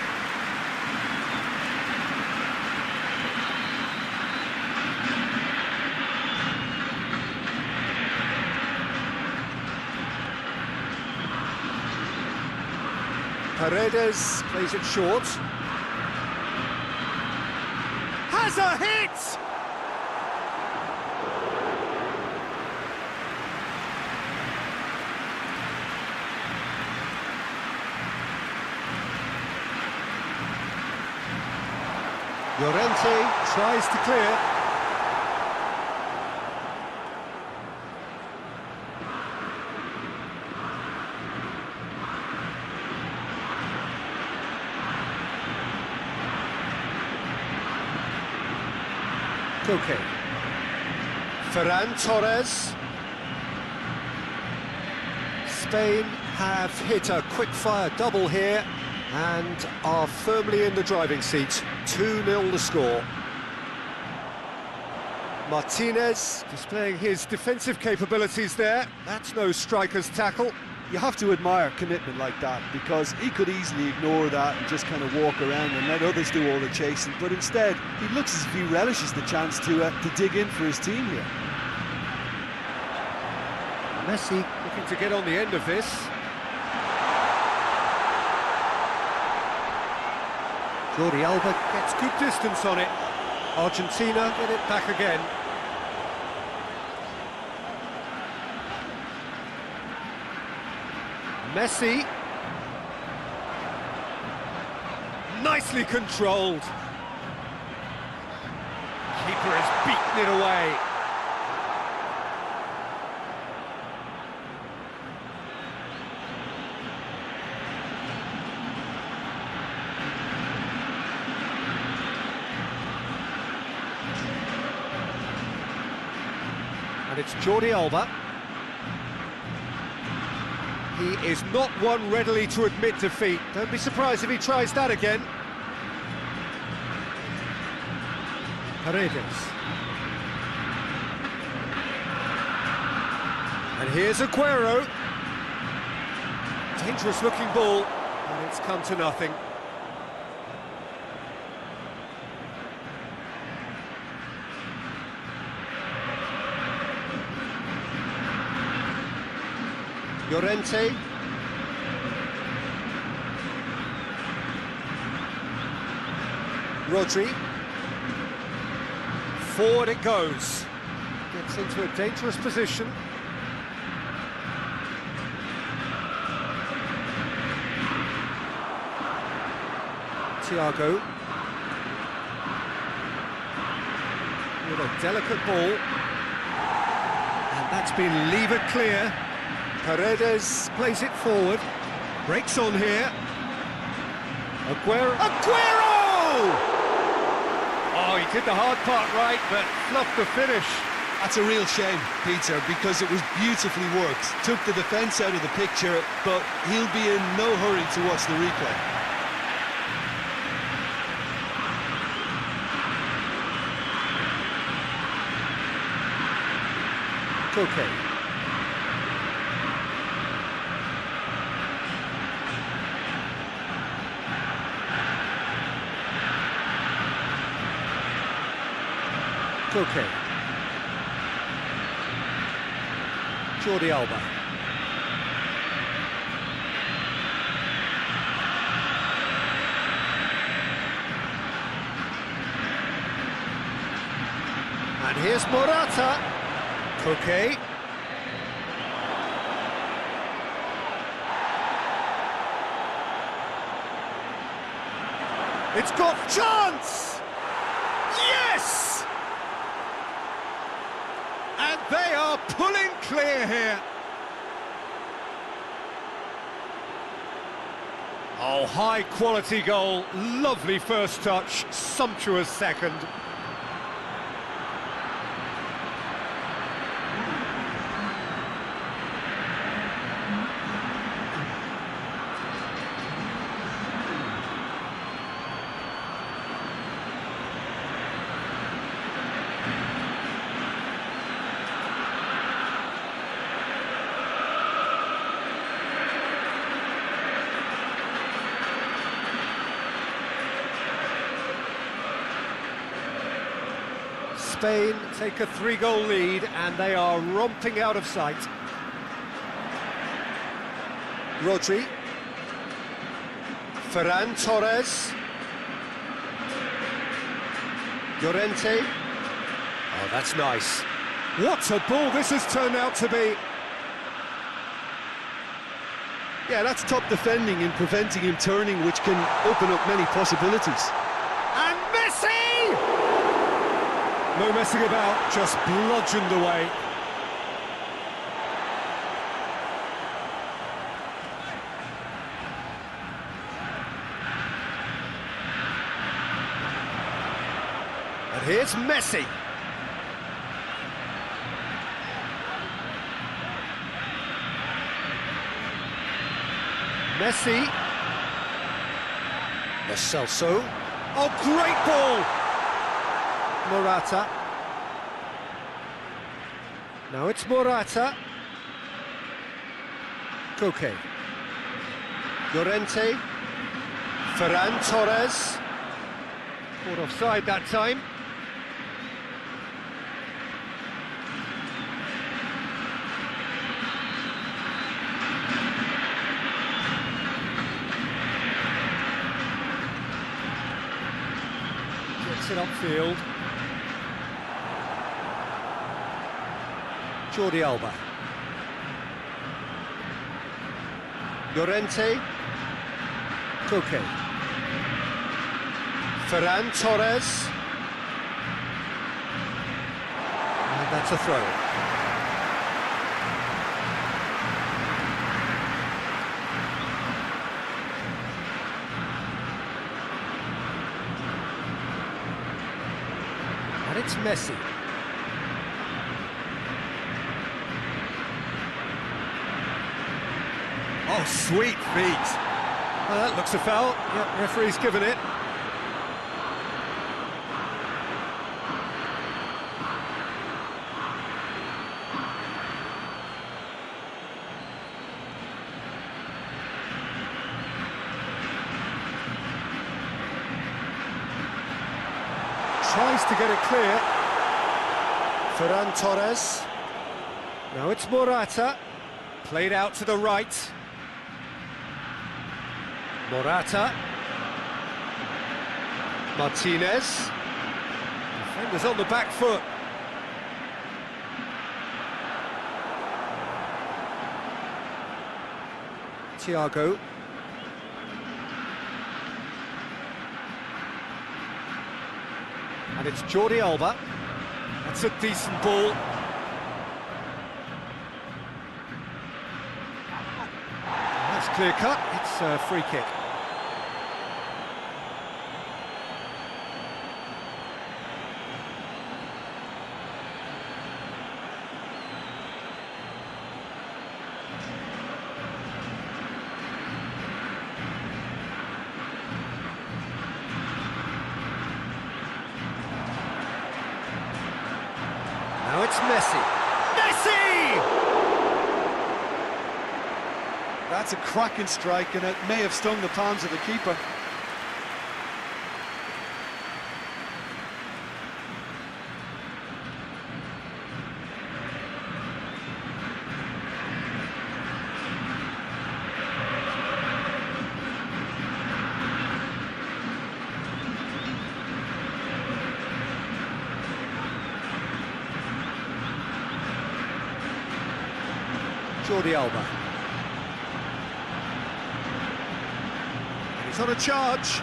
Paredes plays it short. Has a hit! Llorente tries to clear. Koke. Ferran Torres. Spain have hit a quick-fire double here. and are firmly in the driving seat. 2-0 the score. Martinez displaying his defensive capabilities there. That's no striker's tackle. You have to admire commitment like that, because he could easily ignore that and just kind of walk around and let others do all the chasing, but instead he looks as if he relishes the chance to dig in for his team here. Messi looking to get on the end of this. Jordi Alba gets good distance on it. Argentina get it back again. Messi. Nicely controlled. Keeper has beaten it away. And it's Jordi Alba. He is not one readily to admit defeat. Don't be surprised if he tries that again. Paredes. And here's Aguero. Dangerous looking ball, and it's come to nothing. Llorente. Rodri. Forward it goes. Gets into a dangerous position. Thiago. With a delicate ball. And that's been levered clear. Paredes plays it forward, breaks on here. Aguero! Oh, he did the hard part right, but fluffed the finish. That's a real shame, Peter, because it was beautifully worked. Took the defence out of the picture, but he'll be in no hurry to watch the replay. Okay. Okay. Jordi Alba. And here's Morata. Koke. It's got chance! Yes! And they are pulling clear here. Oh, high quality goal, lovely first touch, sumptuous second. Spain take a 3-goal lead and they are romping out of sight. Rodri. Ferran Torres. Llorente. Oh, that's nice. What a ball this has turned out to be. Yeah, that's top defending and preventing him turning, which can open up many possibilities. And Messi! No messing about, just bludgeoned away. And here's Messi. Messi. Lo Celso. Oh, great ball! Morata. Now it's Morata. Koke. Llorente. Ferran Torres. Caught offside that time. Gets it upfield. Jordi Alba. Llorente. Koke. Ferran Torres. And that's a throw. And it's Messi. Oh, sweet feet. Well, that looks a foul. Yep, referee's given it. Tries to get it clear. Ferran Torres. Now it's Morata. Played out to the right. Morata. Martinez. Defenders on the back foot. Thiago. And it's Jordi Alba. That's a decent ball. That's clear cut. It's a free kick. Now it's Messi. Messi! That's a cracking strike, and it may have stung the palms of the keeper. Jordi Alba. He's on a charge.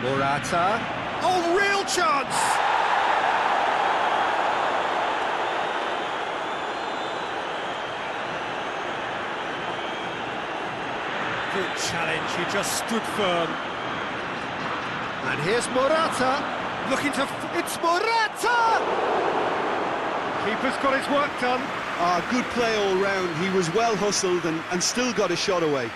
Morata. Oh, real chance! Good challenge, he just stood firm. And here's Morata, looking to... It's Morata! Keeper's got his work done. Good play all round. He was well hustled and still got a shot away.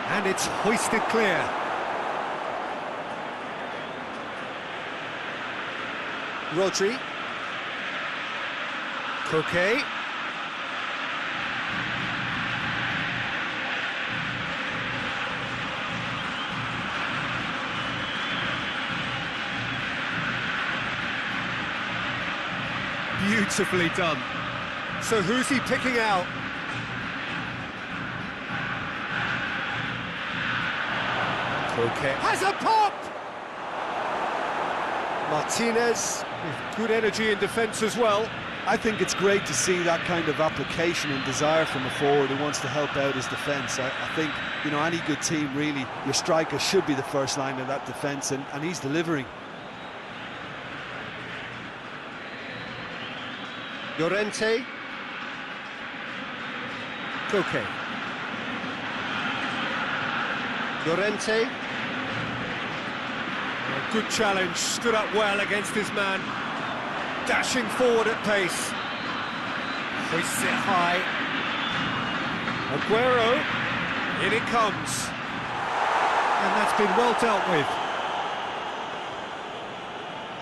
And it's hoisted clear. Rodri. Koke. Beautifully done. So who's he picking out? Koke has a pop! Martinez with good energy in defence as well. I think it's great to see that kind of application and desire from a forward who wants to help out his defence. I think, you know, any good team, really, your striker should be the first line of that defence, and he's delivering. Llorente. Koke. Llorente. A good challenge, stood up well against his man. Dashing forward at pace. Hoists it high. Aguero. In it comes. And that's been well dealt with.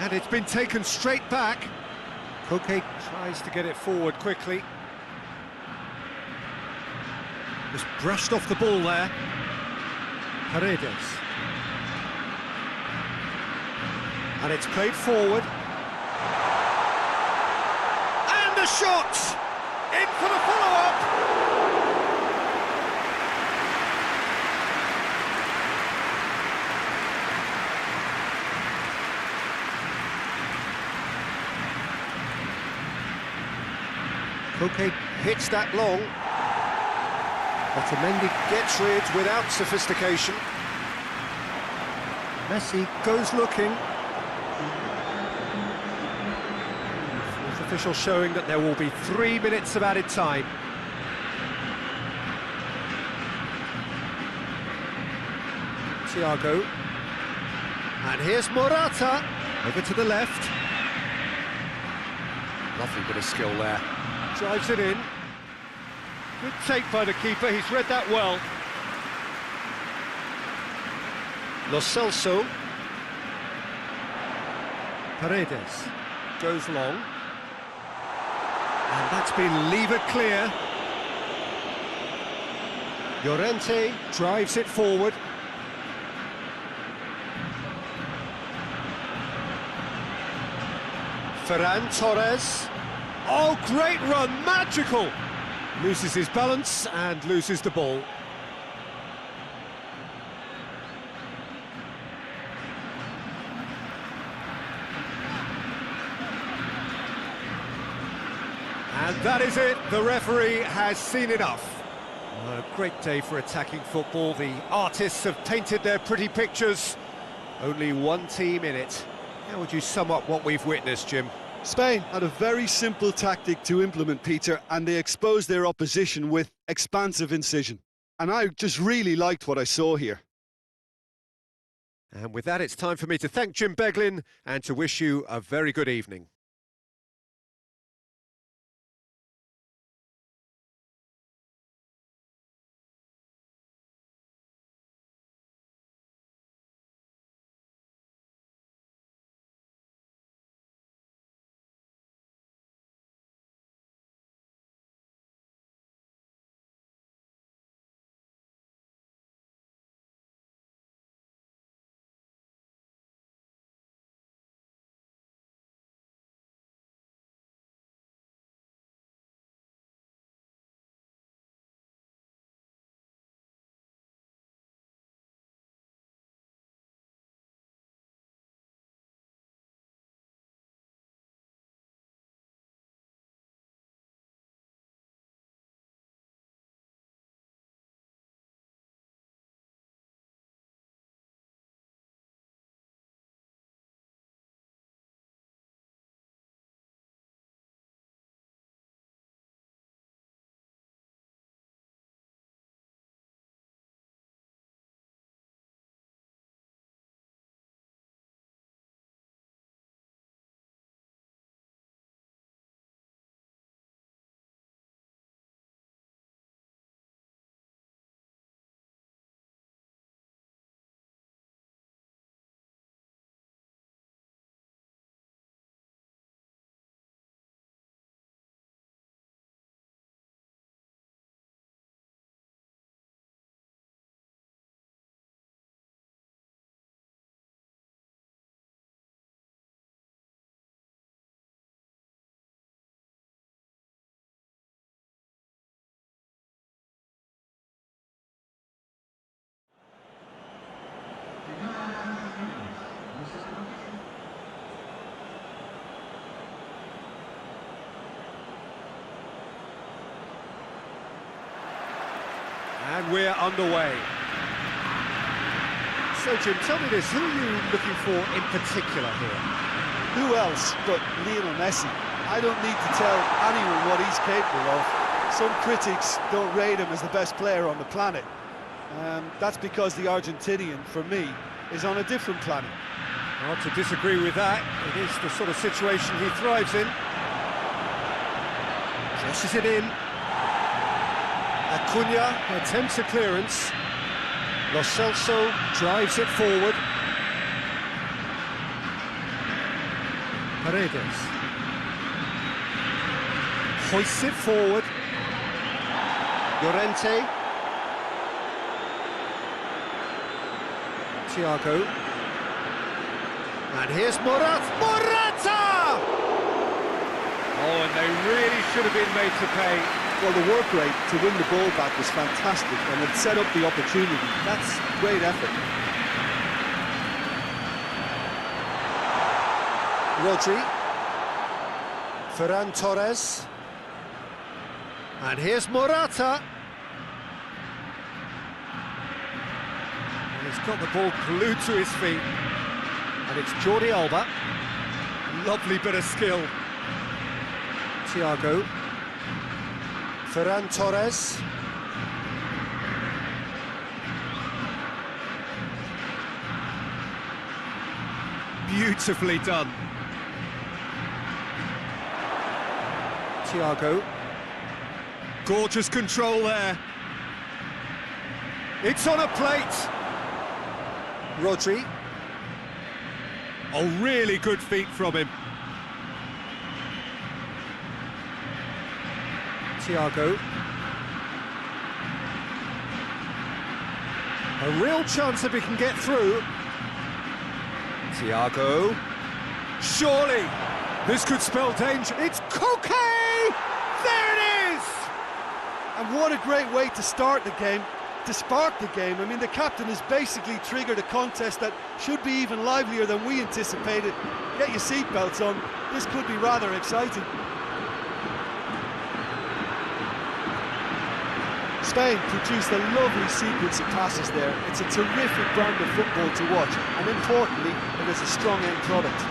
And it's been taken straight back. Koke tries to get it forward quickly. Just brushed off the ball there. Paredes. And it's played forward. And a shot! In for the follow-up! Koke hits that long. Otamendi gets rid without sophistication. Messi goes looking. Fourth official showing that there will be 3 minutes of added time. Thiago. And here's Morata. Over to the left. Nothing but a skill there. Drives it in. Good take by the keeper, he's read that well. Lo Celso. Paredes goes long. And that's been levered clear. Llorente drives it forward. Ferran Torres. Oh, great run, magical! Loses his balance and loses the ball. And that is it, the referee has seen enough. A great day for attacking football. The artists have painted their pretty pictures. Only one team in it. How would you sum up what we've witnessed, Jim? Spain had a very simple tactic to implement, Peter, and they exposed their opposition with expansive incision. And I just really liked what I saw here. And with that, it's time for me to thank Jim Beglin and to wish you a very good evening. And we're underway. So, Jim, tell me this, who are you looking for in particular here? Who else but Lionel Messi? I don't need to tell anyone what he's capable of. Some critics don't rate him as the best player on the planet. That's because the Argentinian, for me, is on a different planet. Hard to disagree with that. It is the sort of situation he thrives in. Crosses it in. Acuna attempts a clearance. Lo Celso drives it forward. Paredes hoists it forward. Llorente. Thiago. And here's Morata! Oh, and they really should have been made to pay. Well, the work rate to win the ball back was fantastic, and it set up the opportunity. That's great effort. Rodri. Ferran Torres. And here's Morata. And he's got the ball glued to his feet. And it's Jordi Alba. Lovely bit of skill. Thiago. Ferran Torres. Beautifully done. Thiago. Gorgeous control there. It's on a plate. Rodri. Oh, really good feet from him. Thiago. A real chance if he can get through. Thiago. Surely this could spell danger. It's Koke! There it is! And what a great way to start the game, to spark the game. I mean, the captain has basically triggered a contest that should be even livelier than we anticipated. Get your seatbelts on, this could be rather exciting. Spain produced a lovely sequence of passes there. It's a terrific brand of football to watch, and importantly, it is a strong end product.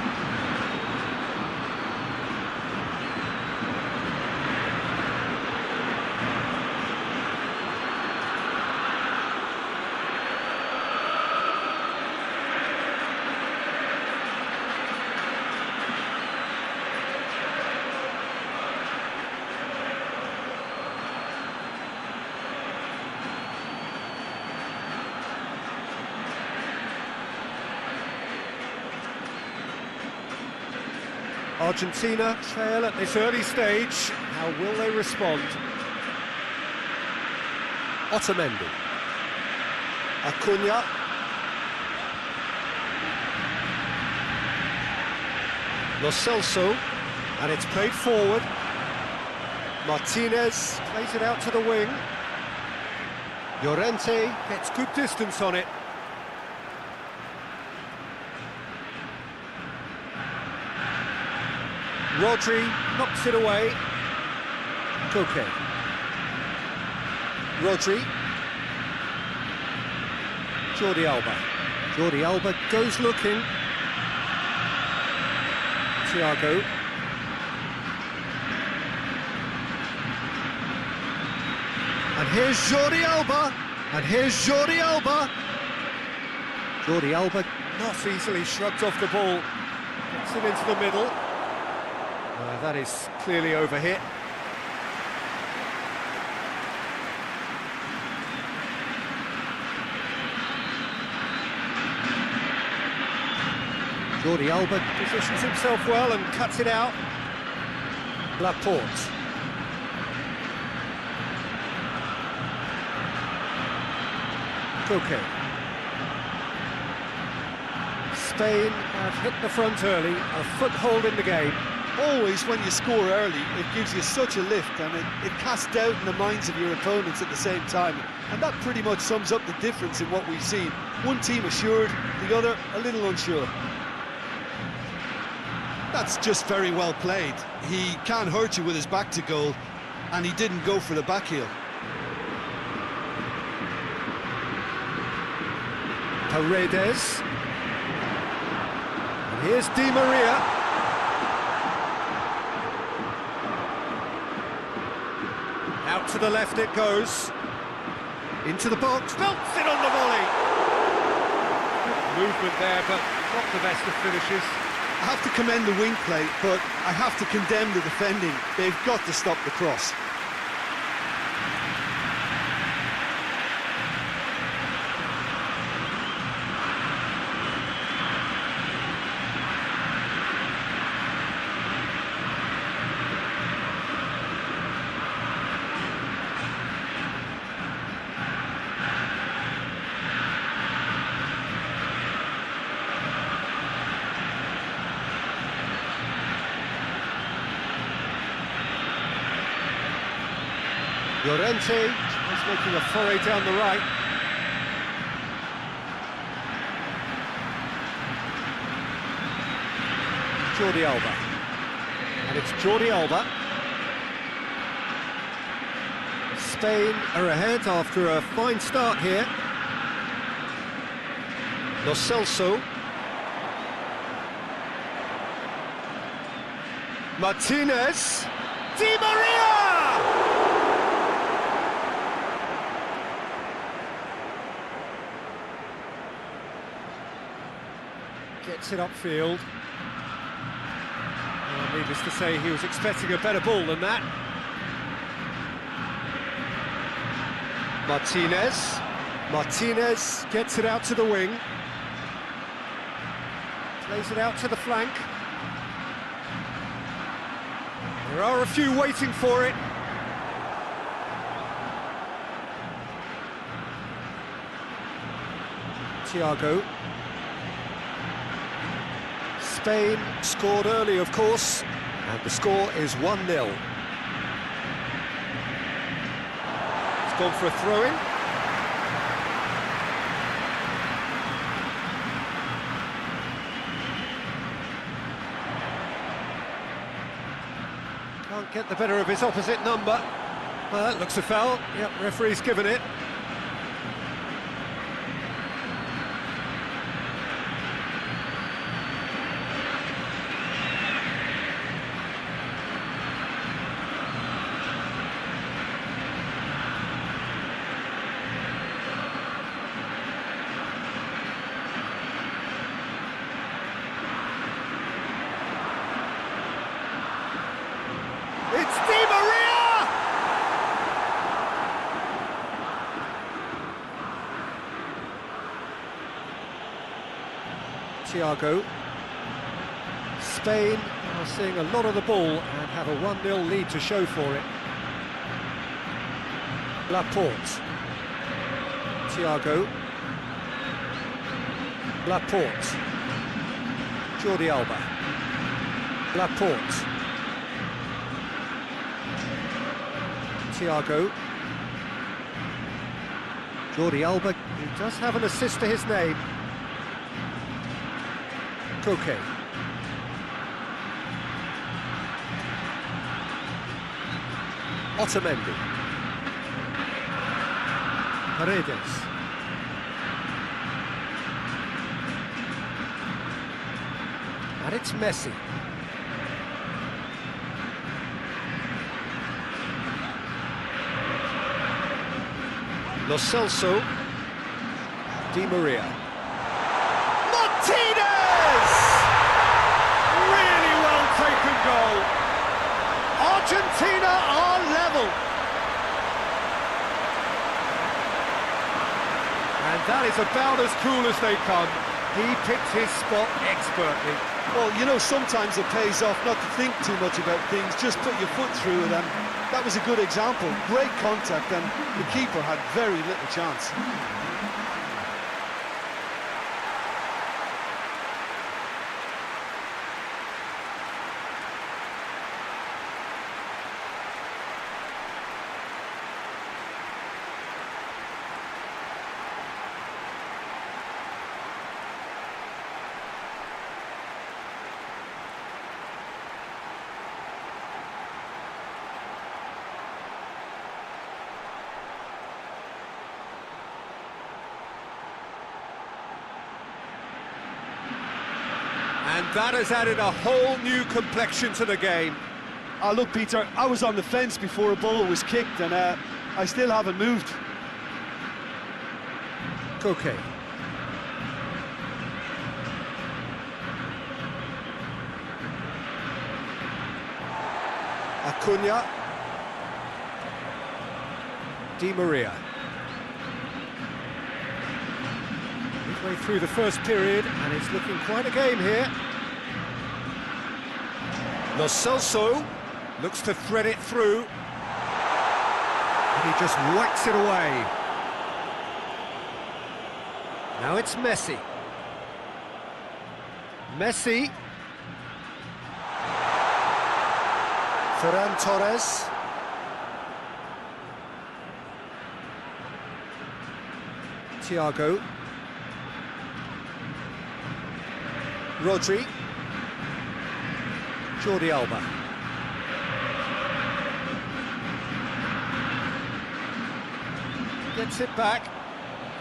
Argentina trail at this early stage. How will they respond? Otamendi. Acuna. Lo Celso. And it's played forward. Martinez plays it out to the wing. Llorente gets good distance on it. Rodri knocks it away. Koke. Rodri. Jordi Alba. Jordi Alba goes looking. Thiago. And here's Jordi Alba. And here's Jordi Alba. Jordi Alba not easily shrugged off the ball. Gets it into the middle. That is clearly overhit. Jordi Alba positions himself well and cuts it out. Laporte. Koke. Spain have hit the front early, a foothold in the game. Always, when you score early, it gives you such a lift, and it casts doubt in the minds of your opponents at the same time. And that pretty much sums up the difference in what we've seen. One team assured, the other a little unsure. That's just very well played. He can't hurt you with his back to goal, and he didn't go for the back heel. Paredes. And here's Di Maria. Out to the left it goes. Into the box, belts it on the volley. Movement there, but not the best of finishes. I have to commend the wing play, but I have to condemn the defending. They've got to stop the cross. Llorente is making a foray down the right. Jordi Alba. And it's Jordi Alba. Spain are ahead after a fine start here. Lo Celso. Martinez. Di Maria! Gets it upfield. Well, needless to say, he was expecting a better ball than that. Martinez gets it out to the wing. Plays it out to the flank. There are a few waiting for it. Thiago. Spain scored early, of course, and the score is 1-0. It's gone for a throw-in. Can't get the better of his opposite number. Well, that looks a foul. Yep, referee's given it. It's Di Maria! Thiago. Spain are seeing a lot of the ball and have a 1-0 lead to show for it. Laporte. Thiago. Laporte. Jordi Alba. Laporte. Thiago. Jordi Alba, he does have an assist to his name. Koke. Otamendi. Paredes. And it's Messi. Lo Celso. Di Maria. Martinez! Really well taken goal. Argentina are level. And that is about as cool as they come. He picked his spot expertly. Well, you know, sometimes it pays off not to think too much about things, just put your foot through them. That was a good example. Great contact, and the keeper had very little chance. And that has added a whole new complexion to the game. Oh, look, Peter, I was on the fence before a ball was kicked, and I still haven't moved. Koke. Acuna. Di Maria. Midway through the first period, and it's looking quite a game here. Lo Celso looks to thread it through, and he just whacks it away. Now it's Messi. Messi. Ferran Torres. Thiago. Rodri. Jordi Alba. Gets it back.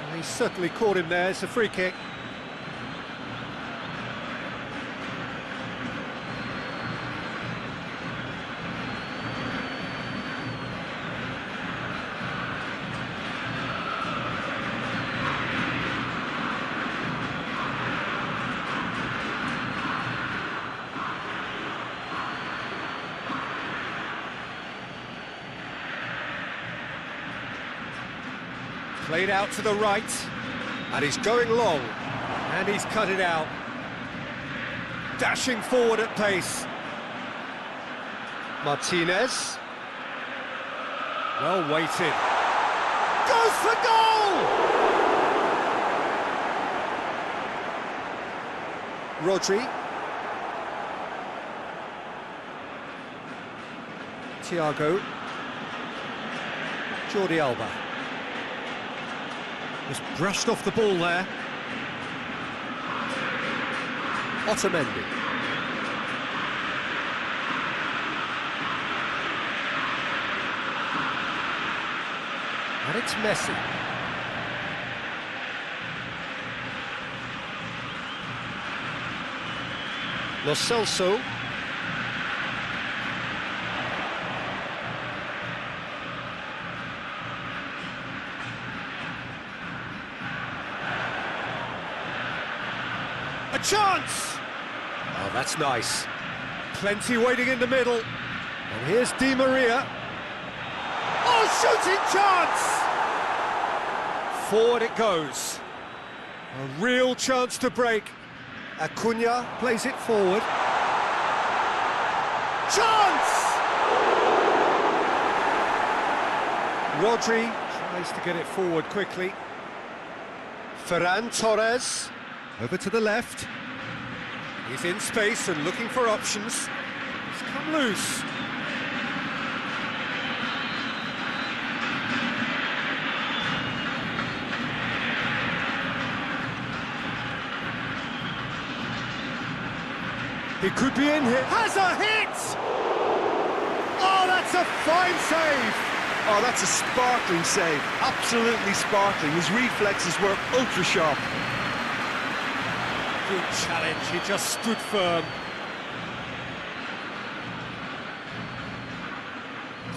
And he certainly caught him there. It's a free kick. Played out to the right, and he's going long, and he's cut it out. Dashing forward at pace. Martinez. Well weighted. Goes for goal! Rodri. Thiago. Jordi Alba. Just brushed off the ball there. Otamendi. And it's Messi. Lo Celso. A chance! Oh, that's nice. Plenty waiting in the middle. And here's Di Maria. Oh, shooting chance! Forward it goes. A real chance to break. Acuna plays it forward. Chance! Rodri tries to get it forward quickly. Ferran Torres. Over to the left. He's in space and looking for options. He's come loose. He could be in here. Has a hit! Oh, that's a fine save! Oh, that's a sparkling save. Absolutely sparkling. His reflexes were ultra sharp. Good challenge, he just stood firm.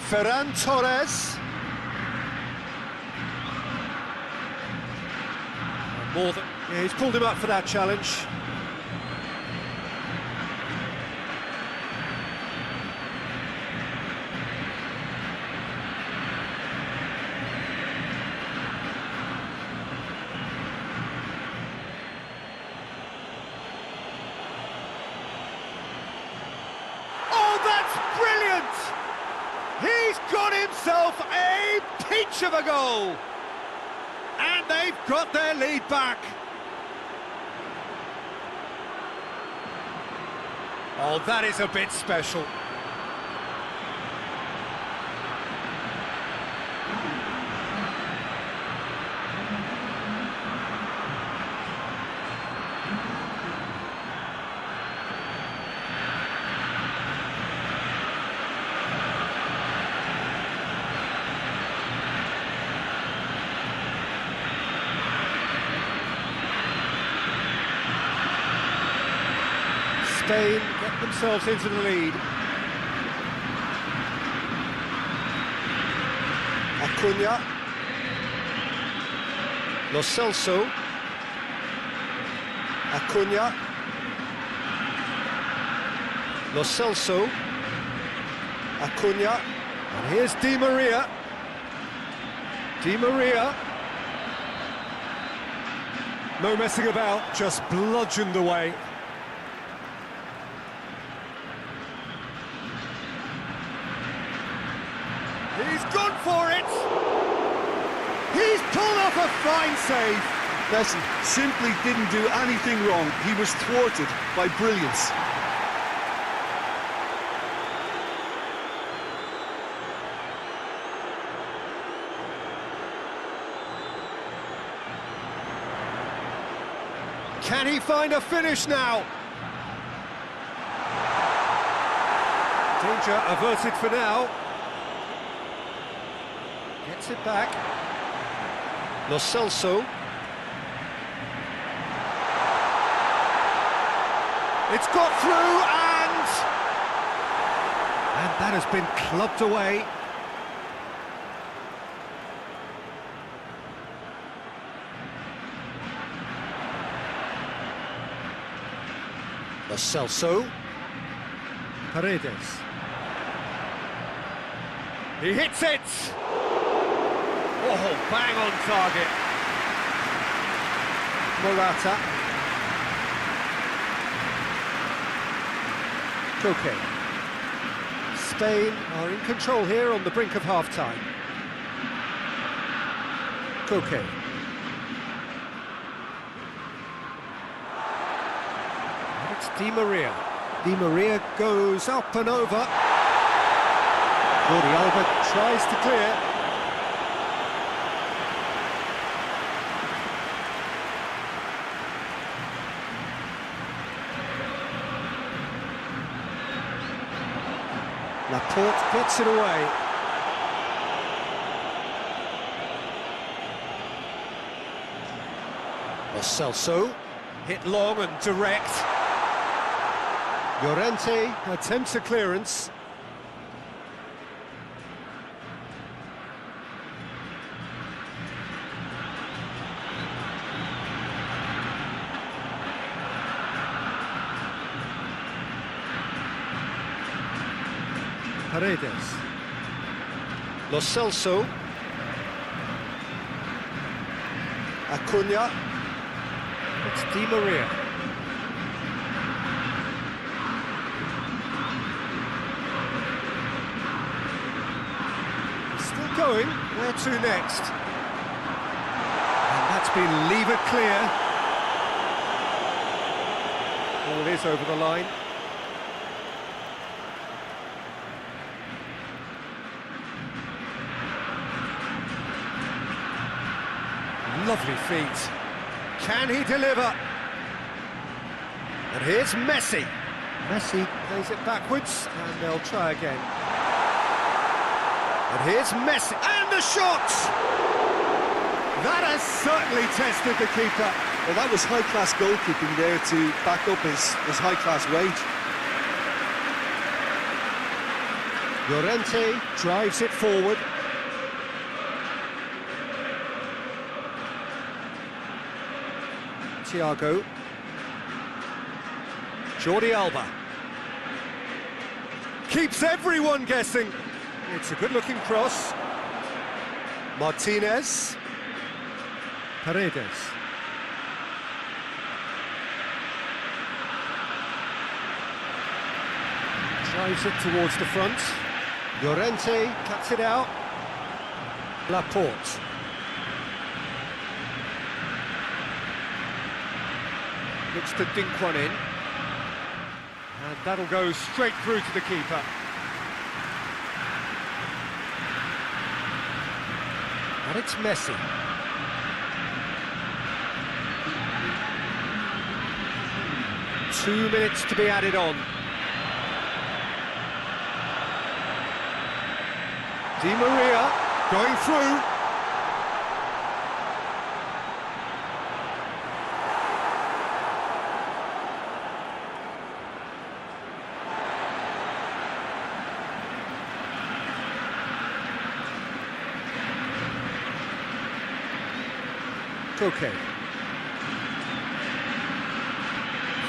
Ferran Torres. More than... Yeah, he's pulled him up for that challenge. He's got himself a peach of a goal! And they've got their lead back. Oh, that is a bit special. Spain get themselves into the lead. Acuna. Lo Celso. Acuna. Lo Celso. Acuna. And here's Di Maria. Di Maria. No messing about, just bludgeoned away. He's gone for it! He's pulled off a fine save! Messi simply didn't do anything wrong. He was thwarted by brilliance. Can he find a finish now? Danger averted for now. Gets it back. Lo Celso. It's got through and that has been clubbed away. Lo Celso. Paredes. He hits it! Oh, bang on target. Morata. Koke. Spain are in control here on the brink of half-time. Koke. And it's Di Maria. Di Maria goes up and over. Jordi Alba tries to clear. Laporte gets it away. Lo Celso, hit long and direct. Llorente attempts a clearance. Paredes. Lo Celso. Acuna. It's Di Maria. Still going. Where to next? And that's been levered clear. Ball is over the line. Lovely feet. Can he deliver? And here's Messi. Messi plays it backwards, and they'll try again. And here's Messi, and the shot! That has certainly tested the keeper. Well, that was high-class goalkeeping there to back up his high-class rage. Llorente drives it forward. Thiago. Jordi Alba. Keeps everyone guessing. It's a good-looking cross. Martinez. Paredes. Drives it towards the front. Llorente cuts it out. Laporte. Looks to dink one in. And that'll go straight through to the keeper. And it's Messi. Two minutes to be added on. Di Maria going through. Koke.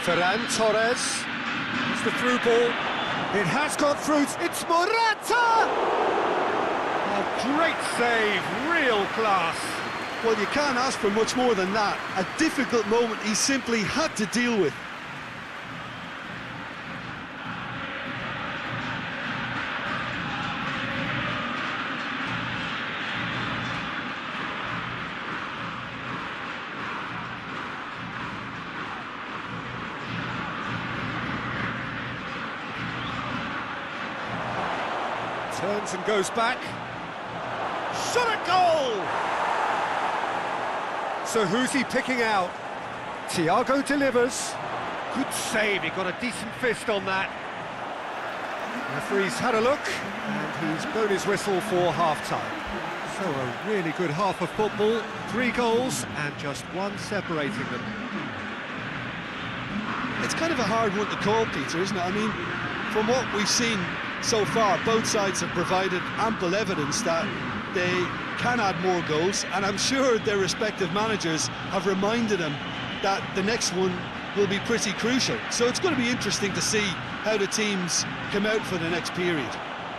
Ferran Torres. It's the through ball. It has got through. It's Morata! A great save, real class. Well, you can't ask for much more than that. A difficult moment he simply had to deal with. Turns and goes back. Shot at goal! So who's he picking out? Thiago delivers. Good save, he got a decent fist on that. Referee's had a look, and he's blown his whistle for half-time. So a really good half of football, 3 goals, and just one separating them. It's kind of a hard one to call, Peter, isn't it? I mean, from what we've seen so far, both sides have provided ample evidence that they can add more goals, and I'm sure their respective managers have reminded them that the next one will be pretty crucial. So it's going to be interesting to see how the teams come out for the next period.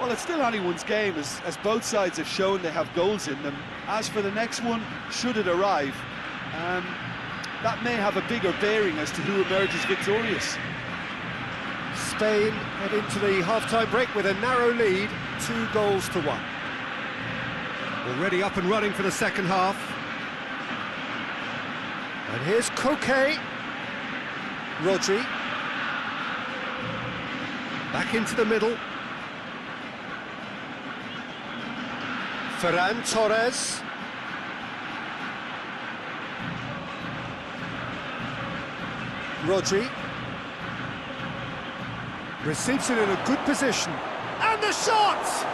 Well, it's still anyone's game, as both sides have shown they have goals in them. As for the next one, should it arrive, that may have a bigger bearing as to who emerges victorious. Spain head into the half-time break with a narrow lead, 2 goals to 1. Already up and running for the second half. And here's Koke. Rodri. Back into the middle. Ferran Torres. Rodri. Receives it in a good position. And the shot!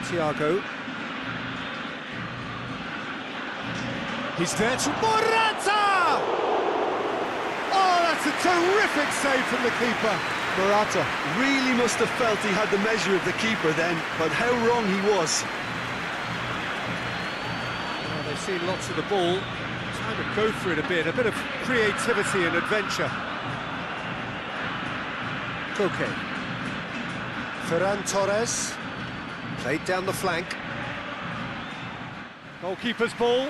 Thiago. He's there to Morata! Oh, that's a terrific save from the keeper. Morata really must have felt he had the measure of the keeper then, but how wrong he was. Well, they've seen lots of the ball. Time to go for it a bit of creativity and adventure. Koke. Ferran Torres. Played down the flank. Goalkeeper's ball.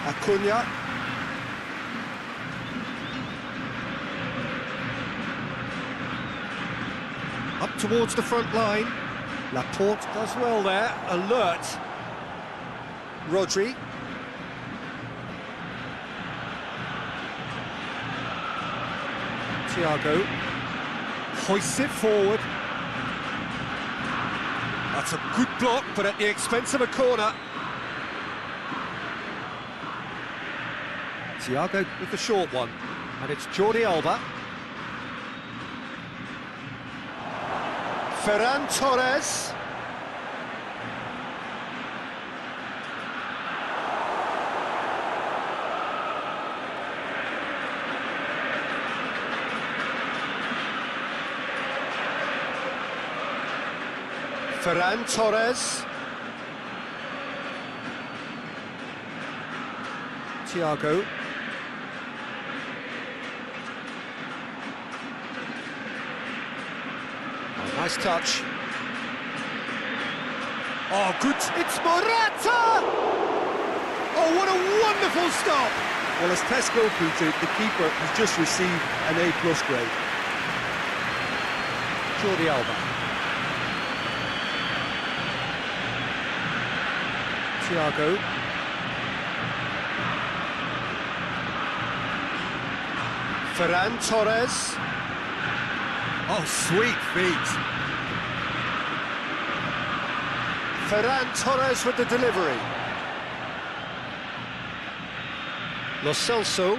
Acuna. Up towards the front line. Laporte does well there. Alert. Rodri. Thiago. Hoists it forward. That's a good block, but at the expense of a corner. Thiago with the short one, and it's Jordi Alba. Ferran Torres. Ferran Torres. Thiago. Oh, nice touch. Oh, good. It's Morata! Oh, what a wonderful stop! Well, as tests go, Peter, the keeper has just received an A+ grade. Jordi Alba. Thiago. Ferran Torres. Oh, sweet feet. Ferran Torres with the delivery. Lo Celso.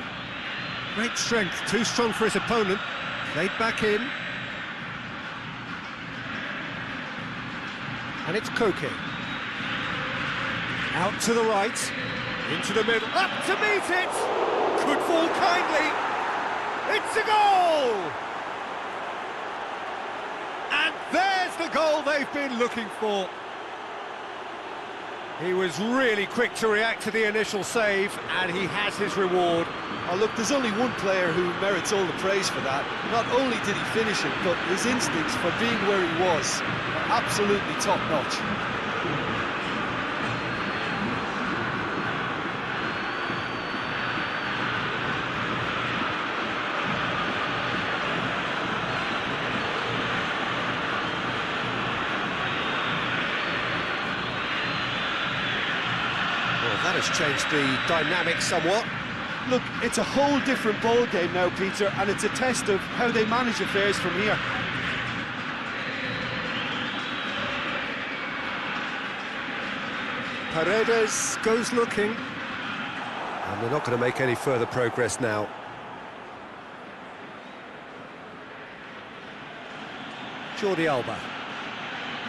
Great strength, too strong for his opponent. Played back in. And it's Koke. Out to the right, into the middle, up to meet it! Could fall kindly. It's a goal! And there's the goal they've been looking for. He was really quick to react to the initial save, and he has his reward. Oh, look, there's only one player who merits all the praise for that. Not only did he finish it, but his instincts for being where he was are absolutely top-notch. That has changed the dynamic somewhat. Look, it's a whole different ball game now, Peter, and it's a test of how they manage affairs from here. Paredes goes looking. And they're not going to make any further progress now. Jordi Alba.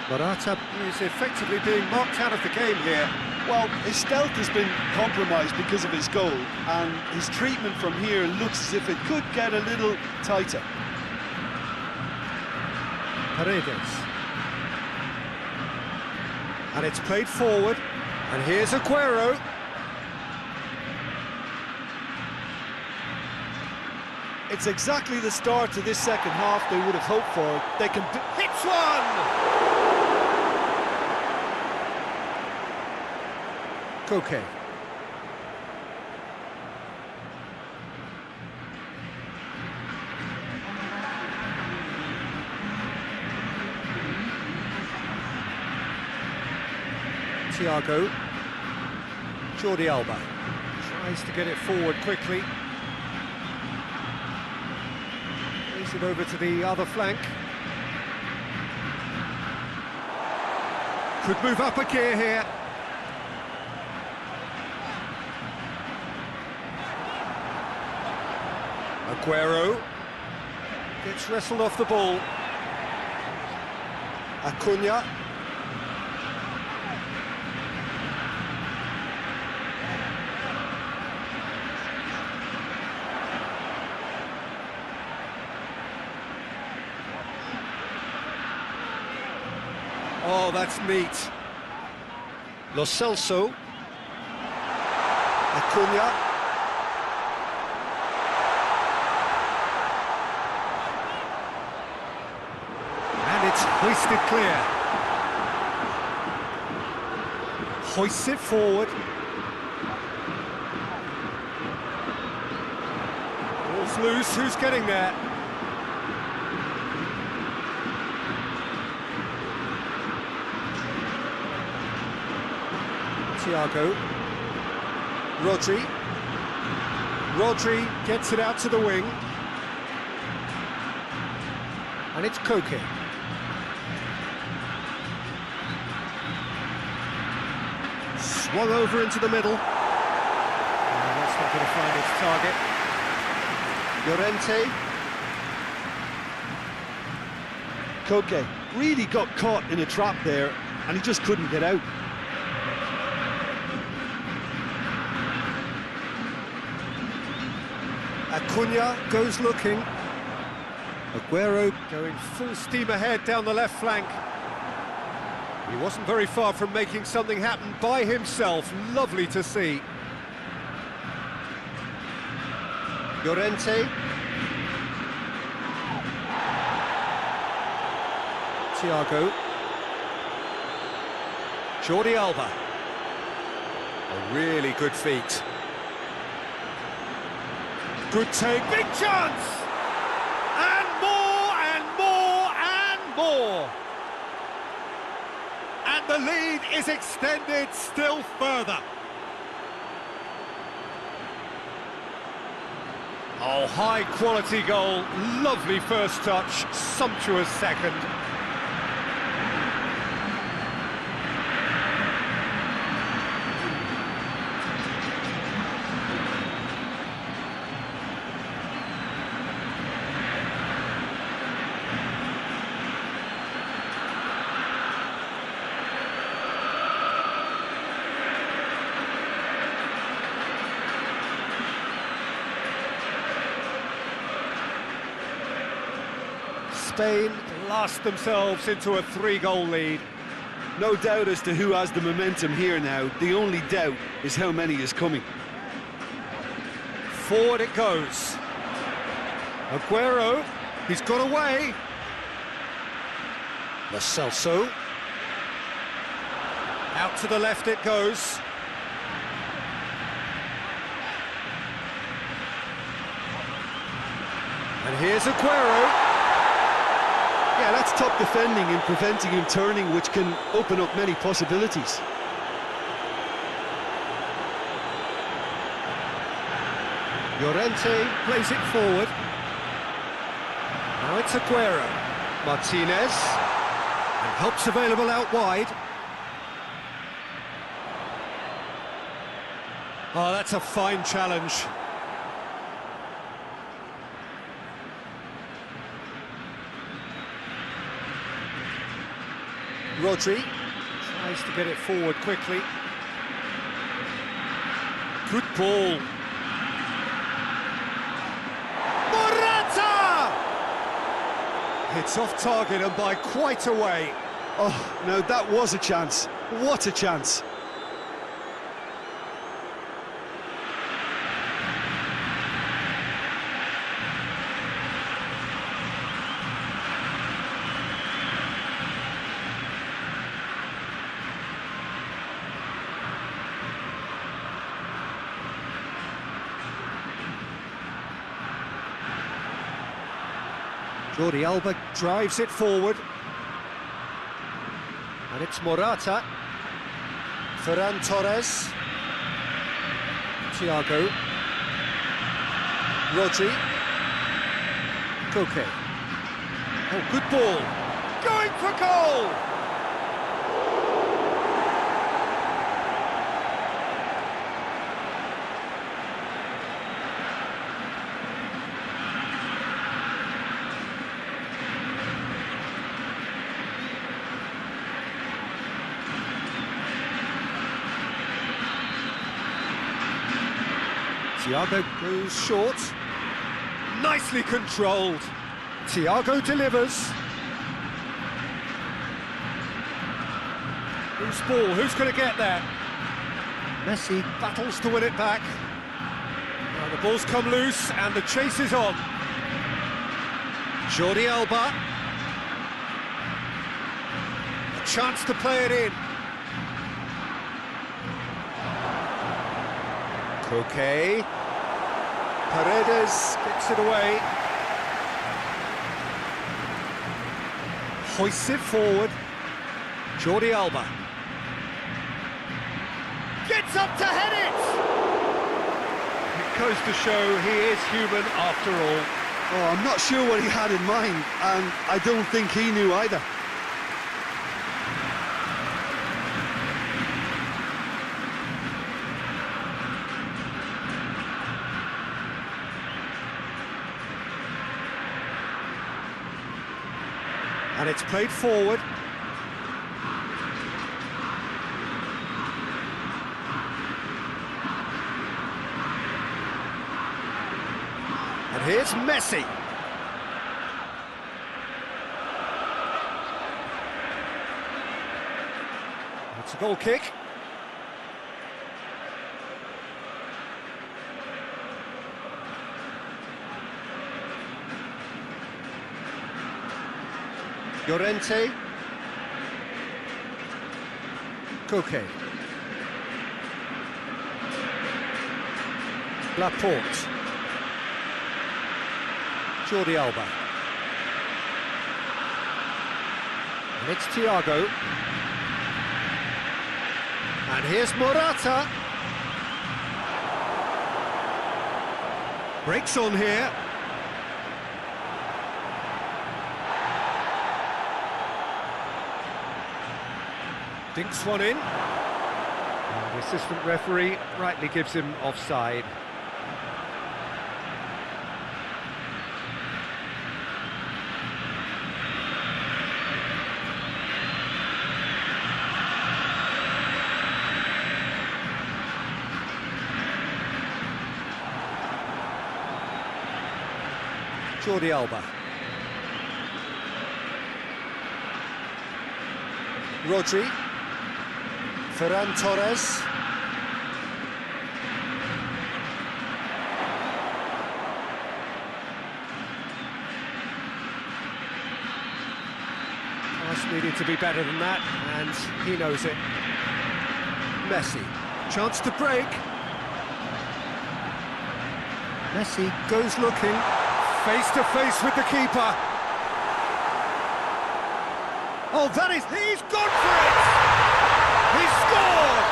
Morata is effectively being marked out of the game here. Well, his stealth has been compromised because of his goal, and his treatment from here looks as if it could get a little tighter. Paredes. And it's played forward, and here's Aguero. It's exactly the start to this second half they would have hoped for. They can Hits one! Koke. Thiago. Jordi Alba tries to get it forward quickly. Plays it over to the other flank. Could move up a gear here. Aguero gets wrestled off the ball. Acuna. Oh, that's neat. Lo Celso. Acuna. Hoisted clear. Hoists it forward. Ball's loose, who's getting there? Thiago. Rodri. Rodri gets it out to the wing. And it's Koke. Swung over into the middle. That's not going to find its target. Llorente. Koke really got caught in a trap there, and he just couldn't get out. Acuna goes looking. Aguero going full steam ahead down the left flank. He wasn't very far from making something happen by himself. Lovely to see. Llorente. Thiago. Jordi Alba. A really good feat. Good take. Big chance! And more, and more, and more! And the lead is extended still further. Oh, high-quality goal, lovely first touch, sumptuous second. Spain blast themselves into a 3-goal lead. No doubt as to who has the momentum here now. The only doubt is how many is coming. Forward it goes. Aguero, he's got away. Lo Celso. Out to the left it goes. And here's Aguero. Yeah, that's top defending and preventing him turning, which can open up many possibilities. Llorente plays it forward. Now it's Aguero. Martinez. And help's available out wide. Oh, that's a fine challenge. Rodri tries to get it forward quickly. Good ball. Morata! It's off target and by quite a way. Oh, now that was a chance. What a chance. Jordi Alba drives it forward. And it's Morata. Ferran Torres. Thiago. Rodri. Koke. Oh, good ball. Going for goal! Thiago goes short. Nicely controlled. Thiago delivers. Who's ball? Who's going to get there? Messi battles to win it back. Now the ball's come loose and the chase is on. Jordi Alba. A chance to play it in. Koke. Paredes gets it away. Hoists it forward. Jordi Alba. Gets up to head it! It goes to show he is human after all. Oh, I'm not sure what he had in mind, and I don't think he knew either. And it's played forward. And here's Messi. It's a goal kick. Llorente. Koke. Laporte. Jordi Alba. And it's Thiago. And here's Morata. Breaks on here. Dinks one in. And the assistant referee rightly gives him offside. Jordi Alba. Rodri. Ferran Torres. Pass needed to be better than that, and he knows it. Messi, chance to break. Messi goes looking, face to face with the keeper. Oh, he's gone for it! He scored!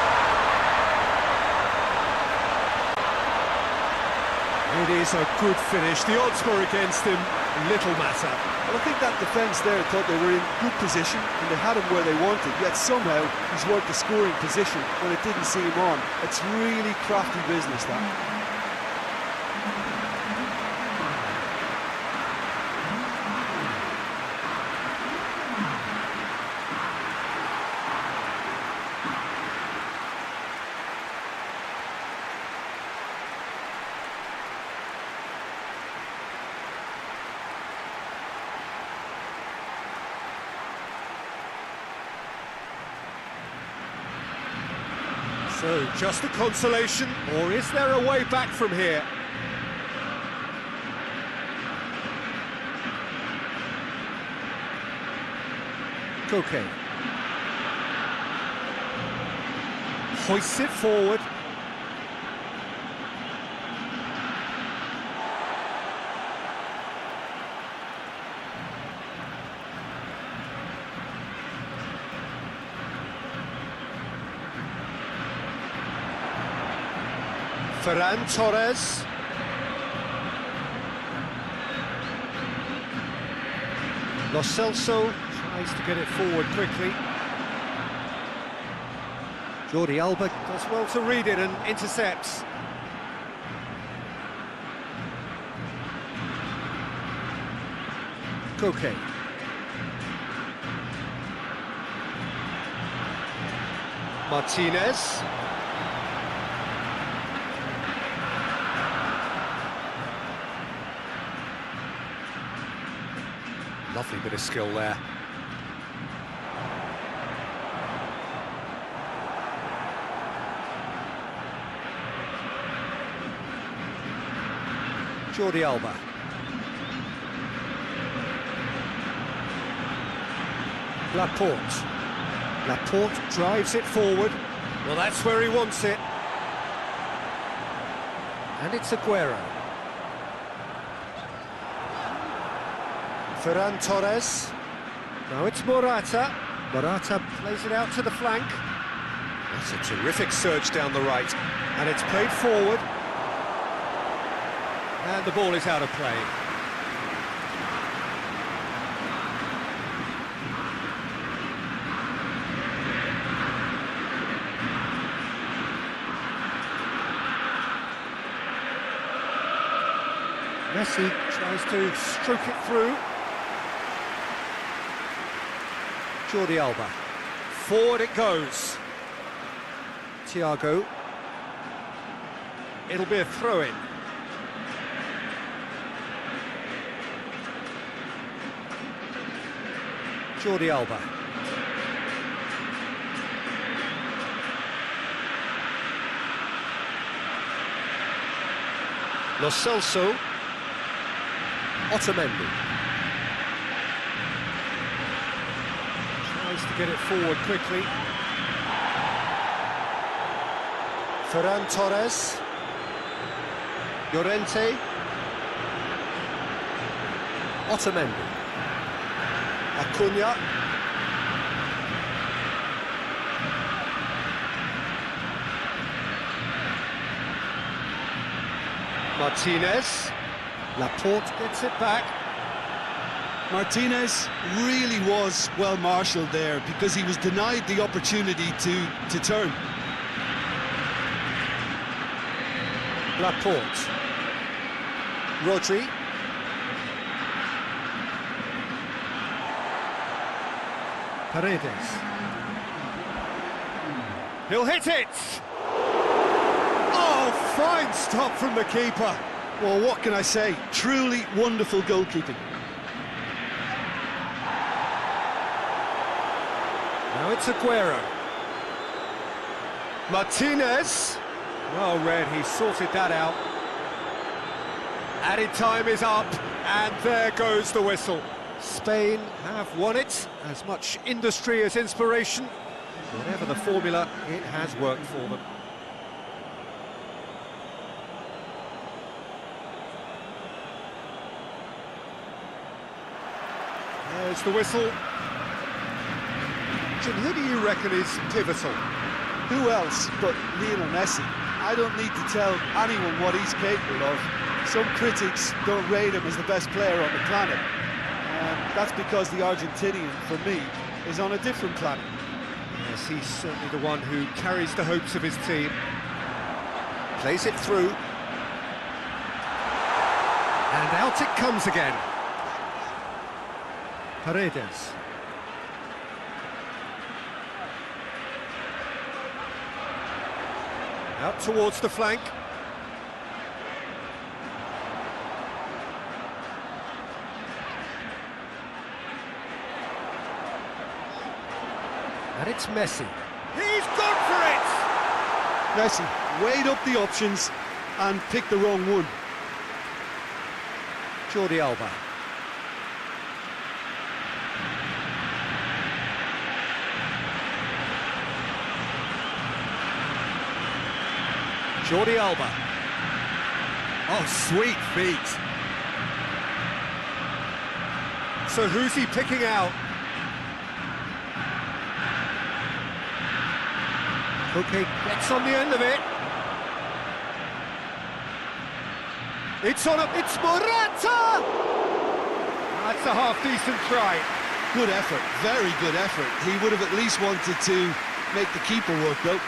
It is a good finish. The odds were against him, little matter. Well, I think that defence there thought they were in good position and they had him where they wanted, yet somehow he's worked the scoring position when it didn't see him on. It's really crafty business, that. So, just a consolation, or is there a way back from here? Koke. Hoists it forward. Ferran Torres. Lo Celso tries to get it forward quickly. Jordi Alba does well to read it and intercepts. Koke. Martinez. Lovely bit of skill there. Jordi Alba. Laporte drives it forward. Well, that's where he wants it. And it's Aguero. Ferran Torres. Now it's Morata. Morata plays it out to the flank. That's a terrific surge down the right. And it's played forward. And the ball is out of play. Messi tries to stroke it through. Jordi Alba. Forward it goes. Thiago. It'll be a throw-in. Jordi Alba. Lo Celso. Otamendi. Tries to get it forward quickly. Ferran Torres. Llorente. Otamendi. Acuna. Martinez. Laporte gets it back. Martinez really was well marshalled there because he was denied the opportunity to turn. Laporte. Rodri. Paredes. He'll hit it! Oh, fine stop from the keeper. Well, what can I say? Truly wonderful goalkeeping. Now it's Aguero. Martinez. Well read, he sorted that out. Added time is up, and there goes the whistle. Spain have won it. As much industry as inspiration. Whatever the formula, it has worked for them. There's the whistle. Jim, who do you reckon is pivotal? Who else but Lionel Messi? I don't need to tell anyone what he's capable of. Some critics don't rate him as the best player on the planet. That's because the Argentinian, for me, is on a different planet. Yes, he's certainly the one who carries the hopes of his team. Plays it through. And out it comes again. Paredes. Out towards the flank. And it's Messi. He's gone for it! Messi weighed up the options and picked the wrong one. Jordi Alba. Jordi Alba. Oh, sweet feet. So who's he picking out? Okay, gets on the end of it. It's Morata! That's a half-decent try. Good effort, very good effort. He would have at least wanted to make the keeper work, though.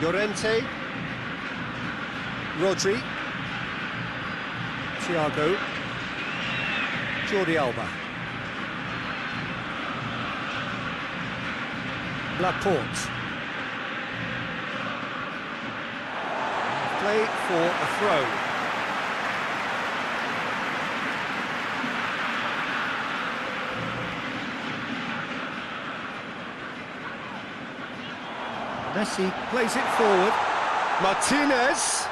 Llorente, Rodri, Thiago, Jordi Alba, Laporte. Play for a throw. Messi plays it forward. Martinez.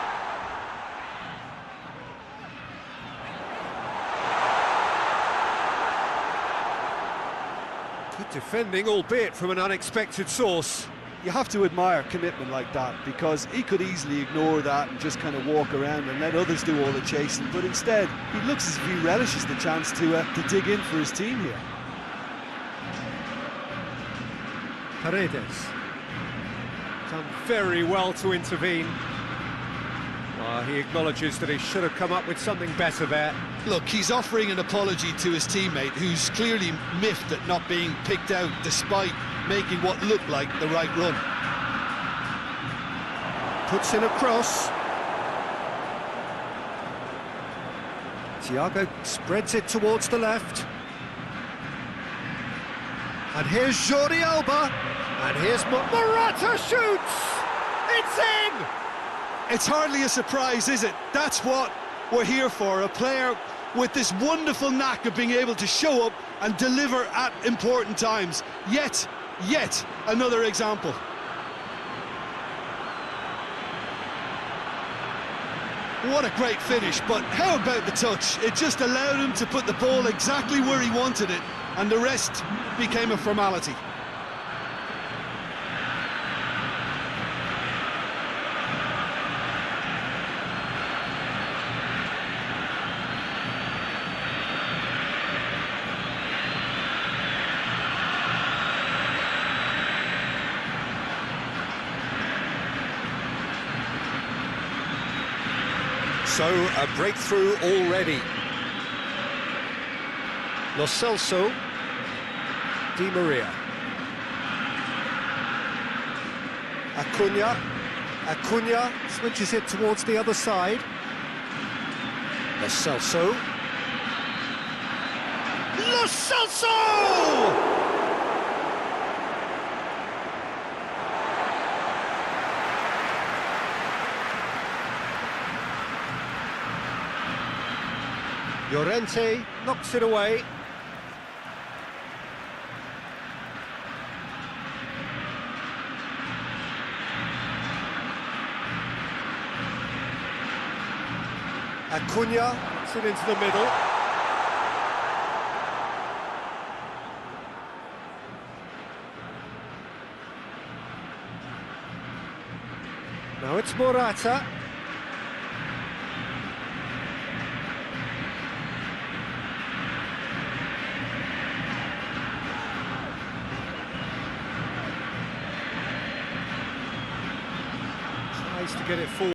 Good defending, albeit from an unexpected source. You have to admire commitment like that, because he could easily ignore that and just kind of walk around and let others do all the chasing, but instead he looks as if he relishes the chance to dig in for his team here. Paredes. Done very well to intervene. He acknowledges that he should have come up with something better there. Look, he's offering an apology to his teammate, who's clearly miffed at not being picked out despite making what looked like the right run. Puts in a cross. Thiago spreads it towards the left. And here's Jordi Alba. And here's Morata shoots! It's in! It's hardly a surprise, is it? That's what we're here for, a player with this wonderful knack of being able to show up and deliver at important times. Yet another example. What a great finish, but how about the touch? It just allowed him to put the ball exactly where he wanted it, and the rest became a formality. So, a breakthrough already. Lo Celso, Di Maria. Acuna switches it towards the other side. Lo Celso. Lo Celso! Llorente knocks it away. Acuna puts it into the middle. Now it's Morata. Tries to get it forward.